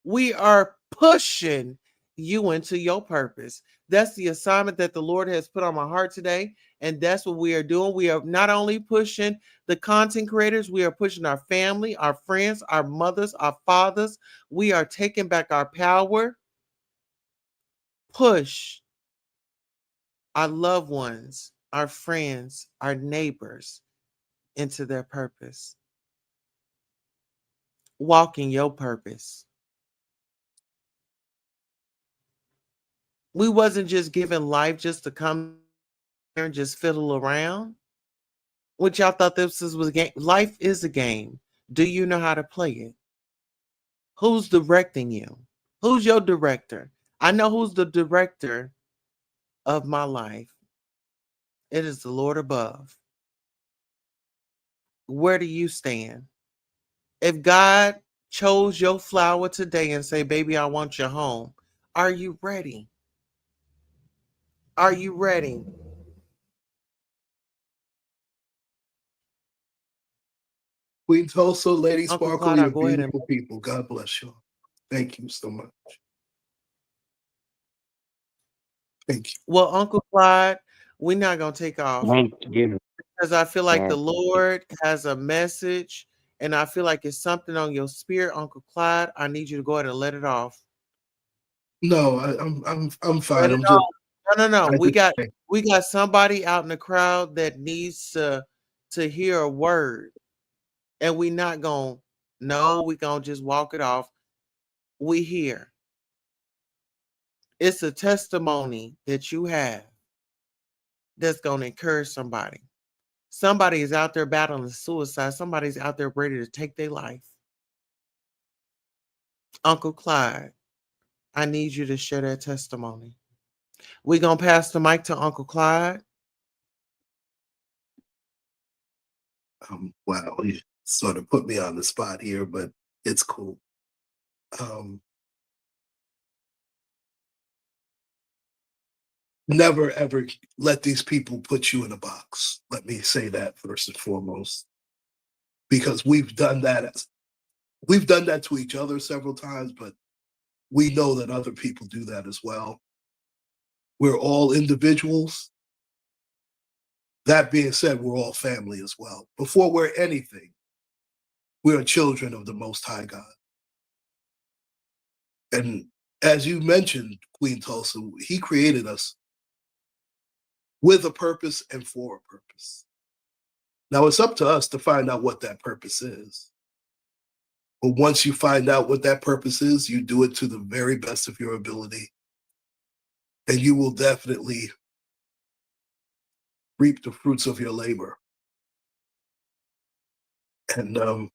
We are pushing you into your purpose. That's the assignment that the Lord has put on my heart today. And that's what we are doing. We are not only pushing the content creators, we are pushing our family, our friends, our mothers, our fathers. We are taking back our power. Push our loved ones, our friends, our neighbors into their purpose. Walk in your purpose. We wasn't just given life just to come here and just fiddle around. What y'all thought this was a game? Life is a game. Do you know how to play it? Who's directing you? Who's your director? I know who's the director of my life. It is the Lord above. Where do you stand? If God chose your flower today and say, baby, I want your home, are you ready? Are you ready? Queen Tulsa, Lady Uncle Sparkle, Clyde, I'll you're go ahead and. beautiful people. God bless you. Thank you so much. Thank you. Well, Uncle Clyde, we're not going to take off Thank you. because I feel like the Yes. Lord has a message and I feel like it's something on your spirit, Uncle Clyde. I need you to go ahead and let it off. No, I'm fine. Let it I'm just off. No. I just We got somebody out in the crowd that needs to hear a word. And we not going to no, we going to just walk it off. We here. It's a testimony that you have that's going to encourage somebody. Somebody is out there battling suicide. Somebody's out there ready to take their life. Uncle Clyde, I need you to share that testimony. We're going to pass the mic to Uncle Clyde. wow, you sort of put me on the spot here, but it's cool. Never ever let these people put you in a box. Let me say that first and foremost, because we've done that to each other several times, but we know that other people do that as well. We're all individuals. That being said, we're all family as well. Before we're anything, we are children of the Most High God. And as you mentioned, Queen Tulsa, He created us with a purpose and for a purpose. Now it's up to us to find out what that purpose is. But once you find out what that purpose is, you do it to the very best of your ability. And you will definitely reap the fruits of your labor. And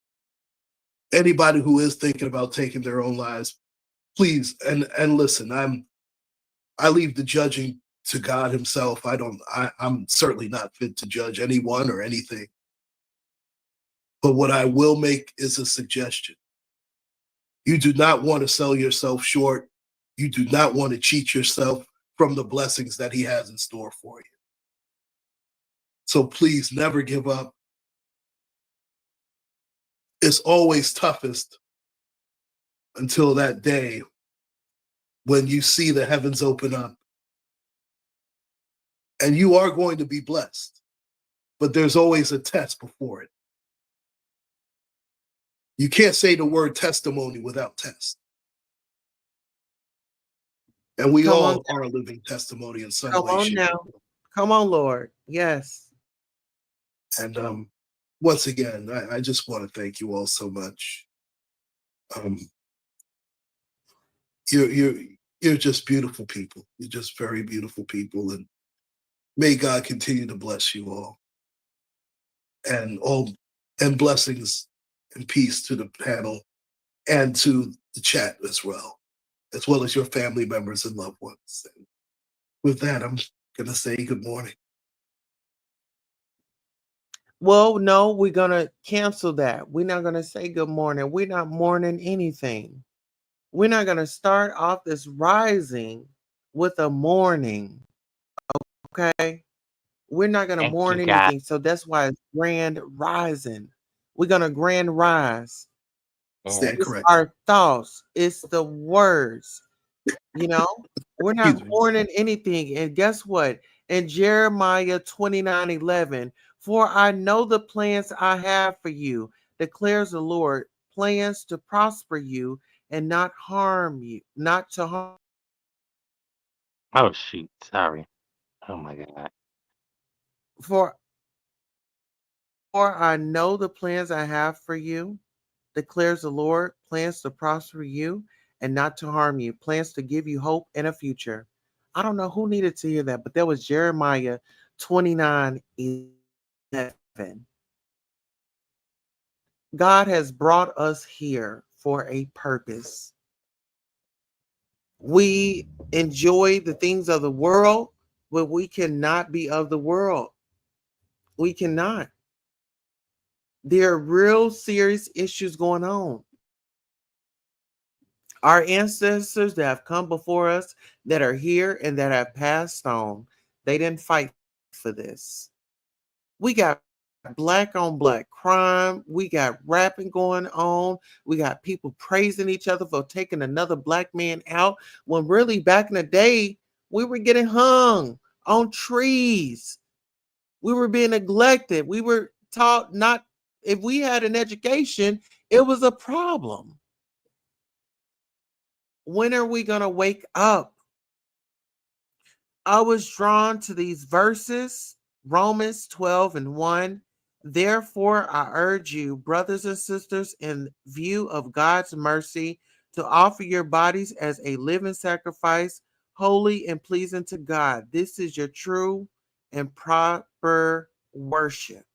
anybody who is thinking about taking their own lives, please, and listen, I leave the judging to God Himself. I'm certainly not fit to judge anyone or anything. But what I will make is a suggestion. You do not want to sell yourself short. You do not want to cheat yourself from the blessings that He has in store for you. So please never give up. It's always toughest until that day when you see the heavens open up. And you are going to be blessed, but there's always a test before it. You can't say the word testimony without test. And we all are a living testimony in some way, shape, or form. Come on, Lord. Yes. And once again, I just want to thank you all so much. You're just beautiful people. You're just very beautiful people, and may God continue to bless you all. And blessings and peace to the panel and to the chat as well as your family members and loved ones. And with that, I'm gonna say good morning. Well, no, we're going to cancel that. We're not going to say good morning. We're not mourning anything. We're not going to start off this rising with a mourning. Okay? We're not going to Thank you, mourn God. anything. So that's why it's grand rising. We're going to grand rise. Stand It's corrected. our thoughts. It's the words. You know, we're not Excuse me. born in anything. And guess what? In Jeremiah 29:11, for I know the plans I have for you, declares the Lord, plans to prosper you and not harm you, not to harm. Oh shoot, sorry. Oh my god. For I know the plans I have for you, declares the Lord, plans to prosper you and not to harm you, plans to give you hope and a future. I don't know who needed to hear that, but that was Jeremiah 29:11. God has brought us here for a purpose. We enjoy the things of the world, but we cannot be of the world. We cannot. There are real serious issues going on. Our ancestors that have come before us, that are here and that have passed on, they didn't fight for this. We got black on black crime. We got rapping going on. We got people praising each other for taking another black man out. When really back in the day, we were getting hung on trees. We were being neglected. We were taught not, if we had an education, it was a problem. When are we going to wake up? I was drawn to these verses, Romans 12:1. Therefore, I urge you, brothers and sisters, in view of God's mercy, to offer your bodies as a living sacrifice, holy and pleasing to God. This is your true and proper worship.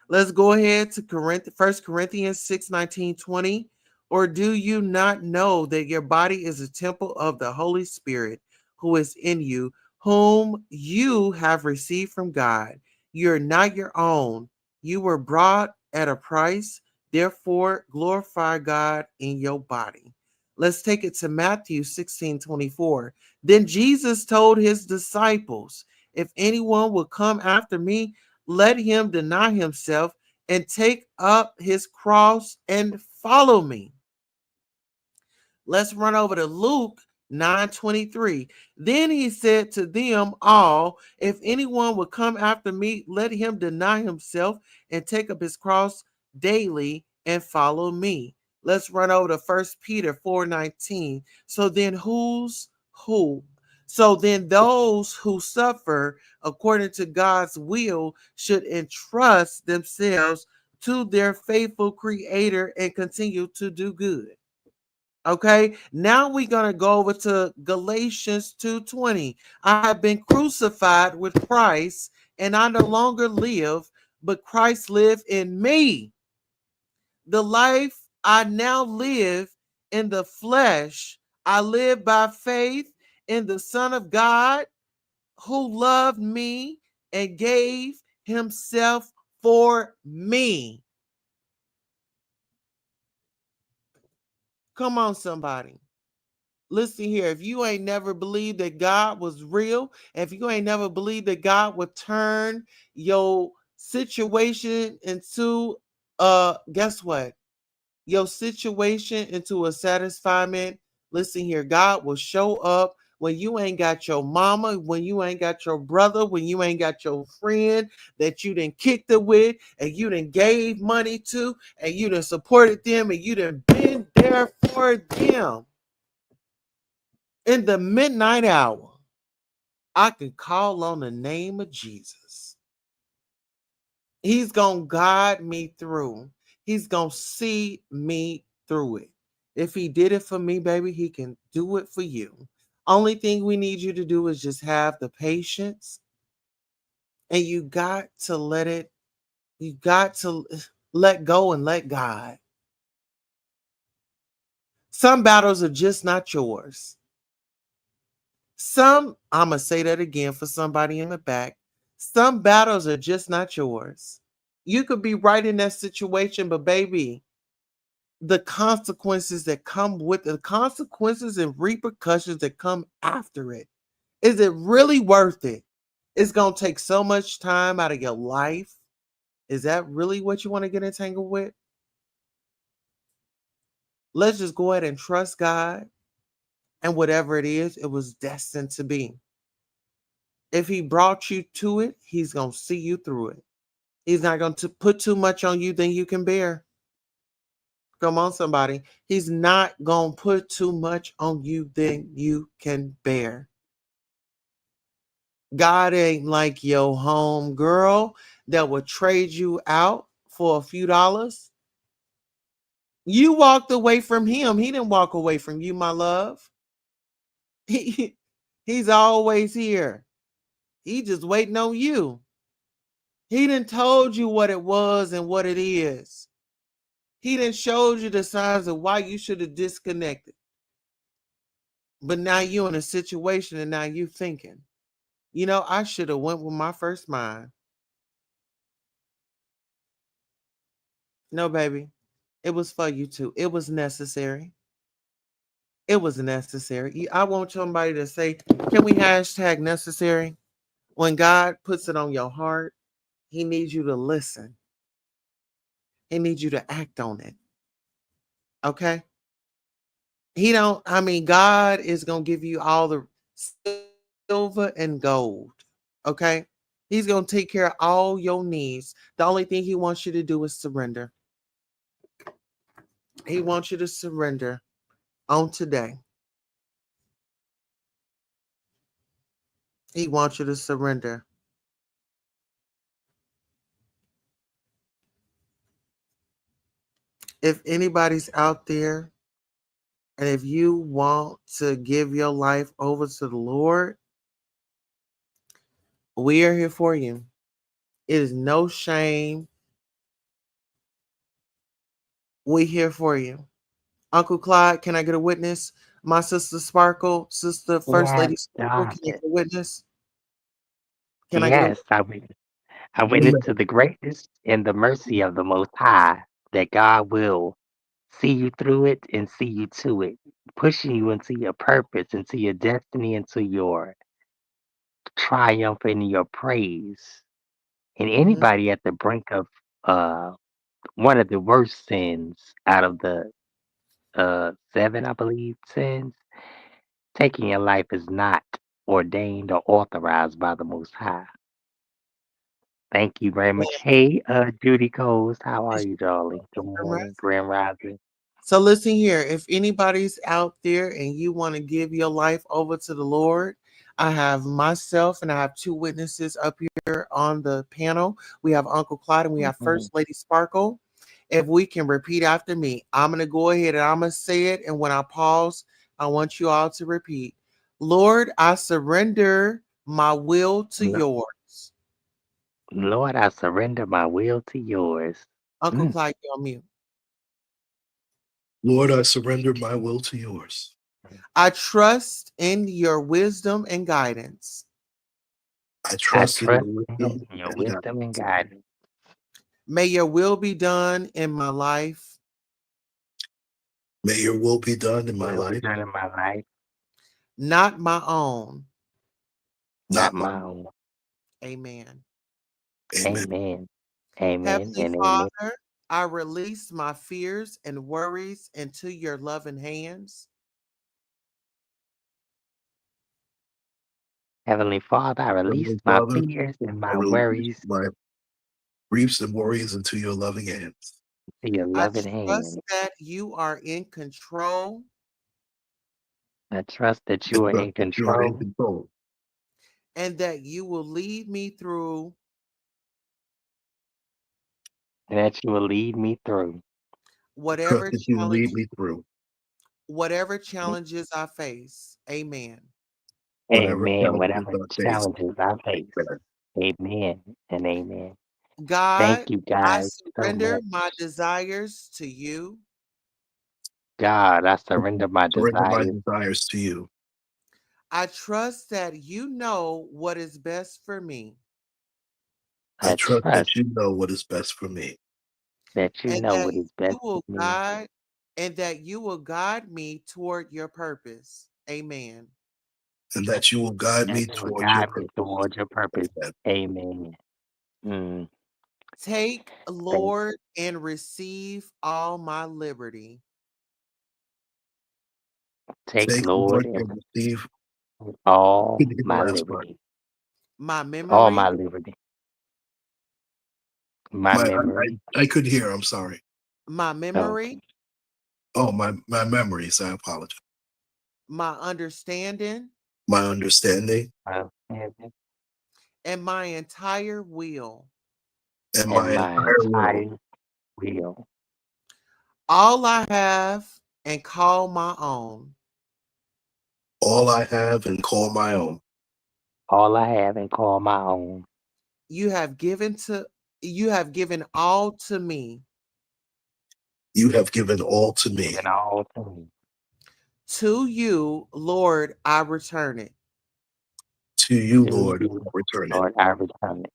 Let's go ahead to 1 Corinthians 6:19-20. Or do you not know that your body is a temple of the Holy Spirit who is in you, whom you have received from God? You're not your own. You were bought at a price. Therefore, glorify God in your body. Let's take it to Matthew 16:24. Then Jesus told his disciples, if anyone will come after me, let him deny himself and take up his cross and follow me. Let's run over to Luke 9:23. Then he said to them all, if anyone will come after me, let him deny himself and take up his cross daily and follow me. Let's run over to 1 Peter 4:19. So then who's who? So then those who suffer according to God's will should entrust themselves to their faithful creator and continue to do good. Okay, now we're going to go over to Galatians 2:20. I have been crucified with Christ, and I no longer live, but Christ live in me. The life I now live in the flesh, I live by faith in the Son of God who loved me and gave himself for me. Come on, somebody. Listen here, if you ain't never believed that God was real, if you ain't never believed that God would turn your situation into guess what? Your situation into a satisfiement. Listen here, God will show up when you ain't got your mama, when you ain't got your brother, when you ain't got your friend that you done kicked it with and you done gave money to and you done supported them and you done been there for them. In the midnight hour, I can call on the name of Jesus. He's going to guide me through. He's going to see me through it. If he did it for me, baby, he can do it for you. Only thing we need you to do is just have the patience and you got to you got to let go and let God. Some battles are just not yours. I'm going to say that again for somebody in the back. Some battles are just not yours. You could be right in that situation, but baby, the consequences that come with the consequences and repercussions that come after it, is it really worth it? It's going to take so much time out of your life. Is that really what you want to get entangled with? Let's just go ahead and trust God, and whatever it is, it was destined to be. If He brought you to it, He's going to see you through it. He's not going to put too much on you than you can bear. Come on, somebody. He's not going to put too much on you than you can bear. God ain't like your home girl that will trade you out for a few dollars. You walked away from him. He didn't walk away from you, my love. He, he's always here. He just waiting on you. He didn't told you what it was and what it is. He didn't showed you the signs of why you should have disconnected. But now you're in a situation and now you thinking, I should have went with my first mind. No, baby. It was for you too. It was necessary. It was necessary. I want somebody to say, can we hashtag necessary? When God puts it on your heart, He needs you to listen. He needs you to act on it. Okay? God is going to give you all the silver and gold. Okay? He's going to take care of all your needs. The only thing He wants you to do is surrender. He wants you to surrender on today. He wants you to surrender. If anybody's out there and if you want to give your life over to the Lord, we are here for you. It is no shame. We here for you. Uncle Clyde, can I get a witness? My sister Sparkle, sister First Yes, Lady Sparkle, God. can I get a witness? Can I get a Yes, I Amen. witness to the greatness and the mercy of the Most High, that God will see you through it and see you to it, pushing you into your purpose, into your destiny, into your triumph and your praise. And Mhm. anybody at the brink of uh one of the worst sins out of the seven, I believe, sins, taking your life is not ordained or authorized by the Most High. Thank you very much. Hey, Judy Coles, how are Did you, darling? Good you rest? morning, Grand Rising. So listen here, if anybody's out there and you want to give your life over to the Lord, I have myself and I have two witnesses up here on the panel. We have Uncle Clyde and we have Mhm. First Lady Sparkle. If we can repeat after me, I'm going to go ahead and I'm going to say it. And when I pause, I want you all to repeat. Lord, I surrender my will to Lo- yours. Lord, I surrender my will to yours. Uncle Mm. Clyde, you're on mute. Lord, I surrender my will to yours. I trust in your wisdom and guidance. I I trust in your trust in wisdom your and wisdom and guidance. guidance. May your will be done in my life, May your will be done in my Will be life, done in my life, not my own. not not my my own. Amen. amen. Amen. Amen Heavenly and amen. Father, I release my fears and worries into your loving hands. Heavenly Father, I release Heavenly my Father, fears and I my release worries my griefs and worries into your loving hands. to your I loving trust hand. that you are in control I trust that I you are trust in that you are in control control. and that you will lead me through and that you will lead me through I trust whatever that you will lead challenge me through whatever challenges I face. Amen. whatever amen. challenges Whatever I face. challenges I face. Amen. Amen and amen. God, Thank you I guys so surrender much. my desires to you. God, I I surrender my surrender my desires. desires to you. I trust that you know what is best for me I I trust that trust you know what is best for me that you and know that what is you best will for me guide and that you will guide me toward your purpose. Amen. and that you will guide and me you will towards your guide me purpose. towards your purpose. Amen. Amen. Mm, Take, thank Lord, and receive all my liberty Take, Take, Lord, Lord, and and receive. all Couldn't get the my last part. liberty, My all my memory, liberty, my My memory, I couldn't hear. I'm sorry. my okay, memory, Oh, my memories. I apologize. my understanding, My understanding heaven, and my entire will. and and my my entire will. entire will, All I have and call my own. All I have and call my own. all I have and call my own, You have given to you have given all to me. You have given all to me. given all to me. To you, Lord, I return it. To you, To Lord, you, I return it. Lord, I return it.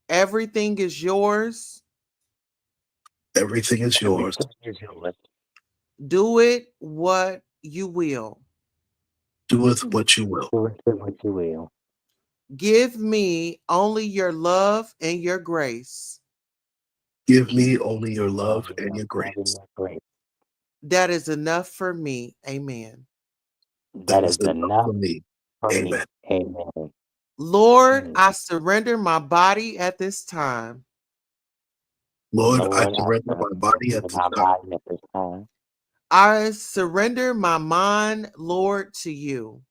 Everything is yours. Everything is yours. Everything is yours. Do it what you will. Doeth what you will. Do it what you will. Give me only your love and your grace. Give me only your love Only and your your love and grace. your grace. That is enough for me. Amen. That That is is enough enough for me. for me. Amen. Amen. Lord, Mm. I surrender my body at this time. Lord, I Lord, I surrender my body at surrender this my time. body at this time. I surrender my mind, Lord, to you.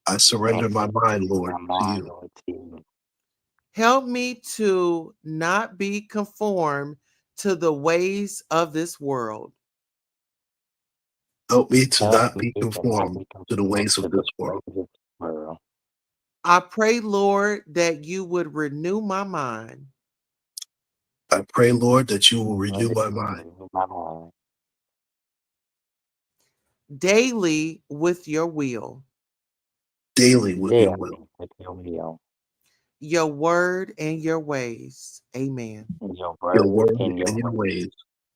I I surrender my mind, surrender Lord, my to mind, you. Lord, to you. Help me to not be conformed to the ways of this world. Help me to Help not me be to not conformed be to the conformed ways to of the this world. ways of this world. I pray, Lord, that you would renew my mind I pray, Lord, that you will Lord, renew that my you will mind renew my mind daily with your will, daily with your will. daily with your will, your word, and your ways. Amen. in your Your word, word and your and your way. ways.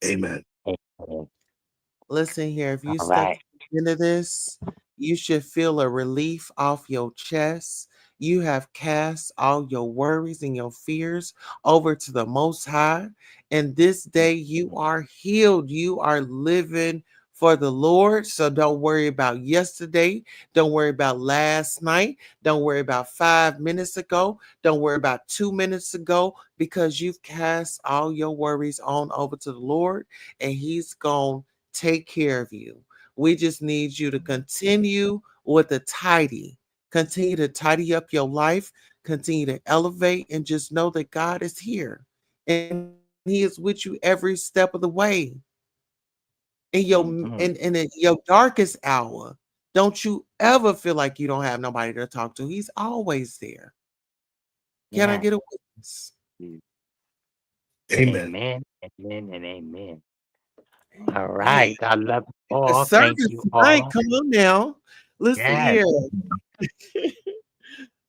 Amen. Amen. Listen here, if you All stuck right. to the end of this, you should feel a relief off your chest. You have cast all your worries and your fears over to the Most High. And this day you are healed. You are living for the Lord. So don't worry about yesterday. Don't worry about last night. Don't worry about 5 minutes ago. Don't worry about 2 minutes ago because you've cast all your worries on over to the Lord and He's going take care of you. We just need you to continue with the tidy. Continue to tidy up your life, continue to elevate, and just know that God is here and He is with you every step of the way. Mm-hmm. In your darkest hour, don't you ever feel like you don't have nobody to talk to. He's always there. Can I Yeah. get a witness? Mm. Amen. Amen. Amen and amen. All Amen. right. I love you The all. Thank service you tonight, all. come on now. Listen Yes. here.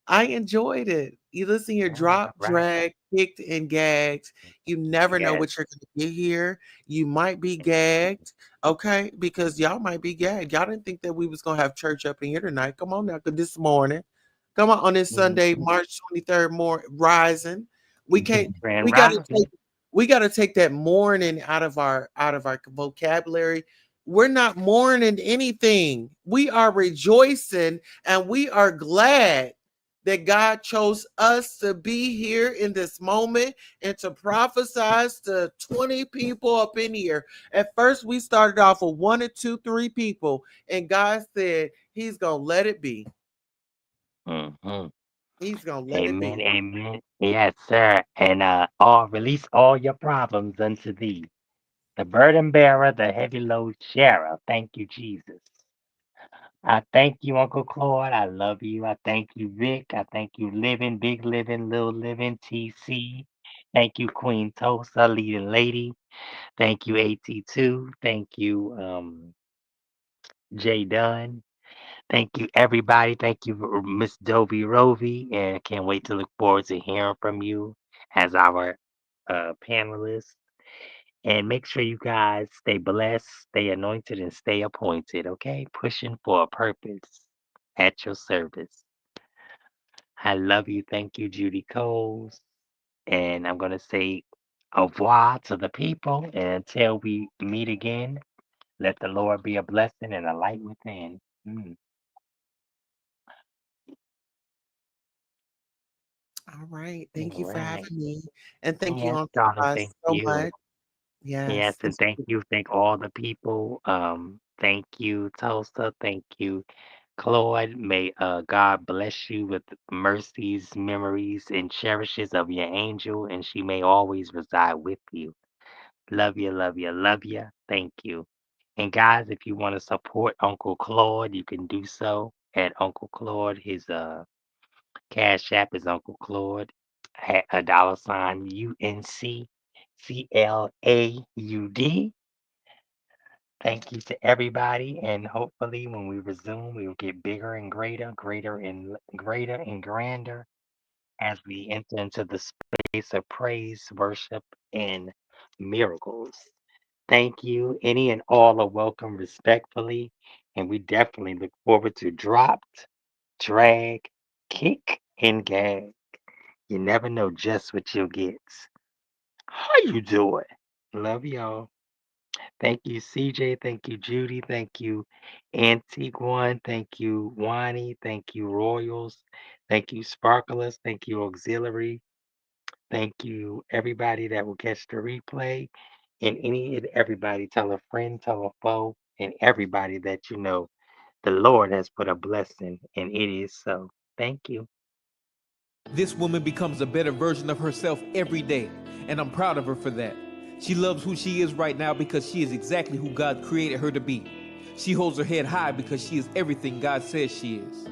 I enjoyed it. You listen here, All drop, right. drag, kicked, and gagged. You never know Yes. what you're going to get here. You might be gagged, okay? Because y'all might be gagged. Y'all didn't think that we was going to have church up in here tonight. Come on now, 'cause this morning. Come on this Sunday, Mm-hmm. March 23rd, rising. We can't. Grand We got to take. Rising. We got to take that mourning out of our vocabulary. We're not mourning anything. We are rejoicing and we are glad that God chose us to be here in this moment and to prophesy to 20 people up in here. At first, we started off with one or two, three people, and God said He's going to let it be. Mm-hmm. He's going to let it Amen. be. Amen. Yes, sir. And all release all your problems unto thee. The burden bearer, the heavy load sharer. Thank you, Jesus. I thank you, Uncle Claude. I love you. I thank you, Vic. I thank you, Living, Big Living, Little Living, TC. Thank you, Queen Tulsa, leading lady. Thank you, AT2. Thank you, Jay Dunn. Thank you, everybody. Thank you, Miss Dovey Rovey. And I can't wait to look forward to hearing from you as our panelists. And make sure you guys stay blessed, stay anointed, and stay appointed, okay? Pushing for a purpose at your service. I love you. Thank you, Judy Coles. And I'm going to say au revoir to the people. And until we meet again, Let the Lord be a blessing and a light within. Mm. All right. All Thank you for right. having me. And thank you, Yes, Uncle darling, Ross, thank so you. much. Yes, Yes. and thank you. Thank all the people. Thank you, Tulsa. Thank you, Claude. May God bless you with mercies, memories, and cherishes of your angel, and she may always reside with you. Love you, love you, love you. Thank you. And guys, if you want to support Uncle Claude, you can do so at Uncle Claude. His Cash App is Uncle Claude at a $ UNCCLAUD. Thank you to everybody, and hopefully, when we resume, we will get bigger and greater, greater and grander as we enter into the space of praise, worship, and miracles. Thank you. Any and all are welcome respectfully, and we definitely look forward to dropped, drag, kick, and gag. You never know just what you'll get. How you doing? Love y'all. Thank you, CJ. Thank you, Judy. Thank you, Antique One. Thank you, Wani. Thank you, Royals. Thank you, Sparklers. Thank you, Auxiliary. Thank you, everybody that will catch the replay. And any and everybody, tell a friend, tell a foe, and everybody that you know the Lord has put a blessing, and it is so. Thank you. This woman becomes a better version of herself every day, and I'm proud of her for that. She loves who she is right now because she is exactly who God created her to be. She holds her head high because she is everything God says she is.